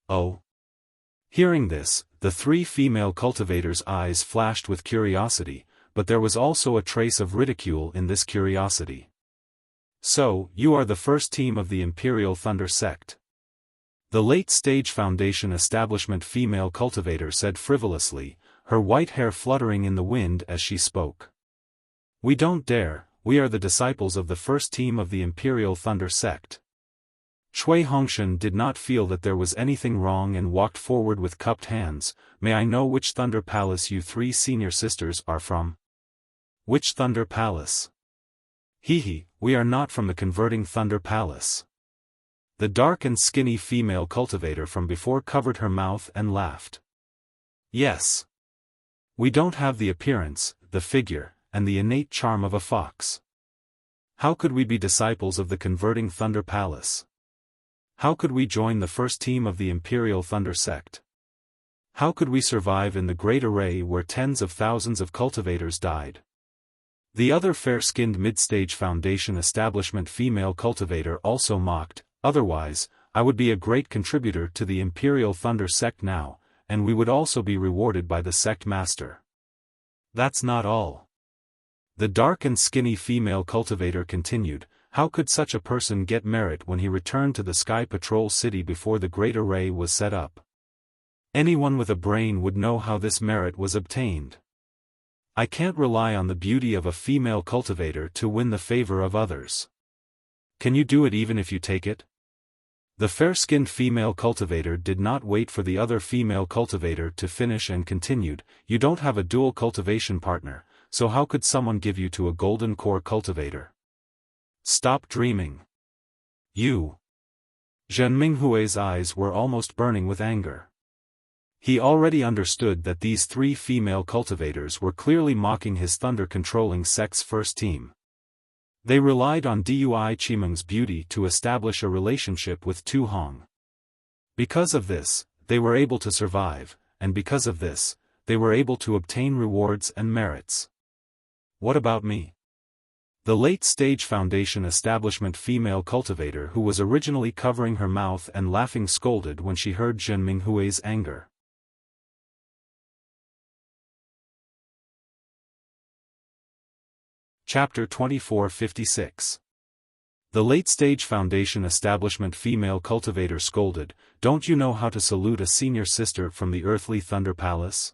S1: "Oh." Hearing this, the 3 female cultivators' eyes flashed with curiosity, but there was also a trace of ridicule in this curiosity. "So, you are the first team of the Imperial Thunder Sect?" The late-stage foundation establishment female cultivator said frivolously, her white hair fluttering in the wind as she spoke. "We don't dare, we are the disciples of the first team of the Imperial Thunder Sect." Cui Hongshan did not feel that there was anything wrong and walked forward with cupped hands. "May I know which Thunder Palace you 3 senior sisters are from?" "Which Thunder Palace?" "Hee, we are not from the Converting Thunder Palace." The dark and skinny female cultivator from before covered her mouth and laughed. "Yes. We don't have the appearance, the figure, and the innate charm of a fox. How could we be disciples of the Converting Thunder Palace? How could we join the first team of the Imperial Thunder Sect? How could we survive in the Great Array where tens of thousands of cultivators died?" The other fair-skinned mid-stage foundation establishment female cultivator also mocked. "Otherwise, I would be a great contributor to the Imperial Thunder Sect now, and we would also be rewarded by the sect master." "That's not all." The dark and skinny female cultivator continued, "How could such a person get merit when he returned to the Sky Patrol City before the Great Array was set up? Anyone with a brain would know how this merit was obtained. I can't rely on the beauty of a female cultivator to win the favor of others. Can you do it even if you take it?" The fair-skinned female cultivator did not wait for the other female cultivator to finish and continued, "You don't have a dual cultivation partner, so how could someone give you to a golden core cultivator? Stop dreaming. You." Zhen Minghui's eyes were almost burning with anger. He already understood that these 3 female cultivators were clearly mocking his thunder-controlling sect's first team. They relied on Dui Qimeng's beauty to establish a relationship with Tu Hong. Because of this, they were able to survive, and because of this, they were able to obtain rewards and merits. What about me? The late-stage foundation establishment female cultivator who was originally covering her mouth and laughing scolded when she heard Zhen Minghui's anger. Chapter 2456. The late-stage foundation establishment female cultivator scolded, "Don't you know how to salute a senior sister from the Earthly Thunder Palace?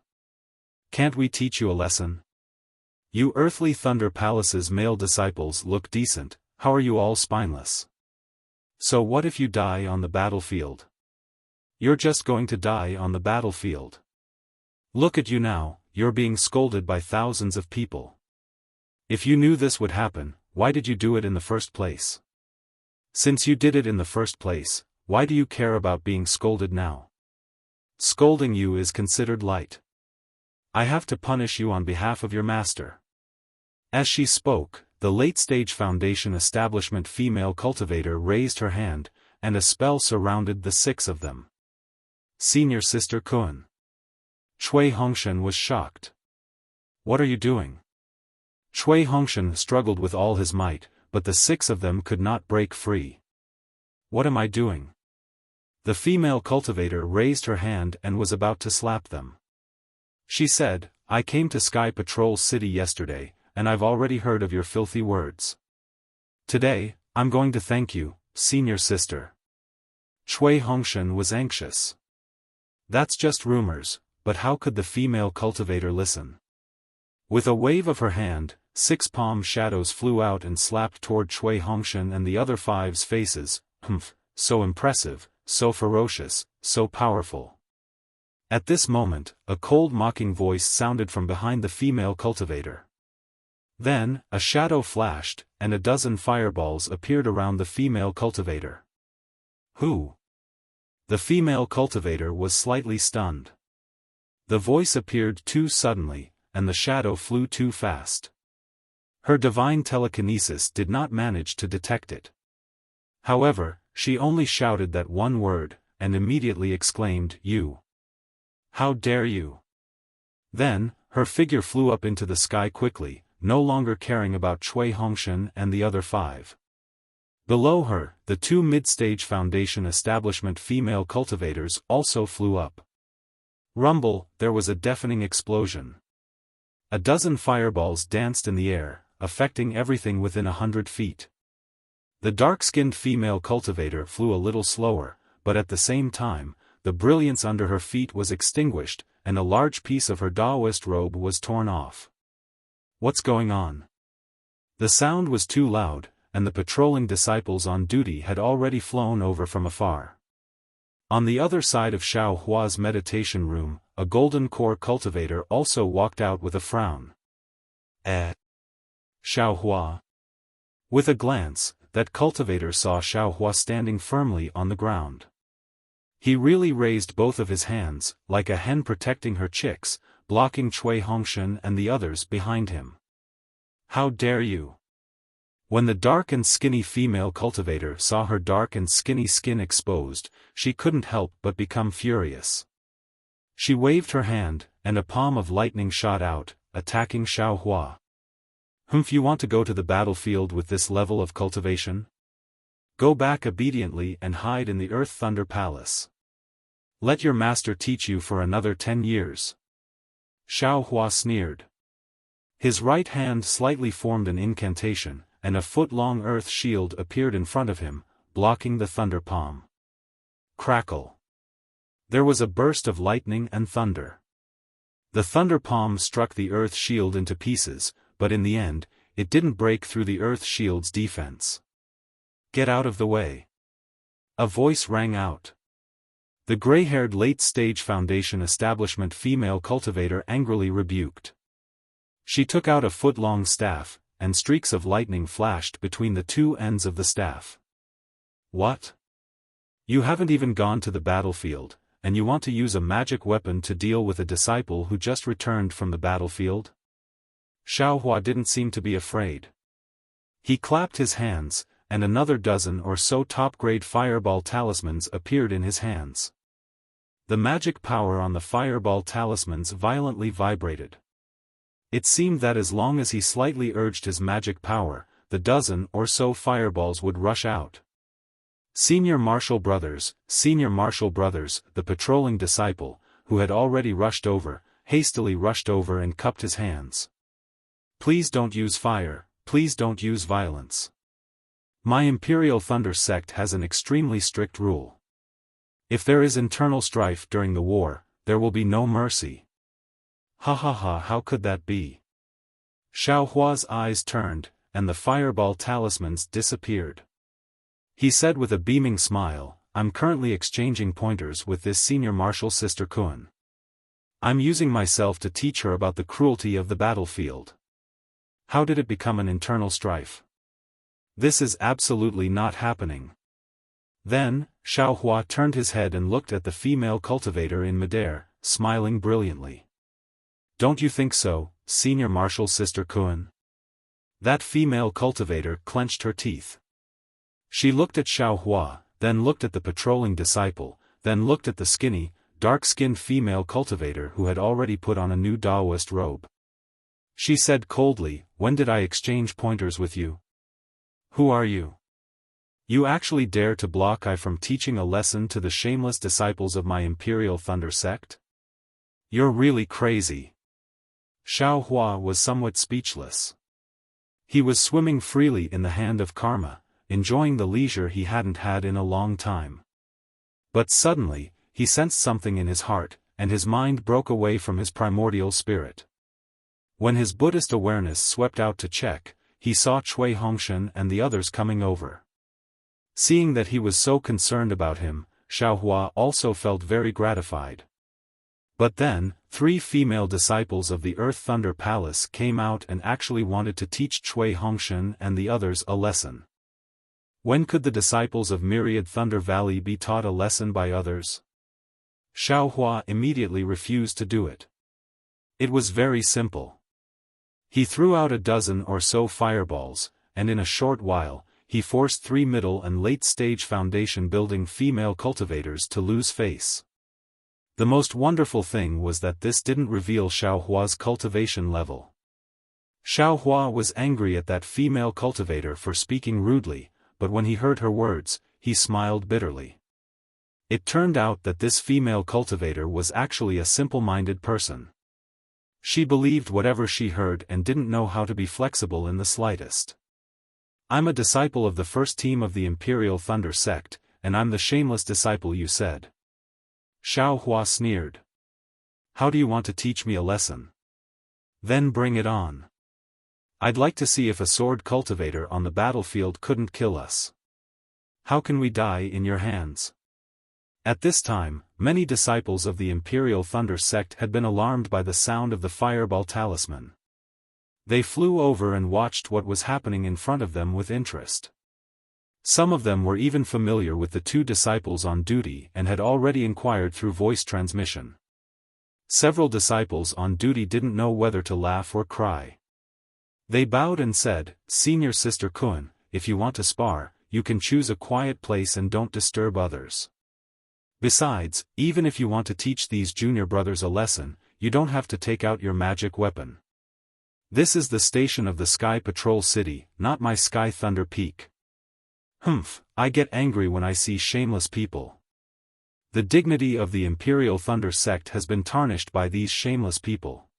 S1: Can't we teach you a lesson? You Earthly Thunder Palace's male disciples look decent, how are you all spineless? So what if you die on the battlefield? You're just going to die on the battlefield. Look at you now, you're being scolded by thousands of people. If you knew this would happen, why did you do it in the first place? Since you did it in the first place, why do you care about being scolded now? Scolding you is considered light. I have to punish you on behalf of your master." As she spoke, the late-stage foundation establishment female cultivator raised her hand, and a spell surrounded the 6 of them. "Senior Sister Kun." Cui Hongshan was shocked. "What are you doing?" Cui Hongshan struggled with all his might, but the 6 of them could not break free. What am I doing? The female cultivator raised her hand and was about to slap them. She said, I came to Sky Patrol City yesterday, and I've already heard of your filthy words. Today, I'm going to thank you, senior sister. Cui Hongshan was anxious. That's just rumors, but how could the female cultivator listen? With a wave of her hand, 6 palm shadows flew out and slapped toward Cui Hongshan and the other 5's faces. Humph, so impressive, so ferocious, so powerful. At this moment, a cold mocking voice sounded from behind the female cultivator. Then, a shadow flashed, and a dozen fireballs appeared around the female cultivator. Who? The female cultivator was slightly stunned. The voice appeared too suddenly, and the shadow flew too fast. Her divine telekinesis did not manage to detect it. However, she only shouted that one word, and immediately exclaimed, You! How dare you! Then, her figure flew up into the sky quickly, no longer caring about Cui Hongshan and the other 5. Below her, the 2 mid-stage Foundation establishment female cultivators also flew up. Rumble, there was a deafening explosion. A dozen fireballs danced in the air, affecting everything within 100 feet. The dark-skinned female cultivator flew a little slower, but at the same time, the brilliance under her feet was extinguished, and a large piece of her Taoist robe was torn off. What's going on? The sound was too loud, and the patrolling disciples on duty had already flown over from afar. On the other side of Xiao Hua's meditation room, a golden core cultivator also walked out with a frown. Xiao Hua. With a glance, that cultivator saw Xiao Hua standing firmly on the ground. He really raised both of his hands, like a hen protecting her chicks, blocking Cui Hongshan and the others behind him. How dare you! When the dark and skinny female cultivator saw her dark and skinny skin exposed, she couldn't help but become furious. She waved her hand, and a palm of lightning shot out, attacking Xiao Hua. Humph, you want to go to the battlefield with this level of cultivation? Go back obediently and hide in the Earth Thunder Palace. Let your master teach you for another 10 years. Xiao Hua sneered. His right hand slightly formed an incantation, and a foot-long earth shield appeared in front of him, blocking the thunder palm. Crackle. There was a burst of lightning and thunder. The thunder palm struck the earth shield into pieces, but in the end, it didn't break through the earth shield's defense. Get out of the way. A voice rang out. The gray-haired late-stage Foundation establishment female cultivator angrily rebuked. She took out a foot-long staff, and streaks of lightning flashed between the 2 ends of the staff. What? You haven't even gone to the battlefield, and you want to use a magic weapon to deal with a disciple who just returned from the battlefield? Xiao Hua didn't seem to be afraid. He clapped his hands, and another dozen or so top-grade fireball talismans appeared in his hands. The magic power on the fireball talismans violently vibrated. It seemed that as long as he slightly urged his magic power, the dozen or so fireballs would rush out. Senior Marshal Brothers, the patrolling disciple, who had already rushed over, hastily rushed over and cupped his hands. Please don't use fire, please don't use violence. My Imperial Thunder sect has an extremely strict rule. If there is internal strife during the war, there will be no mercy. Ha ha ha, how could that be? Xiao Hua's eyes turned, and the fireball talismans disappeared. He said with a beaming smile, I'm currently exchanging pointers with this senior marshal Sister Kun. I'm using myself to teach her about the cruelty of the battlefield. How did it become an internal strife? This is absolutely not happening. Then, Xiao Hua turned his head and looked at the female cultivator in midair, smiling brilliantly. Don't you think so, Senior Marshal Sister Kun? That female cultivator clenched her teeth. She looked at Xiao Hua, then looked at the patrolling disciple, then looked at the skinny, dark-skinned female cultivator who had already put on a new Taoist robe. She said coldly, "When did I exchange pointers with you? Who are you? You actually dare to block I from teaching a lesson to the shameless disciples of my Imperial Thunder sect? You're really crazy." Xiao Hua was somewhat speechless. He was swimming freely in the hand of karma, enjoying the leisure he hadn't had in a long time. But suddenly, he sensed something in his heart, and his mind broke away from his primordial spirit. When his Buddhist awareness swept out to check, he saw Cui Hongshan and the others coming over. Seeing that he was so concerned about him, Xiaohua also felt very gratified. But then, 3 female disciples of the Earth Thunder Palace came out and actually wanted to teach Cui Hongshan and the others a lesson. When could the disciples of Myriad Thunder Valley be taught a lesson by others? Xiaohua immediately refused to do it. It was very simple. He threw out a dozen or so fireballs, and in a short while, he forced 3 middle and late-stage foundation-building female cultivators to lose face. The most wonderful thing was that this didn't reveal Xiaohua's cultivation level. Xiaohua was angry at that female cultivator for speaking rudely, but when he heard her words, he smiled bitterly. It turned out that this female cultivator was actually a simple-minded person. She believed whatever she heard and didn't know how to be flexible in the slightest. "I'm a disciple of the first team of the Imperial Thunder sect, and I'm the shameless disciple you said." Xiao Hua sneered. "How do you want to teach me a lesson? Then bring it on. I'd like to see if a sword cultivator on the battlefield couldn't kill us. How can we die in your hands?" At this time, many disciples of the Imperial Thunder sect had been alarmed by the sound of the fireball talisman. They flew over and watched what was happening in front of them with interest. Some of them were even familiar with the 2 disciples on duty and had already inquired through voice transmission. Several disciples on duty didn't know whether to laugh or cry. They bowed and said, "Senior Sister Kun, if you want to spar, you can choose a quiet place and don't disturb others. Besides, even if you want to teach these junior brothers a lesson, you don't have to take out your magic weapon. This is the station of the Sky Patrol City, not my Sky Thunder Peak." Humph, I get angry when I see shameless people. The dignity of the Imperial Thunder sect has been tarnished by these shameless people.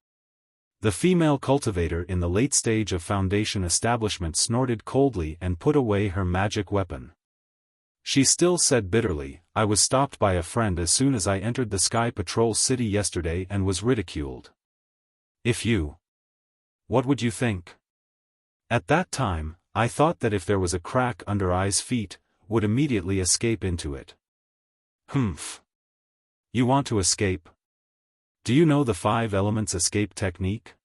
S1: The female cultivator in the late stage of foundation establishment snorted coldly and put away her magic weapon. She still said bitterly, "I was stopped by a friend as soon as I entered the Sky Patrol City yesterday and was ridiculed. If you... What would you think? At that time, I thought that if there was a crack under I's feet, would immediately escape into it." Humph. You want to escape? Do you know the 5 elements escape technique?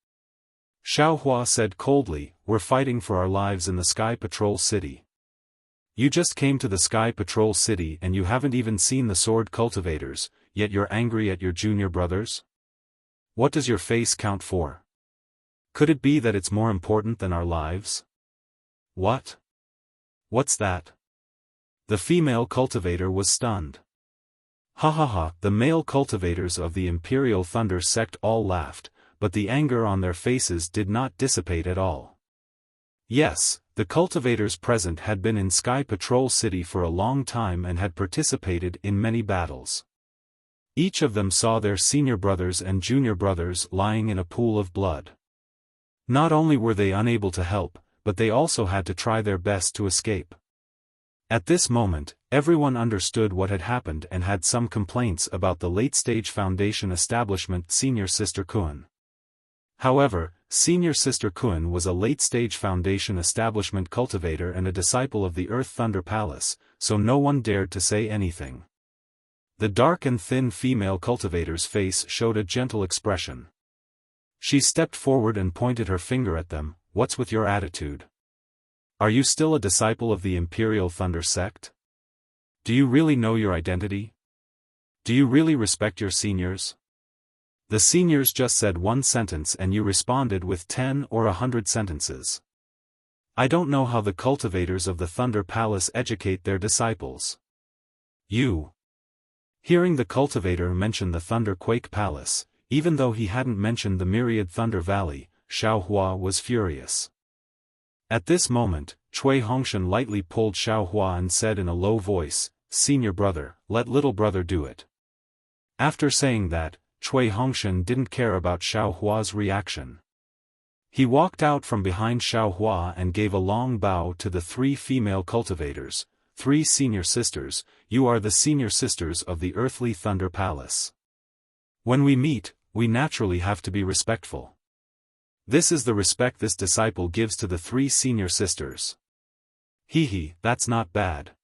S1: Xiaohua said coldly, "We're fighting for our lives in the Sky Patrol City. You just came to the Sky Patrol City and you haven't even seen the sword cultivators, yet you're angry at your junior brothers? What does your face count for? Could it be that it's more important than our lives?" "What? What's that?" The female cultivator was stunned. Ha ha ha, the male cultivators of the Imperial Thunder sect all laughed, but the anger on their faces did not dissipate at all. Yes, the cultivators present had been in Sky Patrol City for a long time and had participated in many battles. Each of them saw their senior brothers and junior brothers lying in a pool of blood. Not only were they unable to help, but they also had to try their best to escape. At this moment, everyone understood what had happened and had some complaints about the late-stage foundation establishment Senior Sister Kun. However, Senior Sister Kun was a late-stage foundation establishment cultivator and a disciple of the Earth Thunder Palace, so no one dared to say anything. The dark and thin female cultivator's face showed a gentle expression. She stepped forward and pointed her finger at them. "What's with your attitude? Are you still a disciple of the Imperial Thunder sect? Do you really know your identity? Do you really respect your seniors? The seniors just said 1 sentence and you responded with 10 or 100 sentences. I don't know how the cultivators of the Thunder Palace educate their disciples. You." Hearing the cultivator mention the Thunder Quake Palace, even though he hadn't mentioned the Myriad Thunder Valley, Xiaohua was furious. At this moment, Cui Hongshan lightly pulled Xiaohua and said in a low voice, "Senior brother, let little brother do it." After saying that, Cui Hongshan didn't care about Xiaohua's reaction. He walked out from behind Xiaohua and gave a long bow to the 3 female cultivators. 3 senior sisters, you are the senior sisters of the Earthly Thunder Palace. When we meet, we naturally have to be respectful. This is the respect this disciple gives to the 3 senior sisters. Hee, that's not bad.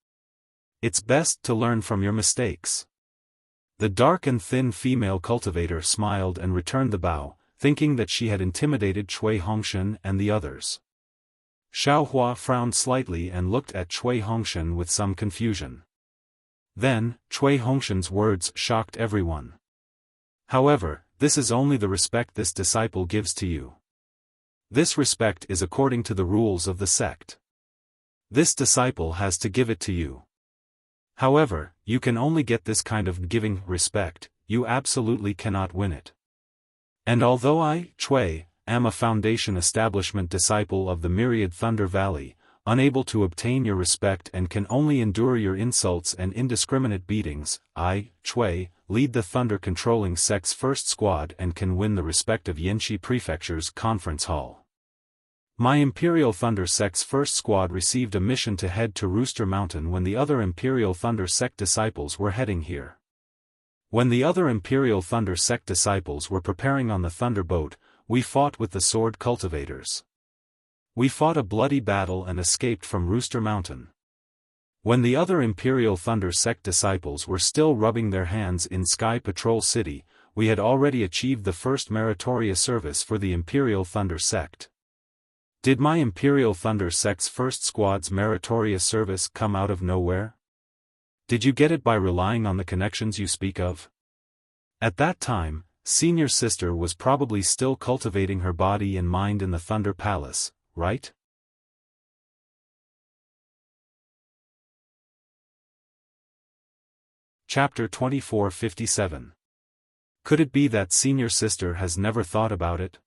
S1: It's best to learn from your mistakes. The dark and thin female cultivator smiled and returned the bow, thinking that she had intimidated Cui Hongshan and the others. Xiaohua frowned slightly and looked at Cui Hongshan with some confusion. Then, Cui Hongshan's words shocked everyone. However, this is only the respect this disciple gives to you. This respect is according to the rules of the sect. This disciple has to give it to you. However, you can only get this kind of giving respect, you absolutely cannot win it. And although I, Cui, am a Foundation Establishment disciple of the Myriad Thunder Valley, unable to obtain your respect and can only endure your insults and indiscriminate beatings, I, Cui, lead the thunder-controlling sect's first squad and can win the respect of Yanxi Prefecture's conference hall. My Imperial Thunder sect's first squad received a mission to head to Rooster Mountain when the other Imperial Thunder sect disciples were heading here. When the other Imperial Thunder sect disciples were preparing on the Thunder Boat, we fought with the Sword Cultivators. We fought a bloody battle and escaped from Rooster Mountain. When the other Imperial Thunder sect disciples were still rubbing their hands in Sky Patrol City, we had already achieved the first meritorious service for the Imperial Thunder sect. Did my Imperial Thunder sect's first squad's meritorious service come out of nowhere? Did you get it by relying on the connections you speak of? At that time, Senior Sister was probably still cultivating her body and mind in the Thunder Palace, right? Chapter 2457. Could it be that Senior Sister has never thought about it?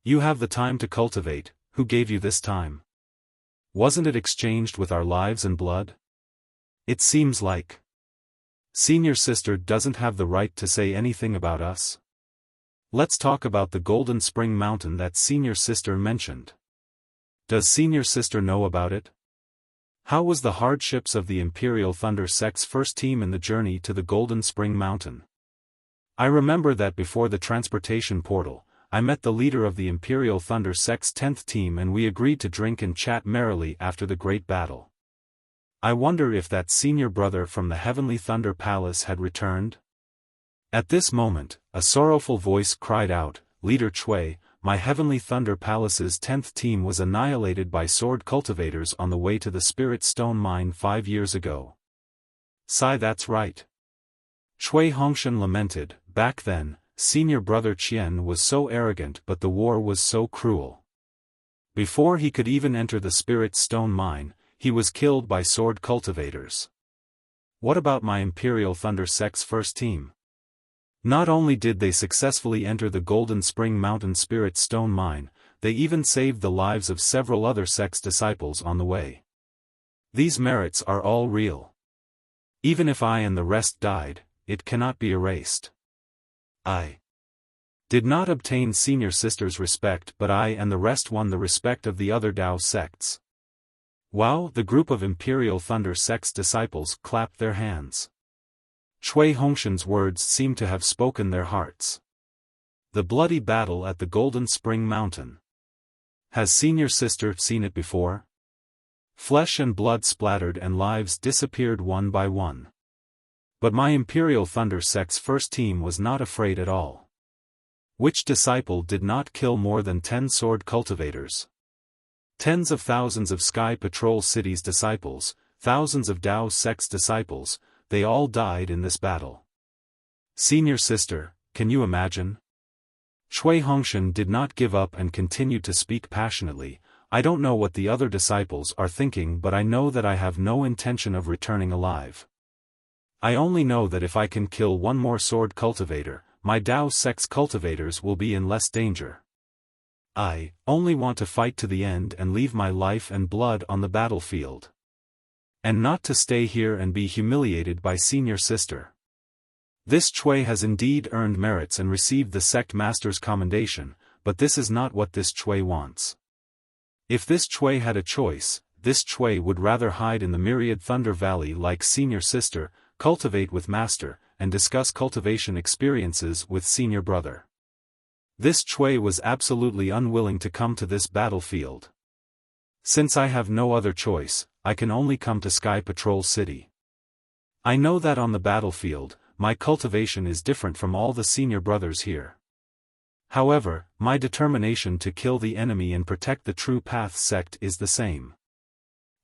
S1: You have the time to cultivate, who gave you this time? Wasn't it exchanged with our lives and blood? It seems like Senior Sister doesn't have the right to say anything about us. Let's talk about the Golden Spring Mountain that Senior Sister mentioned. Does Senior Sister know about it? How was the hardships of the Imperial Thunder sect's first team in the journey to the Golden Spring Mountain? I remember that before the transportation portal, I met the leader of the Imperial Thunder sect's 10th team and we agreed to drink and chat merrily after the great battle. I wonder if that senior brother from the Heavenly Thunder Palace had returned? At this moment, a sorrowful voice cried out, "Leader Cui, my Heavenly Thunder Palace's 10th team was annihilated by sword cultivators on the way to the Spirit Stone Mine 5 years ago." Sigh, that's right. Cui Hongshan lamented, back then, senior brother Qian was so arrogant but the war was so cruel. Before he could even enter the Spirit Stone Mine, he was killed by sword cultivators. What about my Imperial Thunder sect's first team? Not only did they successfully enter the Golden Spring Mountain Spirit Stone Mine, they even saved the lives of several other sect's disciples on the way. These merits are all real. Even if I and the rest died, it cannot be erased. I did not obtain Senior Sister's respect, but I and the rest won the respect of the other Dao sects. Wow! The group of Imperial Thunder sect's disciples clapped their hands. Cui Hongshan's words seemed to have spoken their hearts. The bloody battle at the Golden Spring Mountain. Has Senior Sister seen it before? Flesh and blood splattered and lives disappeared one by one. But my Imperial Thunder sect's first team was not afraid at all. Which disciple did not kill more than 10 sword cultivators? Tens of thousands of Sky Patrol City's disciples, thousands of Dao sect's disciples, they all died in this battle. Senior Sister, can you imagine? Cui Hongshan did not give up and continued to speak passionately. I don't know what the other disciples are thinking, but I know that I have no intention of returning alive. I only know that if I can kill one more sword cultivator, my Dao sect's cultivators will be in less danger. I only want to fight to the end and leave my life and blood on the battlefield. And not to stay here and be humiliated by senior sister. This Chui has indeed earned merits and received the sect master's commendation, but this is not what this Chui wants. If this Chui had a choice, this Chui would rather hide in the myriad Thunder Valley like senior sister, cultivate with master, and discuss cultivation experiences with senior brother. This Chui was absolutely unwilling to come to this battlefield. Since I have no other choice, I can only come to Sky Patrol City. I know that on the battlefield, my cultivation is different from all the senior brothers here. However, my determination to kill the enemy and protect the True Path sect is the same.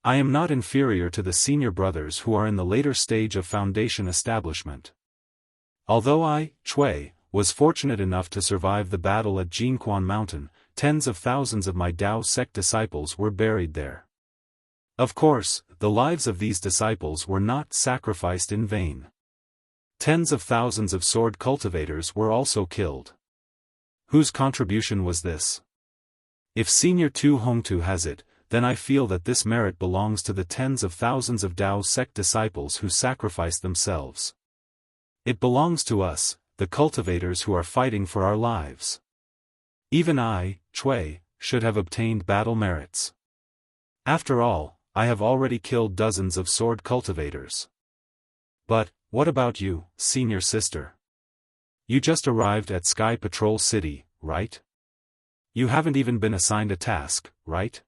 S1: I am not inferior to the senior brothers who are in the later stage of foundation establishment. Although I, Chui, was fortunate enough to survive the battle at Jinquan Mountain, tens of thousands of my Dao sect disciples were buried there. Of course, the lives of these disciples were not sacrificed in vain. Tens of thousands of sword cultivators were also killed. Whose contribution was this? If Senior Tu Hongtu has it, then I feel that this merit belongs to the tens of thousands of Dao sect disciples who sacrificed themselves. It belongs to us, the cultivators who are fighting for our lives. Even I, Chui, should have obtained battle merits. After all, I have already killed dozens of sword cultivators. But, what about you, senior sister? You just arrived at Sky Patrol City, right? You haven't even been assigned a task, right?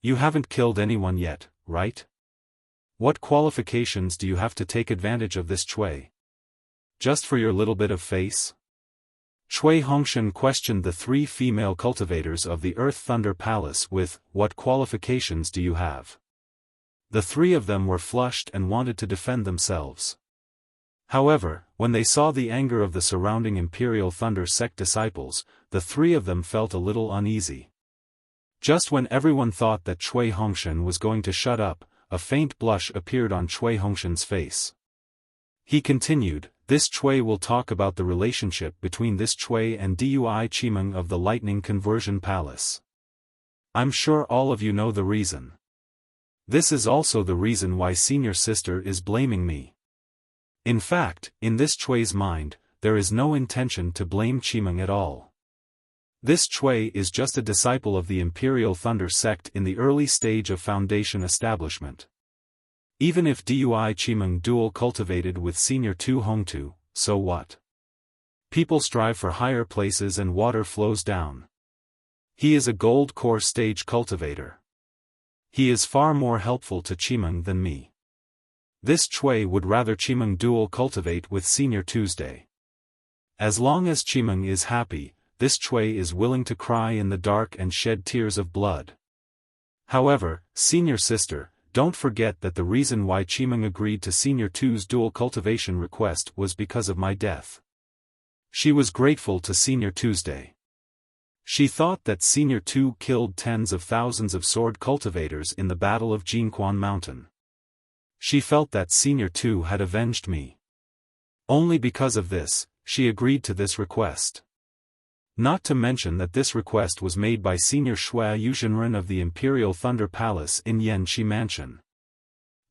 S1: You haven't killed anyone yet, right? What qualifications do you have to take advantage of this Chui? Just for your little bit of face? Chui Hongshan questioned the three female cultivators of the Earth Thunder Palace with, "What qualifications do you have?" The three of them were flushed and wanted to defend themselves. However, when they saw the anger of the surrounding Imperial Thunder sect disciples, the three of them felt a little uneasy. Just when everyone thought that Chui Hongshan was going to shut up, a faint blush appeared on Chui Hongshan's face. He continued, "This Chui will talk about the relationship between this Chui and Dui Chimeng of the Lightning Conversion Palace. I'm sure all of you know the reason. This is also the reason why senior sister is blaming me. In fact, in this Chui's mind, there is no intention to blame Chimeng at all. This Chui is just a disciple of the Imperial Thunder sect in the early stage of foundation establishment. Even if Dui Chimeng dual cultivated with Senior Tu Hongtu, so what? People strive for higher places and water flows down. He is a gold core stage cultivator. He is far more helpful to Chimeng than me. This Chui would rather Chimeng dual cultivate with Senior Tuesday. As long as Chimeng is happy, this Chui is willing to cry in the dark and shed tears of blood. However, senior sister, don't forget that the reason why Chimeng agreed to Senior Tu's dual cultivation request was because of my death. She was grateful to Senior Tuesday. She thought that Senior Tu killed tens of thousands of sword cultivators in the Battle of Jinquan Mountain. She felt that Senior Tu had avenged me. Only because of this, she agreed to this request. Not to mention that this request was made by Senior Shui Yuzhenren of the Imperial Thunder Palace in Yanqi Mansion.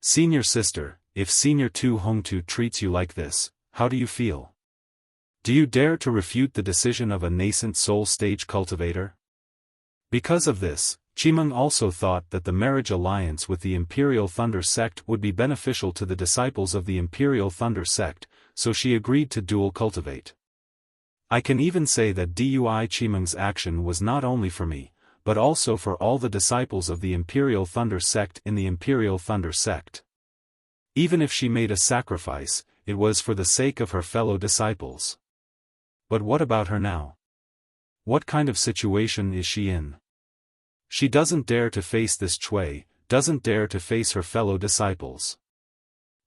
S1: Senior sister, if Senior Tu Hongtu treats you like this, how do you feel? Do you dare to refute the decision of a nascent soul stage cultivator? Because of this, Chimeng also thought that the marriage alliance with the Imperial Thunder sect would be beneficial to the disciples of the Imperial Thunder sect, so she agreed to dual cultivate. I can even say that Dui Chimeng's action was not only for me, but also for all the disciples of the Imperial Thunder sect in the Imperial Thunder sect. Even if she made a sacrifice, it was for the sake of her fellow disciples. But what about her now? What kind of situation is she in? She doesn't dare to face this Chui, doesn't dare to face her fellow disciples.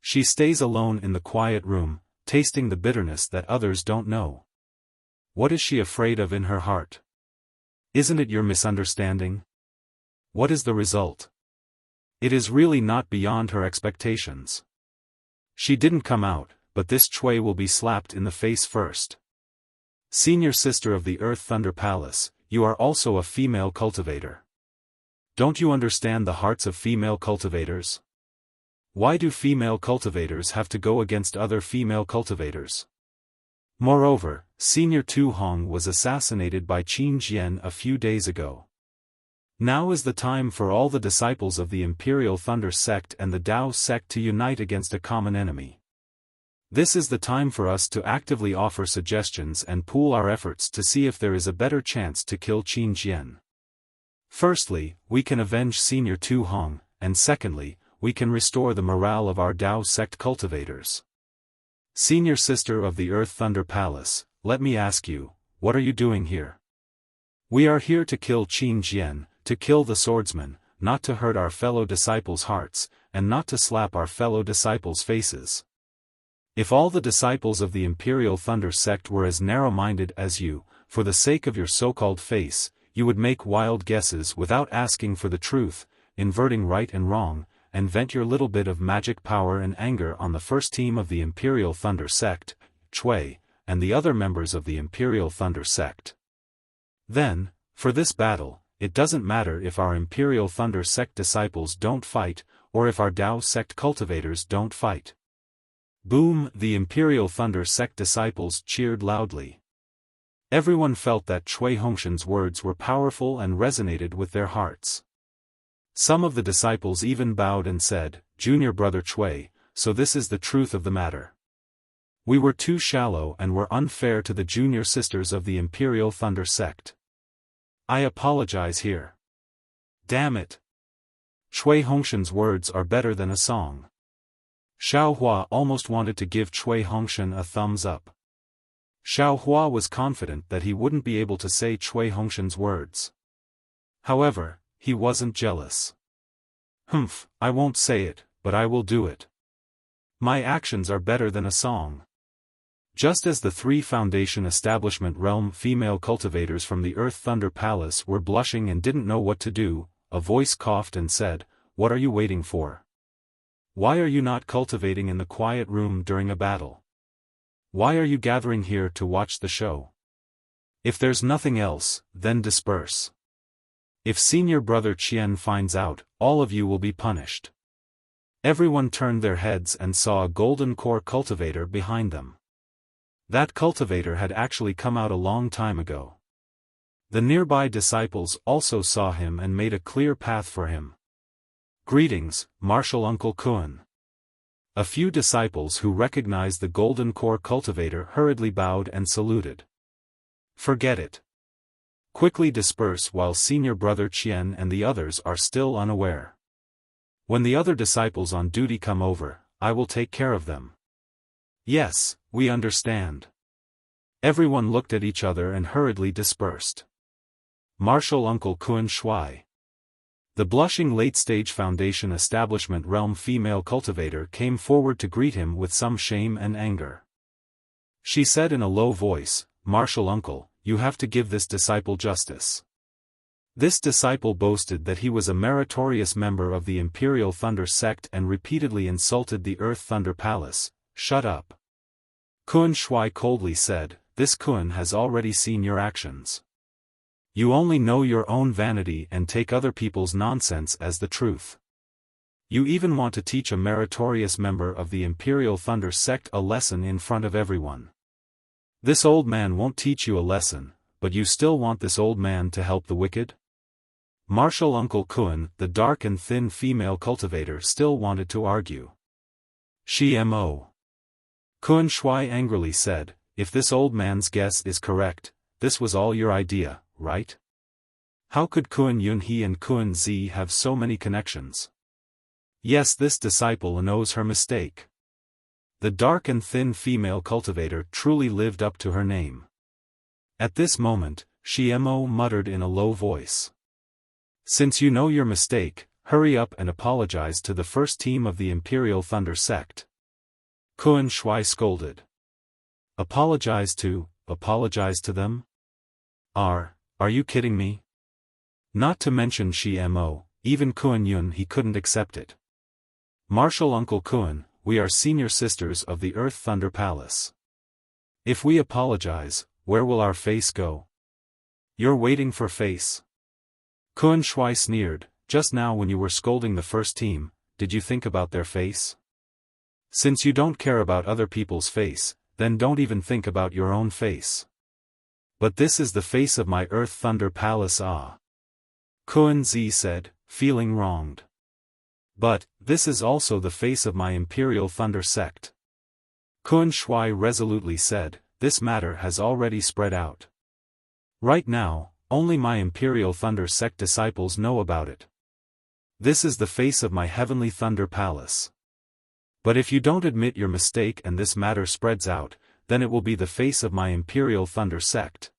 S1: She stays alone in the quiet room, tasting the bitterness that others don't know. What is she afraid of in her heart? Isn't it your misunderstanding? What is the result? It is really not beyond her expectations. She didn't come out, but this Chui will be slapped in the face first. Senior sister of the Earth Thunder Palace, you are also a female cultivator. Don't you understand the hearts of female cultivators? Why do female cultivators have to go against other female cultivators? Moreover, Senior Tu Hong was assassinated by Qin Jian a few days ago. Now is the time for all the disciples of the Imperial Thunder Sect and the Tao Sect to unite against a common enemy. This is the time for us to actively offer suggestions and pool our efforts to see if there is a better chance to kill Qin Jian. Firstly, we can avenge Senior Tu Hong, and secondly, we can restore the morale of our Tao Sect cultivators. Senior Sister of the Earth Thunder Palace, let me ask you, what are you doing here? We are here to kill Qin Jian, to kill the swordsman, not to hurt our fellow disciples' hearts, and not to slap our fellow disciples' faces. If all the disciples of the Imperial Thunder Sect were as narrow-minded as you, for the sake of your so-called face, you would make wild guesses without asking for the truth, inverting right and wrong, and vent your little bit of magic power and anger on the first team of the Imperial Thunder Sect, Chui, and the other members of the Imperial Thunder Sect. Then, for this battle, it doesn't matter if our Imperial Thunder Sect disciples don't fight, or if our Tao Sect cultivators don't fight. Boom! The Imperial Thunder Sect disciples cheered loudly. Everyone felt that Chui Hongshan's words were powerful and resonated with their hearts. Some of the disciples even bowed and said, "Junior brother Chui, so this is the truth of the matter. We were too shallow and were unfair to the junior sisters of the Imperial Thunder Sect. I apologize here. Damn it. Chui Hongshan's words are better than a song." Xiao Hua almost wanted to give Chui Hongshan a thumbs up. Xiao Hua was confident that he wouldn't be able to say Chui Hongshan's words. However, he wasn't jealous. "Humph, I won't say it, but I will do it. My actions are better than a song." Just as the 3 Foundation Establishment Realm female cultivators from the Earth Thunder Palace were blushing and didn't know what to do, a voice coughed and said, "What are you waiting for? Why are you not cultivating in the quiet room during a battle? Why are you gathering here to watch the show? If there's nothing else, then disperse. If Senior Brother Qian finds out, all of you will be punished." Everyone turned their heads and saw a golden core cultivator behind them. That cultivator had actually come out a long time ago. The nearby disciples also saw him and made a clear path for him. "Greetings, Martial Uncle Kun." A few disciples who recognized the golden core cultivator hurriedly bowed and saluted. "Forget it. Quickly disperse while Senior Brother Qian and the others are still unaware. When the other disciples on duty come over, I will take care of them." "Yes, we understand." Everyone looked at each other and hurriedly dispersed. Martial Uncle Kun Shui. The blushing late-stage Foundation Establishment Realm female cultivator came forward to greet him with some shame and anger. She said in a low voice, "Martial Uncle, you have to give this disciple justice. This disciple boasted that he was a meritorious member of the Imperial Thunder Sect and repeatedly insulted the Earth Thunder Palace." "Shut up." Kun Shui coldly said, "This Kun has already seen your actions. You only know your own vanity and take other people's nonsense as the truth. You even want to teach a meritorious member of the Imperial Thunder Sect a lesson in front of everyone. This old man won't teach you a lesson, but you still want this old man to help the wicked?" Martial Uncle Kun, the dark and thin female cultivator, still wanted to argue. "Mo." Kun Shui angrily said, "If this old man's guess is correct, this was all your idea, right? How could Kun Yunhee and Kun Zi have so many connections? Yes, this disciple knows her mistake." The dark and thin female cultivator truly lived up to her name. At this moment, Mo muttered in a low voice, "Since you know your mistake, hurry up and apologize to the first team of the Imperial Thunder Sect." Kun Shui scolded. Apologize to them? Are you kidding me? Not to mention Mo, even Kun Yun he couldn't accept it. "Martial Uncle Kun, we are senior sisters of the Earth Thunder Palace. If we apologize, where will our face go? You're waiting for face. Kun Shui sneered, just now when you were scolding the first team, did you think about their face? Since you don't care about other people's face, then don't even think about your own face. But this is the face of my Earth Thunder Palace. Ah. Kun Zi said, feeling wronged. But, this is also the face of my Imperial Thunder Sect. Kun Shui resolutely said, this matter has already spread out. Right now, only my Imperial Thunder Sect disciples know about it. This is the face of my Heavenly Thunder Palace. But if you don't admit your mistake and this matter spreads out, then it will be the face of my Imperial Thunder Sect.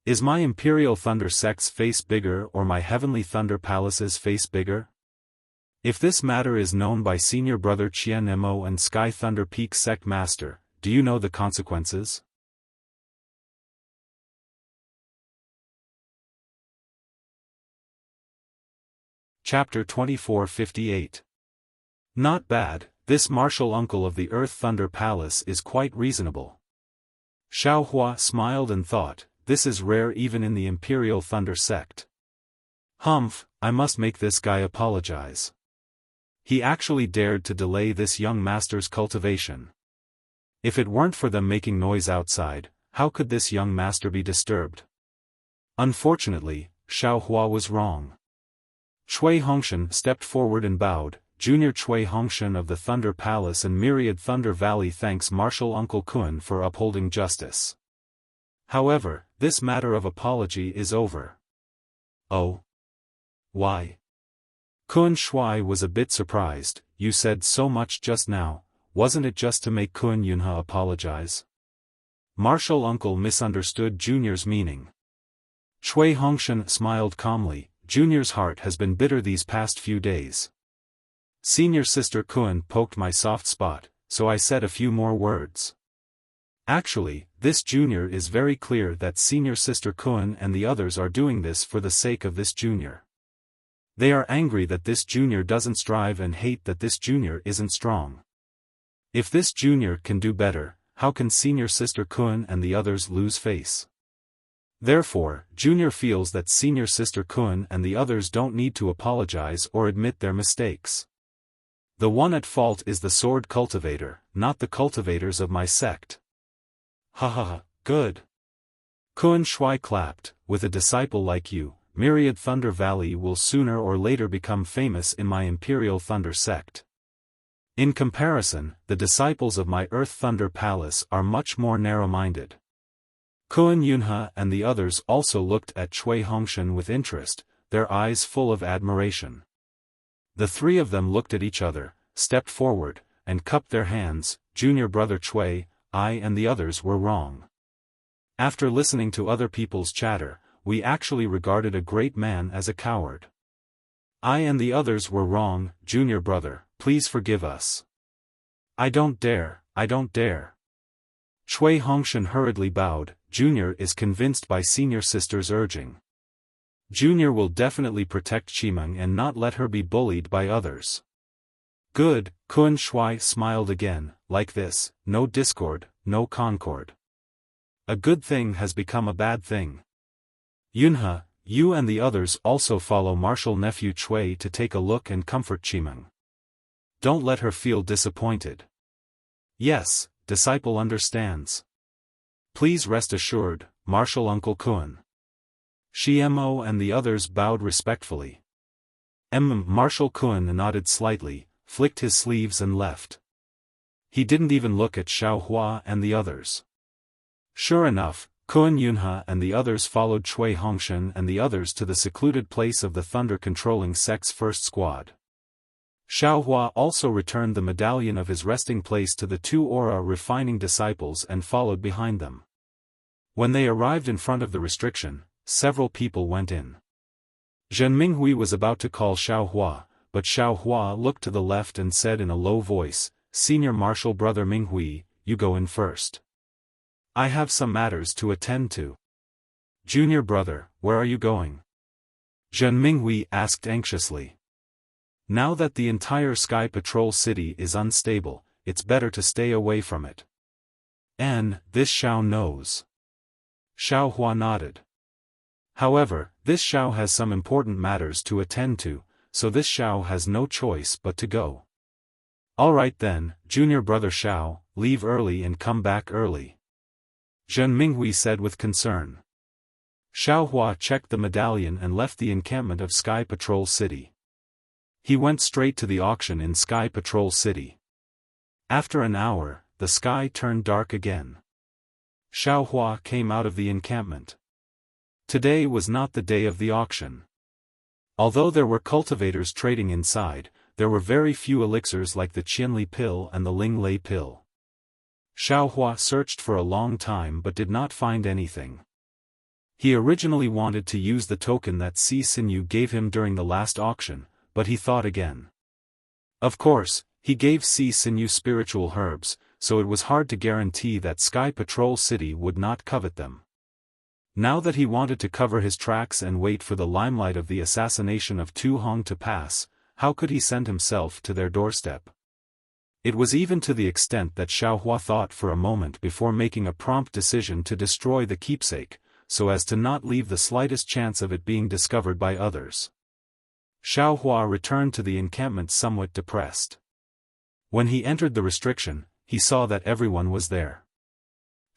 S1: Is my Imperial Thunder Sect's face bigger or my Heavenly Thunder Palace's face bigger? If this matter is known by Senior Brother Qian Mo and Sky Thunder Peak Sect Master, do you know the consequences? Chapter 2458. Not bad, this martial uncle of the Earth Thunder Palace is quite reasonable. Xiaofan smiled and thought, this is rare even in the Imperial Thunder Sect. Humph, I must make this guy apologize. He actually dared to delay this young master's cultivation. If it weren't for them making noise outside, how could this young master be disturbed? Unfortunately, Xiaofan was wrong. Cui Hongshan stepped forward and bowed. Junior Cui Hongshan of the Thunder Palace and Myriad Thunder Valley thanks Martial Uncle Kun for upholding justice. However, this matter of apology is over. Oh? Why? Kun Shui was a bit surprised. You said so much just now, wasn't it just to make Kun Yunhe apologize? Martial Uncle misunderstood Junior's meaning. Cui Hongshan smiled calmly, Junior's heart has been bitter these past few days. Senior Sister Kun poked my soft spot, so I said a few more words. Actually, this Junior is very clear that Senior Sister Kun and the others are doing this for the sake of this Junior. They are angry that this Junior doesn't strive and hate that this Junior isn't strong. If this Junior can do better, how can Senior Sister Kun and the others lose face? Therefore, Junior feels that Senior Sister Kun and the others don't need to apologize or admit their mistakes. The one at fault is the sword cultivator, not the cultivators of my sect. Ha ha ha, good. Kun Shui clapped, with a disciple like you, Myriad Thunder Valley will sooner or later become famous in my Imperial Thunder Sect. In comparison, the disciples of my Earth Thunder Palace are much more narrow-minded. Kun Yunhe and the others also looked at Cui Hongshan with interest, their eyes full of admiration. The three of them looked at each other, stepped forward, and cupped their hands. Junior Brother Cui, I and the others were wrong. After listening to other people's chatter, we actually regarded a great man as a coward. I and the others were wrong, Junior Brother, please forgive us. I don't dare, I don't dare. Cui Hongshan hurriedly bowed. Junior is convinced by Senior Sister's urging. Junior will definitely protect Qimeng and not let her be bullied by others. Good, Kun Shui smiled again, like this, no discord, no concord. A good thing has become a bad thing. Yunhe, you and the others also follow Martial Nephew Cui to take a look and comfort Qimeng. Don't let her feel disappointed. Yes, disciple understands. Please rest assured, Martial Uncle Kun. Xiemo and the others bowed respectfully. Martial Kun nodded slightly, flicked his sleeves and left. He didn't even look at Xiaofan and the others. Sure enough, Kun Yunhe and the others followed Cui Hongshan and the others to the secluded place of the thunder-controlling sect's first squad. Xiaofan also returned the medallion of his resting place to the two aura-refining disciples and followed behind them. When they arrived in front of the restriction, several people went in. Zhen Minghui was about to call Xiaofan, but Xiaofan looked to the left and said in a low voice, Senior Martial Brother Minghui, you go in first. I have some matters to attend to. Junior Brother, where are you going? Zhen Minghui asked anxiously. Now that the entire Sky Patrol city is unstable, it's better to stay away from it. And, this Xiao knows. Xiaofan nodded. However, this Xiao has some important matters to attend to, so this Xiao has no choice but to go. Alright then, junior brother Xiao, leave early and come back early. Zhen Minghui said with concern. Xiao Hua checked the medallion and left the encampment of Sky Patrol City. He went straight to the auction in Sky Patrol City. After an hour, the sky turned dark again. Xiao Hua came out of the encampment. Today was not the day of the auction. Although there were cultivators trading inside, there were very few elixirs like the Qianli pill and the Ling Lei pill. Xiao Hua searched for a long time but did not find anything. He originally wanted to use the token that Si Xinyu gave him during the last auction, but he thought again. Of course, he gave Si Xinyu spiritual herbs, so it was hard to guarantee that Sky Patrol City would not covet them. Now that he wanted to cover his tracks and wait for the limelight of the assassination of Tu Hong to pass, how could he send himself to their doorstep? It was even to the extent that Xiao Hua thought for a moment before making a prompt decision to destroy the keepsake, so as to not leave the slightest chance of it being discovered by others. Xiao Hua returned to the encampment somewhat depressed. When he entered the restriction, he saw that everyone was there.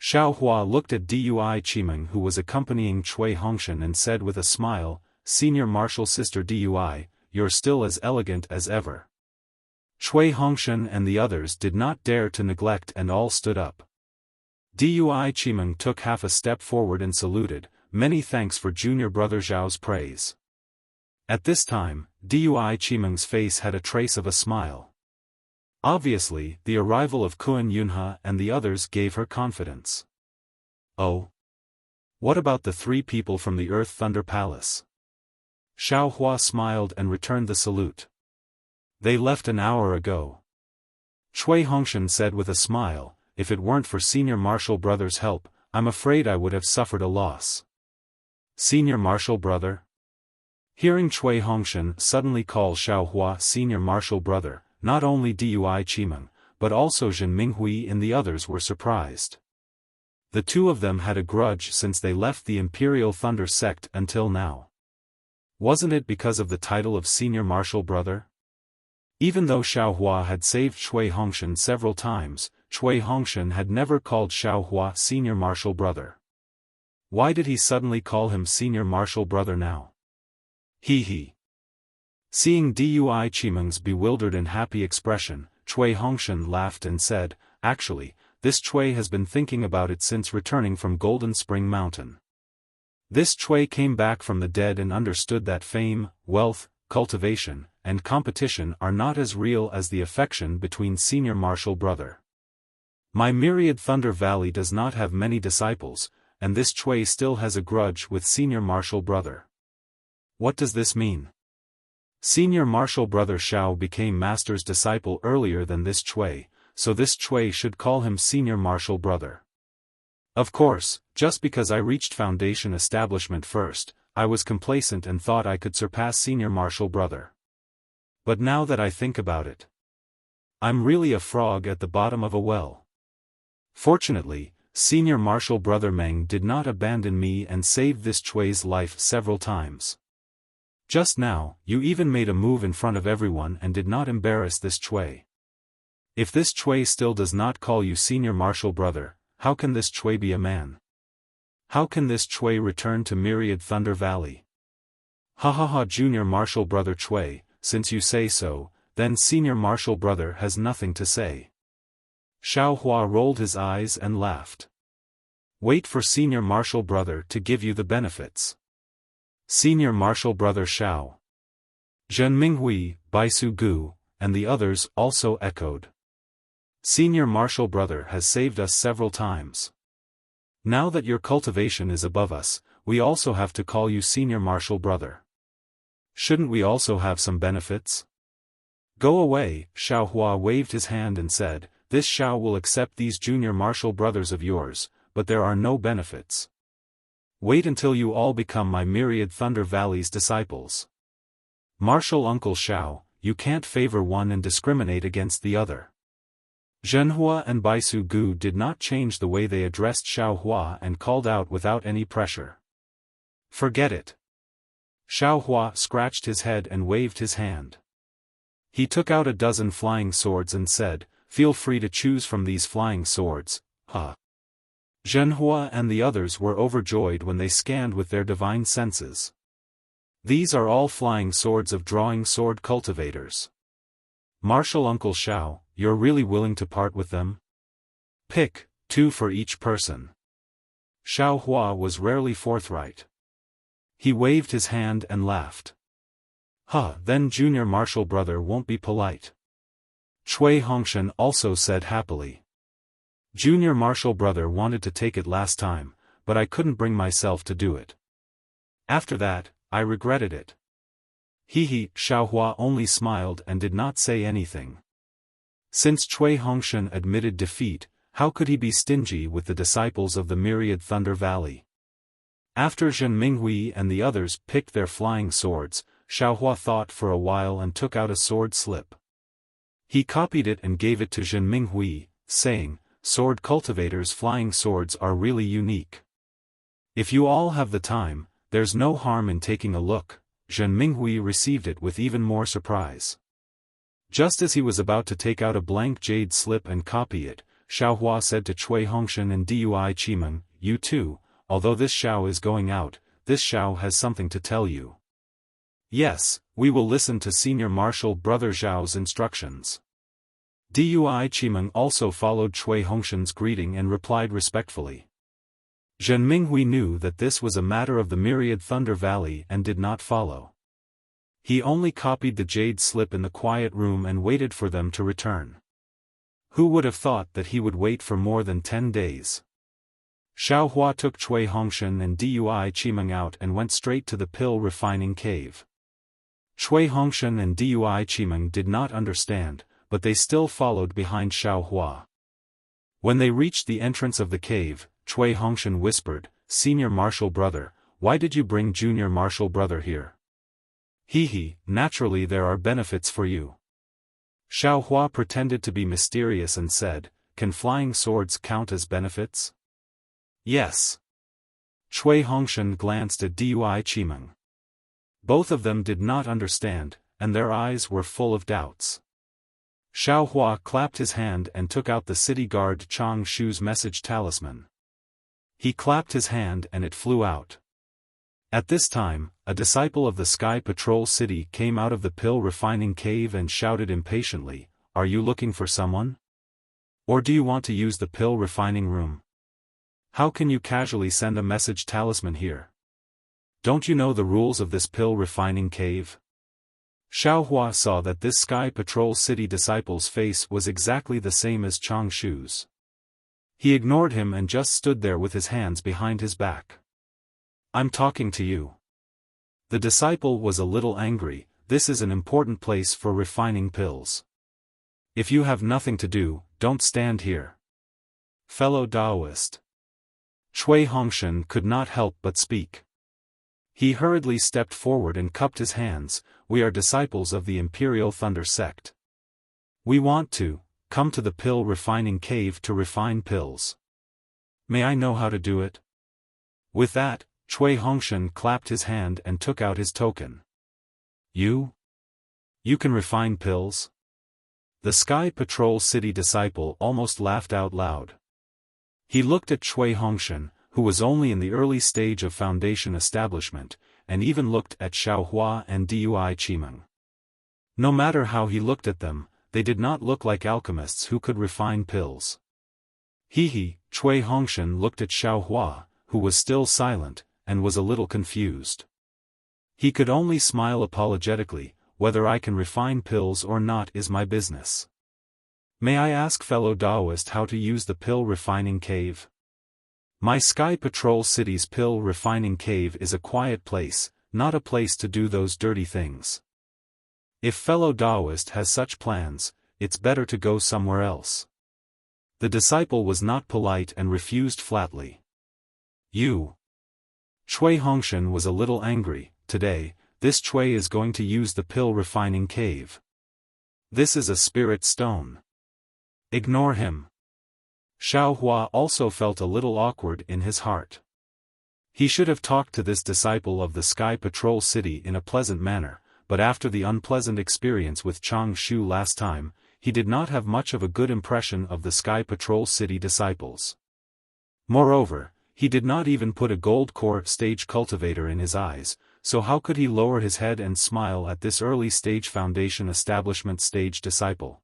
S1: Xiao Hua looked at Dui Qimeng who was accompanying Cui Hongshan and said with a smile, "Senior Marshal Sister Dui, you're still as elegant as ever." Cui Hongshan and the others did not dare to neglect and all stood up. Dui Qimeng took half a step forward and saluted, "Many thanks for junior brother Zhao's praise." At this time, Dui Qimeng's face had a trace of a smile. Obviously, the arrival of Kuan Yunhe and the others gave her confidence. Oh? What about the three people from the Earth Thunder Palace? Xiao Hua smiled and returned the salute. They left an hour ago. Cui Hongshan said with a smile, "If it weren't for Senior Marshal Brother's help, I'm afraid I would have suffered a loss." Senior Marshal Brother? Hearing Cui Hongshan suddenly call Xiao Hua Senior Marshal Brother, not only Dui Qimeng, but also Zhen Minghui and the others were surprised. The two of them had a grudge since they left the Imperial Thunder sect until now. Wasn't it because of the title of Senior Marshal Brother? Even though Xiao Hua had saved Cui Hongshan several times, Cui Hongshan had never called Xiao Hua Senior Marshal Brother. Why did he suddenly call him Senior Marshal Brother now? He. Seeing Dui Qimeng's bewildered and happy expression, Cui Hongshan laughed and said, "Actually, this Cui has been thinking about it since returning from Golden Spring Mountain. This Cui came back from the dead and understood that fame, wealth, cultivation, and competition are not as real as the affection between Senior Marshal Brother. My myriad Thunder Valley does not have many disciples, and this Cui still has a grudge with Senior Marshal Brother. What does this mean? Senior Marshal Brother Xiao became Master's disciple earlier than this Cui, so this Cui should call him Senior Marshal Brother. Of course, just because I reached Foundation establishment first, I was complacent and thought I could surpass Senior Marshal Brother. But now that I think about it, I'm really a frog at the bottom of a well. Fortunately, Senior Marshal Brother Meng did not abandon me and saved this Cui's life several times. Just now, you even made a move in front of everyone and did not embarrass this Cui. If this Cui still does not call you Senior Marshal Brother, how can this Cui be a man? How can this Cui return to Myriad Thunder Valley? Ha, Junior Marshal Brother Cui, since you say so, then Senior Marshal Brother has nothing to say." Xiao Hua rolled his eyes and laughed. "Wait for Senior Marshal Brother to give you the benefits." Senior Marshal Brother Xiao. Zhen Minghui, Baisu Gu, and the others also echoed. Senior Marshal Brother has saved us several times. Now that your cultivation is above us, we also have to call you Senior Marshal Brother. Shouldn't we also have some benefits? Go away, Xiao Hua waved his hand and said, "This Xiao will accept these Junior Marshal Brothers of yours, but there are no benefits. Wait until you all become my Myriad Thunder Valley's disciples. Marshal Uncle Xiao, you can't favor one and discriminate against the other." Zhenhua and Baisu Gu did not change the way they addressed Xiao Hua and called out without any pressure. Forget it. Xiaofan scratched his head and waved his hand. He took out a dozen flying swords and said, "Feel free to choose from these flying swords, huh?" Zhenhua and the others were overjoyed when they scanned with their divine senses. These are all flying swords of drawing sword cultivators. Martial Uncle Xiao, you're really willing to part with them? Pick 2 for each person. Xiaofan was rarely forthright. He waved his hand and laughed. Then junior martial brother won't be polite. Cui Hongshan also said happily. Junior martial brother wanted to take it last time, but I couldn't bring myself to do it. After that, I regretted it. Xiaofan only smiled and did not say anything. Since Cui Hongshan admitted defeat, how could he be stingy with the disciples of the myriad Thunder Valley? After Zhen Minghui and the others picked their flying swords, Xiaofan thought for a while and took out a sword slip. He copied it and gave it to Zhen Minghui, saying, "Sword cultivators' flying swords are really unique. If you all have the time, there's no harm in taking a look." Zhen Minghui received it with even more surprise. Just as he was about to take out a blank jade slip and copy it, Xiaofan said to Cui Hongshan and Dui Qimeng, "You too, although this Xiao is going out, this Xiao has something to tell you." "Yes, we will listen to Senior Marshal Brother Zhao's instructions." Dui Qimeng also followed Cui Hongshan's greeting and replied respectfully. Zhen Minghui knew that this was a matter of the myriad Thunder Valley and did not follow. He only copied the jade slip in the quiet room and waited for them to return. Who would have thought that he would wait for more than 10 days? Xiaofan took Cui Hongshan and Dui Qimeng out and went straight to the pill refining cave. Cui Hongshan and Dui Qimeng did not understand, but they still followed behind Xiaofan. When they reached the entrance of the cave, Cui Hongshan whispered, "Senior martial brother, why did you bring junior martial brother here?" Naturally there are benefits for you." Xiaofan pretended to be mysterious and said, "Can flying swords count as benefits?" "Yes." Cui Hongshan glanced at Dui Qimeng. Both of them did not understand, and their eyes were full of doubts. Xiaofan clapped his hand and took out the city guard Chang Shu's message talisman. He clapped his hand and it flew out. At this time, a disciple of the Sky Patrol City came out of the pill refining cave and shouted impatiently, "Are you looking for someone? Or do you want to use the pill refining room? How can you casually send a message talisman here? Don't you know the rules of this pill refining cave?" Xiaofan saw that this Sky Patrol City disciple's face was exactly the same as Chang Shu's. He ignored him and just stood there with his hands behind his back. "I'm talking to you." The disciple was a little angry. "This is an important place for refining pills. If you have nothing to do, don't stand here." Fellow Taoist. Cui Hongshan could not help but speak. He hurriedly stepped forward and cupped his hands. "We are disciples of the Imperial Thunder Sect. We want to come to the pill refining cave to refine pills. May I know how to do it?" With that, Cui Hongshan clapped his hand and took out his token. You can refine pills?" The Sky Patrol City disciple almost laughed out loud. He looked at Cui Hongshan, who was only in the early stage of foundation establishment, and even looked at Xiaofan and Dui Qimeng. No matter how he looked at them, they did not look like alchemists who could refine pills. Cui Hongshan looked at Xiaofan, who was still silent, and was a little confused. He could only smile apologetically. "Whether I can refine pills or not is my business. May I ask fellow Taoist how to use the pill refining cave? My Sky Patrol City's pill refining cave is a quiet place, not a place to do those dirty things. If fellow Taoist has such plans, it's better to go somewhere else." The disciple was not polite and refused flatly. "You." Cui Hongshan was a little angry. "Today, this Cui is going to use the pill refining cave. This is a spirit stone. Ignore him." Xiaofan also felt a little awkward in his heart. He should have talked to this disciple of the Sky Patrol City in a pleasant manner, but after the unpleasant experience with Chang Shu last time, he did not have much of a good impression of the Sky Patrol City disciples. Moreover, he did not even put a gold core stage cultivator in his eyes, so how could he lower his head and smile at this early stage foundation establishment stage disciple?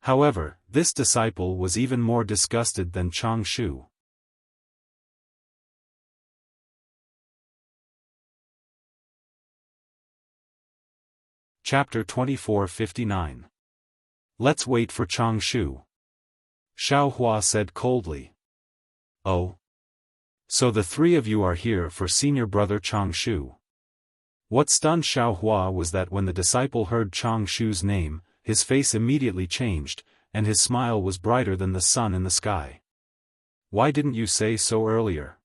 S1: However, this disciple was even more disgusted than Chang Shu. Chapter 24:59. Let's wait for Chang Shu. Xiao Hua said coldly. Oh. So the three of you are here for senior brother Chang Shu. What stunned Xiao Hua was that when the disciple heard Chang Shu's name, his face immediately changed, and his smile was brighter than the sun in the sky. Why didn't you say so earlier?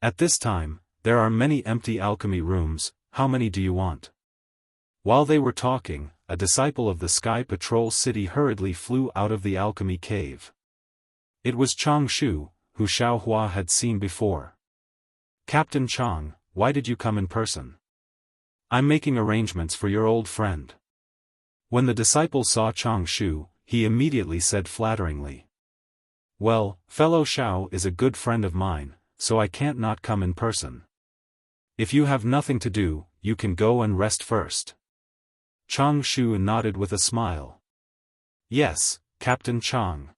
S1: At this time, there are many empty alchemy rooms, how many do you want? While they were talking, a disciple of the Sky Patrol City hurriedly flew out of the alchemy cave. It was Chang Shu, who Xiao Hua had seen before. Captain Chang, why did you come in person? I'm making arrangements for your old friend. When the disciple saw Chang Shu, he immediately said flatteringly. Well, fellow Xiao is a good friend of mine, so I can't not come in person. If you have nothing to do, you can go and rest first. Chang Shu nodded with a smile. Yes, Captain Chang.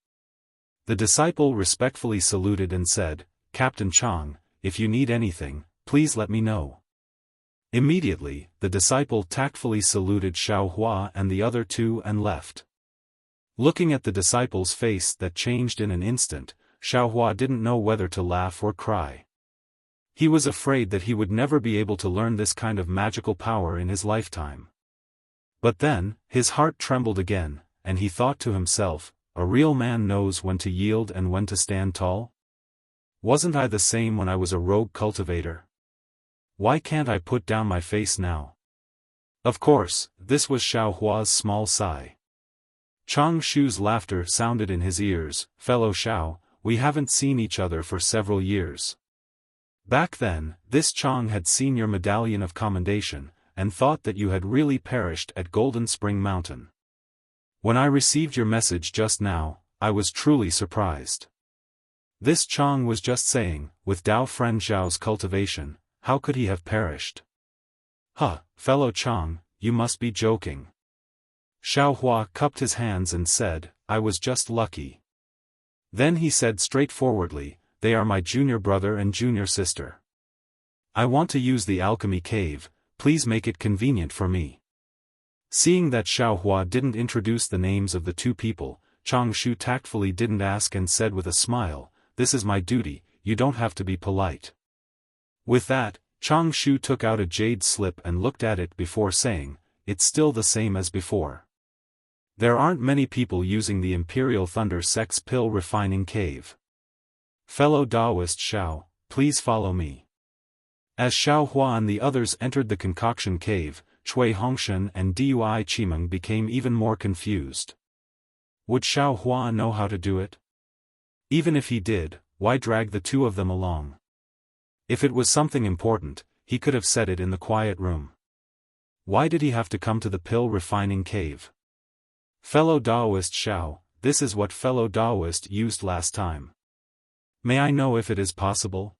S1: The disciple respectfully saluted and said, Captain Chang, if you need anything, please let me know. Immediately, the disciple tactfully saluted Xiao Hua and the other two and left. Looking at the disciple's face that changed in an instant, Xiao Hua didn't know whether to laugh or cry. He was afraid that he would never be able to learn this kind of magical power in his lifetime. But then, his heart trembled again, and he thought to himself, a real man knows when to yield and when to stand tall? Wasn't I the same when I was a rogue cultivator? Why can't I put down my face now? Of course, this was Xiao Hua's small sigh. Chang Shu's laughter sounded in his ears, fellow Xiao, we haven't seen each other for several years. Back then, this Chang had seen your medallion of commendation, and thought that you had really perished at Golden Spring Mountain. When I received your message just now, I was truly surprised. This Chang was just saying, with Dao friend Zhao's cultivation, how could he have perished? Huh, fellow Chang, you must be joking. Xiao Hua cupped his hands and said, I was just lucky. Then he said straightforwardly, they are my junior brother and junior sister. I want to use the alchemy cave, please make it convenient for me. Seeing that Xiao Hua didn't introduce the names of the two people, Chang Shu tactfully didn't ask and said with a smile, this is my duty, you don't have to be polite. With that, Chang Shu took out a jade slip and looked at it before saying, it's still the same as before. There aren't many people using the Imperial Thunder Sex Pill Refining Cave. Fellow Taoist Xiao, please follow me. As Xiao Hua and the others entered the concoction cave, Cui Hongshan and Dui Qimeng became even more confused. Would Xiao Hua know how to do it? Even if he did, why drag the two of them along? If it was something important, he could have said it in the quiet room. Why did he have to come to the pill refining cave? Fellow Taoist Xiao, this is what fellow Taoist used last time. May I know if it is possible?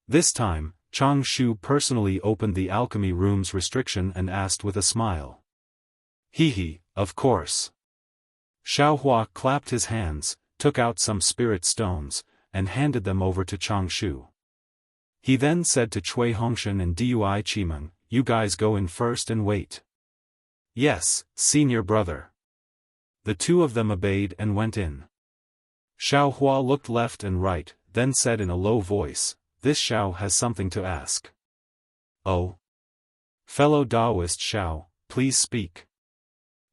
S1: This time, Chang Shu personally opened the alchemy room's restriction and asked with a smile. He, of course. Xiao Hua clapped his hands, took out some spirit stones, and handed them over to Chang Shu. He then said to Cui Hongshan and Dui Qimeng, you guys go in first and wait. Yes, senior brother. The two of them obeyed and went in. Xiao Hua looked left and right, then said in a low voice, this Xiao has something to ask. Oh? Fellow Taoist Xiao, please speak.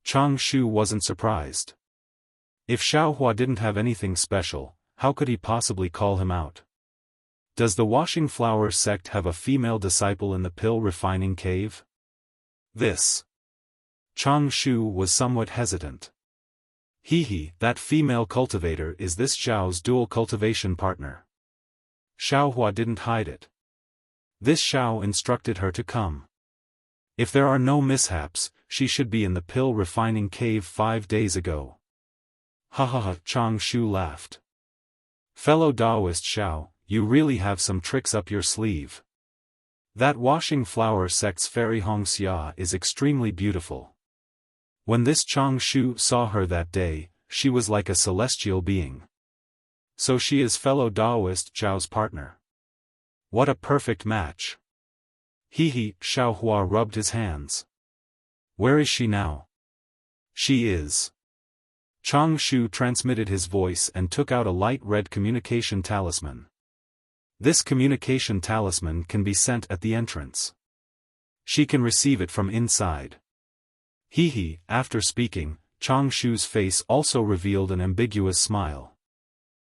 S1: Chang Shu wasn't surprised. If Xiao Hua didn't have anything special, how could he possibly call him out? Does the Washing Flower sect have a female disciple in the pill refining cave? This. Chang Shu was somewhat hesitant. That female cultivator is this Xiao's dual cultivation partner. Xiaohua didn't hide it. This Xiao instructed her to come. If there are no mishaps, she should be in the pill refining cave 5 days ago. Ha ha ha, Chang Shu laughed. Fellow Taoist Xiao, you really have some tricks up your sleeve. That washing flower sect's fairy Wuxia is extremely beautiful. When this Chang Shu saw her that day, she was like a celestial being. So she is fellow Taoist Xiao's partner. What a perfect match. He, Xiaohua rubbed his hands. Where is she now? She is. Chang Shu transmitted his voice and took out a light red communication talisman. This communication talisman can be sent at the entrance. She can receive it from inside. After speaking, Chang Shu's face also revealed an ambiguous smile.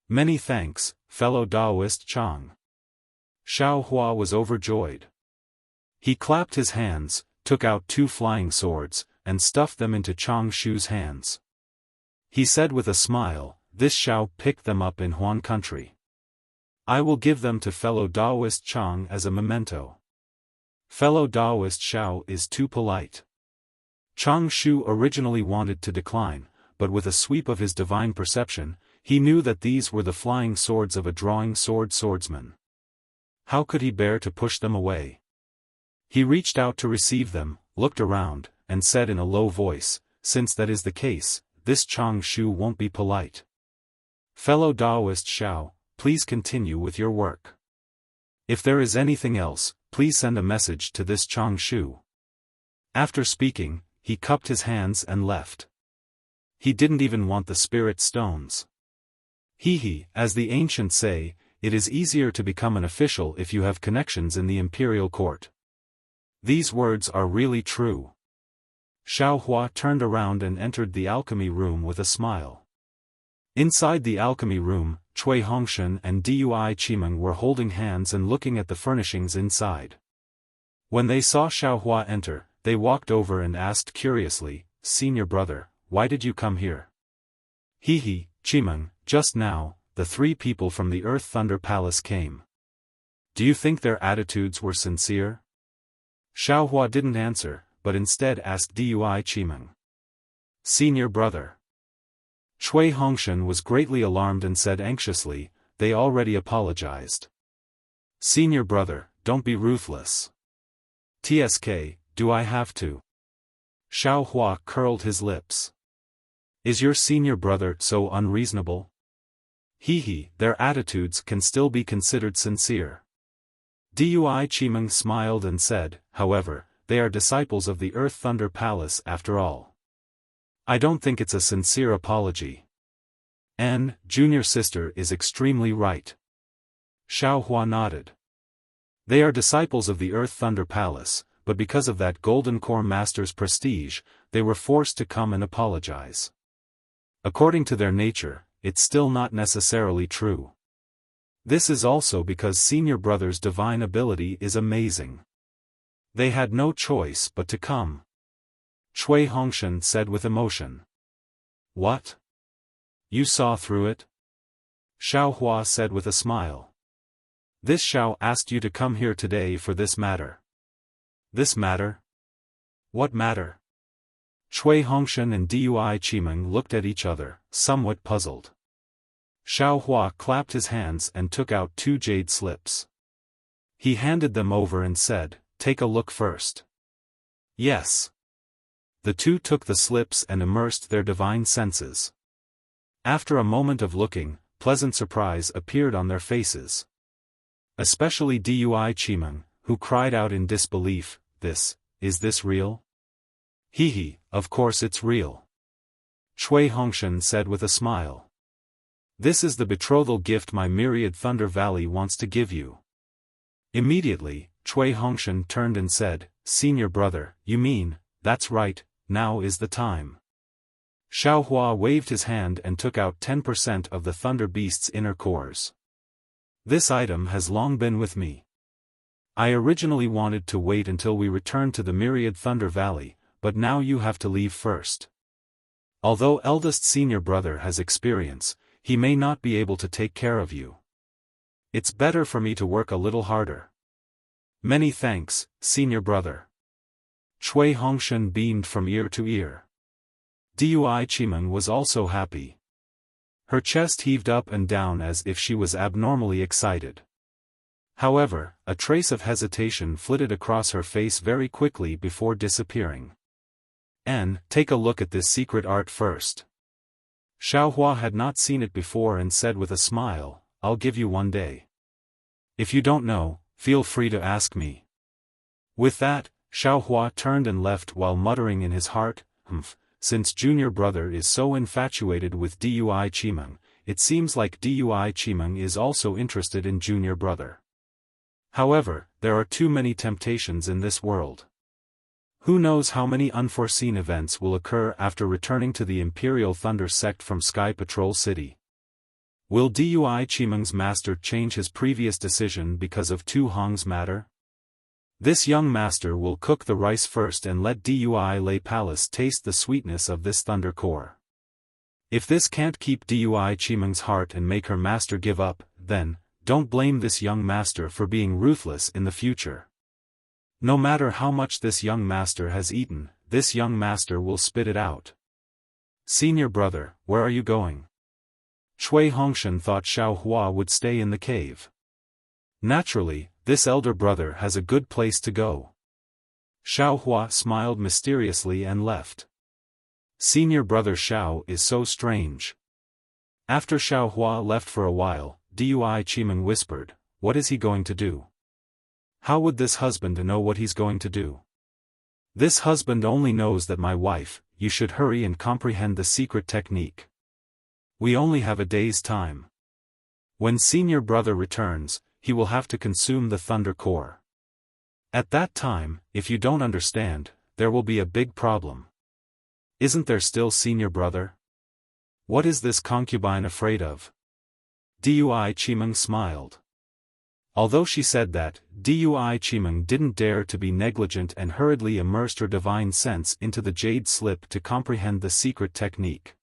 S1: Many thanks, fellow Taoist Chang. Xiaohua was overjoyed. He clapped his hands, took out 2 flying swords, and stuffed them into Chang Shu's hands. He said with a smile, this Xiao picked them up in Huan country. I will give them to fellow Taoist Chang as a memento. Fellow Taoist Xiao is too polite. Chang Shu originally wanted to decline, but with a sweep of his divine perception, he knew that these were the flying swords of a drawing sword swordsman. How could he bear to push them away? He reached out to receive them, looked around, and said in a low voice, since that is the case, this Chang Shu won't be polite. Fellow Taoist Xiao, please continue with your work. If there is anything else, please send a message to this Chang Shu. After speaking, he cupped his hands and left. He didn't even want the spirit stones. As the ancients say, it is easier to become an official if you have connections in the imperial court. These words are really true. Xiaohua turned around and entered the alchemy room with a smile. Inside the alchemy room, Cui Hongshan and Dui Qimeng were holding hands and looking at the furnishings inside. When they saw Xiaohua enter, they walked over and asked curiously, Senior brother, why did you come here? Qimeng, just now, the 3 people from the Earth Thunder Palace came. Do you think their attitudes were sincere? Xiaohua didn't answer, but instead asked Dui Qimeng. Senior brother. Cui Hongshan was greatly alarmed and said anxiously, they already apologized. Senior brother, don't be ruthless. TSK, do I have to? Xiaohua curled his lips. Is your senior brother so unreasonable? Their attitudes can still be considered sincere. Dui Qimeng smiled and said, however, they are disciples of the Earth Thunder Palace after all. I don't think it's a sincere apology. Junior sister is extremely right. Xiaohua nodded. They are disciples of the Earth Thunder Palace, but because of that Golden Core Master's prestige, they were forced to come and apologize. According to their nature, it's still not necessarily true. This is also because senior brother's divine ability is amazing. They had no choice but to come. Cui Hongshan said with emotion. What? You saw through it? Xiaohua said with a smile. This Xiao asked you to come here today for this matter. This matter? What matter? Cui Hongshan and Dui Qimeng looked at each other, somewhat puzzled. Xiaohua clapped his hands and took out 2 jade slips. He handed them over and said, take a look first. Yes. The 2 took the slips and immersed their divine senses. After a moment of looking, pleasant surprise appeared on their faces. Especially Dui Qimeng, who cried out in disbelief, is this real? Of course it's real. Cui Hongshan said with a smile. This is the betrothal gift my myriad Thunder Valley wants to give you. Immediately, Cui Hongshan turned and said, Senior brother, you mean, that's right, now is the time. Xiaohua waved his hand and took out 10% of the Thunder Beast's inner cores. This item has long been with me. I originally wanted to wait until we returned to the Myriad Thunder Valley, but now you have to leave first. Although eldest senior brother has experience, he may not be able to take care of you. It's better for me to work a little harder. Many thanks, senior brother. Cui Hongshan beamed from ear to ear. Dui Qimeng was also happy. Her chest heaved up and down as if she was abnormally excited. However, a trace of hesitation flitted across her face very quickly before disappearing. Take a look at this secret art first. Xiaohua had not seen it before and said with a smile, I'll give you one day. If you don't know, feel free to ask me. With that, Xiaohua turned and left while muttering in his heart, since junior brother is so infatuated with Dui Qimeng, it seems like Dui Qimeng is also interested in junior brother. However, there are too many temptations in this world. Who knows how many unforeseen events will occur after returning to the Imperial Thunder sect from Sky Patrol City. Will Dui Qimeng's master change his previous decision because of Tu Hong's matter? This young master will cook the rice first and let Dui Lei Palace taste the sweetness of this thunder core. If this can't keep Dui Qimeng's heart and make her master give up, then, don't blame this young master for being ruthless in the future. No matter how much this young master has eaten, this young master will spit it out. Senior brother, where are you going? Cui Hongshan thought Xiaohua would stay in the cave. Naturally, this elder brother has a good place to go. Xiaohua smiled mysteriously and left. Senior brother Xiao is so strange. After Xiaohua left for a while, Dui Qimeng whispered, what is he going to do? How would this husband know what he's going to do? This husband only knows that my wife, you should hurry and comprehend the secret technique. We only have a day's time. When senior brother returns, he will have to consume the thunder core. At that time, if you don't understand, there will be a big problem. Isn't there still senior brother? What is this concubine afraid of? Dui Qimeng smiled. Although she said that, Dui Qimeng didn't dare to be negligent and hurriedly immersed her divine sense into the jade slip to comprehend the secret technique.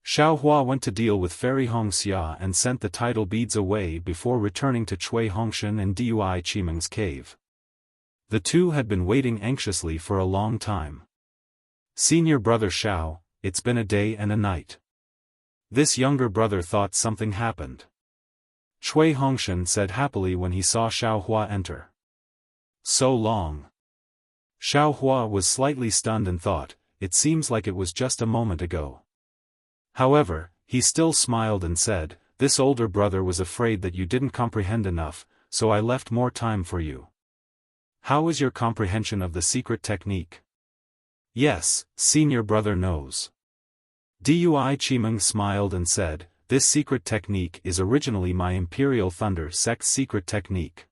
S1: Xiaohua went to deal with Fairy Hongxia and sent the tidal beads away before returning to Cui Hongshan and Dui Qimeng's cave. The two had been waiting anxiously for a long time. Senior brother Xiao, it's been a day and a night. This younger brother thought something happened. Cui Hongshan said happily when he saw Xiaohua enter. So long. Xiaohua was slightly stunned and thought, it seems like it was just a moment ago. However, he still smiled and said, this older brother was afraid that you didn't comprehend enough, so I left more time for you. How is your comprehension of the secret technique? Yes, senior brother knows. Dui Qimeng smiled and said, this secret technique is originally my Imperial Thunder sect's secret technique.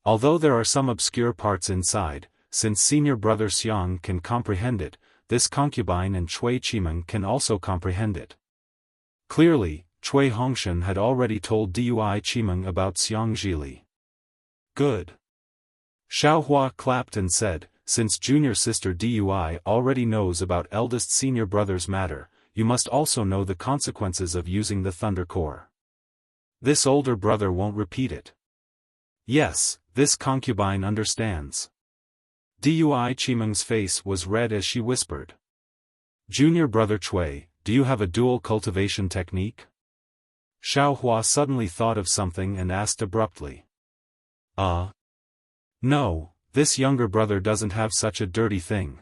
S1: Although there are some obscure parts inside, since senior brother Xiang can comprehend it, this concubine and Cui Qimeng can also comprehend it. Clearly, Cui Hongshan had already told Dui Qimeng about Xiang Zhili. Good. Xiaohua clapped and said, since junior sister Dui already knows about eldest senior brother's matter, you must also know the consequences of using the thunder core. This older brother won't repeat it. Yes, this concubine understands. Dui Qimeng's face was red as she whispered. Junior brother Cui, do you have a dual cultivation technique? Xiaohua suddenly thought of something and asked abruptly. No, this younger brother doesn't have such a dirty thing.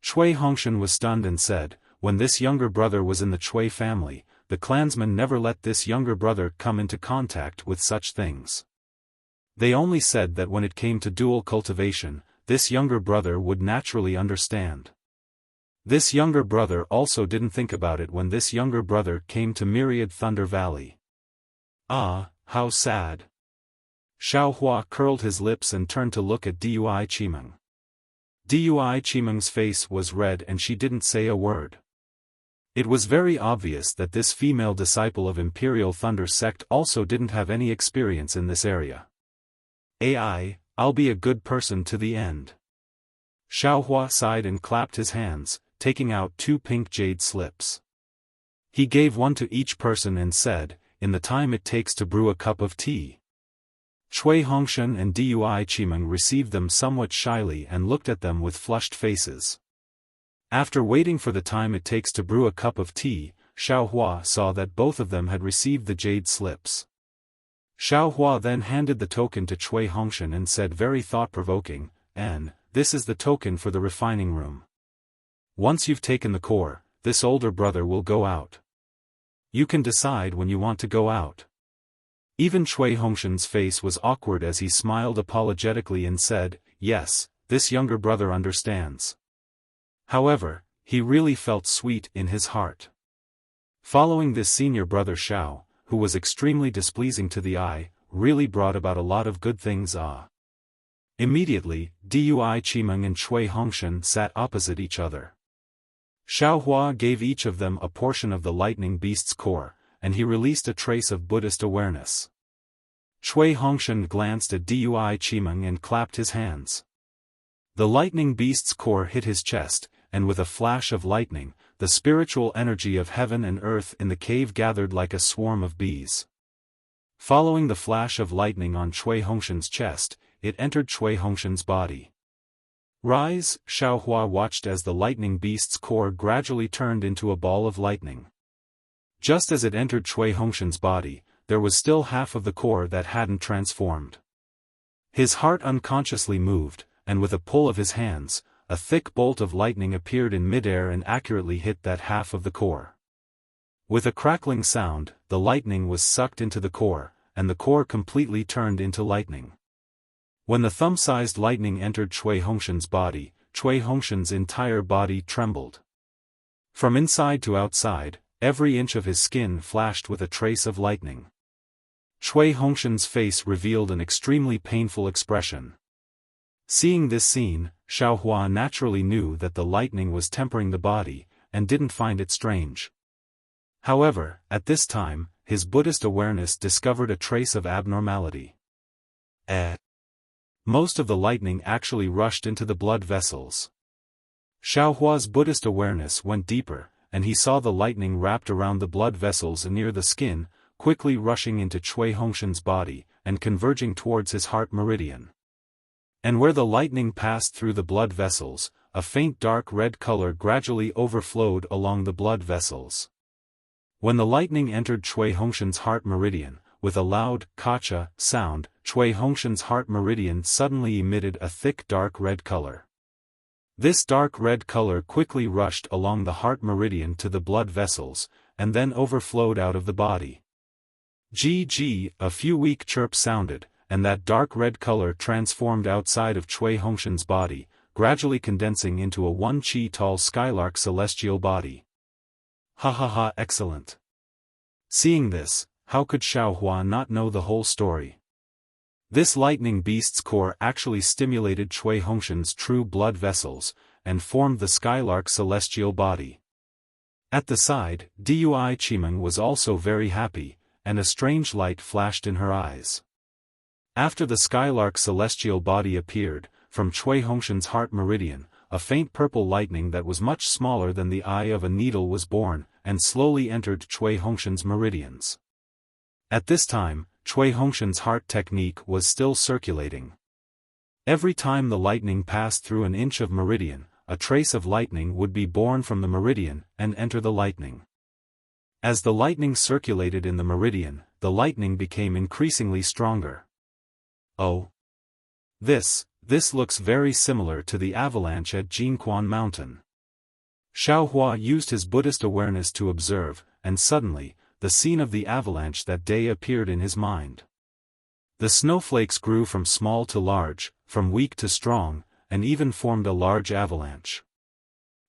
S1: Cui Hongshan was stunned and said, when this younger brother was in the Cui family, the clansmen never let this younger brother come into contact with such things. They only said that when it came to dual cultivation, this younger brother would naturally understand. This younger brother also didn't think about it when this younger brother came to Myriad Thunder Valley. How sad. Xiaohua curled his lips and turned to look at Dui Qimeng. Dui Qimeng's face was red and she didn't say a word. It was very obvious that this female disciple of Imperial Thunder sect also didn't have any experience in this area. I'll be a good person to the end. Xiaohua sighed and clapped his hands, taking out 2 pink jade slips. He gave one to each person and said, in the time it takes to brew a cup of tea. Cui Hongshan and Dui Qimeng received them somewhat shyly and looked at them with flushed faces. After waiting for the time it takes to brew a cup of tea, Xiao Hua saw that both of them had received the jade slips. Xiao Hua then handed the token to Cui Hongshan and said very thought-provoking, "And, this is the token for the refining room. Once you've taken the core, this older brother will go out. You can decide when you want to go out." Even Cui Hongshan's face was awkward as he smiled apologetically and said, "Yes, this younger brother understands." However, he really felt sweet in his heart. Following this senior brother Xiao, who was extremely displeasing to the eye, really brought about a lot of good things. Immediately, Dui Qimeng and Cui Hongshan sat opposite each other. Xiao Hua gave each of them a portion of the lightning beast's core, and he released a trace of Buddhist awareness. Cui Hongshan glanced at Dui Qimeng and clapped his hands. The lightning beast's core hit his chest, and with a flash of lightning, the spiritual energy of heaven and earth in the cave gathered like a swarm of bees. Following the flash of lightning on Cui Hongshan's chest, it entered Cui Hongshan's body. Rise, Xiao Hua watched as the lightning beast's core gradually turned into a ball of lightning. Just as it entered Cui Hongshan's body, there was still half of the core that hadn't transformed. His heart unconsciously moved, and with a pull of his hands, a thick bolt of lightning appeared in midair and accurately hit that half of the core. With a crackling sound, the lightning was sucked into the core, and the core completely turned into lightning. When the thumb-sized lightning entered Cui Hongshan's body, Cui Hongshan's entire body trembled. From inside to outside, every inch of his skin flashed with a trace of lightning. Cui Hongshan's face revealed an extremely painful expression. Seeing this scene, Xiao Hua naturally knew that the lightning was tempering the body, and didn't find it strange. However, at this time, his Buddhist awareness discovered a trace of abnormality. Most of the lightning actually rushed into the blood vessels. Xiao Hua's Buddhist awareness went deeper, and he saw the lightning wrapped around the blood vessels near the skin, quickly rushing into Cui Hongshan's body, and converging towards his heart meridian. And where the lightning passed through the blood vessels, a faint dark red color gradually overflowed along the blood vessels. When the lightning entered Cui Hongshan's heart meridian, with a loud, kacha, sound, Cui Hongshan's heart meridian suddenly emitted a thick dark red color. This dark red color quickly rushed along the heart meridian to the blood vessels, and then overflowed out of the body. Gee, a few weak chirps sounded, and that dark red color transformed outside of Cui Hongshan's body, gradually condensing into a 1 qi tall skylark celestial body. Ha, excellent. Seeing this, how could Xiao Hua not know the whole story? This lightning beast's core actually stimulated Cui Hongshan's true blood vessels, and formed the skylark celestial body. At the side, Dui Qimeng was also very happy, and a strange light flashed in her eyes. After the skylark celestial body appeared, from Cui Hongshan's heart meridian, a faint purple lightning that was much smaller than the eye of a needle was born, and slowly entered Cui Hongshan's meridians. At this time, Cui Hongshan's heart technique was still circulating. Every time the lightning passed through an inch of meridian, a trace of lightning would be born from the meridian and enter the lightning. As the lightning circulated in the meridian, the lightning became increasingly stronger. Oh! This looks very similar to the avalanche at Jinquan Mountain. Xiao Hua used his Buddhist awareness to observe, and suddenly, the scene of the avalanche that day appeared in his mind. The snowflakes grew from small to large, from weak to strong, and even formed a large avalanche.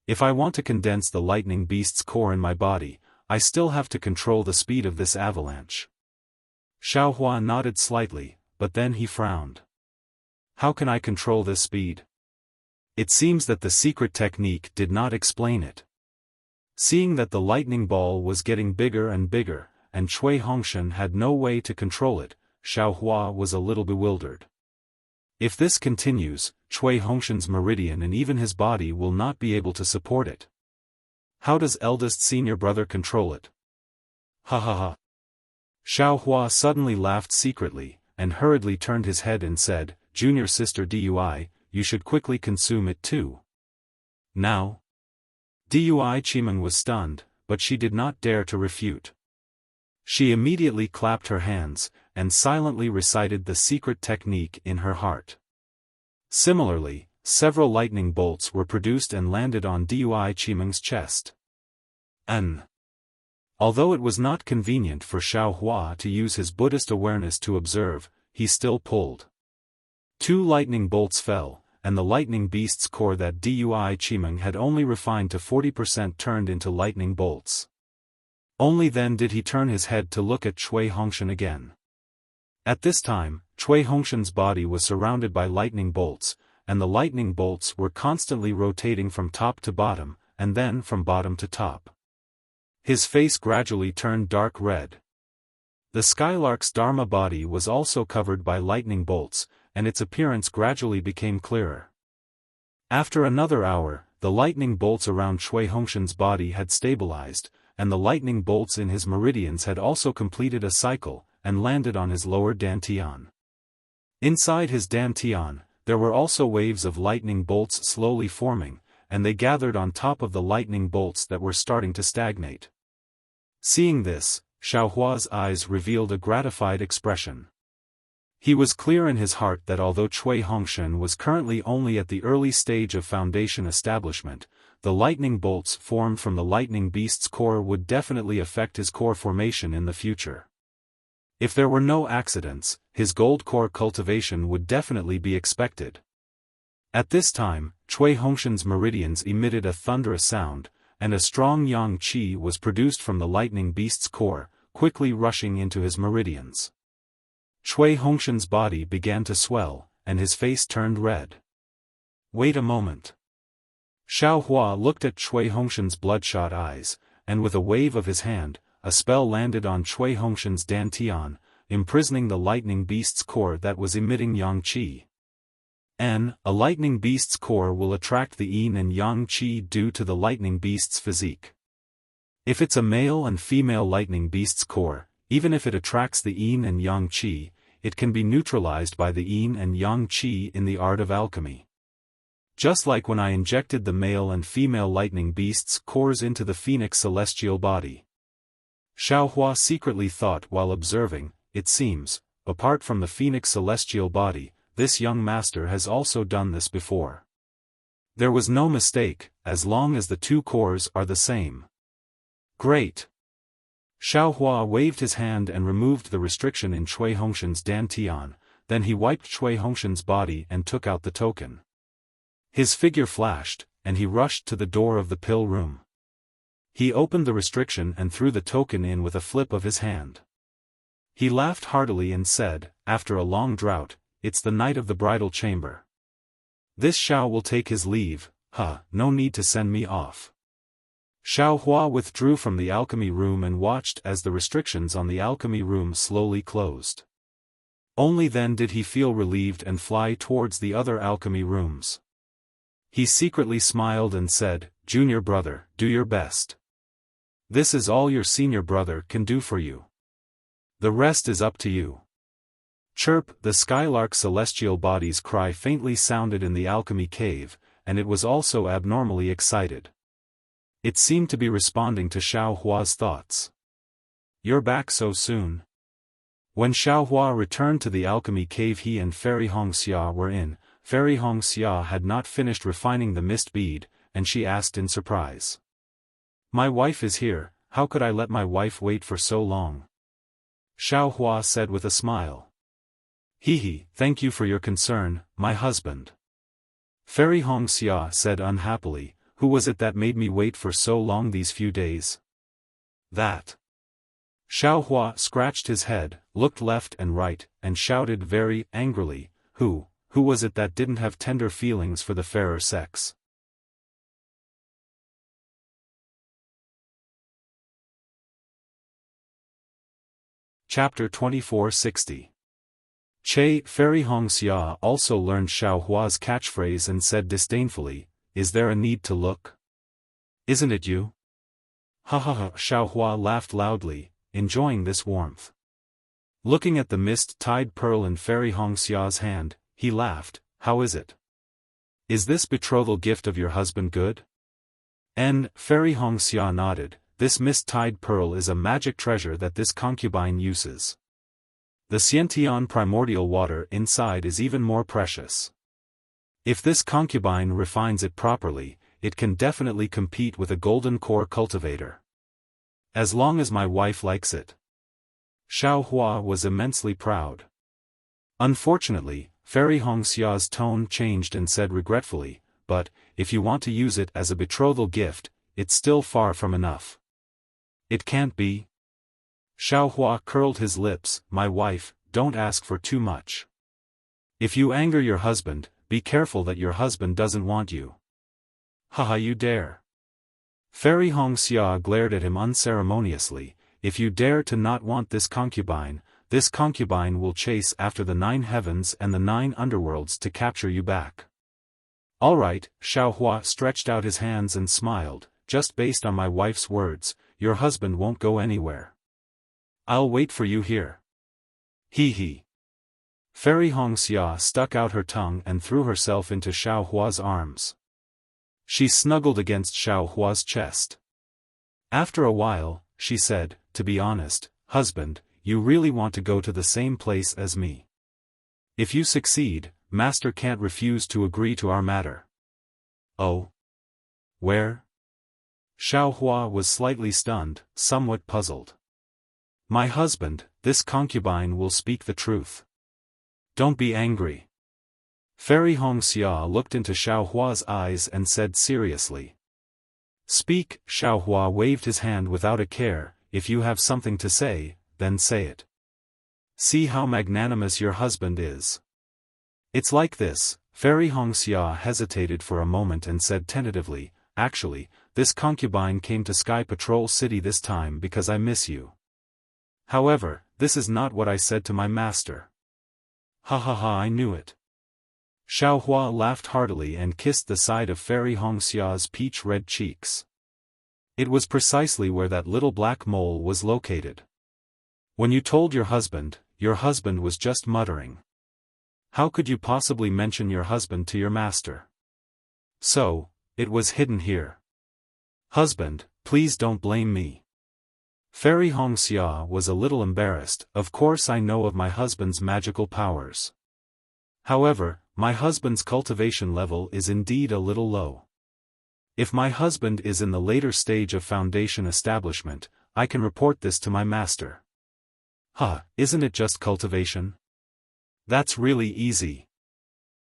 S1: If I want to condense the lightning beast's core in my body, I still have to control the speed of this avalanche. Xiao Hua nodded slightly, but then he frowned. How can I control this speed? It seems that the secret technique did not explain it. Seeing that the lightning ball was getting bigger and bigger, and Cui Hongshan had no way to control it, Xiao Hua was a little bewildered. If this continues, Cui Hongshan's meridian and even his body will not be able to support it. How does eldest senior brother control it? Ha. Xiaofan suddenly laughed secretly, and hurriedly turned his head and said, "Junior sister Dui, you should quickly consume it too." Now? Dui Chimeng was stunned, but she did not dare to refute. She immediately clapped her hands, and silently recited the secret technique in her heart. Similarly, several lightning bolts were produced and landed on Dui Chimeng's chest. Although it was not convenient for Xiaofan to use his Buddhist awareness to observe, he still pulled. 2 lightning bolts fell, and the lightning beast's core that Dui Chimeng had only refined to 40% turned into lightning bolts. Only then did he turn his head to look at Cui Hongshan again. At this time, Cui Hongshan's body was surrounded by lightning bolts, and the lightning bolts were constantly rotating from top to bottom, and then from bottom to top. His face gradually turned dark red. The skylark's Dharma body was also covered by lightning bolts, and its appearance gradually became clearer. After another hour, the lightning bolts around Cui Hongshan's body had stabilized, and the lightning bolts in his meridians had also completed a cycle, and landed on his lower dantian. Inside his dantian, there were also waves of lightning bolts slowly forming, and they gathered on top of the lightning bolts that were starting to stagnate. Seeing this, Xiaohua's eyes revealed a gratified expression. He was clear in his heart that although Cui Hongshan was currently only at the early stage of foundation establishment, the lightning bolts formed from the lightning beast's core would definitely affect his core formation in the future. If there were no accidents, his gold core cultivation would definitely be expected. At this time, Cui Hongshan's meridians emitted a thunderous sound, and a strong yang qi was produced from the lightning beast's core, quickly rushing into his meridians. Cui Hongshan's body began to swell, and his face turned red. "Wait a moment." Xiaofan looked at Cui Hongshan's bloodshot eyes, and with a wave of his hand, a spell landed on Cui Hongshan's dantian, imprisoning the lightning beast's core that was emitting yang qi. A lightning beast's core will attract the yin and yang qi due to the lightning beast's physique. If it's a male and female lightning beast's core, even if it attracts the yin and yang qi, it can be neutralized by the yin and yang qi in the art of alchemy. Just like when I injected the male and female lightning beasts' cores into the phoenix celestial body. Xiaofan secretly thought while observing, it seems, apart from the phoenix celestial body, this young master has also done this before. There was no mistake, as long as the 2 cores are the same. Great! Xiaofan waved his hand and removed the restriction in Cui Hongshan's dantian, then he wiped Cui Hongshan's body and took out the token. His figure flashed, and he rushed to the door of the pill room. He opened the restriction and threw the token in with a flip of his hand. He laughed heartily and said, after a long drought, "It's the night of the bridal chamber. This Xiao will take his leave, no need to send me off." Xiaofan withdrew from the alchemy room and watched as the restrictions on the alchemy room slowly closed. Only then did he feel relieved and fly towards the other alchemy rooms. He secretly smiled and said, "Junior brother, do your best. This is all your senior brother can do for you. The rest is up to you." Chirp, the skylark celestial body's cry faintly sounded in the alchemy cave, and it was also abnormally excited. It seemed to be responding to Xiaohua's thoughts. "You're back so soon?" When Xiaohua returned to the alchemy cave, he and Fairy Hongxia were in. Fairy Hongxia had not finished refining the mist bead, and she asked in surprise. "My wife is here, how could I let my wife wait for so long?" Xiaohua said with a smile. "Hehe, thank you for your concern, my husband." Fairy Hongxia said unhappily, "Who was it that made me wait for so long these few days?" "That." Xiaohua scratched his head, looked left and right, and shouted very angrily, Who was it that didn't have tender feelings for the fairer sex?" Chapter 2460. Fairy Hongxia also learned Xiaohua's catchphrase and said disdainfully, "Is there a need to look? Isn't it you?" Ha ha ha! Xiaohua laughed loudly, enjoying this warmth. Looking at the mist-tied pearl in Fairy Hongxia's hand, he laughed. How is it? Is this betrothal gift of your husband good? Fairy Hongxia nodded. This mist-tied pearl is a magic treasure that this concubine uses. The Xiantian primordial water inside is even more precious. If this concubine refines it properly, it can definitely compete with a golden core cultivator. As long as my wife likes it. Xiao Hua was immensely proud. Unfortunately, Fairy Hongxia's tone changed and said regretfully, but, if you want to use it as a betrothal gift, it's still far from enough. It can't be. Xiao Hua curled his lips. My wife, don't ask for too much. If you anger your husband, be careful that your husband doesn't want you. Haha, you dare. Fairy Hongxia glared at him unceremoniously. If you dare to not want this concubine will chase after the 9 heavens and the 9 underworlds to capture you back. All right, Xiao Hua stretched out his hands and smiled. Just based on my wife's words, your husband won't go anywhere. I'll wait for you here. Hee. Fairy Hongxia stuck out her tongue and threw herself into Xiao Hua's arms. She snuggled against Xiao Hua's chest. After a while, she said, to be honest, husband, you really want to go to the same place as me. If you succeed, Master can't refuse to agree to our matter. Oh? Where? Xiao Hua was slightly stunned, somewhat puzzled. My husband, this concubine will speak the truth. Don't be angry. Fairy Hongxia looked into Xiao Hua's eyes and said seriously. Speak. Xiao Hua waved his hand without a care. If you have something to say, then say it. See how magnanimous your husband is. It's like this. Fairy Hongxia hesitated for a moment and said tentatively, actually, this concubine came to Sky Patrol City this time because I miss you. However, this is not what I said to my master. Ha, I knew it. Xiao Hua laughed heartily and kissed the side of Fairy Hongxia's peach-red cheeks. It was precisely where that little black mole was located. When you told your husband was just muttering. How could you possibly mention your husband to your master? So, it was hidden here. Husband, please don't blame me. Fairy Hongxia was a little embarrassed. Of course I know of my husband's magical powers. However, my husband's cultivation level is indeed a little low. If my husband is in the later stage of foundation establishment, I can report this to my master. Isn't it just cultivation? That's really easy.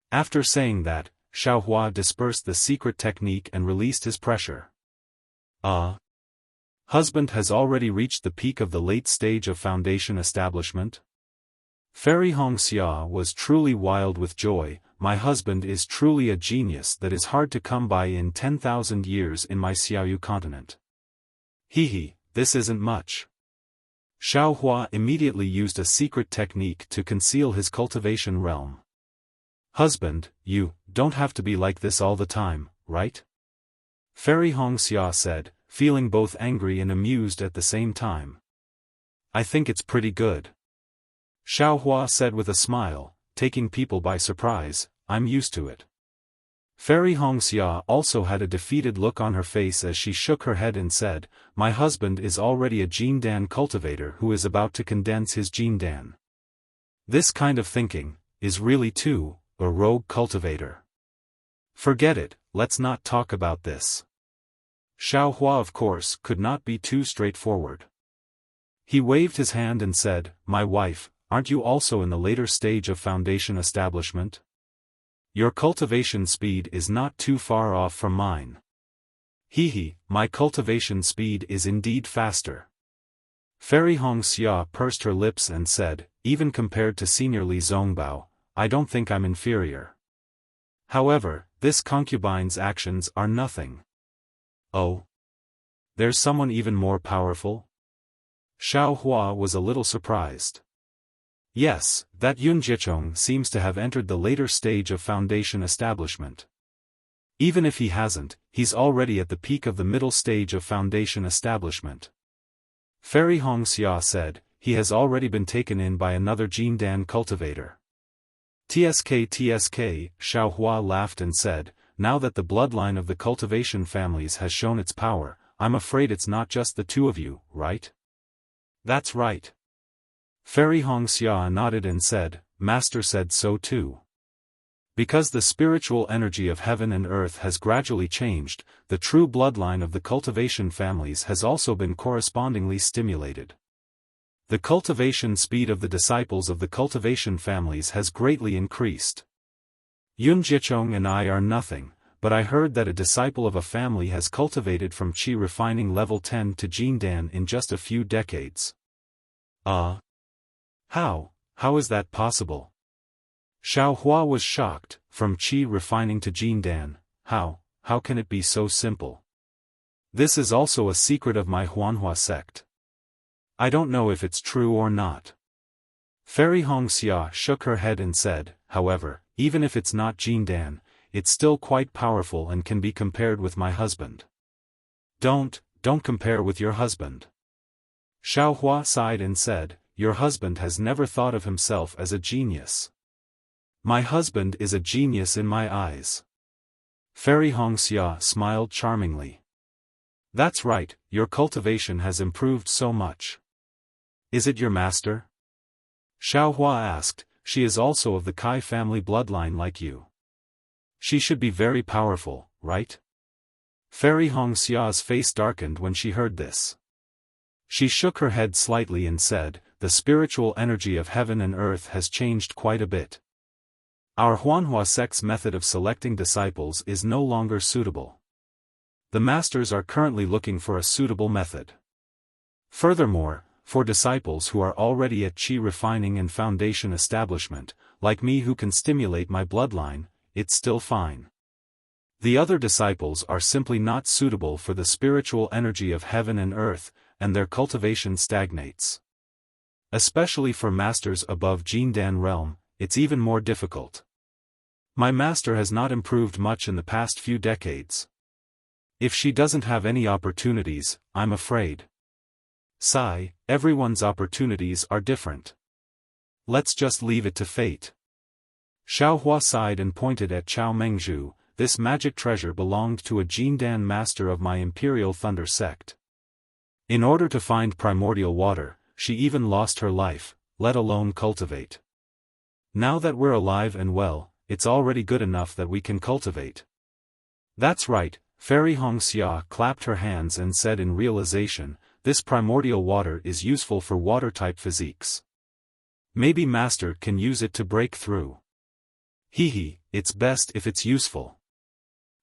S1: After saying that, Xiao Hua dispersed the secret technique and released his pressure. Husband has already reached the peak of the late stage of foundation establishment? Fairy Hongxia was truly wild with joy. My husband is truly a genius that is hard to come by in 10,000 years in my Xiaoyu continent. This isn't much. Xiao Hua immediately used a secret technique to conceal his cultivation realm. Husband, you don't have to be like this all the time, right? Fairy Hongxia said, feeling both angry and amused at the same time. I think it's pretty good. Xiao Hua said with a smile, taking people by surprise, I'm used to it. Fairy Hongxia also had a defeated look on her face as she shook her head and said, my husband is already a Jindan cultivator who is about to condense his Jindan. This kind of thinking is really too a rogue cultivator. Forget it, let's not talk about this. Xiao Hua of course could not be too straightforward. He waved his hand and said, my wife, aren't you also in the later stage of foundation establishment? Your cultivation speed is not too far off from mine. My cultivation speed is indeed faster. Fairy Hongxia pursed her lips and said, even compared to Senior Li Zongbao, I don't think I'm inferior. However, this concubine's actions are nothing. Oh? There's someone even more powerful? Xiao Hua was a little surprised. Yes, that Yun Jichong seems to have entered the later stage of foundation establishment. Even if he hasn't, he's already at the peak of the middle stage of foundation establishment. Fairy Hongxia said, he has already been taken in by another Jindan cultivator. TSK, Xiao Hua laughed and said, now that the bloodline of the cultivation families has shown its power, I'm afraid it's not just the two of you, right? That's right. Fairy Hongxia nodded and said, Master said so too. Because the spiritual energy of heaven and earth has gradually changed, the true bloodline of the cultivation families has also been correspondingly stimulated. The cultivation speed of the disciples of the cultivation families has greatly increased. Yun Jichong and I are nothing, but I heard that a disciple of a family has cultivated from Qi refining level 10 to Jindan in just a few decades. How is that possible? Xiao Hua was shocked, from Qi refining to Jindan, how can it be so simple? This is also a secret of my Huanhua sect. I don't know if it's true or not. Fairy Hongxia shook her head and said, however, even if it's not Jindan, it's still quite powerful and can be compared with my husband. Don't compare with your husband. Xiao Hua sighed and said, your husband has never thought of himself as a genius. My husband is a genius in my eyes. Fairy Hongxia smiled charmingly. That's right, your cultivation has improved so much. Is it your master? Xiao Hua asked, she is also of the Kai family bloodline like you. She should be very powerful, right? Fairy Hongxia's face darkened when she heard this. She shook her head slightly and said, the spiritual energy of heaven and earth has changed quite a bit. Our Huanhua sect's method of selecting disciples is no longer suitable. The masters are currently looking for a suitable method. Furthermore, for disciples who are already at Qi refining and foundation establishment, like me who can stimulate my bloodline, it's still fine. The other disciples are simply not suitable for the spiritual energy of heaven and earth, and their cultivation stagnates. Especially for masters above Jindan realm, it's even more difficult. My master has not improved much in the past few decades. If she doesn't have any opportunities, I'm afraid. Sigh, everyone's opportunities are different. Let's just leave it to fate. Xiao Hua sighed and pointed at Chao Mengzhu, this magic treasure belonged to a Jindan master of my Imperial Thunder sect. In order to find primordial water, she even lost her life, let alone cultivate. Now that we're alive and well, it's already good enough that we can cultivate. That's right, Fairy Hongxia clapped her hands and said in realization, this primordial water is useful for water-type physiques. Maybe Master can use it to break through. It's best if it's useful.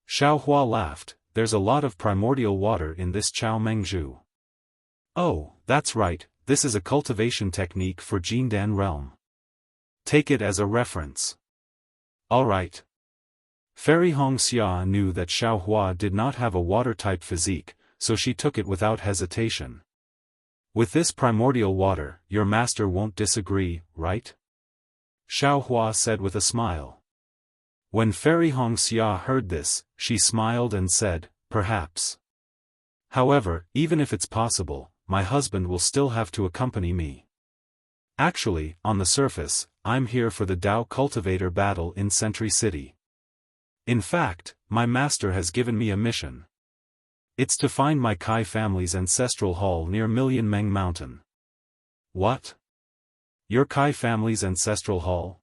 S1: Xiao Hua laughed, there's a lot of primordial water in this Chao Mengzhu. Oh, that's right, this is a cultivation technique for Jindan realm. Take it as a reference. Alright. Fairy Hongxia knew that Xiao Hua did not have a water-type physique, so she took it without hesitation. With this primordial water, your master won't disagree, right? Xiao Hua said with a smile. When Fairy Hongxia heard this, she smiled and said, perhaps. However, even if it's possible, my husband will still have to accompany me. Actually, on the surface, I'm here for the Dao Cultivator battle in Sentry City. In fact, my master has given me a mission. It's to find my Kai family's ancestral hall near Million Meng Mountain. What? Your Kai family's ancestral hall?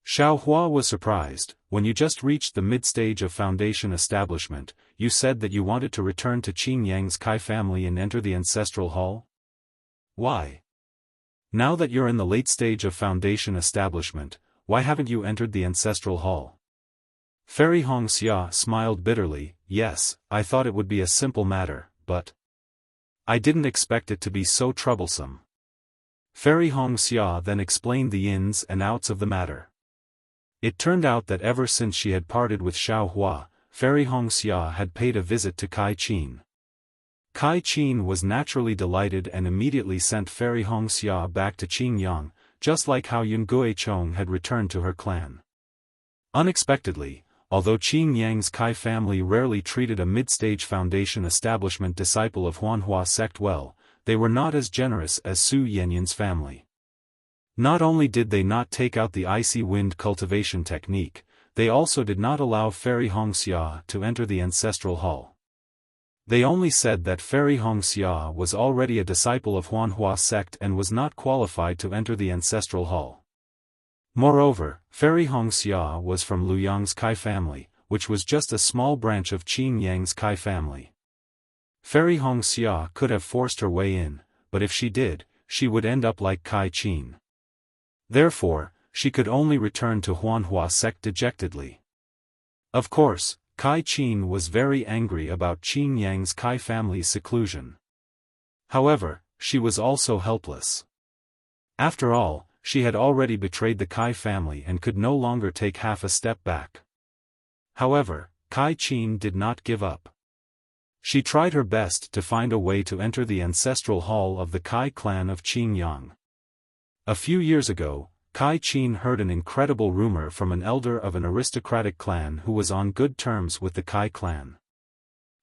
S1: Xiao Hua was surprised. When you just reached the mid-stage of foundation establishment, you said that you wanted to return to Qing Yang's Kai family and enter the ancestral hall? Why? Now that you're in the late stage of foundation establishment, why haven't you entered the ancestral hall? Fairy Hongxia smiled bitterly. Yes, I thought it would be a simple matter, but I didn't expect it to be so troublesome. Fairy Hongxia then explained the ins and outs of the matter. It turned out that ever since she had parted with Xiao Hua, Fairy Hongxia had paid a visit to Kai Qin. Kai Qin was naturally delighted and immediately sent Fairy Hongxia back to Qingyang, just like how Yun Guichong had returned to her clan. Unexpectedly, although Qing Yang's Kai family rarely treated a mid-stage foundation establishment disciple of Huanhua sect well, they were not as generous as Su Yanyan's family. Not only did they not take out the icy wind cultivation technique, they also did not allow Fairy Hongxia to enter the ancestral hall. They only said that Fairy Hongxia was already a disciple of Huanhua sect and was not qualified to enter the ancestral hall. Moreover, Fairy Hongxia was from Liu Yang's Kai family, which was just a small branch of Qin Yang's Kai family. Fairy Hongxia could have forced her way in, but if she did, she would end up like Kai Qin. Therefore, she could only return to Huanhua sect dejectedly. Of course, Kai Qin was very angry about Qin Yang's Kai family's seclusion. However, she was also helpless. After all, she had already betrayed the Kai family and could no longer take half a step back. However, Kai Qin did not give up. She tried her best to find a way to enter the ancestral hall of the Kai clan of Qin Yang. A few years ago, Kai Qin heard an incredible rumor from an elder of an aristocratic clan who was on good terms with the Kai clan.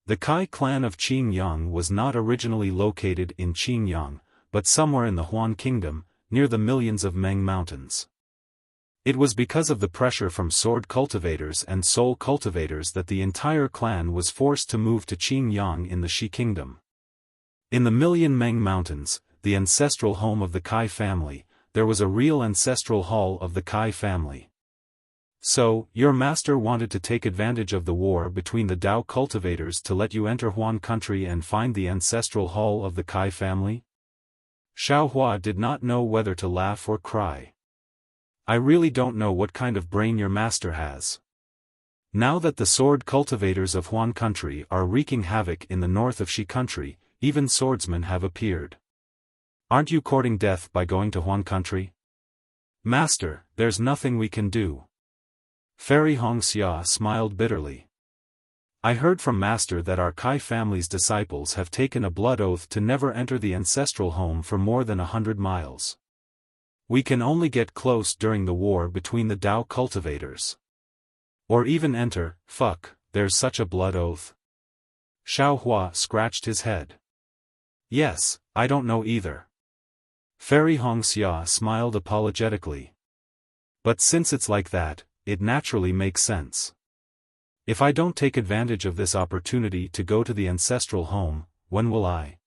S1: The Kai clan of Qin Yang was not originally located in Qin Yang, but somewhere in the Huan Kingdom, near the millions of Meng Mountains. It was because of the pressure from sword cultivators and soul cultivators that the entire clan was forced to move to Qin Yang in the Shi Kingdom. In the Million Meng Mountains, the ancestral home of the Kai family, there was a real ancestral hall of the Kai family. So, your master wanted to take advantage of the war between the Dao cultivators to let you enter Huan country and find the ancestral hall of the Kai family? Xiaohua did not know whether to laugh or cry. I really don't know what kind of brain your master has. Now that the sword cultivators of Huan country are wreaking havoc in the north of Shi country, even swordsmen have appeared. Aren't you courting death by going to Huan country? Master, there's nothing we can do. Fairy Hongxia smiled bitterly. I heard from Master that our Kai family's disciples have taken a blood oath to never enter the ancestral home for more than 100 miles. We can only get close during the war between the Dao cultivators. Or even enter, there's such a blood oath. Xiaohua scratched his head. Yes, I don't know either. Fairy Hongxia smiled apologetically. But since it's like that, it naturally makes sense. If I don't take advantage of this opportunity to go to the ancestral home, when will I?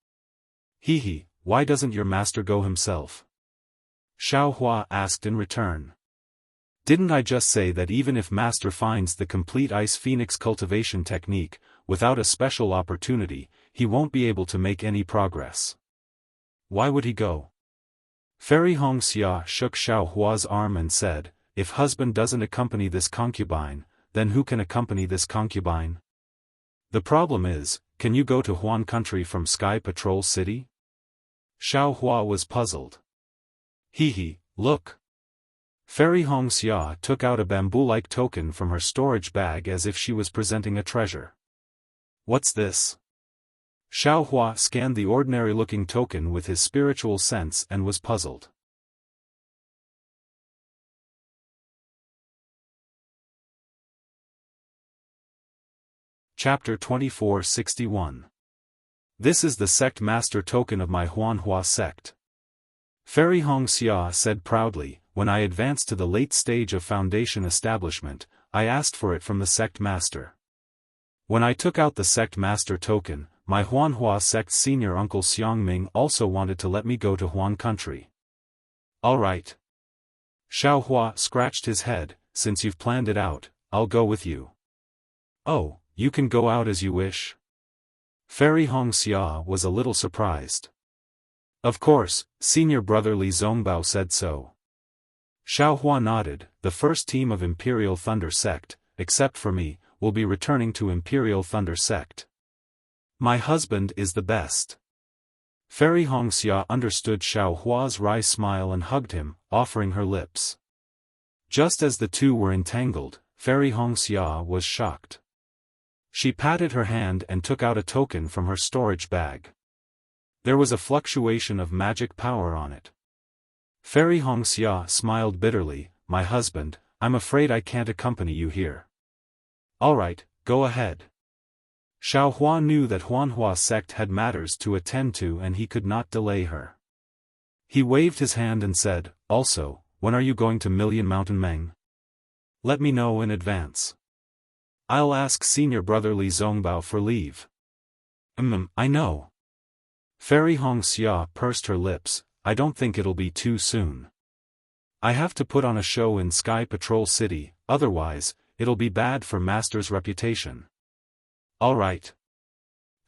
S1: Why doesn't your master go himself? Xiaohua asked in return. Didn't I just say that even if master finds the complete ice phoenix cultivation technique, without a special opportunity, he won't be able to make any progress? Why would he go? Fairy Hongxia shook Xiaohua's arm and said, if husband doesn't accompany this concubine, then who can accompany this concubine? The problem is, can you go to Huan country from Sky Patrol City? Xiaohua was puzzled. Look. Fairy Hongxia took out a bamboo-like token from her storage bag as if she was presenting a treasure. What's this? Xiaohua scanned the ordinary-looking token with his spiritual sense and was puzzled. Chapter 2461. This is the sect master token of my Huanhua sect. Fairy Hongxia said proudly, when I advanced to the late stage of foundation establishment, I asked for it from the sect master. When I took out the sect master token, my Huanhua sect senior uncle Xiangming also wanted to let me go to Huan country. Alright. Xiaohua scratched his head, since you've planned it out, I'll go with you. Oh, you can go out as you wish? Fairy Hongxia was a little surprised. Of course, senior brother Li Zongbao said so. Xiaohua nodded. The first team of Imperial Thunder Sect, except for me, will be returning to Imperial Thunder Sect. My husband is the best. Fairy Hongxia understood Xiaohua's wry smile and hugged him, offering her lips. Just as the two were entangled, Fairy Hongxia was shocked. She patted her hand and took out a token from her storage bag. There was a fluctuation of magic power on it. Fairy Hongxia smiled bitterly, my husband, I'm afraid I can't accompany you here. Alright, go ahead. Xiaofan knew that Huanhua sect had matters to attend to and he could not delay her. He waved his hand and said, "Also, when are you going to Million Mountain Meng? Let me know in advance. I'll ask senior brother Li Zongbao for leave." I know. Fairy Hongxia pursed her lips, "I don't think it'll be too soon. I have to put on a show in Sky Patrol City, otherwise, it'll be bad for Master's reputation." "All right."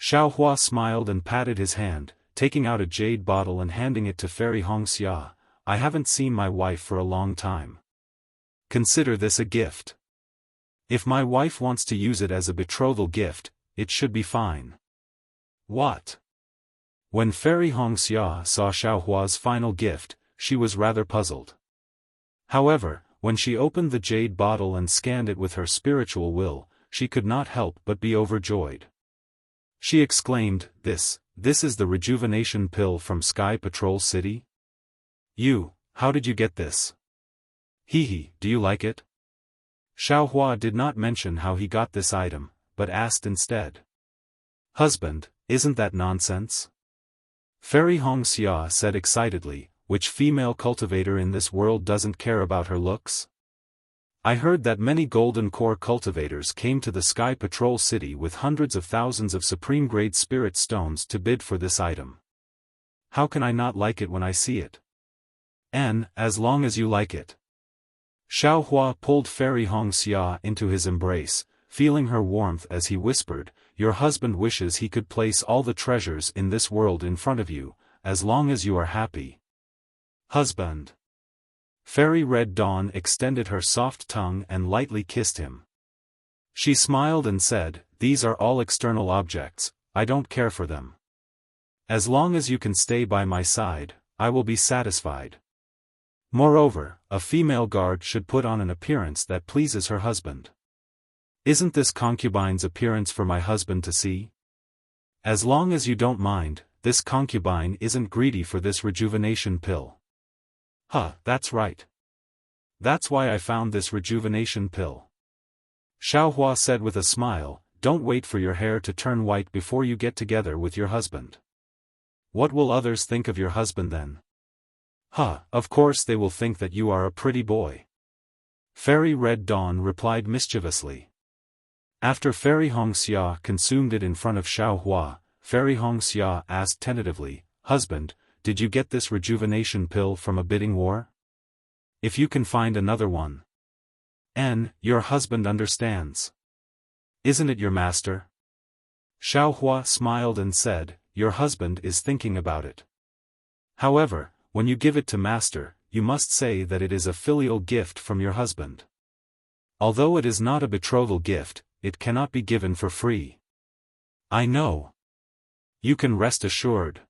S1: Xiaohua smiled and patted his hand, taking out a jade bottle and handing it to Fairy Hongxia. "I haven't seen my wife for a long time. Consider this a gift. If my wife wants to use it as a betrothal gift, it should be fine." "What?" When Fairy Hongxia saw Xiaohua's final gift, she was rather puzzled. However, when she opened the jade bottle and scanned it with her spiritual will, she could not help but be overjoyed. She exclaimed, This is the rejuvenation pill from Sky Patrol City? How did you get this?" "Hee, do you like it?" Xiaohua did not mention how he got this item, but asked instead. "Husband, isn't that nonsense?" Fairy Hongxia said excitedly, "Which female cultivator in this world doesn't care about her looks? I heard that many golden core cultivators came to the Sky Patrol City with hundreds of thousands of supreme-grade spirit stones to bid for this item. How can I not like it when I see it? And, as long as you like it." Xiaohua pulled Fairy Hongxia into his embrace, feeling her warmth as he whispered, "Your husband wishes he could place all the treasures in this world in front of you, as long as you are happy." "Husband." Fairy Red Dawn extended her soft tongue and lightly kissed him. She smiled and said, "These are all external objects, I don't care for them. As long as you can stay by my side, I will be satisfied. Moreover, a female guard should put on an appearance that pleases her husband. Isn't this concubine's appearance for my husband to see? As long as you don't mind, this concubine isn't greedy for this rejuvenation pill." That's right. That's why I found this rejuvenation pill." Xiaohua said with a smile, "Don't wait for your hair to turn white before you get together with your husband. What will others think of your husband then?" Of course they will think that you are a pretty boy." Fairy Red Dawn replied mischievously. After Fairy Hongxia consumed it in front of Xiaohua, Fairy Hongxia asked tentatively, "Husband, did you get this rejuvenation pill from a bidding war? If you can find another one. Your husband understands. Isn't it your master?" Xiaohua smiled and said, "Your husband is thinking about it. However, when you give it to master, you must say that it is a filial gift from your husband. Although it is not a betrothal gift, it cannot be given for free." "I know. You can rest assured."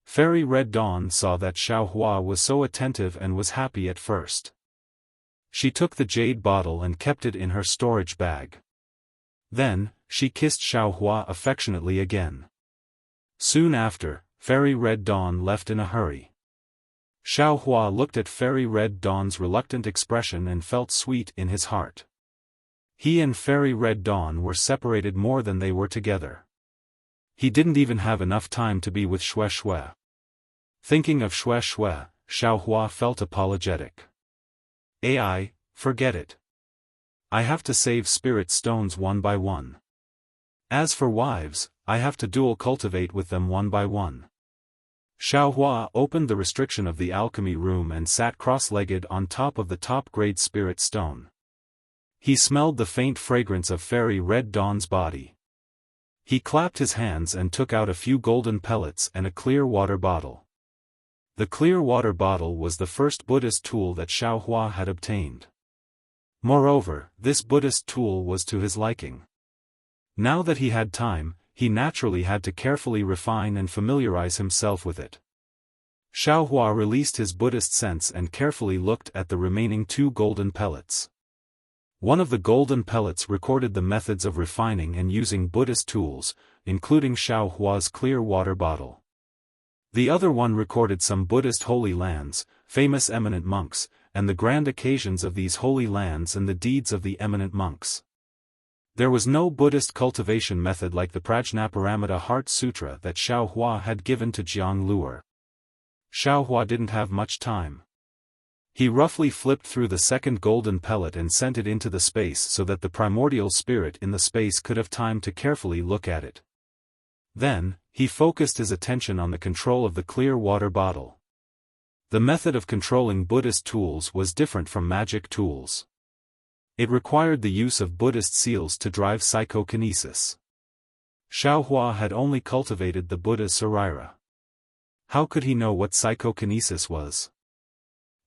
S1: Fairy Red Dawn saw that Xiaohua was so attentive and was happy at first. She took the jade bottle and kept it in her storage bag. Then, she kissed Xiaohua affectionately again. Soon after, Fairy Red Dawn left in a hurry. Xiaohua looked at Fairy Red Dawn's reluctant expression and felt sweet in his heart. He and Fairy Red Dawn were separated more than they were together. He didn't even have enough time to be with Xue. Thinking of Xue, Xiaohua felt apologetic. Forget it. I have to save spirit stones one by one. As for wives, I have to dual cultivate with them one by one." Xiaohua opened the restriction of the alchemy room and sat cross-legged on top of the top-grade spirit stone. He smelled the faint fragrance of Fairy Red Dawn's body. He clapped his hands and took out a few golden pellets and a clear water bottle. The clear water bottle was the first Buddhist tool that Xiaohua had obtained. Moreover, this Buddhist tool was to his liking. Now that he had time, he naturally had to carefully refine and familiarize himself with it. Xiaohua released his Buddhist sense and carefully looked at the remaining 2 golden pellets. One of the golden pellets recorded the methods of refining and using Buddhist tools, including Xiaohua's clear water bottle. The other one recorded some Buddhist holy lands, famous eminent monks, and the grand occasions of these holy lands and the deeds of the eminent monks. There was no Buddhist cultivation method like the Prajnaparamita Heart Sutra that Xiaohua had given to Jiang Luer. Xiaohua didn't have much time. He roughly flipped through the second golden pellet and sent it into the space so that the primordial spirit in the space could have time to carefully look at it. Then, he focused his attention on the control of the clear water bottle. The method of controlling Buddhist tools was different from magic tools. It required the use of Buddhist seals to drive psychokinesis. Xiaohua had only cultivated the Buddha's Sarira. How could he know what psychokinesis was?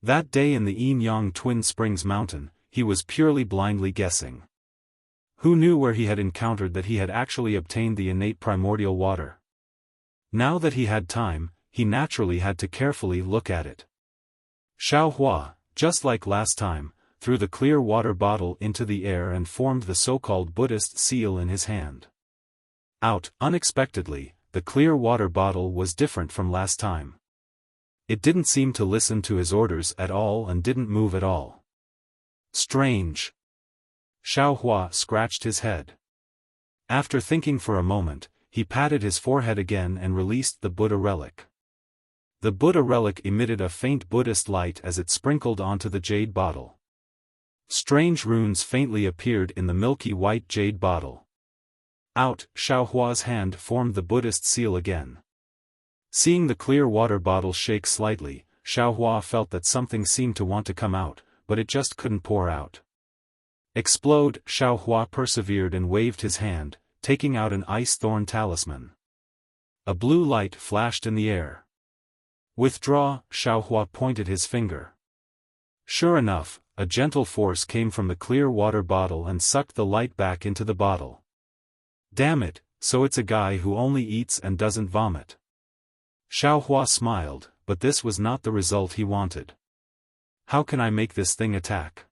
S1: That day in the Yin-Yang Twin Springs Mountain, he was purely blindly guessing. Who knew where he had encountered that he had actually obtained the innate primordial water? Now that he had time, he naturally had to carefully look at it. Xiaohua, just like last time, threw the clear water bottle into the air and formed the so-called Buddhist seal in his hand. Unexpectedly, the clear water bottle was different from last time. It didn't seem to listen to his orders at all and didn't move at all. Strange. Xiaohua scratched his head. After thinking for a moment, he patted his forehead again and released the Buddha relic. The Buddha relic emitted a faint Buddhist light as it sprinkled onto the jade bottle. Strange runes faintly appeared in the milky white jade bottle. Xiaohua's hand formed the Buddhist seal again. Seeing the clear water bottle shake slightly, Xiaohua felt that something seemed to want to come out, but it just couldn't pour out. Explode! Xiaohua persevered and waved his hand, taking out an ice thorn talisman. A blue light flashed in the air. Withdraw! Xiaohua pointed his finger. Sure enough, a gentle force came from the clear water bottle and sucked the light back into the bottle. Damn it, so it's a guy who only eats and doesn't vomit. Xiaohua smiled, but this was not the result he wanted. How can I make this thing attack?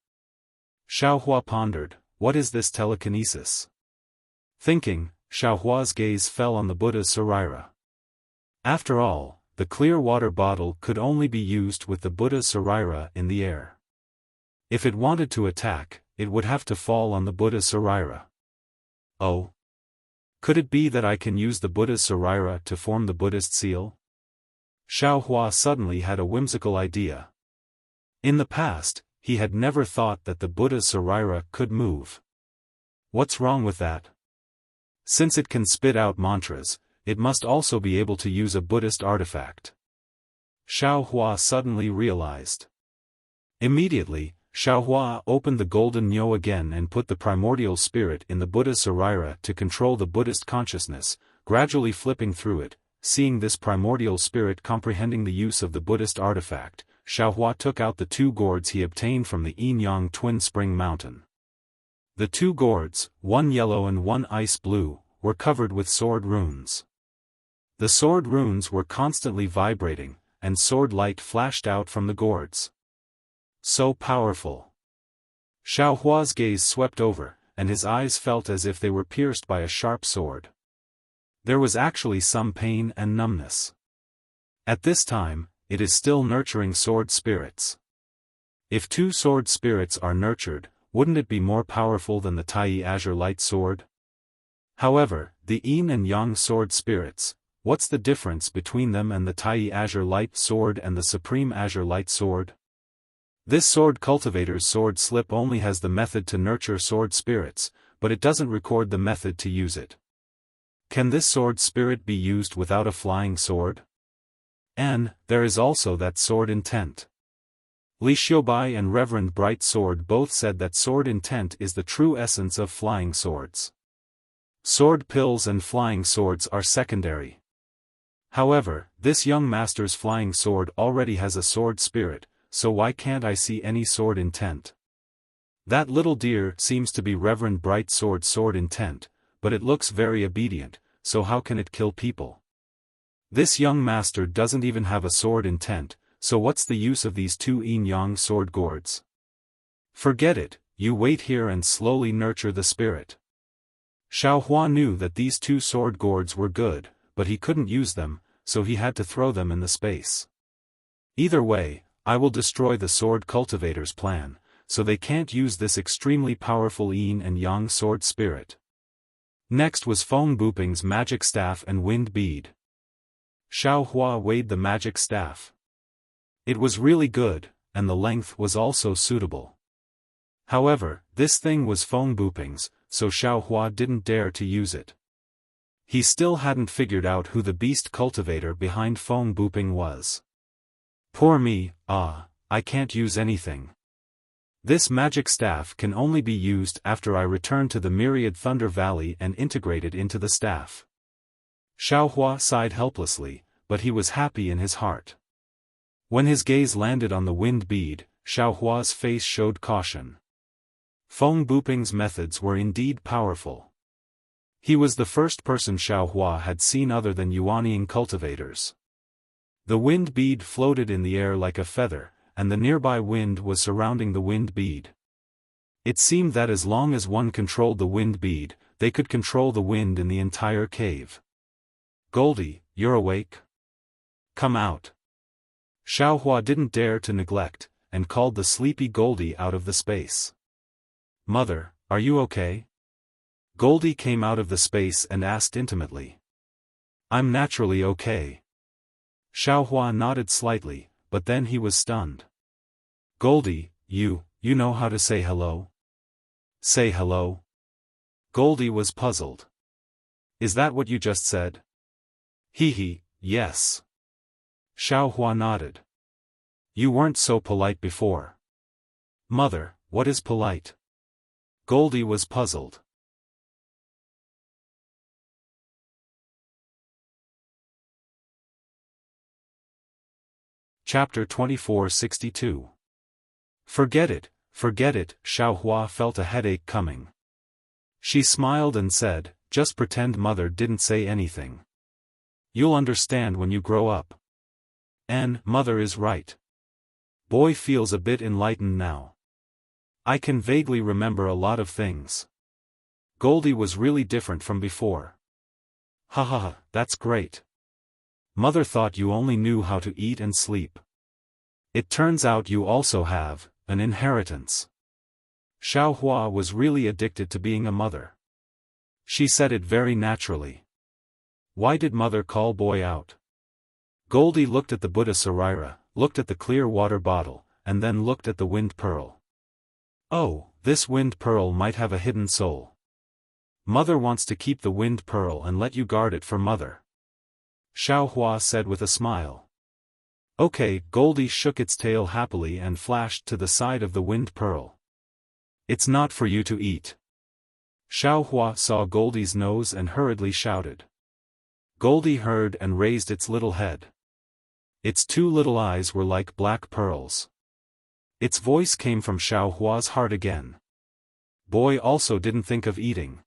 S1: Xiaohua pondered, what is this telekinesis? Thinking, Xiaohua's gaze fell on the Buddha's Sarira. After all, the clear water bottle could only be used with the Buddha's Sarira in the air. If it wanted to attack, it would have to fall on the Buddha's Sarira. Oh. Could it be that I can use the Buddha's Sarira to form the Buddhist seal? Xiaohua suddenly had a whimsical idea. In the past, he had never thought that the Buddha's Sarira could move. What's wrong with that? Since it can spit out mantras, it must also be able to use a Buddhist artifact. Xiaohua suddenly realized. Immediately, Xiaohua opened the golden nyo again and put the primordial spirit in the Buddha's Sarira to control the Buddhist consciousness, gradually flipping through it. Seeing this primordial spirit comprehending the use of the Buddhist artifact, Xiaohua took out the two gourds he obtained from the Yin-Yang Twin Spring Mountain. The two gourds, one yellow and one ice blue, were covered with sword runes. The sword runes were constantly vibrating, and sword light flashed out from the gourds. So powerful. Xiaohua's gaze swept over, and his eyes felt as if they were pierced by a sharp sword. There was actually some pain and numbness. At this time, it is still nurturing sword spirits. If two sword spirits are nurtured, wouldn't it be more powerful than the Tai Azure Light Sword? However, the Yin and Yang sword spirits, what's the difference between them and the Tai Azure Light Sword and the Supreme Azure Light Sword? This sword cultivator's sword slip only has the method to nurture sword spirits, but it doesn't record the method to use it. Can this sword spirit be used without a flying sword? And there is also that sword intent. Li Xiaobai and Reverend Bright Sword both said that sword intent is the true essence of flying swords. Sword pills and flying swords are secondary. However, this young master's flying sword already has a sword spirit, so why can't I see any sword intent? That little deer seems to be Reverend Bright Sword's sword intent, but it looks very obedient, so how can it kill people? This young master doesn't even have a sword intent, so what's the use of these two yin-yang sword gourds? Forget it, you wait here and slowly nurture the spirit. Xiaohua knew that these two sword gourds were good, but he couldn't use them, so he had to throw them in the space. Either way, I will destroy the sword cultivator's plan, so they can't use this extremely powerful yin and yang sword spirit. Next was Feng Buping's magic staff and wind bead. Xiao Hua weighed the magic staff. It was really good, and the length was also suitable. However, this thing was Feng Buping's, so Xiao Hua didn't dare to use it. He still hadn't figured out who the beast cultivator behind Feng Buping was. Poor me, I can't use anything. This magic staff can only be used after I return to the Myriad Thunder Valley and integrate it into the staff. Xiao Hua sighed helplessly, but he was happy in his heart. When his gaze landed on the wind bead, Xiao Hua's face showed caution. Feng Buping's methods were indeed powerful. He was the first person Xiao Hua had seen other than Yuanying cultivators. The wind bead floated in the air like a feather, and the nearby wind was surrounding the wind bead. It seemed that as long as one controlled the wind bead, they could control the wind in the entire cave. Goldie, you're awake? Come out. Xiao Hua didn't dare to neglect, and called the sleepy Goldie out of the space. Mother, are you okay? Goldie came out of the space and asked intimately. I'm naturally okay. Xiao Hua nodded slightly, but then he was stunned. Goldie, you know how to say hello? Say hello? Goldie was puzzled. Is that what you just said? Hee, yes. Xiao Hua nodded. You weren't so polite before. Mother, what is polite? Goldie was puzzled. Chapter 2462. Forget it, Xiao Hua felt a headache coming. She smiled and said, just pretend Mother didn't say anything. You'll understand when you grow up. And Mother is right. Boy feels a bit enlightened now. I can vaguely remember a lot of things. Goldie was really different from before. Ha, that's great. Mother thought you only knew how to eat and sleep. It turns out you also have an inheritance. Xiao Hua was really addicted to being a mother. She said it very naturally. Why did Mother call Boy out? Goldie looked at the Buddha Sarira, looked at the clear water bottle, and then looked at the wind pearl. Oh, this wind pearl might have a hidden soul. Mother wants to keep the wind pearl and let you guard it for Mother. Xiao Hua said with a smile. Okay, Goldie shook its tail happily and flashed to the side of the wind pearl. It's not for you to eat. Xiao Hua saw Goldie's nose and hurriedly shouted. Goldie heard and raised its little head. Its two little eyes were like black pearls. Its voice came from Xiao Hua's heart again. Boy also didn't think of eating.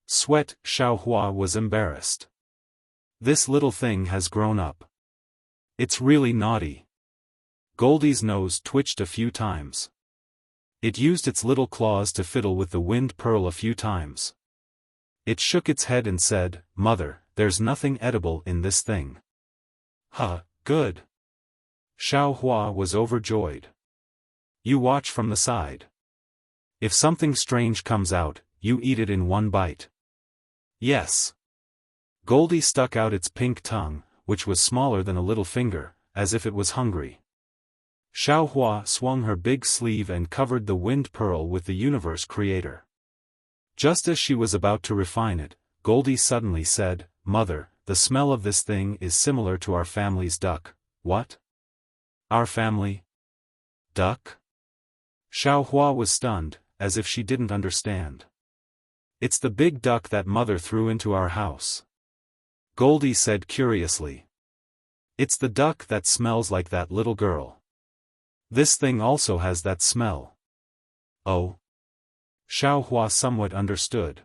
S1: Sweat, Xiao Hua was embarrassed. This little thing has grown up. It's really naughty. Goldie's nose twitched a few times. It used its little claws to fiddle with the wind pearl a few times. It shook its head and said, Mother, there's nothing edible in this thing. Good. Xiao Hua was overjoyed. You watch from the side. If something strange comes out, you eat it in one bite. Yes. Goldie stuck out its pink tongue, which was smaller than a little finger, as if it was hungry. Xiao Hua swung her big sleeve and covered the wind pearl with the universe creator. Just as she was about to refine it, Goldie suddenly said, Mother, the smell of this thing is similar to our family's duck. What? Our family? Duck? Xiao Hua was stunned, as if she didn't understand. It's the big duck that Mother threw into our house. Goldie said curiously. It's the duck that smells like that little girl. This thing also has that smell. Oh? Xiao Hua somewhat understood.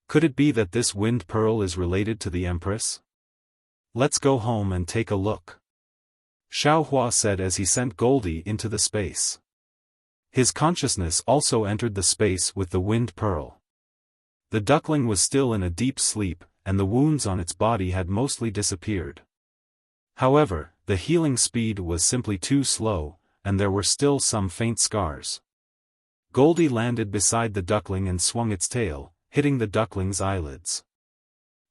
S1: Could it be that this wind pearl is related to the Empress? Let's go home and take a look. Xiao Hua said as he sent Goldie into the space. His consciousness also entered the space with the wind pearl. The duckling was still in a deep sleep, and the wounds on its body had mostly disappeared. However, the healing speed was simply too slow, and there were still some faint scars. Goldie landed beside the duckling and swung its tail, hitting the duckling's eyelids.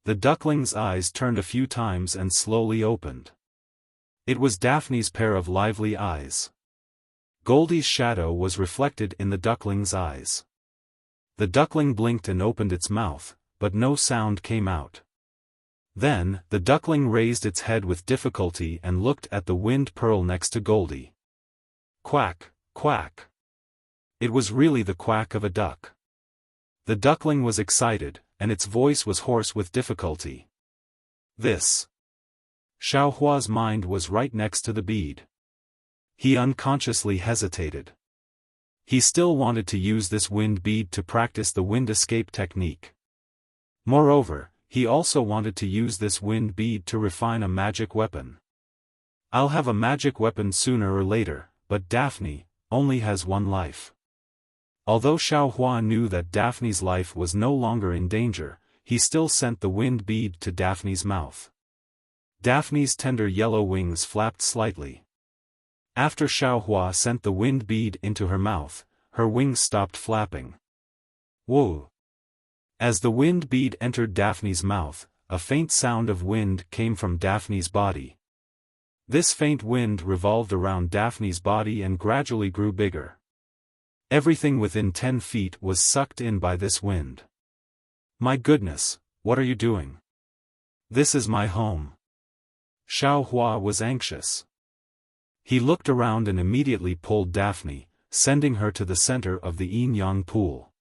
S1: The duckling's eyes turned a few times and slowly opened. It was Daphne's pair of lively eyes. Goldie's shadow was reflected in the duckling's eyes. The duckling blinked and opened its mouth, but no sound came out. Then, the duckling raised its head with difficulty and looked at the wind pearl next to Goldie. Quack, quack. It was really the quack of a duck. The duckling was excited, and its voice was hoarse with difficulty. This. Xiaohua's mind was right next to the bead. He unconsciously hesitated. He still wanted to use this wind bead to practice the wind escape technique. Moreover, he also wanted to use this wind bead to refine a magic weapon. I'll have a magic weapon sooner or later, but Daphne only has one life. Although Xiaohua knew that Daphne's life was no longer in danger, he still sent the wind bead to Daphne's mouth. Daphne's tender yellow wings flapped slightly. After Xiaohua sent the wind bead into her mouth, her wings stopped flapping. Whoa! As the wind bead entered Daphne's mouth, a faint sound of wind came from Daphne's body. This faint wind revolved around Daphne's body and gradually grew bigger. Everything within 10 feet was sucked in by this wind. My goodness, what are you doing? This is my home. Xiaohua was anxious. He looked around and immediately pulled Daphne, sending her to the center of the yin-yang pool.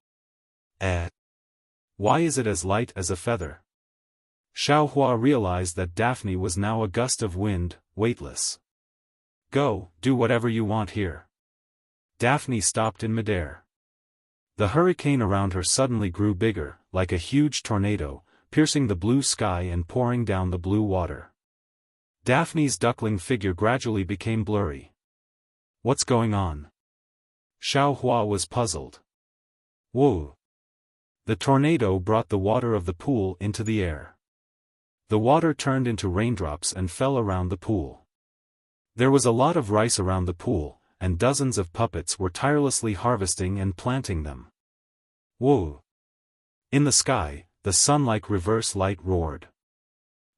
S1: Why is it as light as a feather? Xiaohua realized that Daphne was now a gust of wind, weightless. Go, do whatever you want here. Daphne stopped in midair. The hurricane around her suddenly grew bigger, like a huge tornado, piercing the blue sky and pouring down the blue water. Daphne's duckling figure gradually became blurry. What's going on? Xiaohua was puzzled. Whoa! The tornado brought the water of the pool into the air. The water turned into raindrops and fell around the pool. There was a lot of rice around the pool, and dozens of puppets were tirelessly harvesting and planting them. Whoa! In the sky, the sun-like reverse light roared.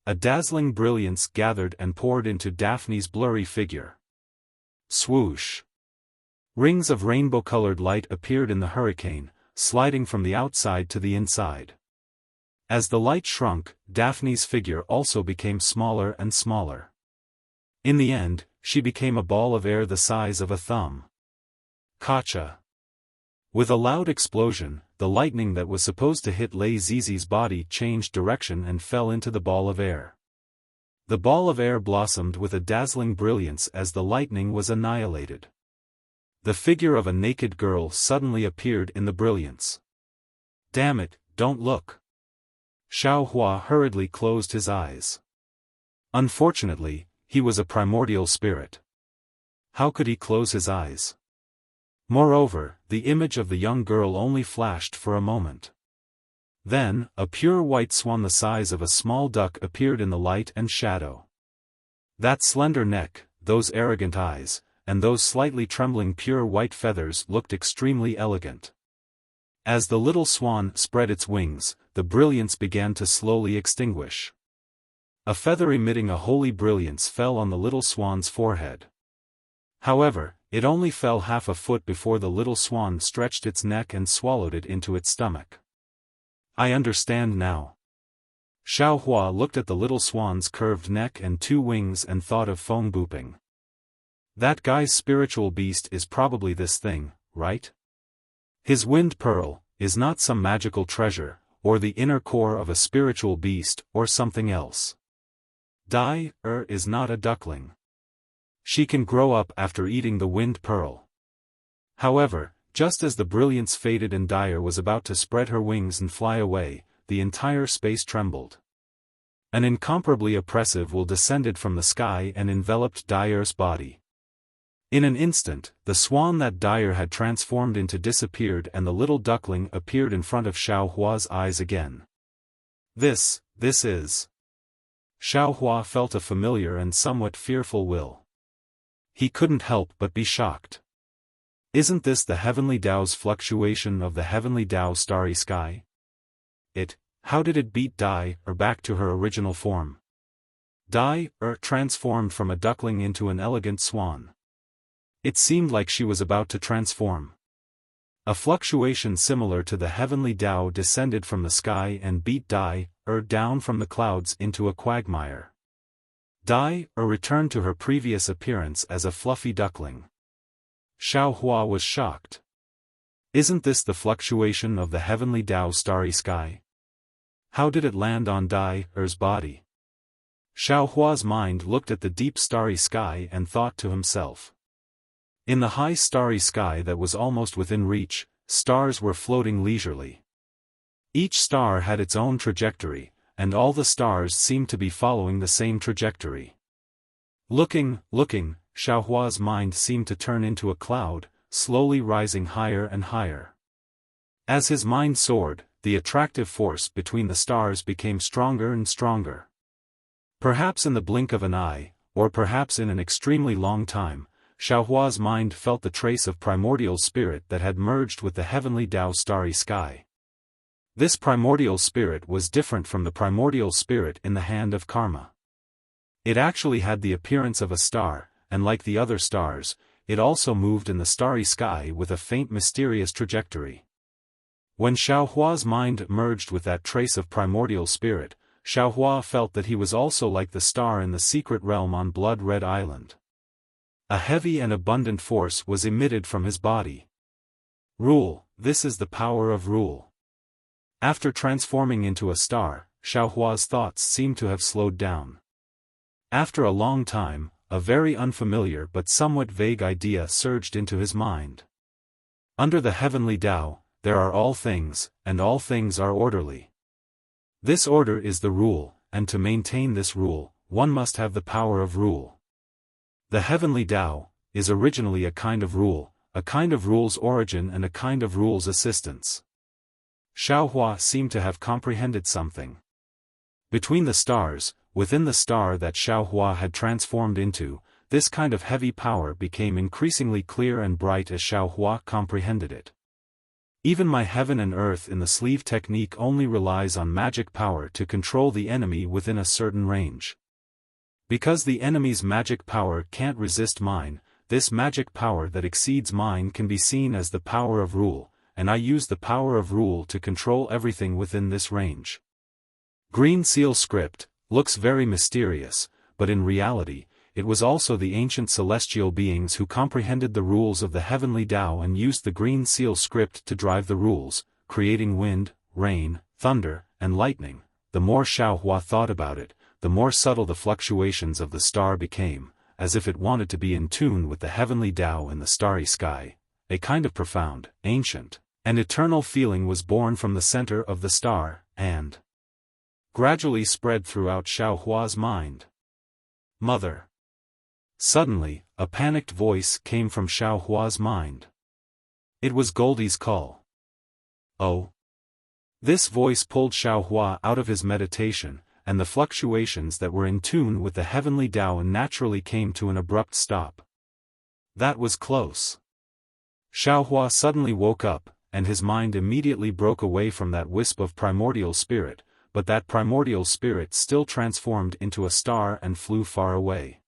S1: A dazzling brilliance gathered and poured into Daphne's blurry figure. Swoosh! Rings of rainbow-colored light appeared in the hurricane, sliding from the outside to the inside. As the light shrunk, Daphne's figure also became smaller and smaller. In the end, she became a ball of air the size of a thumb. Gotcha! With a loud explosion, the lightning that was supposed to hit Lei Zizi's body changed direction and fell into the ball of air. The ball of air blossomed with a dazzling brilliance as the lightning was annihilated. The figure of a naked girl suddenly appeared in the brilliance. Damn it, don't look! Xiaohua hurriedly closed his eyes. Unfortunately, he was a primordial spirit. How could he close his eyes? Moreover, the image of the young girl only flashed for a moment. Then, a pure white swan the size of a small duck appeared in the light and shadow. That slender neck, those arrogant eyes, and those slightly trembling pure white feathers looked extremely elegant. As the little swan spread its wings, the brilliance began to slowly extinguish. A feather emitting a holy brilliance fell on the little swan's forehead. However, it only fell half a foot before the little swan stretched its neck and swallowed it into its stomach. I understand now. Xiaohua looked at the little swan's curved neck and 2 wings and thought of Feng Buping. That guy's spiritual beast is probably this thing, right? His wind pearl is not some magical treasure, or the inner core of a spiritual beast, or something else. Is not a duckling. She can grow up after eating the wind pearl. However, just as the brilliance faded and Dyer was about to spread her wings and fly away, the entire space trembled. An incomparably oppressive will descended from the sky and enveloped Dyer's body. In an instant, the swan that Dyer had transformed into disappeared and the little duckling appeared in front of Xiaohua's eyes again. This is... Xiaohua felt a familiar and somewhat fearful will. He couldn't help but be shocked. Isn't this the heavenly Tao's fluctuation of the heavenly Tao starry sky? How did it beat Dai, back to her original form? Dai, transformed from a duckling into an elegant swan. It seemed like she was about to transform. A fluctuation similar to the heavenly Tao descended from the sky and beat Dai, down from the clouds into a quagmire. Dai, returned to her previous appearance as a fluffy duckling. Xiaohua was shocked. Isn't this the fluctuation of the heavenly Tao starry sky? How did it land on Dai's body? Xiaohua's mind looked at the deep starry sky and thought to himself. In the high starry sky that was almost within reach, stars were floating leisurely. Each star had its own trajectory, and all the stars seemed to be following the same trajectory. Looking, Xiaohua's mind seemed to turn into a cloud, slowly rising higher and higher. As his mind soared, the attractive force between the stars became stronger and stronger. Perhaps in the blink of an eye, or perhaps in an extremely long time, Xiaohua's mind felt the trace of primordial spirit that had merged with the heavenly Tao starry sky. This primordial spirit was different from the primordial spirit in the hand of karma. It actually had the appearance of a star, and like the other stars, it also moved in the starry sky with a faint mysterious trajectory. When Xiaohua's mind merged with that trace of primordial spirit, Xiaohua felt that he was also like the star in the secret realm on Blood Red Island. A heavy and abundant force was emitted from his body. Rule, this is the power of rule. After transforming into a star, Xiaohua's thoughts seemed to have slowed down. After a long time, a very unfamiliar but somewhat vague idea surged into his mind. Under the heavenly Tao, there are all things, and all things are orderly. This order is the rule, and to maintain this rule, one must have the power of rule. The heavenly Tao is originally a kind of rule's origin and a kind of rule's assistance. Xiaohua seemed to have comprehended something. Between the stars, within the star that Xiaohua had transformed into, this kind of heavy power became increasingly clear and bright as Xiaohua comprehended it. Even my heaven and earth in the sleeve technique only relies on magic power to control the enemy within a certain range. Because the enemy's magic power can't resist mine, this magic power that exceeds mine can be seen as the power of rule, and I use the power of rule to control everything within this range. Green seal script looks very mysterious, but in reality, it was also the ancient celestial beings who comprehended the rules of the heavenly Tao and used the green seal script to drive the rules, creating wind, rain, thunder, and lightning. The more Xiaohua thought about it, the more subtle the fluctuations of the star became, as if it wanted to be in tune with the heavenly Tao in the starry sky. A kind of profound, ancient, and eternal feeling was born from the center of the star, and gradually spread throughout Xiaohua's mind. Mother. Suddenly, a panicked voice came from Xiaohua's mind. It was Goldie's call. Oh! This voice pulled Xiaohua out of his meditation, and the fluctuations that were in tune with the heavenly Tao naturally came to an abrupt stop. That was close. Xiaohua suddenly woke up, and his mind immediately broke away from that wisp of primordial spirit, but that primordial spirit still transformed into a star and flew far away.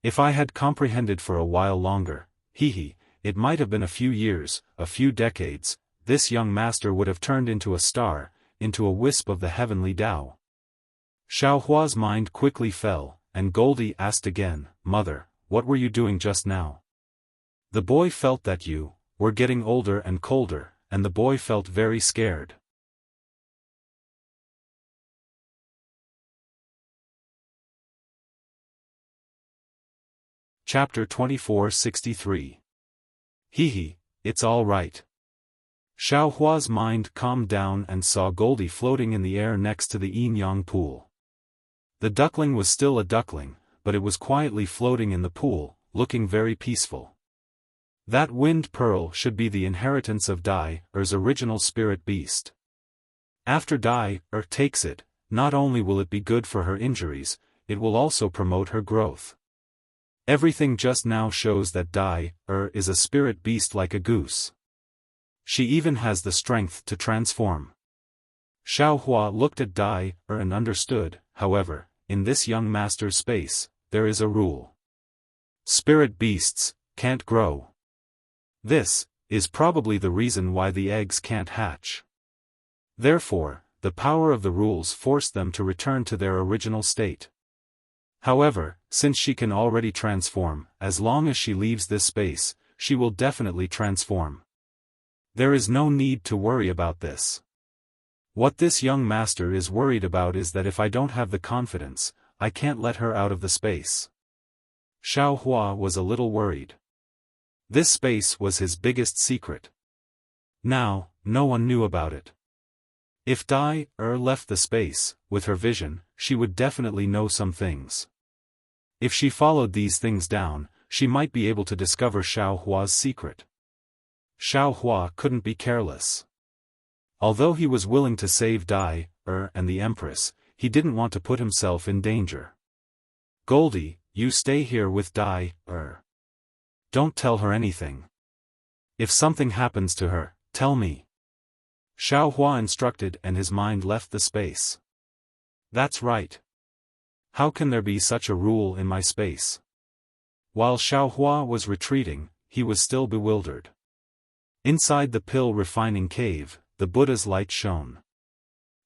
S1: If I had comprehended for a while longer, it might have been a few years, a few decades, this young master would have turned into a star, into a wisp of the heavenly Tao. Xiaohua's mind quickly fell, and Goldie asked again, Mother, what were you doing just now? The boy felt that you were getting older and colder, and the boy felt very scared. Chapter 2463. It's all right. Xiaohua's mind calmed down and saw Goldie floating in the air next to the yin-yang pool. The duckling was still a duckling, but it was quietly floating in the pool, looking very peaceful. That wind pearl should be the inheritance of Dai's original spirit beast. After Dai takes it, not only will it be good for her injuries, it will also promote her growth. Everything just now shows that is a spirit beast like a goose. She even has the strength to transform. Xiaohua looked at and understood, however, in this young master's space, there is a rule. Spirit beasts can't grow. This is probably the reason why the eggs can't hatch. Therefore, the power of the rules forced them to return to their original state. However, since she can already transform, as long as she leaves this space, she will definitely transform. There is no need to worry about this. What this young master is worried about is that if I don't have the confidence, I can't let her out of the space. Xiaohua was a little worried. This space was his biggest secret. Now, no one knew about it. If left the space, with her vision, she would definitely know some things. If she followed these things down, she might be able to discover Xiaohua's secret. Xiaohua couldn't be careless. Although he was willing to save and the Empress, he didn't want to put himself in danger. Goldie, you stay here with Don't tell her anything. If something happens to her, tell me. Xiaohua instructed, and his mind left the space. That's right. How can there be such a rule in my space? While Xiaohua was retreating, he was still bewildered. Inside the pill refining cave, the Buddha's light shone.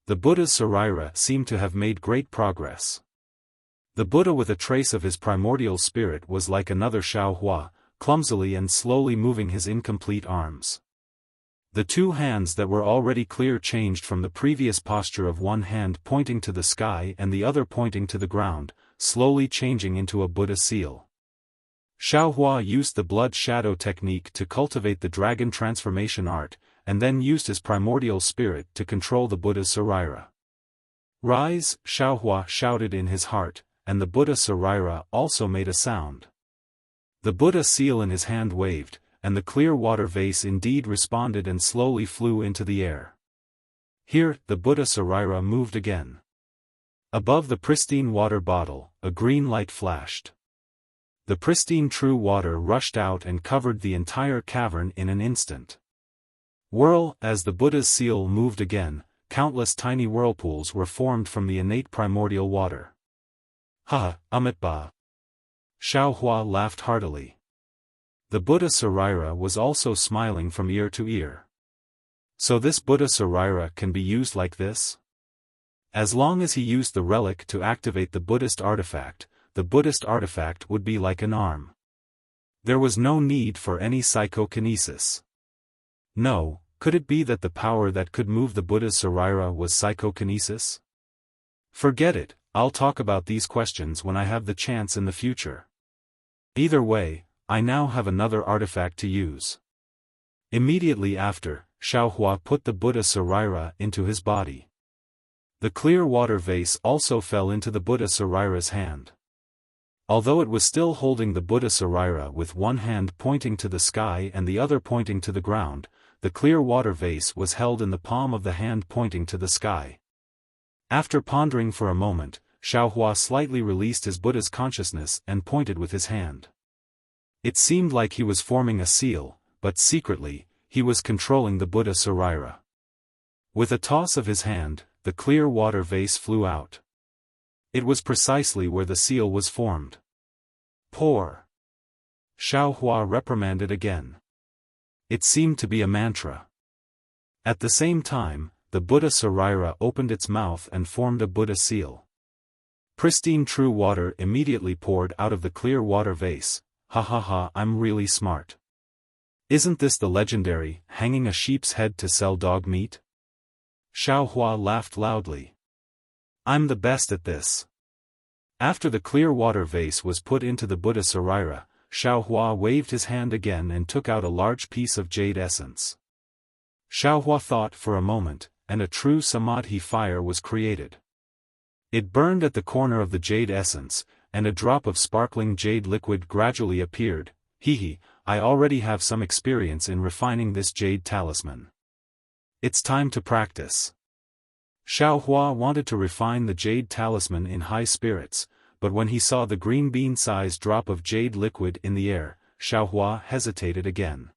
S1: The Buddha's Sarira seemed to have made great progress. The Buddha with a trace of his primordial spirit was like another Xiaohua, clumsily and slowly moving his incomplete arms. The two hands that were already clear changed from the previous posture of one hand pointing to the sky and the other pointing to the ground, slowly changing into a Buddha seal. Xiaohua used the blood shadow technique to cultivate the dragon transformation art, and then used his primordial spirit to control the Buddha's Sarira. Rise, Xiaohua shouted in his heart, and the Buddha Sarira also made a sound. The Buddha seal in his hand waved, and the clear water vase indeed responded and slowly flew into the air. Here, the Buddha Sarira moved again. Above the pristine water bottle, a green light flashed. The pristine true water rushed out and covered the entire cavern in an instant. Whirl, as the Buddha's seal moved again, countless tiny whirlpools were formed from the innate primordial water. Ha, Amitba! Xiaohua laughed heartily. The Buddha Sarira was also smiling from ear to ear. So this Buddha Sarira can be used like this? As long as he used the relic to activate the Buddhist artifact would be like an arm. There was no need for any psychokinesis. No, could it be that the power that could move the Buddha's Sarira was psychokinesis? Forget it, I'll talk about these questions when I have the chance in the future. Either way, I now have another artifact to use. Immediately after, Xiaohua put the Buddha Sarira into his body. The clear water vase also fell into the Buddha Sarira's hand. Although it was still holding the Buddha Sarira with one hand pointing to the sky and the other pointing to the ground, the clear water vase was held in the palm of the hand pointing to the sky. After pondering for a moment, Xiaohua slightly released his Buddha's consciousness and pointed with his hand. It seemed like he was forming a seal, but secretly, he was controlling the Buddha Sarira. With a toss of his hand, the clear water vase flew out. It was precisely where the seal was formed. Poor! Xiaohua reprimanded again. It seemed to be a mantra. At the same time, the Buddha Sarira opened its mouth and formed a Buddha seal. Pristine true water immediately poured out of the clear water vase. Ha ha ha, I'm really smart. Isn't this the legendary, hanging a sheep's head to sell dog meat? Xiaohua laughed loudly. I'm the best at this. After the clear water vase was put into the Buddha Sarira, Xiaohua waved his hand again and took out a large piece of jade essence. Xiaohua thought for a moment, and a true samadhi fire was created. It burned at the corner of the jade essence, and a drop of sparkling jade liquid gradually appeared. I already have some experience in refining this jade talisman. It's time to practice. Xiaohua wanted to refine the jade talisman in high spirits, but when he saw the green bean-sized drop of jade liquid in the air, Xiaohua hesitated again.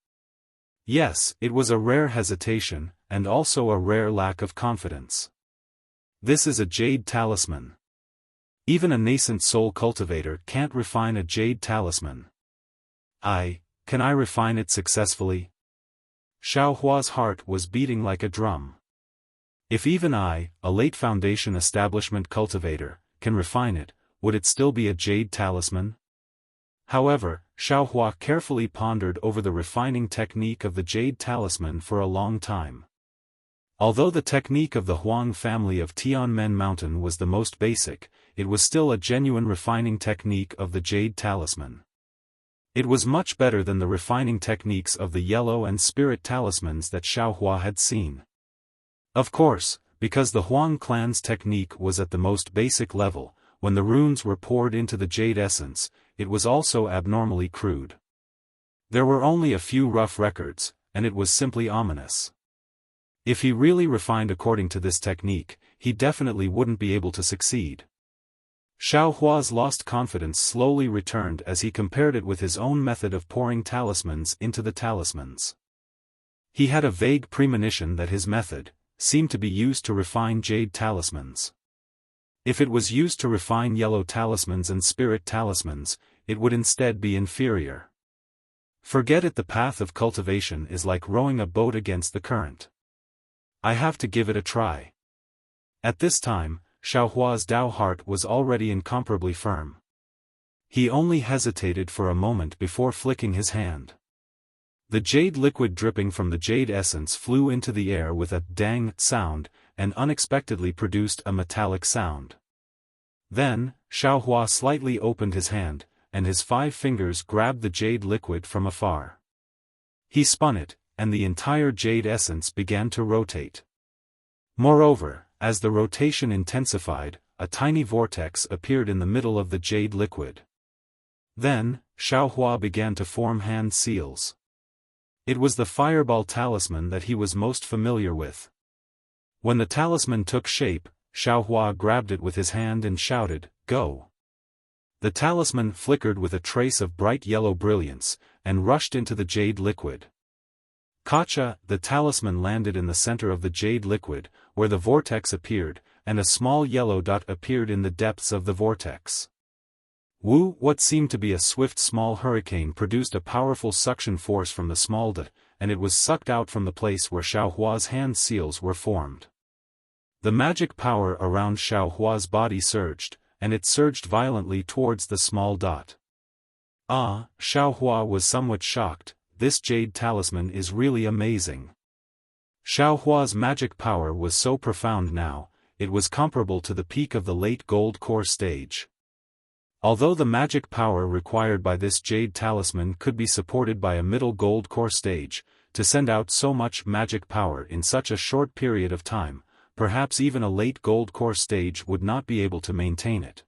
S1: Yes, it was a rare hesitation, and also a rare lack of confidence. This is a jade talisman. Even a nascent soul cultivator can't refine a jade talisman. Can I refine it successfully? Xiaohua's heart was beating like a drum. If even I, a late foundation establishment cultivator, can refine it, would it still be a jade talisman? However, Xiaohua carefully pondered over the refining technique of the jade talisman for a long time. Although the technique of the Huang family of Tianmen Mountain was the most basic, it was still a genuine refining technique of the jade talisman. It was much better than the refining techniques of the yellow and spirit talismans that Xiaohua had seen. Of course, because the Huang clan's technique was at the most basic level, when the runes were poured into the jade essence, it was also abnormally crude. There were only a few rough records, and it was simply ominous. If he really refined according to this technique, he definitely wouldn't be able to succeed. Xiaohua's lost confidence slowly returned as he compared it with his own method of pouring talismans into the talismans. He had a vague premonition that his method seemed to be used to refine jade talismans. If it was used to refine yellow talismans and spirit talismans, it would instead be inferior. Forget it. The path of cultivation is like rowing a boat against the current. I have to give it a try. At this time, Xiaohua's Dao heart was already incomparably firm. He only hesitated for a moment before flicking his hand. The jade liquid dripping from the jade essence flew into the air with a dang sound, and unexpectedly produced a metallic sound. Then, Xiaohua slightly opened his hand, and his 5 fingers grabbed the jade liquid from afar. He spun it, and the entire jade essence began to rotate. Moreover, as the rotation intensified, a tiny vortex appeared in the middle of the jade liquid. Then, Xiaohua began to form hand seals. It was the fireball talisman that he was most familiar with. When the talisman took shape, Xiaohua grabbed it with his hand and shouted, "Go!" The talisman flickered with a trace of bright yellow brilliance, and rushed into the jade liquid. Kacha, the talisman landed in the center of the jade liquid, where the vortex appeared, and a small yellow dot appeared in the depths of the vortex. What seemed to be a swift small hurricane produced a powerful suction force from the small dot, and it was sucked out from the place where Xiaohua's hand seals were formed. The magic power around Xiaohua's body surged, and it surged violently towards the small dot. Xiaohua was somewhat shocked. This jade talisman is really amazing. Xiaohua's magic power was so profound now, it was comparable to the peak of the late gold core stage. Although the magic power required by this jade talisman could be supported by a middle gold core stage, to send out so much magic power in such a short period of time, perhaps even a late gold core stage would not be able to maintain it.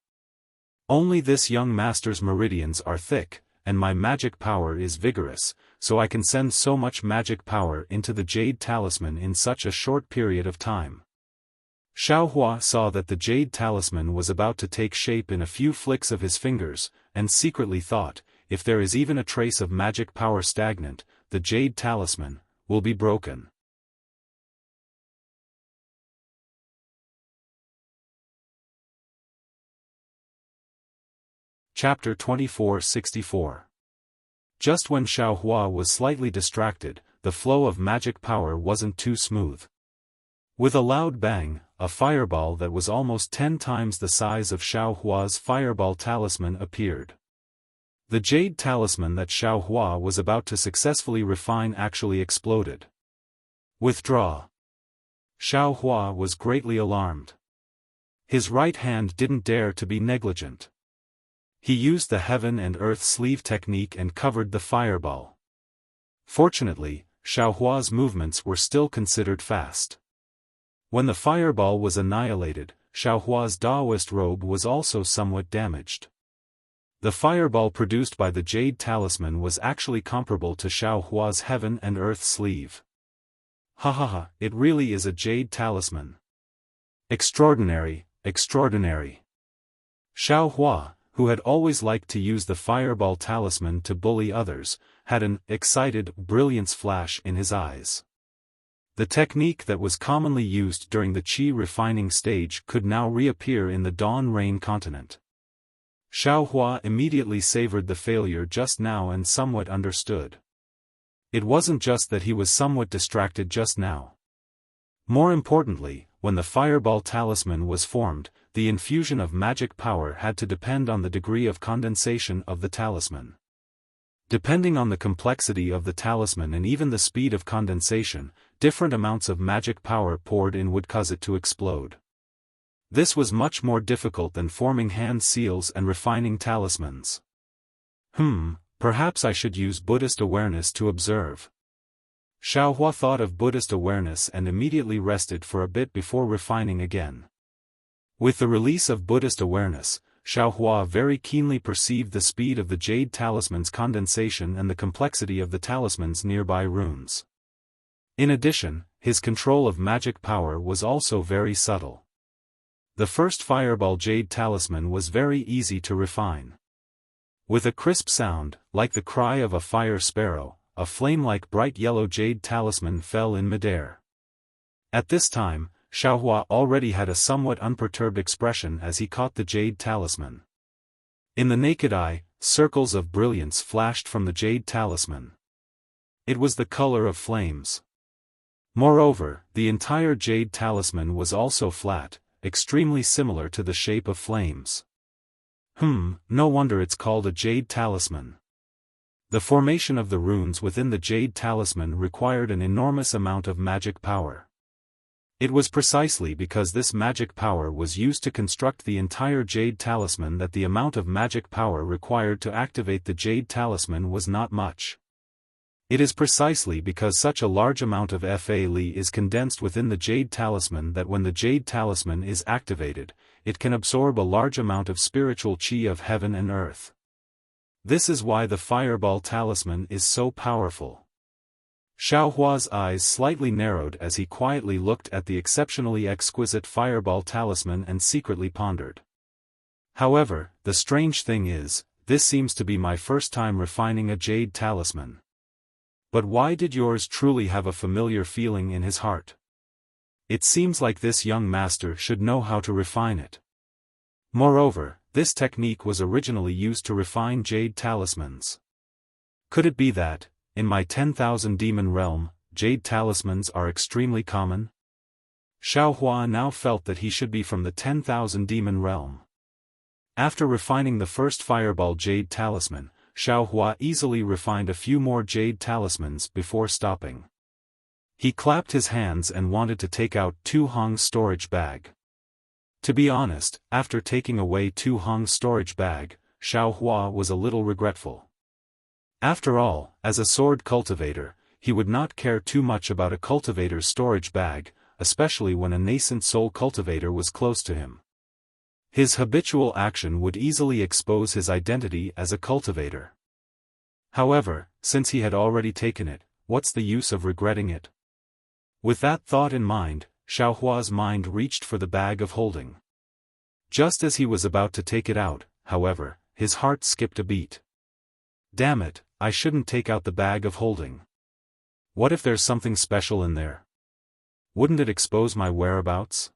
S1: Only this young master's meridians are thick, and my magic power is vigorous, so I can send so much magic power into the jade talisman in such a short period of time. Xiaohua saw that the jade talisman was about to take shape in a few flicks of his fingers, and secretly thought, if there is even a trace of magic power stagnant, the jade talisman will be broken. Chapter 2464. Just when Xiaohua was slightly distracted, the flow of magic power wasn't too smooth. With a loud bang, a fireball that was almost 10 times the size of Xiaohua's fireball talisman appeared. The jade talisman that Xiaohua was about to successfully refine actually exploded. Withdraw. Xiaohua was greatly alarmed. His right hand didn't dare to be negligent. He used the heaven and earth sleeve technique and covered the fireball. Fortunately, Xiaohua's movements were still considered fast. When the fireball was annihilated, Xiaohua's Daoist robe was also somewhat damaged. The fireball produced by the jade talisman was actually comparable to Xiaohua's heaven and earth sleeve. It really is a jade talisman. Extraordinary, extraordinary. Xiao Hua, who had always liked to use the fireball talisman to bully others, had an excited brilliance flash in his eyes. The technique that was commonly used during the qi refining stage could now reappear in the Dawn Rain continent. Xiao Hua immediately savored the failure just now and somewhat understood. It wasn't just that he was somewhat distracted just now. More importantly, when the fireball talisman was formed, the infusion of magic power had to depend on the degree of condensation of the talisman. Depending on the complexity of the talisman and even the speed of condensation, different amounts of magic power poured in would cause it to explode. This was much more difficult than forming hand seals and refining talismans. Perhaps I should use Buddhist awareness to observe. Xiao Hua thought of Buddhist awareness and immediately rested for a bit before refining again. With the release of Buddhist awareness, Xiao Hua very keenly perceived the speed of the jade talisman's condensation and the complexity of the talisman's nearby runes. In addition, his control of magic power was also very subtle. The first fireball jade talisman was very easy to refine. With a crisp sound, like the cry of a fire sparrow, a flame-like bright yellow jade talisman fell in midair. At this time, Xiao Hua already had a somewhat unperturbed expression as he caught the jade talisman. In the naked eye, circles of brilliance flashed from the jade talisman. It was the color of flames. Moreover, the entire jade talisman was also flat, extremely similar to the shape of flames. No wonder it's called a jade talisman. The formation of the runes within the jade talisman required an enormous amount of magic power. It was precisely because this magic power was used to construct the entire jade talisman that the amount of magic power required to activate the jade talisman was not much. It is precisely because such a large amount of Fa Li is condensed within the jade talisman that when the jade talisman is activated, it can absorb a large amount of spiritual qi of heaven and earth. This is why the fireball talisman is so powerful. Xiao Hua's eyes slightly narrowed as he quietly looked at the exceptionally exquisite fireball talisman and secretly pondered. However, the strange thing is, this seems to be my first time refining a jade talisman. But why did yours truly have a familiar feeling in his heart? It seems like this young master should know how to refine it. Moreover, this technique was originally used to refine jade talismans. Could it be that, in my 10,000 demon realm, jade talismans are extremely common? Xiao Hua now felt that he should be from the 10,000 demon realm. After refining the first fireball jade talisman, Xiao Hua easily refined a few more jade talismans before stopping. He clapped his hands and wanted to take out Tu Hong's storage bag. To be honest, after taking away Tu Hong's storage bag, Xiao Hua was a little regretful. After all, as a sword cultivator, he would not care too much about a cultivator's storage bag, especially when a nascent soul cultivator was close to him. His habitual action would easily expose his identity as a cultivator. However, since he had already taken it, what's the use of regretting it? With that thought in mind, Xiao Hua's mind reached for the bag of holding. Just as he was about to take it out, however, his heart skipped a beat. Damn it, I shouldn't take out the bag of holding. What if there's something special in there? Wouldn't it expose my whereabouts?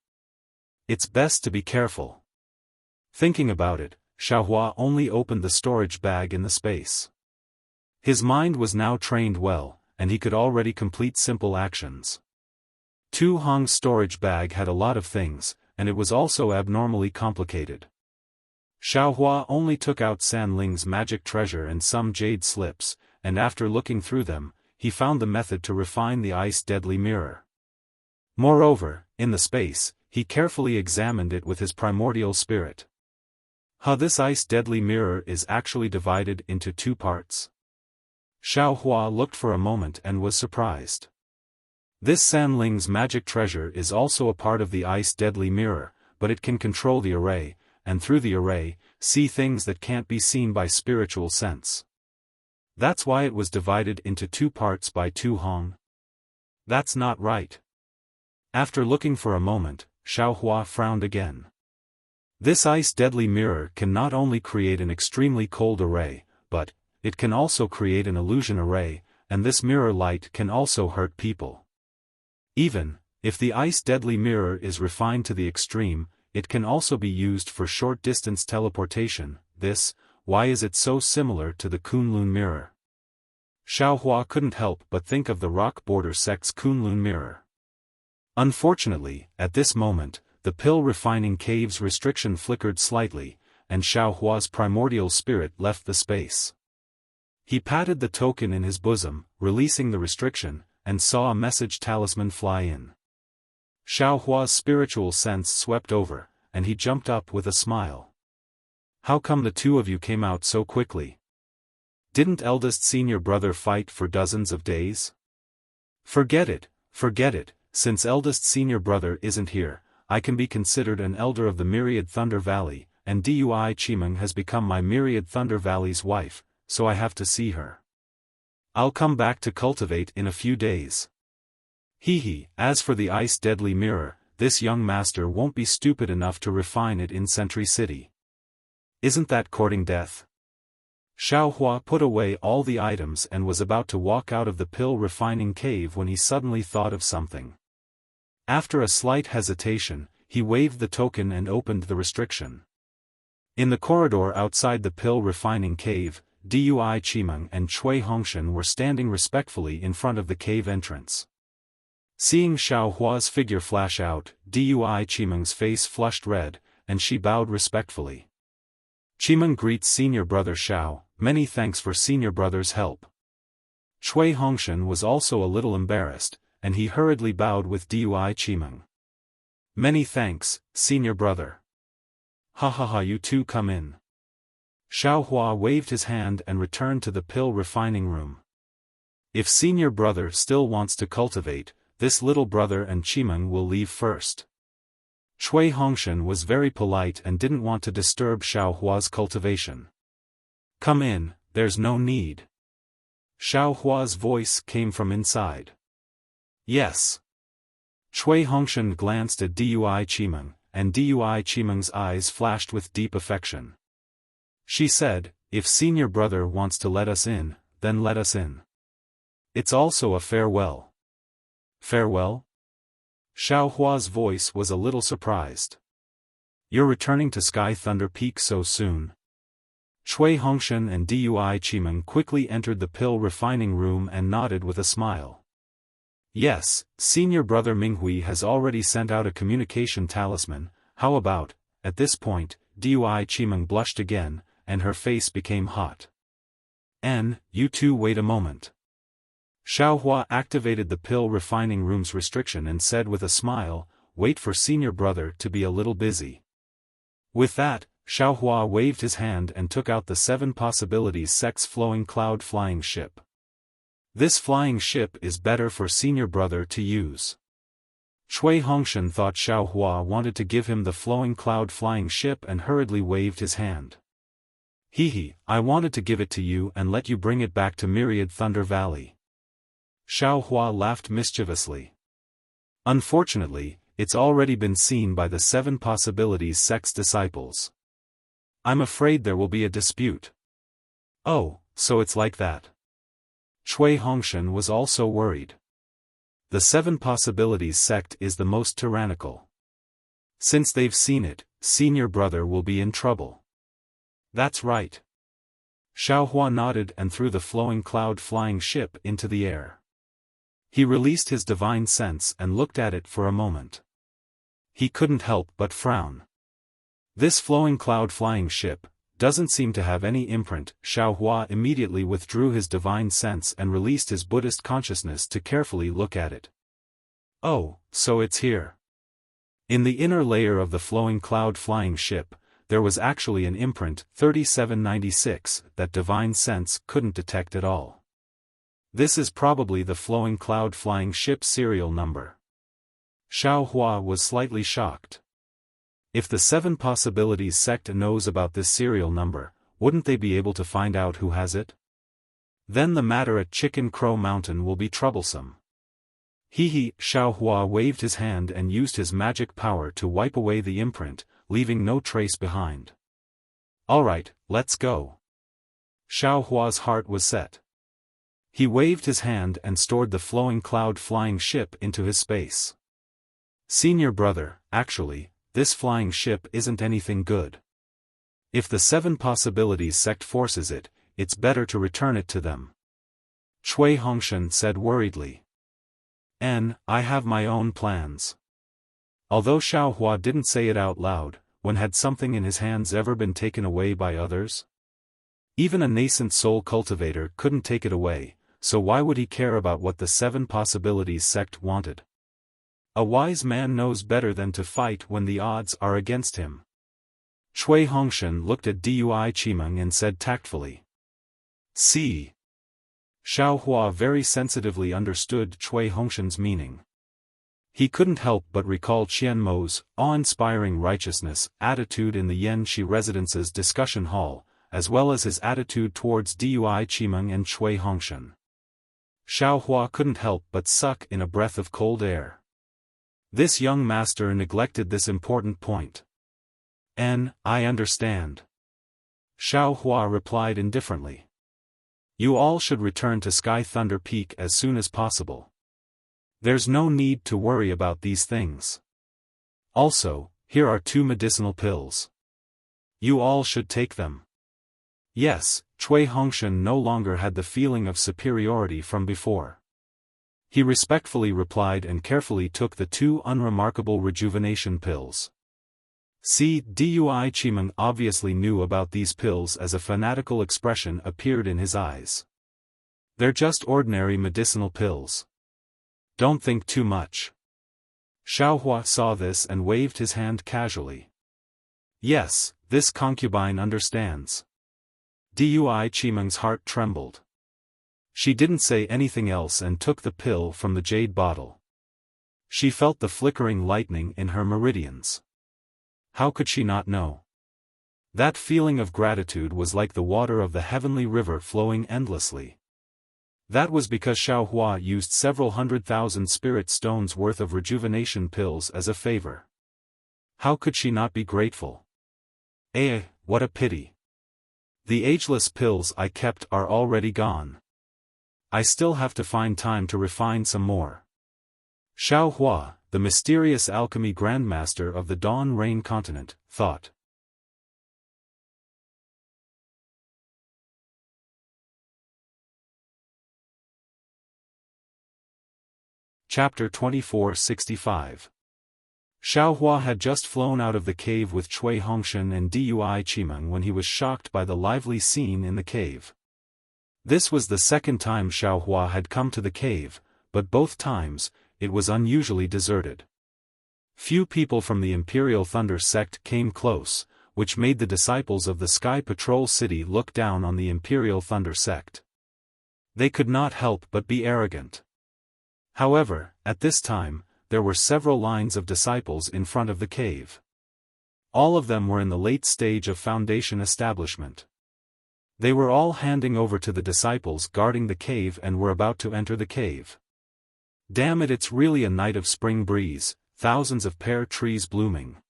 S1: It's best to be careful. Thinking about it, Xiao Hua only opened the storage bag in the space. His mind was now trained well, and he could already complete simple actions. Tu Hong's storage bag had a lot of things, and it was also abnormally complicated. Xiao Hua only took out San Ling's magic treasure and some jade slips, and after looking through them, he found the method to refine the ice deadly mirror. Moreover, in the space, he carefully examined it with his primordial spirit. This ice deadly mirror is actually divided into two parts. Xiao Hua looked for a moment and was surprised. This San Ling's magic treasure is also a part of the ice deadly mirror, but it can control the array, and through the array, see things that can't be seen by spiritual sense. That's why it was divided into two parts by Tu Hong. That's not right. After looking for a moment, Xiao Hua frowned again. This ice-deadly mirror can not only create an extremely cold array, but it can also create an illusion array, and this mirror light can also hurt people. Even if the ice-deadly mirror is refined to the extreme, it can also be used for short-distance teleportation. Why is it so similar to the Kunlun mirror? Xiaohua couldn't help but think of the rock border sect's Kunlun mirror. Unfortunately, at this moment, the pill refining cave's restriction flickered slightly, and Xiaohua's primordial spirit left the space. He patted the token in his bosom, releasing the restriction, and saw a message talisman fly in. Xiaohua's spiritual sense swept over, and he jumped up with a smile. How come the two of you came out so quickly? Didn't eldest senior brother fight for dozens of days? Forget it, since eldest senior brother isn't here, I can be considered an elder of the Myriad Thunder Valley, and Dui Chimeng has become my Myriad Thunder Valley's wife, so I have to see her. I'll come back to cultivate in a few days. As for the ice-deadly mirror, this young master won't be stupid enough to refine it in Sentry City. Isn't that courting death? Xiaohua put away all the items and was about to walk out of the pill refining cave when he suddenly thought of something. After a slight hesitation, he waved the token and opened the restriction. In the corridor outside the pill refining cave, Dui Chimeng and Cui Hongshan were standing respectfully in front of the cave entrance. Seeing Xiaohua's figure flash out, Dui Chimeng's face flushed red, and she bowed respectfully. Chimeng greets senior brother Xiao, many thanks for senior brother's help. Cui Hongshan was also a little embarrassed, and he hurriedly bowed with Dui Chimeng. Many thanks, senior brother. You two come in. Xiaohua waved his hand and returned to the pill refining room. If senior brother still wants to cultivate, this little brother and Chimeng will leave first. Cui Hongshan was very polite and didn't want to disturb Xiaohua's cultivation. Come in, there's no need. Xiaohua's voice came from inside. Yes. Cui Hongshan glanced at Dui Chimeng, and Dui Chimeng's eyes flashed with deep affection. She said, if senior brother wants to let us in, then let us in. It's also a farewell. Farewell? Xiaohua's voice was a little surprised. You're returning to Sky Thunder Peak so soon? Cui Hongshan and Dui Chimeng quickly entered the pill refining room and nodded with a smile. Yes, senior brother Minghui has already sent out a communication talisman. How about? At this point, Dui Chimeng blushed again, and her face became hot. You two wait a moment. Xiaohua activated the pill refining room's restriction and said with a smile, wait for senior brother to be a little busy. With that, Xiaohua waved his hand and took out the 7 possibilities sect's flowing cloud flying ship. This flying ship is better for senior brother to use. Cui Hongshan thought Xiaohua wanted to give him the flowing cloud flying ship and hurriedly waved his hand. I wanted to give it to you and let you bring it back to Myriad Thunder Valley. Xiaohua laughed mischievously. Unfortunately, it's already been seen by the 7 possibilities sect's disciples. I'm afraid there will be a dispute. Oh, so it's like that. Cui Hongshan was also worried. The 7 possibilities sect is the most tyrannical. Since they've seen it, senior brother will be in trouble. That's right. Xiaohua nodded and threw the flowing cloud flying ship into the air. He released his divine sense and looked at it for a moment. He couldn't help but frown. This flowing cloud flying ship doesn't seem to have any imprint. Xiaohua immediately withdrew his divine sense and released his Buddhist consciousness to carefully look at it. Oh, so it's here. In the inner layer of the flowing cloud flying ship, there was actually an imprint 3796 that divine sense couldn't detect at all. This is probably the flowing cloud flying ship serial number. Xiaohua was slightly shocked. If the 7 possibilities sect knows about this serial number, wouldn't they be able to find out who has it? Then the matter at Chicken Crow Mountain will be troublesome. Xiaohua waved his hand and used his magic power to wipe away the imprint, leaving no trace behind. "Alright, let's go." Xiao Hua's heart was set. He waved his hand and stored the flowing cloud flying ship into his space. "Senior brother, actually, this flying ship isn't anything good. If the 7 possibilities sect forces it, it's better to return it to them," Cui Hongshan said worriedly. "I have my own plans." Although Xiao Hua didn't say it out loud, when had something in his hands ever been taken away by others? Even a nascent soul cultivator couldn't take it away, so why would he care about what the 7 possibilities sect wanted? A wise man knows better than to fight when the odds are against him. Cui Hongshan looked at Dui Qimeng and said tactfully. "See." Xiao Hua very sensitively understood Cui Hongshan's meaning. He couldn't help but recall Qian Mo's awe-inspiring righteousness attitude in the Yanxi Residence's discussion hall, as well as his attitude towards Dui Qimeng and Cui Hongshan. Xiao Hua couldn't help but suck in a breath of cold air. This young master neglected this important point. "I understand," Xiao Hua replied indifferently. "You all should return to Sky Thunder Peak as soon as possible. There's no need to worry about these things. Also, here are 2 medicinal pills. You all should take them." Yes, Cui Hongshan no longer had the feeling of superiority from before. He respectfully replied and carefully took the 2 unremarkable rejuvenation pills. See, Dui Qimeng obviously knew about these pills as a fanatical expression appeared in his eyes. "They're just ordinary medicinal pills. Don't think too much." Xiao Hua saw this and waved his hand casually. "Yes, this concubine understands." Dui Qimeng's heart trembled. She didn't say anything else and took the pill from the jade bottle. She felt the flickering lightning in her meridians. How could she not know? That feeling of gratitude was like the water of the heavenly river flowing endlessly. That was because Xiao Hua used several 100,000 spirit stones worth of rejuvenation pills as a favor. How could she not be grateful? What a pity. The ageless pills I kept are already gone. I still have to find time to refine some more. Xiao Hua, the mysterious alchemy grandmaster of the Dawn Rain continent, thought. Chapter 2465. Xiao Hua had just flown out of the cave with Cui Hongshan and Dui Qimeng when he was shocked by the lively scene in the cave. This was the second time Xiao Hua had come to the cave, but both times, it was unusually deserted. Few people from the Imperial Thunder sect came close, which made the disciples of the Sky Patrol City look down on the Imperial Thunder sect. They could not help but be arrogant. However, at this time, there were several lines of disciples in front of the cave. All of them were in the late stage of foundation establishment. They were all handing over to the disciples guarding the cave and were about to enter the cave. Damn it, it's really a night of spring breeze, thousands of pear trees blooming.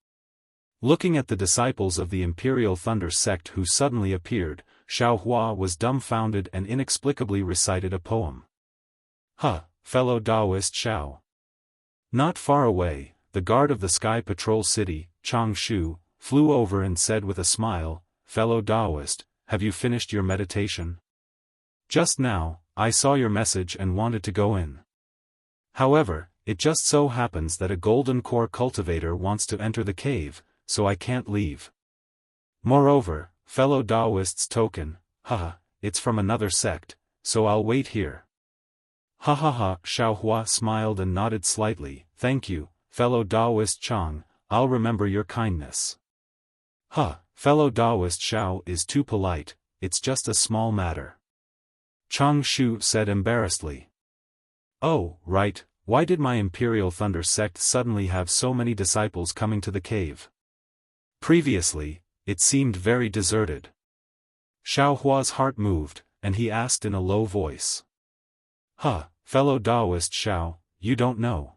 S1: Looking at the disciples of the Imperial Thunder sect who suddenly appeared, Xiao Hua was dumbfounded and inexplicably recited a poem. Fellow Taoist Xiao. Not far away, the guard of the Sky Patrol City, Chang Shu, flew over and said with a smile, "Fellow Taoist, have you finished your meditation? Just now, I saw your message and wanted to go in. However, it just so happens that a golden core cultivator wants to enter the cave, so I can't leave. Moreover, fellow Taoist's token, it's from another sect, so I'll wait here." Xiao Hua smiled and nodded slightly. "Thank you, fellow Taoist Chang, I'll remember your kindness." Fellow Taoist Xiao is too polite, it's just a small matter," Chang Shu said embarrassedly. "Oh, right, why did my Imperial Thunder sect suddenly have so many disciples coming to the cave? Previously, it seemed very deserted." Xiao Hua's heart moved, and he asked in a low voice. Fellow Taoist Xiao, you don't know."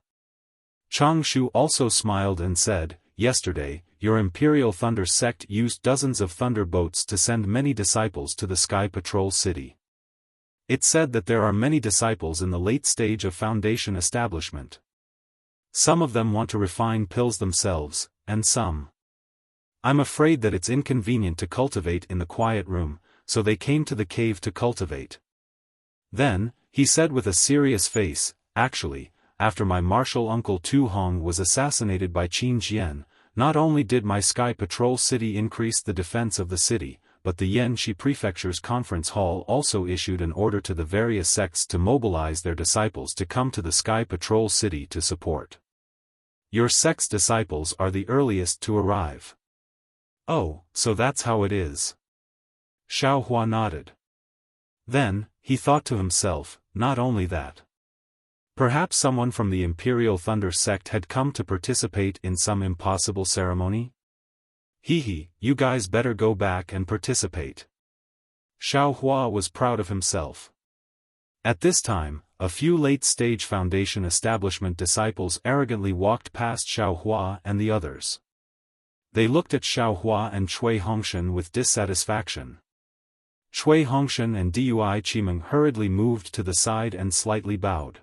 S1: Chang Shu also smiled and said, yesterday, your Imperial Thunder sect used dozens of thunder boats to send many disciples to the Sky Patrol City. It said that there are many disciples in the late stage of Foundation establishment. Some of them want to refine pills themselves, and some. I'm afraid that it's inconvenient to cultivate in the quiet room, so they came to the cave to cultivate. Then, he said with a serious face, actually, after my martial uncle Tu Hong was assassinated by Qin Jian, not only did my Sky Patrol City increase the defense of the city, but the Yanxi Prefecture's conference hall also issued an order to the various sects to mobilize their disciples to come to the Sky Patrol City to support. Your sect's disciples are the earliest to arrive. Oh, so that's how it is. Xiaofan nodded. Then, he thought to himself, not only that. Perhaps someone from the Imperial Thunder sect had come to participate in some impossible ceremony? You guys better go back and participate. Xiaofan was proud of himself. At this time, a few late-stage Foundation establishment disciples arrogantly walked past Xiaofan and the others. They looked at Xiaofan and Cui Hongshan with dissatisfaction. Cui Hongshan and Dui Qimeng hurriedly moved to the side and slightly bowed.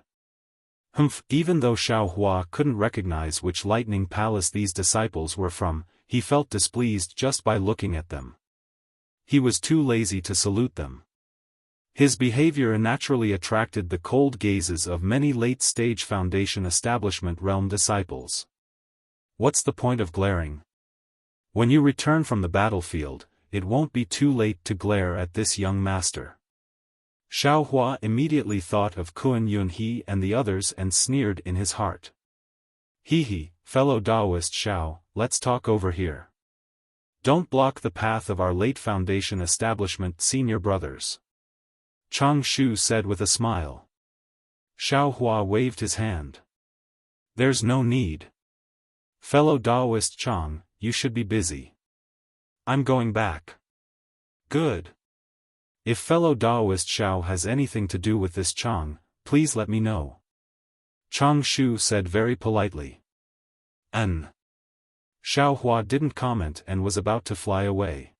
S1: Even though Xiaofan couldn't recognize which lightning palace these disciples were from, he felt displeased just by looking at them. He was too lazy to salute them. His behavior naturally attracted the cold gazes of many late-stage Foundation establishment realm disciples. What's the point of glaring? When you return from the battlefield, it won't be too late to glare at this young master. Xiaofan immediately thought of Kun Yunhe and the others and sneered in his heart. Fellow Daoist Xiao, let's talk over here. Don't block the path of our late Foundation establishment senior brothers. Chang Shu said with a smile. Xiaofan waved his hand. There's no need. Fellow Daoist Chang, you should be busy. I'm going back. Good. If fellow Daoist Xiao has anything to do with this Chang, please let me know. Chang Shu said very politely. Xiaofan didn't comment and was about to fly away.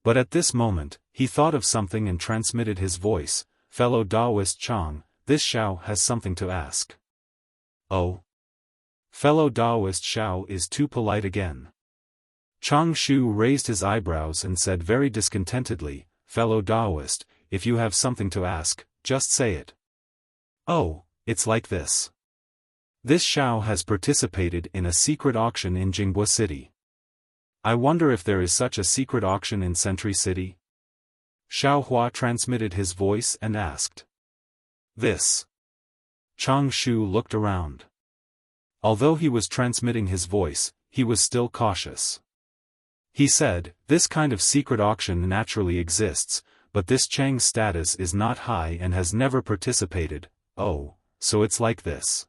S1: But at this moment, he thought of something and transmitted his voice, fellow Daoist Chang, this Xiao has something to ask. Oh? Fellow Daoist Xiao is too polite again. Chang Shu raised his eyebrows and said very discontentedly, fellow Daoist, if you have something to ask, just say it. Oh, it's like this. This Xiao has participated in a secret auction in Jinghua City. I wonder if there is such a secret auction in Sentry City? Xiaofan transmitted his voice and asked. This. Chang Shu looked around. Although he was transmitting his voice, he was still cautious. He said, this kind of secret auction naturally exists, but this Chang's status is not high and has never participated. Oh, so it's like this.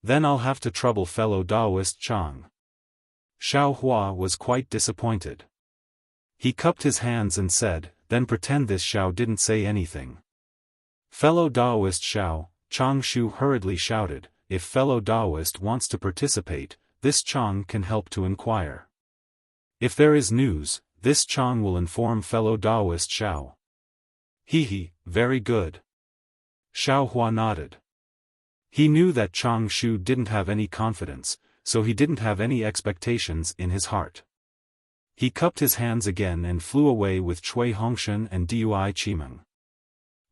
S1: Then I'll have to trouble fellow Daoist Chang. Xiaofan was quite disappointed. He cupped his hands and said, then pretend this Xiao didn't say anything. Fellow Daoist Xiao, Chang Shu hurriedly shouted, if fellow Daoist wants to participate, this Chang can help to inquire. If there is news, this Chang will inform fellow Daoist Xiao. Very good. Xiaofan nodded. He knew that Chang Shu didn't have any confidence, so he didn't have any expectations in his heart. He cupped his hands again and flew away with Cui Hongshan and Dui Qimeng.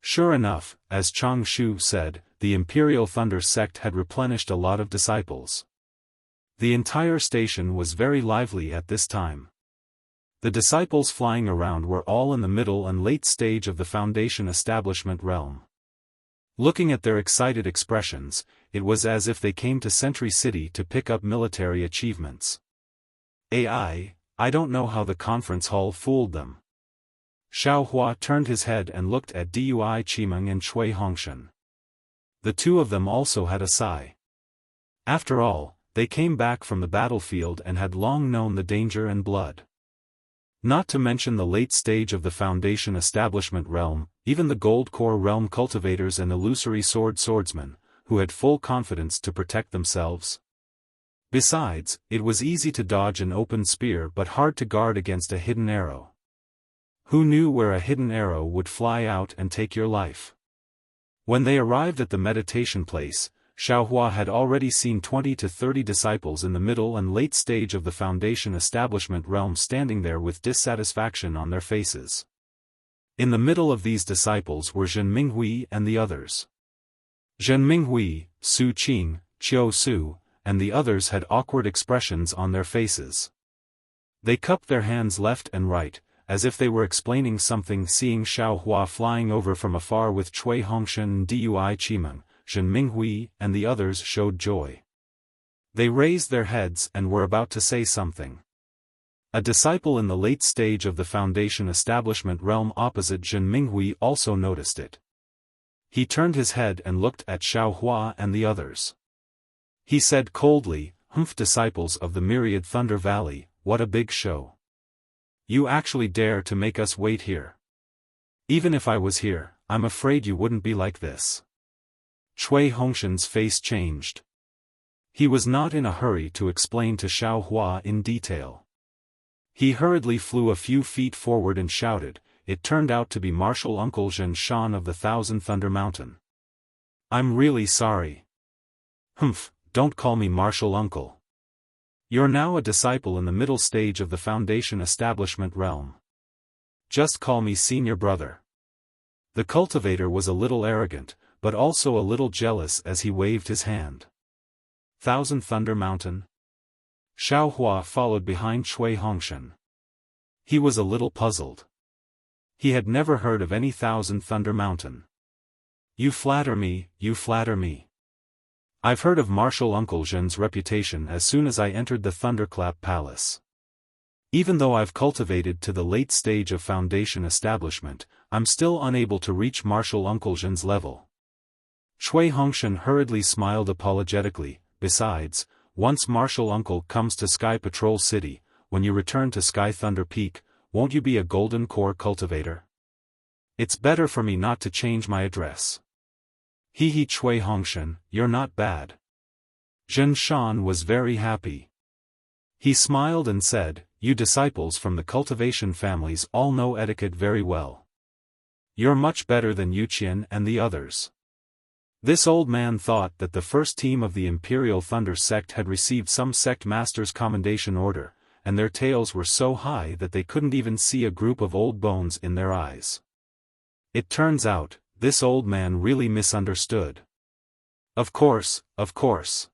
S1: Sure enough, as Chang Shu said, the Imperial Thunder sect had replenished a lot of disciples. The entire station was very lively at this time. The disciples flying around were all in the middle and late stage of the Foundation establishment realm. Looking at their excited expressions, it was as if they came to Sentry City to pick up military achievements. I don't know how the conference hall fooled them. Xiaofan turned his head and looked at Dui Qimeng and Cui Hongshan. The two of them also had a sigh. After all, they came back from the battlefield and had long known the danger and blood. Not to mention the late stage of the Foundation establishment realm, even the Gold Core realm cultivators and illusory swordsmen, who had full confidence to protect themselves. Besides, it was easy to dodge an open spear but hard to guard against a hidden arrow. Who knew where a hidden arrow would fly out and take your life? When they arrived at the meditation place, Xiaohua had already seen 20 to 30 disciples in the middle and late stage of the Foundation establishment realm standing there with dissatisfaction on their faces. In the middle of these disciples were Zhen Minghui and the others. Zhen Minghui, Su Qing, Qiu Su, and the others had awkward expressions on their faces. They cupped their hands left and right, as if they were explaining something. Seeing Xiaohua flying over from afar with Cui Hongshan and Dui Qimeng, Zhen Minghui and the others showed joy. They raised their heads and were about to say something. A disciple in the late stage of the Foundation establishment realm opposite Zhen Minghui also noticed it. He turned his head and looked at Xiaohua and the others. He said coldly, "Humph, disciples of the myriad Thunder Valley, what a big show. You actually dare to make us wait here. Even if I was here, I'm afraid you wouldn't be like this." Cui Hongshan's face changed. He was not in a hurry to explain to Xiaohua in detail. He hurriedly flew a few feet forward and shouted, "It turned out to be Martial Uncle Zhen Shan of the Thousand Thunder Mountain. I'm really sorry." "Humph, don't call me Martial Uncle. You're now a disciple in the middle stage of the Foundation establishment realm. Just call me Senior Brother." The cultivator was a little arrogant, but also a little jealous as he waved his hand. Thousand Thunder Mountain? Xiaohua followed behind Cui Hongshan. He was a little puzzled. He had never heard of any Thousand Thunder Mountain. You flatter me, you flatter me. I've heard of Martial Uncle Zhen's reputation as soon as I entered the Thunderclap Palace. Even though I've cultivated to the late stage of Foundation establishment, I'm still unable to reach Martial Uncle Zhen's level. Cui Hongshan hurriedly smiled apologetically. Besides, once Martial Uncle comes to Sky Patrol City, when you return to Sky Thunder Peak, won't you be a Golden Core cultivator? It's better for me not to change my address. He Cui Hongshan, you're not bad. Zhen Shan was very happy. He smiled and said, "You disciples from the cultivation families all know etiquette very well. You're much better than Yuqian and the others." This old man thought that the first team of the Imperial Thunder sect had received some sect master's commendation order, and their tails were so high that they couldn't even see a group of old bones in their eyes. It turns out, this old man really misunderstood. Of course, of course.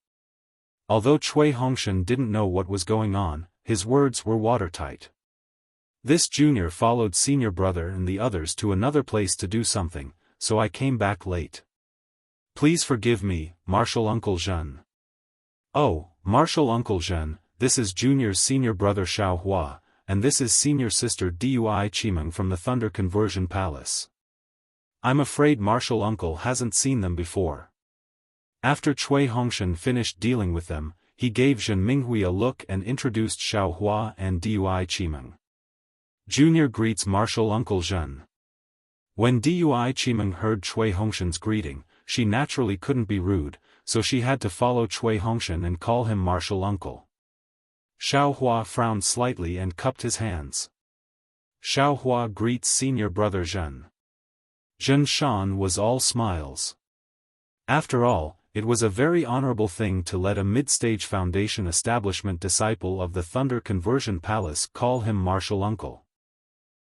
S1: Although Cui Hongshan didn't know what was going on, his words were watertight. This junior followed Senior Brother and the others to another place to do something, so I came back late. Please forgive me, Martial Uncle Zhen. Oh, Martial Uncle Zhen, this is Junior's Senior Brother Xiaohua, and this is Senior Sister Dui Qimeng from the Thunder Conversion Palace. I'm afraid Martial Uncle hasn't seen them before. After Cui Hongshan finished dealing with them, he gave Zhen Minghui a look and introduced Xiaohua and Dui Qimeng. Junior greets Martial Uncle Zhen. When Dui Qimeng heard Cui Hongshan's greeting, she naturally couldn't be rude, so she had to follow Cui Hongshan and call him Martial Uncle. Xiaohua frowned slightly and cupped his hands. Xiaohua greets Senior Brother Zhen. Zhen Shan was all smiles. After all, it was a very honorable thing to let a mid-stage Foundation establishment disciple of the Thunder Conversion Palace call him Martial Uncle.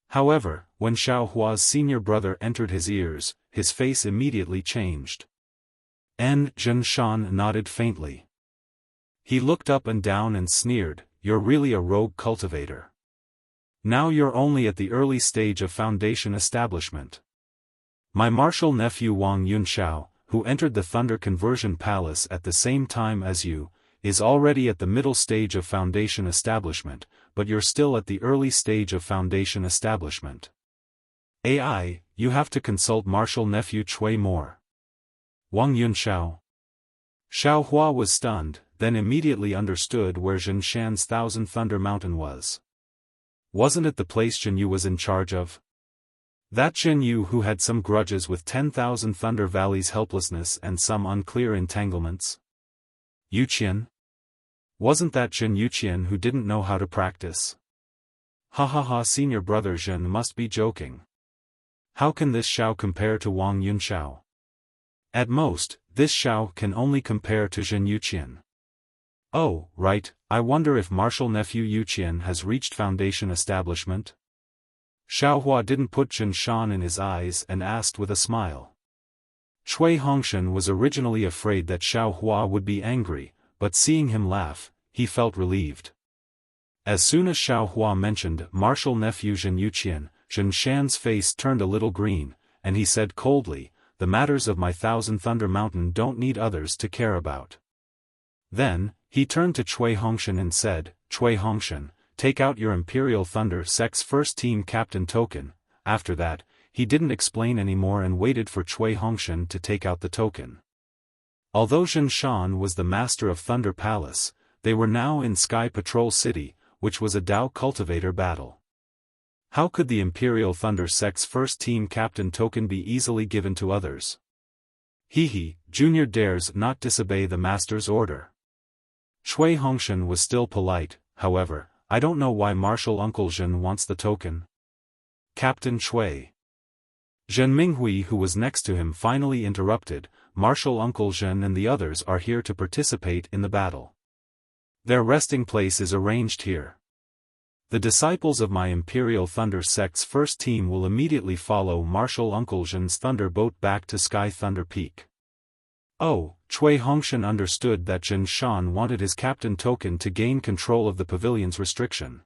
S1: However, when Xiaohua's Senior Brother entered his ears, his face immediately changed. Zhen Shan nodded faintly. He looked up and down and sneered, "You're really a rogue cultivator. Now you're only at the early stage of Foundation establishment. My martial nephew Wang Yunxiao, who entered the Thunder Conversion Palace at the same time as you, is already at the middle stage of Foundation establishment, but you're still at the early stage of Foundation establishment. You have to consult martial nephew Cui more." Wang Yunxiao. Xiaohua was stunned, then immediately understood where Zhen Shan's Thousand Thunder Mountain was. Wasn't it the place Zhen Yu was in charge of? That Zhen Yu who had some grudges with 10,000 Thunder Valley's helplessness and some unclear entanglements? Yuqian? Wasn't that Zhen Yuqian who didn't know how to practice? Ha ha ha, senior brother Zhen must be joking. How can this Xiao compare to Wang Yunxiao? At most, this Xiao can only compare to Zhen Yuqian. Oh, right, I wonder if martial nephew Yuqian has reached foundation establishment? Xiaohua didn't put Zhen Shan in his eyes and asked with a smile. Cui Hongshan was originally afraid that Xiaohua would be angry, but seeing him laugh, he felt relieved. As soon as Xiaohua mentioned martial nephew Zhen Yuqian, Zhen Shan's face turned a little green, and he said coldly, "The matters of my Thousand Thunder Mountain don't need others to care about." Then, he turned to Cui Hongshan and said, "Cui Hongshan, take out your Imperial Thunder Sect's first team captain token." After that, he didn't explain anymore and waited for Cui Hongshan to take out the token. Although Zhen Shan was the master of Thunder Palace, they were now in Sky Patrol City, which was a Dao Cultivator battle. How could the Imperial Thunder Sect's first team captain token be easily given to others? He, Junior dares not disobey the master's order. Cui Hongshan was still polite, however. "I don't know why Martial Uncle Zhen wants the token." Captain Cui. Zhen Minghui, who was next to him, finally interrupted, "Martial Uncle Zhen and the others are here to participate in the battle. Their resting place is arranged here. The disciples of my Imperial Thunder Sect's first team will immediately follow Martial Uncle Zhen's Thunder Boat back to Sky Thunder Peak." Oh, Cui Hongshan understood that Zhen Shan wanted his captain token to gain control of the pavilion's restriction.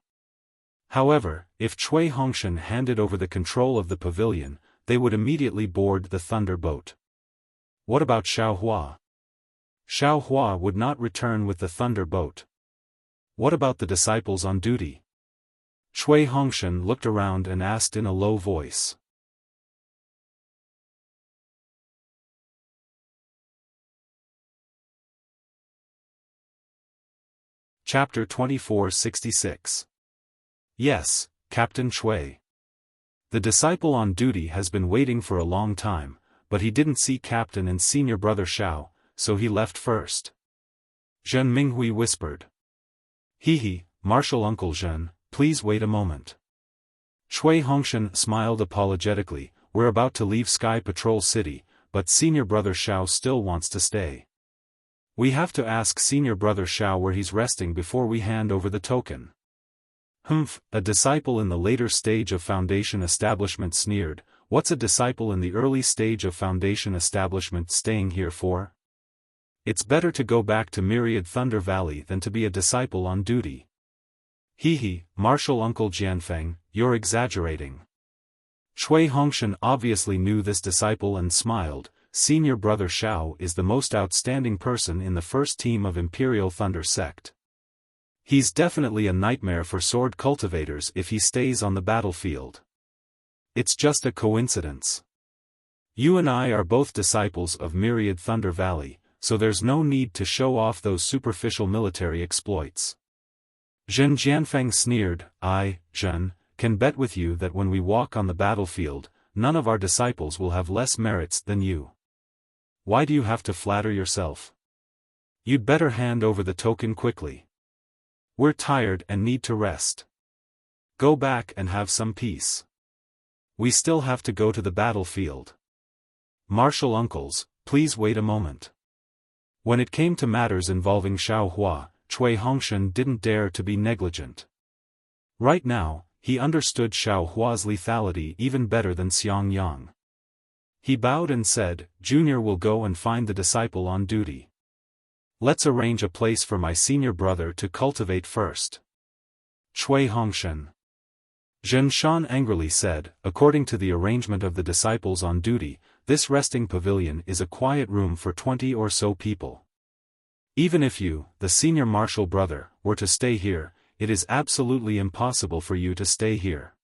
S1: However, if Cui Hongshan handed over the control of the pavilion, they would immediately board the Thunder Boat. What about Xiaohua? Xiaohua would not return with the Thunder Boat. What about the disciples on duty? Cui Hongshan looked around and asked in a low voice. Chapter 2466. Yes, Captain Cui. The disciple on duty has been waiting for a long time, but he didn't see Captain and Senior Brother Xiao, so he left first. Zhen Minghui whispered. Martial Uncle Zhen, please wait a moment. Cui Hongshan smiled apologetically. "We're about to leave Sky Patrol City, but Senior Brother Xiao still wants to stay. We have to ask Senior Brother Xiao where he's resting before we hand over the token." Humph, a disciple in the later stage of Foundation establishment sneered. "What's a disciple in the early stage of Foundation establishment staying here for? It's better to go back to Myriad Thunder Valley than to be a disciple on duty." Martial Uncle Jianfeng, you're exaggerating. Cui Hongshan obviously knew this disciple and smiled. "Senior Brother Xiao is the most outstanding person in the first team of Imperial Thunder Sect. He's definitely a nightmare for sword cultivators if he stays on the battlefield. It's just a coincidence. You and I are both disciples of Myriad Thunder Valley, so there's no need to show off those superficial military exploits." Zhen Jianfeng sneered. "I, Zhen, can bet with you that when we walk on the battlefield, none of our disciples will have less merits than you. Why do you have to flatter yourself? You'd better hand over the token quickly. We're tired and need to rest. Go back and have some peace. We still have to go to the battlefield. Martial uncles, please wait a moment." When it came to matters involving Xiaohua, Cui Hongshan didn't dare to be negligent. Right now, he understood Xiaohua's lethality even better than Xiang Yang. He bowed and said, "Junior will go and find the disciple on duty. Let's arrange a place for my senior brother to cultivate first." Cui Hongshan. Zhen Shan angrily said, "According to the arrangement of the disciples on duty, this resting pavilion is a quiet room for 20 or so people. Even if you, the senior martial brother, were to stay here, it is absolutely impossible for you to stay here.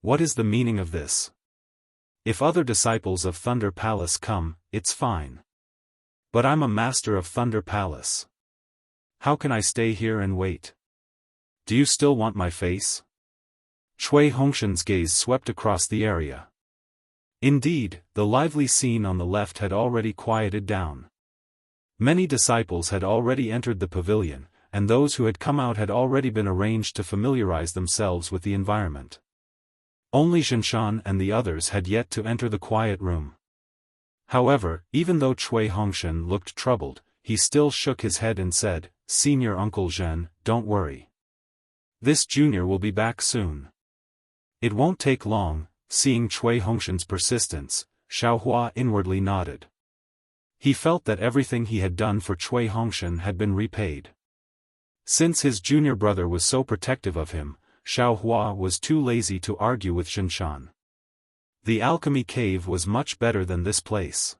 S1: What is the meaning of this? If other disciples of Thunder Palace come, it's fine. But I'm a master of Thunder Palace. How can I stay here and wait? Do you still want my face?" Cui Hongshan's gaze swept across the area. Indeed, the lively scene on the left had already quieted down. Many disciples had already entered the pavilion, and those who had come out had already been arranged to familiarize themselves with the environment. Only Xiaofan and the others had yet to enter the quiet room. However, even though Cui Hongshan looked troubled, he still shook his head and said, "Senior Uncle Zhen, don't worry. This junior will be back soon." "It won't take long." Seeing Cui Hongshan's persistence, Xiaohua inwardly nodded. He felt that everything he had done for Cui Hongshan had been repaid. Since his junior brother was so protective of him, Xiaohua was too lazy to argue with Xiaofan. The alchemy cave was much better than this place.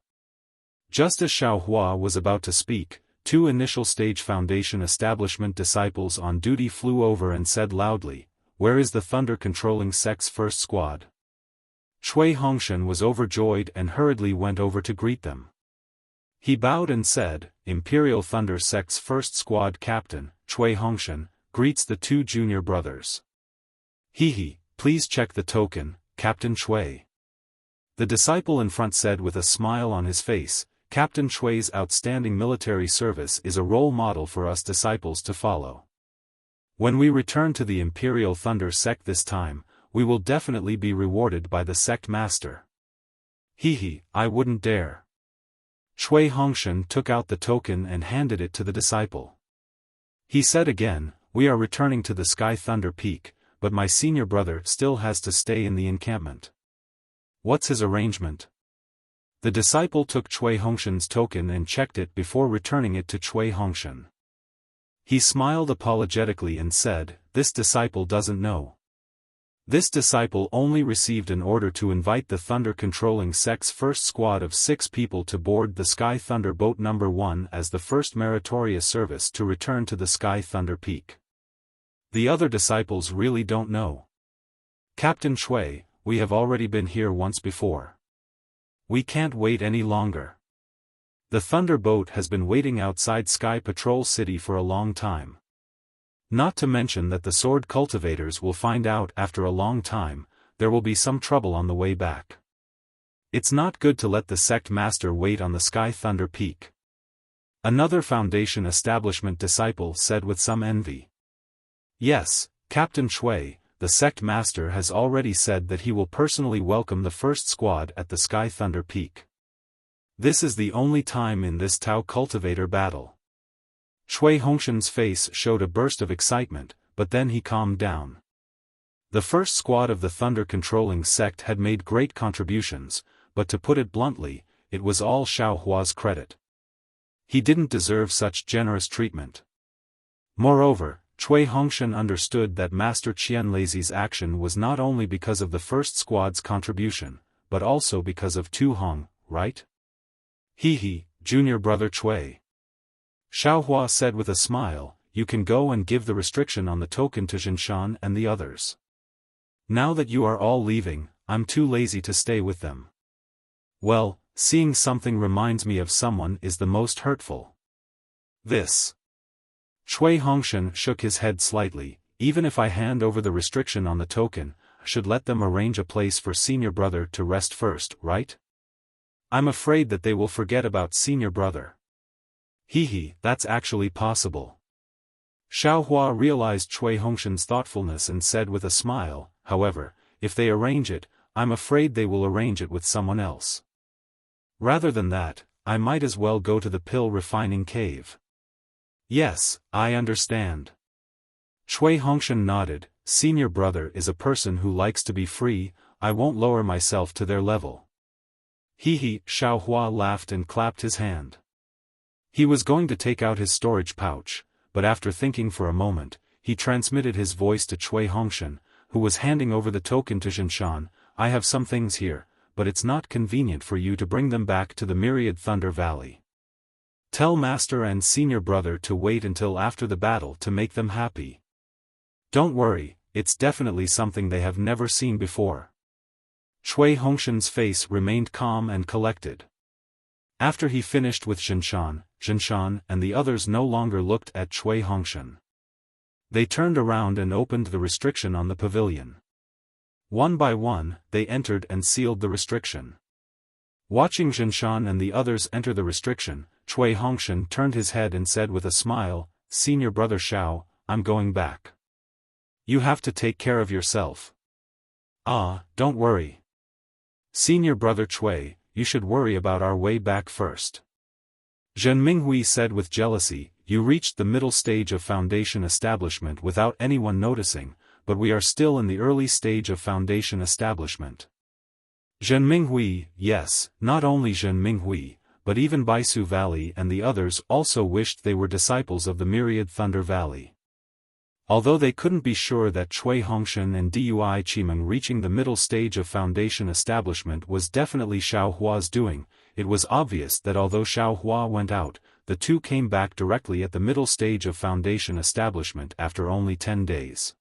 S1: Just as Xiaohua was about to speak, two initial stage foundation establishment disciples on duty flew over and said loudly, "Where is the thunder-controlling sect's first squad?" Cui Hongshan was overjoyed and hurriedly went over to greet them. He bowed and said, "Imperial Thunder Sect's first squad captain, Cui Hongshan, greets the two junior brothers." "Hehe, please check the token, Captain Cui." The disciple in front said with a smile on his face, "Captain Cui's outstanding military service is a role model for us disciples to follow. When we return to the Imperial Thunder Sect this time, we will definitely be rewarded by the sect master." "Hehe, I wouldn't dare." Cui Hongshan took out the token and handed it to the disciple. He said again, "We are returning to the Sky Thunder Peak, but my senior brother still has to stay in the encampment. What's his arrangement?" The disciple took Cui Hongshan's token and checked it before returning it to Cui Hongshan. He smiled apologetically and said, "This disciple doesn't know. This disciple only received an order to invite the thunder-controlling sect's first squad of 6 people to board the Sky Thunder Boat No. 1 as the first meritorious service to return to the Sky Thunder Peak. The other disciples really don't know. Captain Cui, we have already been here once before. We can't wait any longer. The Thunder Boat has been waiting outside Sky Patrol City for a long time. Not to mention that the sword cultivators will find out after a long time, there will be some trouble on the way back. It's not good to let the sect master wait on the Sky Thunder Peak." Another Foundation establishment disciple said with some envy. "Yes, Captain Cui, the sect master has already said that he will personally welcome the first squad at the Sky Thunder Peak. This is the only time in this Tao cultivator battle." Cui Hongshan's face showed a burst of excitement, but then he calmed down. The first squad of the thunder-controlling sect had made great contributions, but to put it bluntly, it was all Xiaohua's credit. He didn't deserve such generous treatment. Moreover, Cui Hongshan understood that Master Qian Lazy's action was not only because of the first squad's contribution, but also because of Tu Hong, right? "Hehe, junior brother Cui," Xiaohua said with a smile, "you can go and give the restriction on the token to Xiaofan and the others. Now that you are all leaving, I'm too lazy to stay with them. Well, seeing something reminds me of someone is the most hurtful. This." Cui Hongshan shook his head slightly. "Even if I hand over the restriction on the token, I should let them arrange a place for senior brother to rest first, right? I'm afraid that they will forget about senior brother." "Hehe, that's actually possible." Xiaohua realized Cui Hongshan's thoughtfulness and said with a smile, "However, if they arrange it, I'm afraid they will arrange it with someone else. Rather than that, I might as well go to the pill refining cave." "Yes, I understand." Cui Hongshan nodded. "Senior brother is a person who likes to be free, I won't lower myself to their level." "Hehe," Xiaohua laughed and clapped his hand. He was going to take out his storage pouch, but after thinking for a moment, he transmitted his voice to Cui Hongshan, who was handing over the token to Xiaofan. "I have some things here, but it's not convenient for you to bring them back to the Myriad Thunder Valley. Tell Master and Senior Brother to wait until after the battle to make them happy. Don't worry, it's definitely something they have never seen before." Cui Hongshan's face remained calm and collected. After he finished with Xiaofan, and the others no longer looked at Cui Hongshan. They turned around and opened the restriction on the pavilion. One by one, they entered and sealed the restriction. Watching Xiaofan and the others enter the restriction, Cui Hongshan turned his head and said with a smile, Senior brother Xiao, I'm going back. You have to take care of yourself. Ah, don't worry. Senior brother Chui, you should worry about our way back first. Zhen Minghui said with jealousy, you reached the middle stage of foundation establishment without anyone noticing, but we are still in the early stage of foundation establishment. Zhen Minghui, yes, not only Zhen Minghui, but even Baisu Valley and the others also wished they were disciples of the Myriad Thunder Valley. Although they couldn't be sure that Cui Hongshan and Dui Qimeng reaching the middle stage of foundation establishment was definitely Xiao Hua's doing, it was obvious that although Xiao Hua went out, the two came back directly at the middle stage of foundation establishment after only 10 days.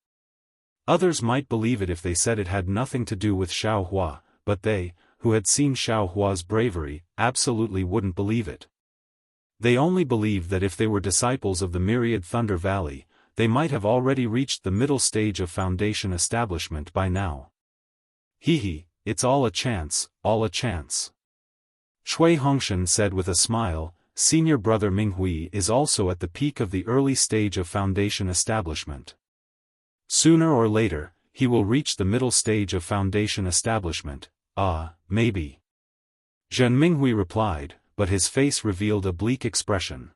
S1: Others might believe it if they said it had nothing to do with Xiao Hua, but they, who had seen Xiao Hua's bravery, absolutely wouldn't believe it. They only believed that if they were disciples of the Myriad Thunder Valley, they might have already reached the middle stage of foundation establishment by now. Hee, it's all a chance, all a chance. Cui Hongshan said with a smile, senior brother Minghui is also at the peak of the early stage of foundation establishment. Sooner or later, he will reach the middle stage of foundation establishment, maybe. Zhen Minghui replied, but his face revealed a bleak expression.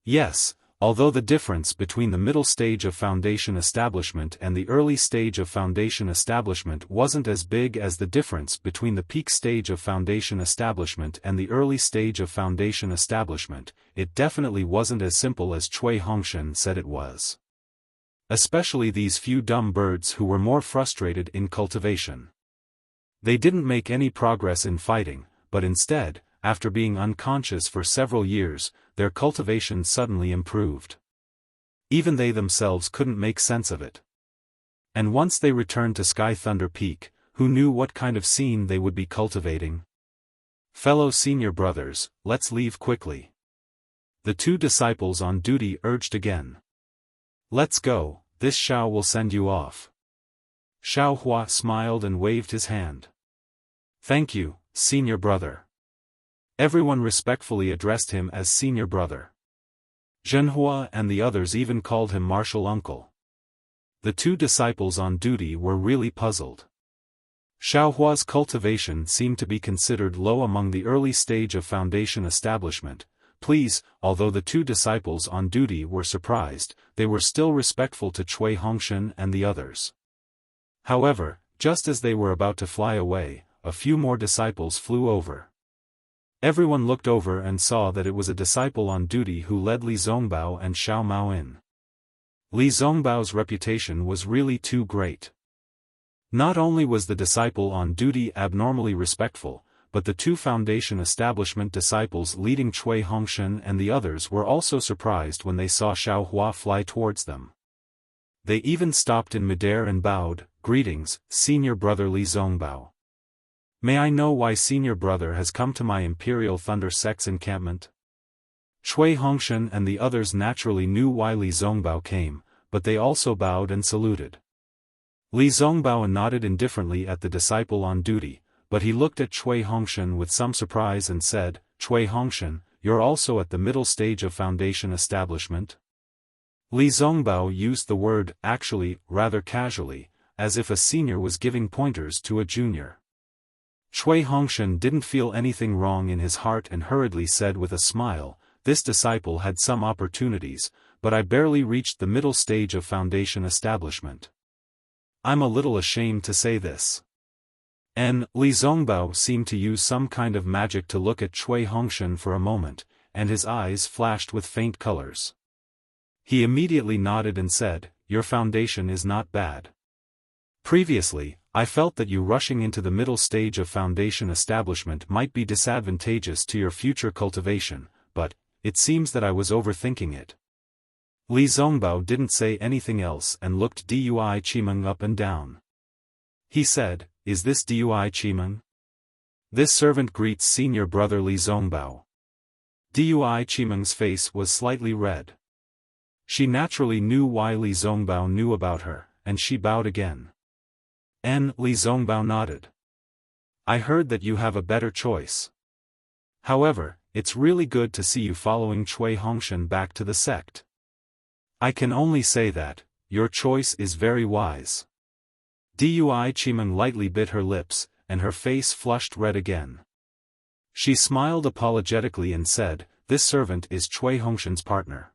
S1: Yes, although the difference between the middle stage of foundation establishment and the early stage of foundation establishment wasn't as big as the difference between the peak stage of foundation establishment and the early stage of foundation establishment, it definitely wasn't as simple as Cui Hongshan said it was. Especially these few dumb birds who were more frustrated in cultivation. They didn't make any progress in fighting, but instead, after being unconscious for several years, their cultivation suddenly improved. Even they themselves couldn't make sense of it. And once they returned to Sky Thunder Peak, who knew what kind of scene they would be cultivating? Fellow senior brothers, let's leave quickly. The two disciples on duty urged again. Let's go, this Xiao will send you off. Xiao Hua smiled and waved his hand. Thank you, senior brother. Everyone respectfully addressed him as senior brother. Zhenhua and the others even called him martial uncle. The two disciples on duty were really puzzled. Xiaohua's cultivation seemed to be considered low among the early stage of foundation establishment. Please, although the two disciples on duty were surprised, they were still respectful to Cui Hongshan and the others. However, just as they were about to fly away, a few more disciples flew over. Everyone looked over and saw that it was a disciple on duty who led Li Zongbao and Xiao Maoin. Li Zongbao's reputation was really too great. Not only was the disciple on duty abnormally respectful, but the two foundation establishment disciples leading Cui Hongshan and the others were also surprised when they saw Xiao Hua fly towards them. They even stopped in midair and bowed, "Greetings, senior brother Li Zongbao. May I know why senior brother has come to my Imperial Thunder Sect's encampment?" Cui Hongshan and the others naturally knew why Li Zongbao came, but they also bowed and saluted. Li Zongbao nodded indifferently at the disciple on duty, but he looked at Cui Hongshan with some surprise and said, "Cui Hongshan, you're also at the middle stage of foundation establishment?" Li Zongbao used the word "actually" rather casually, as if a senior was giving pointers to a junior. Cui Hongshan didn't feel anything wrong in his heart and hurriedly said with a smile, "This disciple had some opportunities, but I barely reached the middle stage of foundation establishment. I'm a little ashamed to say this." Li Zongbao seemed to use some kind of magic to look at Cui Hongshan for a moment, and his eyes flashed with faint colors. He immediately nodded and said, "Your foundation is not bad. Previously, I felt that you rushing into the middle stage of foundation establishment might be disadvantageous to your future cultivation, but it seems that I was overthinking it." Li Zongbao didn't say anything else and looked Dui Qimeng up and down. He said, "Is this Dui Qimeng? This servant greets senior brother Li Zongbao." Dui Qimeng's face was slightly red. She naturally knew why Li Zongbao knew about her, and she bowed again. Li Zongbao nodded. "I heard that you have a better choice. However, it's really good to see you following Cui Hongshan back to the sect. I can only say that, your choice is very wise. Dui Chimeng lightly bit her lips, and her face flushed red again. She smiled apologetically and said, this servant is Cui Hongshan's partner.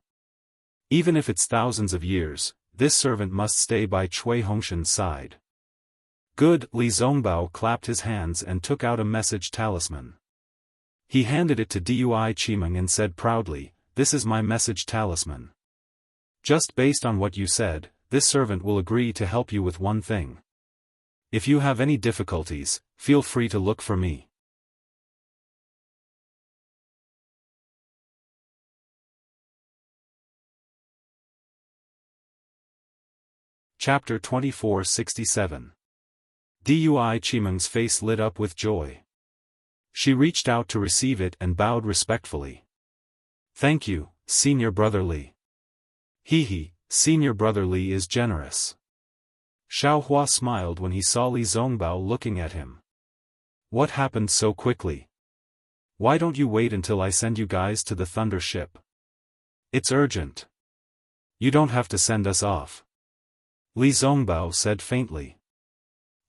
S1: Even if it's thousands of years, this servant must stay by Cui Hongshan's side. Good. Li Zongbao clapped his hands and took out a message talisman. He handed it to Dui Chimeng and said proudly, this is my message talisman. Just based on what you said, this servant will agree to help you with one thing. If you have any difficulties, feel free to look for me. Chapter 2467. Dui Chimeng's face lit up with joy. She reached out to receive it and bowed respectfully. Thank you, Senior Brother Li. He, Senior Brother Li is generous. Xiaofan smiled when he saw Li Zongbao looking at him. What happened so quickly? Why don't you wait until I send you guys to the Thunder ship? It's urgent. You don't have to send us off. Li Zongbao said faintly.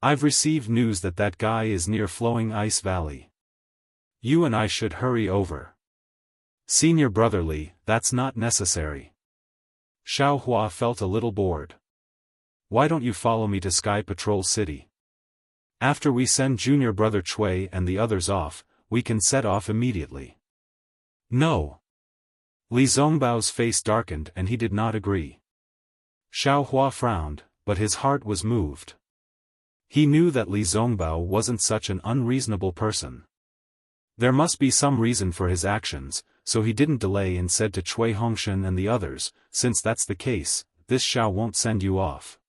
S1: I've received news that that guy is near Flowing Ice Valley. You and I should hurry over. Senior Brother Li, that's not necessary. Xiaofan felt a little bored. Why don't you follow me to Sky Patrol City? After we send Junior Brother Cui and the others off, we can set off immediately. No. Li Zongbao's face darkened and he did not agree. Xiaofan frowned, but his heart was moved. He knew that Li Zongbao wasn't such an unreasonable person. There must be some reason for his actions, so he didn't delay and said to Cui Hongshan and the others, since that's the case, this Xiao won't send you off.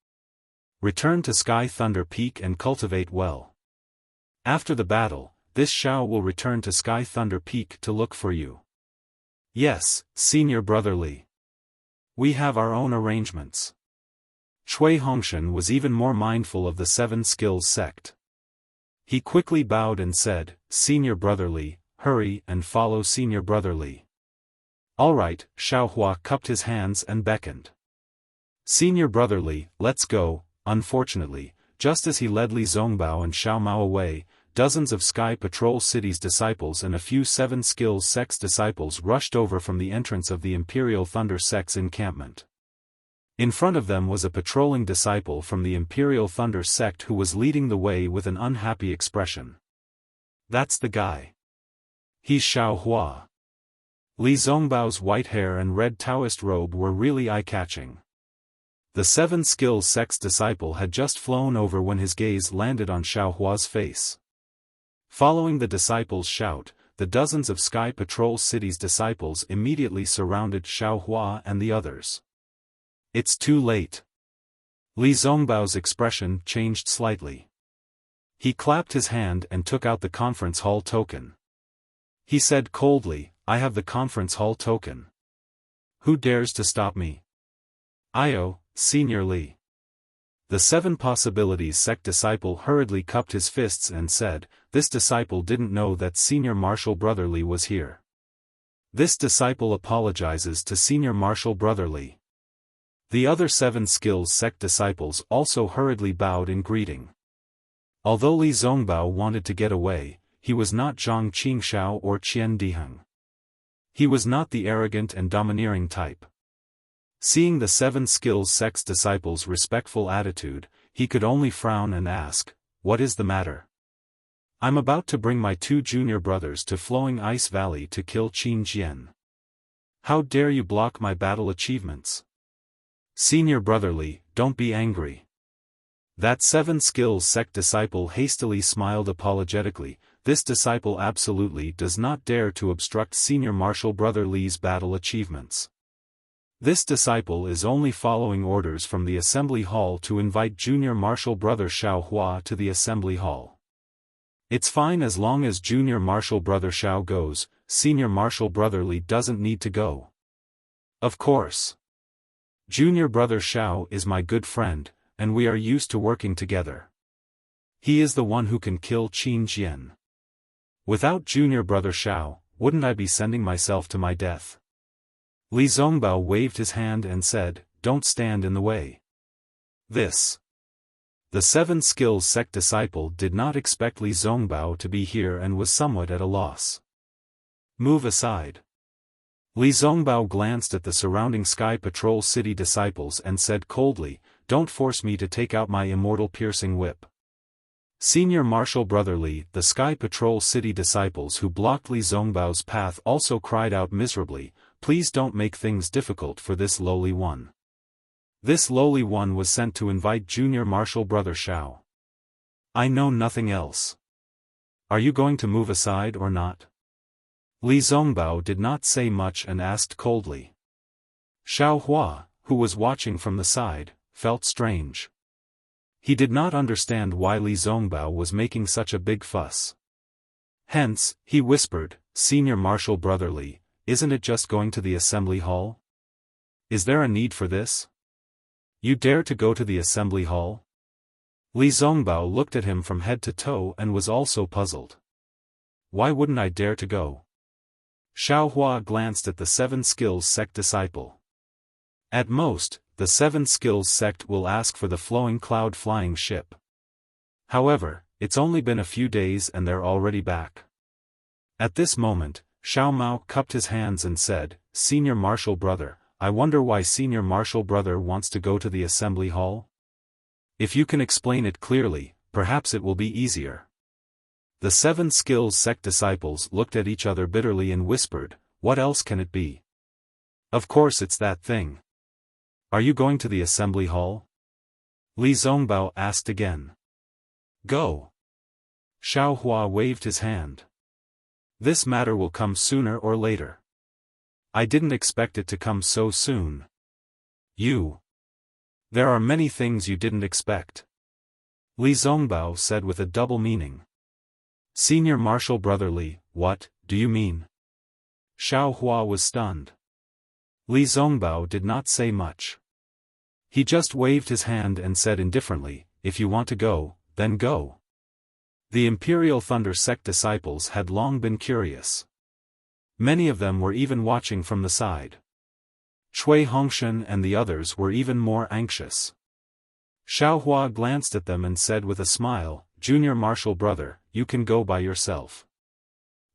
S1: Return to Sky Thunder Peak and cultivate well. After the battle, this Xiao will return to Sky Thunder Peak to look for you. Yes, Senior Brother Li. We have our own arrangements. Cui Hongshan was even more mindful of the Seven Skills sect. He quickly bowed and said, Senior Brother Li, hurry and follow Senior Brother Li. All right, Xiaofan cupped his hands and beckoned. Senior Brother Li, let's go. Unfortunately, just as he led Li Zongbao and Xiao Mao away, dozens of Sky Patrol City's disciples and a few Seven Skills sect's disciples rushed over from the entrance of the Imperial Thunder sect's encampment. In front of them was a patrolling disciple from the Imperial Thunder sect who was leading the way with an unhappy expression. That's the guy. He's Xiaofan. Li Zongbao's white hair and red Taoist robe were really eye-catching. The Seven Skills sect's disciple had just flown over when his gaze landed on Xiaohua's face. Following the disciple's shout, the dozens of Sky Patrol City's disciples immediately surrounded Xiaofan and the others. It's too late. Li Zongbao's expression changed slightly. He clapped his hand and took out the conference hall token. He said coldly, I have the conference hall token. Who dares to stop me? Io, Senior Li. The Seven Possibilities sect disciple hurriedly cupped his fists and said, this disciple didn't know that Senior Marshal Brother Li was here. This disciple apologizes to Senior Marshal Brother Li. The other Seven Skills sect disciples also hurriedly bowed in greeting. Although Li Zongbao wanted to get away, he was not Zhang Qingshao or Qian Diheng. He was not the arrogant and domineering type. Seeing the Seven Skills sect's disciples' respectful attitude, he could only frown and ask, what is the matter? I'm about to bring my two junior brothers to Flowing Ice Valley to kill Qin Jian. How dare you block my battle achievements? Senior Brother Li, don't be angry. That Seven Skills sect disciple hastily smiled apologetically. This disciple absolutely does not dare to obstruct Senior Marshal Brother Li's battle achievements. This disciple is only following orders from the assembly hall to invite Junior Marshal Brother Xiaohua to the assembly hall. It's fine as long as Junior Marshal Brother Xiao goes, Senior Marshal Brother Li doesn't need to go. Of course. Junior Brother Xiao is my good friend, and we are used to working together. He is the one who can kill Qin Jian. Without Junior Brother Xiao, wouldn't I be sending myself to my death? Li Zongbao waved his hand and said, "Don't stand in the way." This. The 7 Skills sect disciple did not expect Li Zongbao to be here and was somewhat at a loss. "Move aside." Li Zongbao glanced at the surrounding Sky Patrol City disciples and said coldly, "Don't force me to take out my immortal piercing whip." Senior Marshal Brother Li, the Sky Patrol City disciples who blocked Li Zongbao's path also cried out miserably, "Please don't make things difficult for this lowly one." This lowly one was sent to invite Junior Marshal Brother Xiao. "I know nothing else. Are you going to move aside or not?" Li Zongbao did not say much and asked coldly. Xiao Hua, who was watching from the side, felt strange. He did not understand why Li Zongbao was making such a big fuss. Hence, he whispered, "Senior Marshal Brother Li, isn't it just going to the assembly hall? Is there a need for this? You dare to go to the assembly hall?" Li Zongbao looked at him from head to toe and was also puzzled. "Why wouldn't I dare to go?" Xiao Hua glanced at the 7 Skills sect disciple. At most, the 7 Skills sect will ask for the flowing cloud flying ship. However, it's only been a few days and they're already back. At this moment, Xiao Mao cupped his hands and said, "Senior Marshal Brother, I wonder why Senior Marshal Brother wants to go to the assembly hall? If you can explain it clearly, perhaps it will be easier." The 7 Skills sect disciples looked at each other bitterly and whispered, "What else can it be? Of course it's that thing. Are you going to the assembly hall?" Li Zongbao asked again. "Go." Xiao Hua waved his hand. "This matter will come sooner or later. I didn't expect it to come so soon." "You. There are many things you didn't expect," Li Zongbao said with a double meaning. "Senior Marshal Brother Li, what do you mean?" Xiao Hua was stunned. Li Zongbao did not say much. He just waved his hand and said indifferently, "If you want to go, then go." The Imperial Thunder sect disciples had long been curious. Many of them were even watching from the side. Shui Hongshan and the others were even more anxious. Xiao Hua glanced at them and said with a smile, "Junior Marshal Brother, you can go by yourself.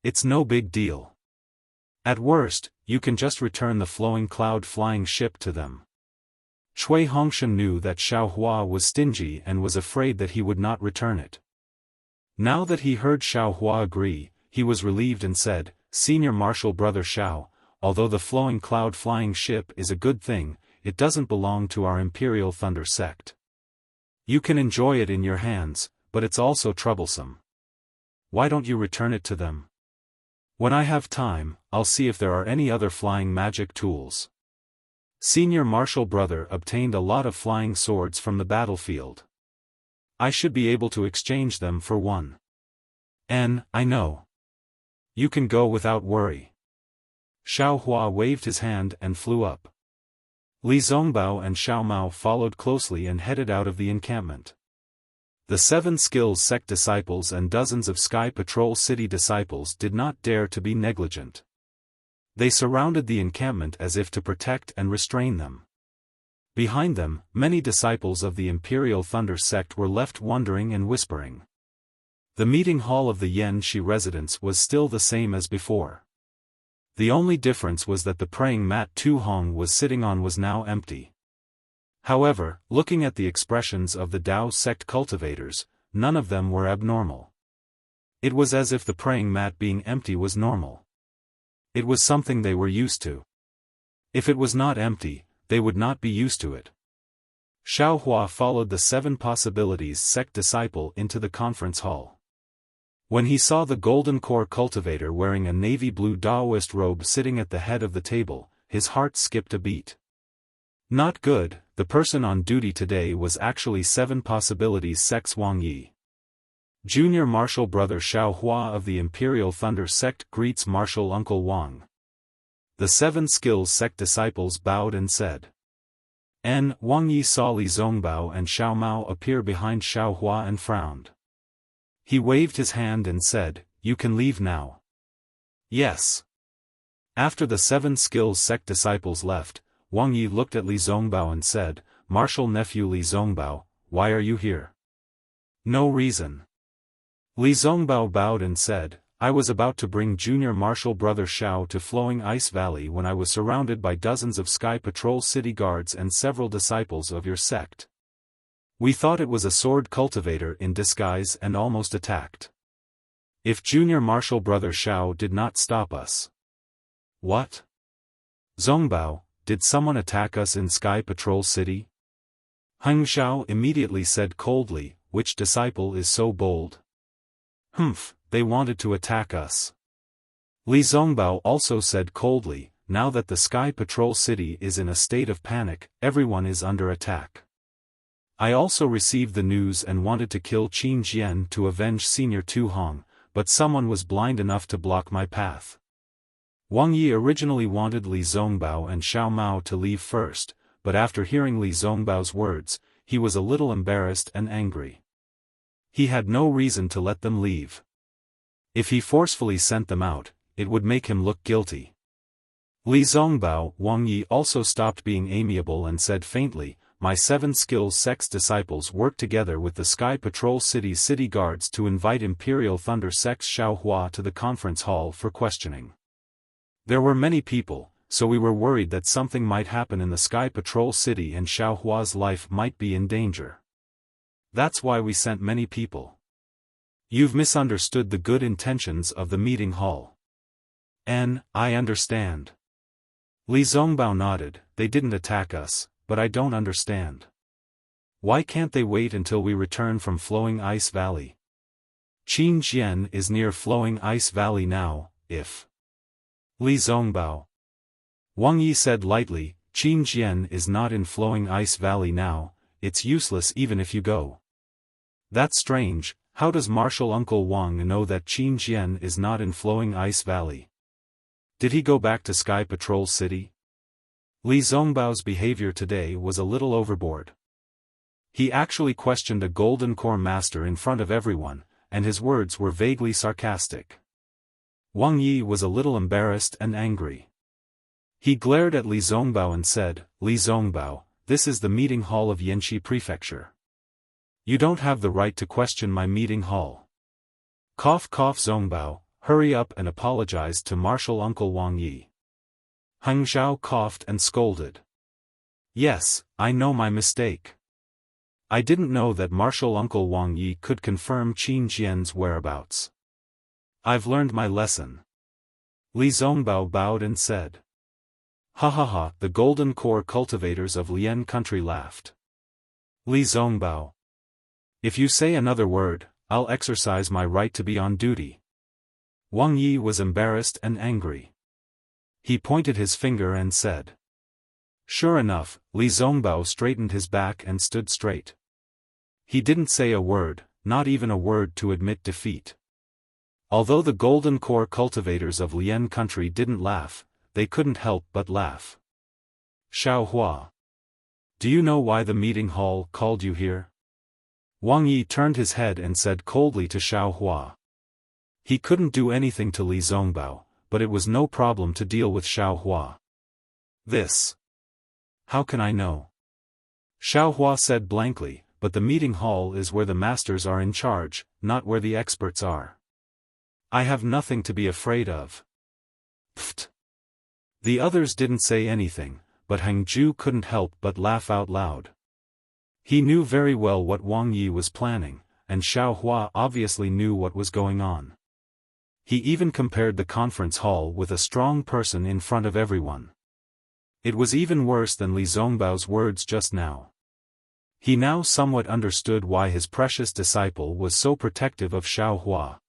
S1: It's no big deal. At worst, you can just return the flowing cloud flying ship to them." Shui Hongshan knew that Xiao Hua was stingy and was afraid that he would not return it. Now that he heard Xiao Hua agree, he was relieved and said, "Senior Marshal Brother Xiao, although the flowing cloud flying ship is a good thing, it doesn't belong to our Imperial Thunder sect. You can enjoy it in your hands, but it's also troublesome. Why don't you return it to them? When I have time, I'll see if there are any other flying magic tools. Senior Marshal Brother obtained a lot of flying swords from the battlefield. I should be able to exchange them for one. I know. You can go without worry." Xiao Hua waved his hand and flew up. Li Zongbao and Xiao Mao followed closely and headed out of the encampment. The 7 Skills sect disciples and dozens of Sky Patrol City disciples did not dare to be negligent. They surrounded the encampment as if to protect and restrain them. Behind them, many disciples of the Imperial Thunder sect were left wondering and whispering. The meeting hall of the Yanxi residence was still the same as before. The only difference was that the praying mat Tu Hong was sitting on was now empty. However, looking at the expressions of the Dao sect cultivators, none of them were abnormal. It was as if the praying mat being empty was normal. It was something they were used to. If it was not empty, they would not be used to it. Xiao Hua followed the 7 Possibilities sect disciple into the conference hall. When he saw the Golden Core cultivator wearing a navy blue Daoist robe sitting at the head of the table, his heart skipped a beat. Not good, the person on duty today was actually 7 Possibilities sect's Wang Yi. Junior Marshal Brother Xiao Hua of the Imperial Thunder sect greets Marshal Uncle Wang. The 7 Skills sect disciples bowed and said. Wang Yi saw Li Zongbao and Xiao Mao appear behind Xiao Hua and frowned. He waved his hand and said, "You can leave now." "Yes." After the 7 skills sect disciples left, Wang Yi looked at Li Zongbao and said, "Martial nephew Li Zongbao, why are you here?" "No reason." Li Zongbao bowed and said, "I was about to bring junior martial brother Xiao to Flowing Ice Valley when I was surrounded by dozens of Sky Patrol city guards and several disciples of your sect. We thought it was a sword cultivator in disguise and almost attacked. If junior martial brother Xiao did not stop us." "What? Zongbao, did someone attack us in Sky Patrol City?" Heng Xiao immediately said coldly, "Which disciple is so bold?" "Humph, they wanted to attack us." Li Zongbao also said coldly, "Now that the Sky Patrol City is in a state of panic, everyone is under attack. I also received the news and wanted to kill Qin Jian to avenge Senior Tu Hong, but someone was blind enough to block my path." Wang Yi originally wanted Li Zongbao and Xiao Mao to leave first, but after hearing Li Zongbao's words, he was a little embarrassed and angry. He had no reason to let them leave. If he forcefully sent them out, it would make him look guilty. Li Zongbao, Wang Yi also stopped being amiable and said faintly, "My 7 skills sect's disciples worked together with the Sky Patrol City's city guards to invite Imperial Thunder sect's Xiao Hua to the conference hall for questioning. There were many people, so we were worried that something might happen in the Sky Patrol City and Xiao Hua's life might be in danger. That's why we sent many people." "You've misunderstood the good intentions of the meeting hall." I understand." Li Zongbao nodded, "They didn't attack us, but I don't understand. Why can't they wait until we return from Flowing Ice Valley? Qin Jian is near Flowing Ice Valley now, if..." Li Zongbao. Wang Yi said lightly, "Qin Jian is not in Flowing Ice Valley now, it's useless even if you go." "That's strange, how does Martial Uncle Wang know that Qin Jian is not in Flowing Ice Valley? Did he go back to Sky Patrol City?" Li Zongbao's behavior today was a little overboard. He actually questioned a Golden Core master in front of everyone, and his words were vaguely sarcastic. Wang Yi was a little embarrassed and angry. He glared at Li Zongbao and said, "Li Zongbao, this is the meeting hall of Yanxi Prefecture. You don't have the right to question my meeting hall." Cough cough Zongbao, hurry up and apologize to Martial Uncle Wang Yi. Heng Xiao coughed and scolded. "Yes, I know my mistake. I didn't know that Martial Uncle Wang Yi could confirm Qin Jian's whereabouts. I've learned my lesson." Li Zongbao bowed and said. "Ha ha ha," the Golden Core cultivators of Lian country laughed. Li Zongbao. "If you say another word, I'll exercise my right to be on duty." Wang Yi was embarrassed and angry. He pointed his finger and said. Sure enough, Li Zongbao straightened his back and stood straight. He didn't say a word, not even a word to admit defeat. Although the Golden Core cultivators of Lian country didn't laugh, they couldn't help but laugh. "Xiao Hua. Do you know why the meeting hall called you here?" Wang Yi turned his head and said coldly to Xiao Hua. He couldn't do anything to Li Zongbao, but it was no problem to deal with Xiao Hua. "This. How can I know?" Xiao Hua said blankly, "But the meeting hall is where the masters are in charge, not where the experts are. I have nothing to be afraid of." Pfft. The others didn't say anything, but Heng Ju couldn't help but laugh out loud. He knew very well what Wang Yi was planning, and Xiao Hua obviously knew what was going on. He even compared the conference hall with a strong person in front of everyone. It was even worse than Li Zongbao's words just now. He now somewhat understood why his precious disciple was so protective of Xiao Hua.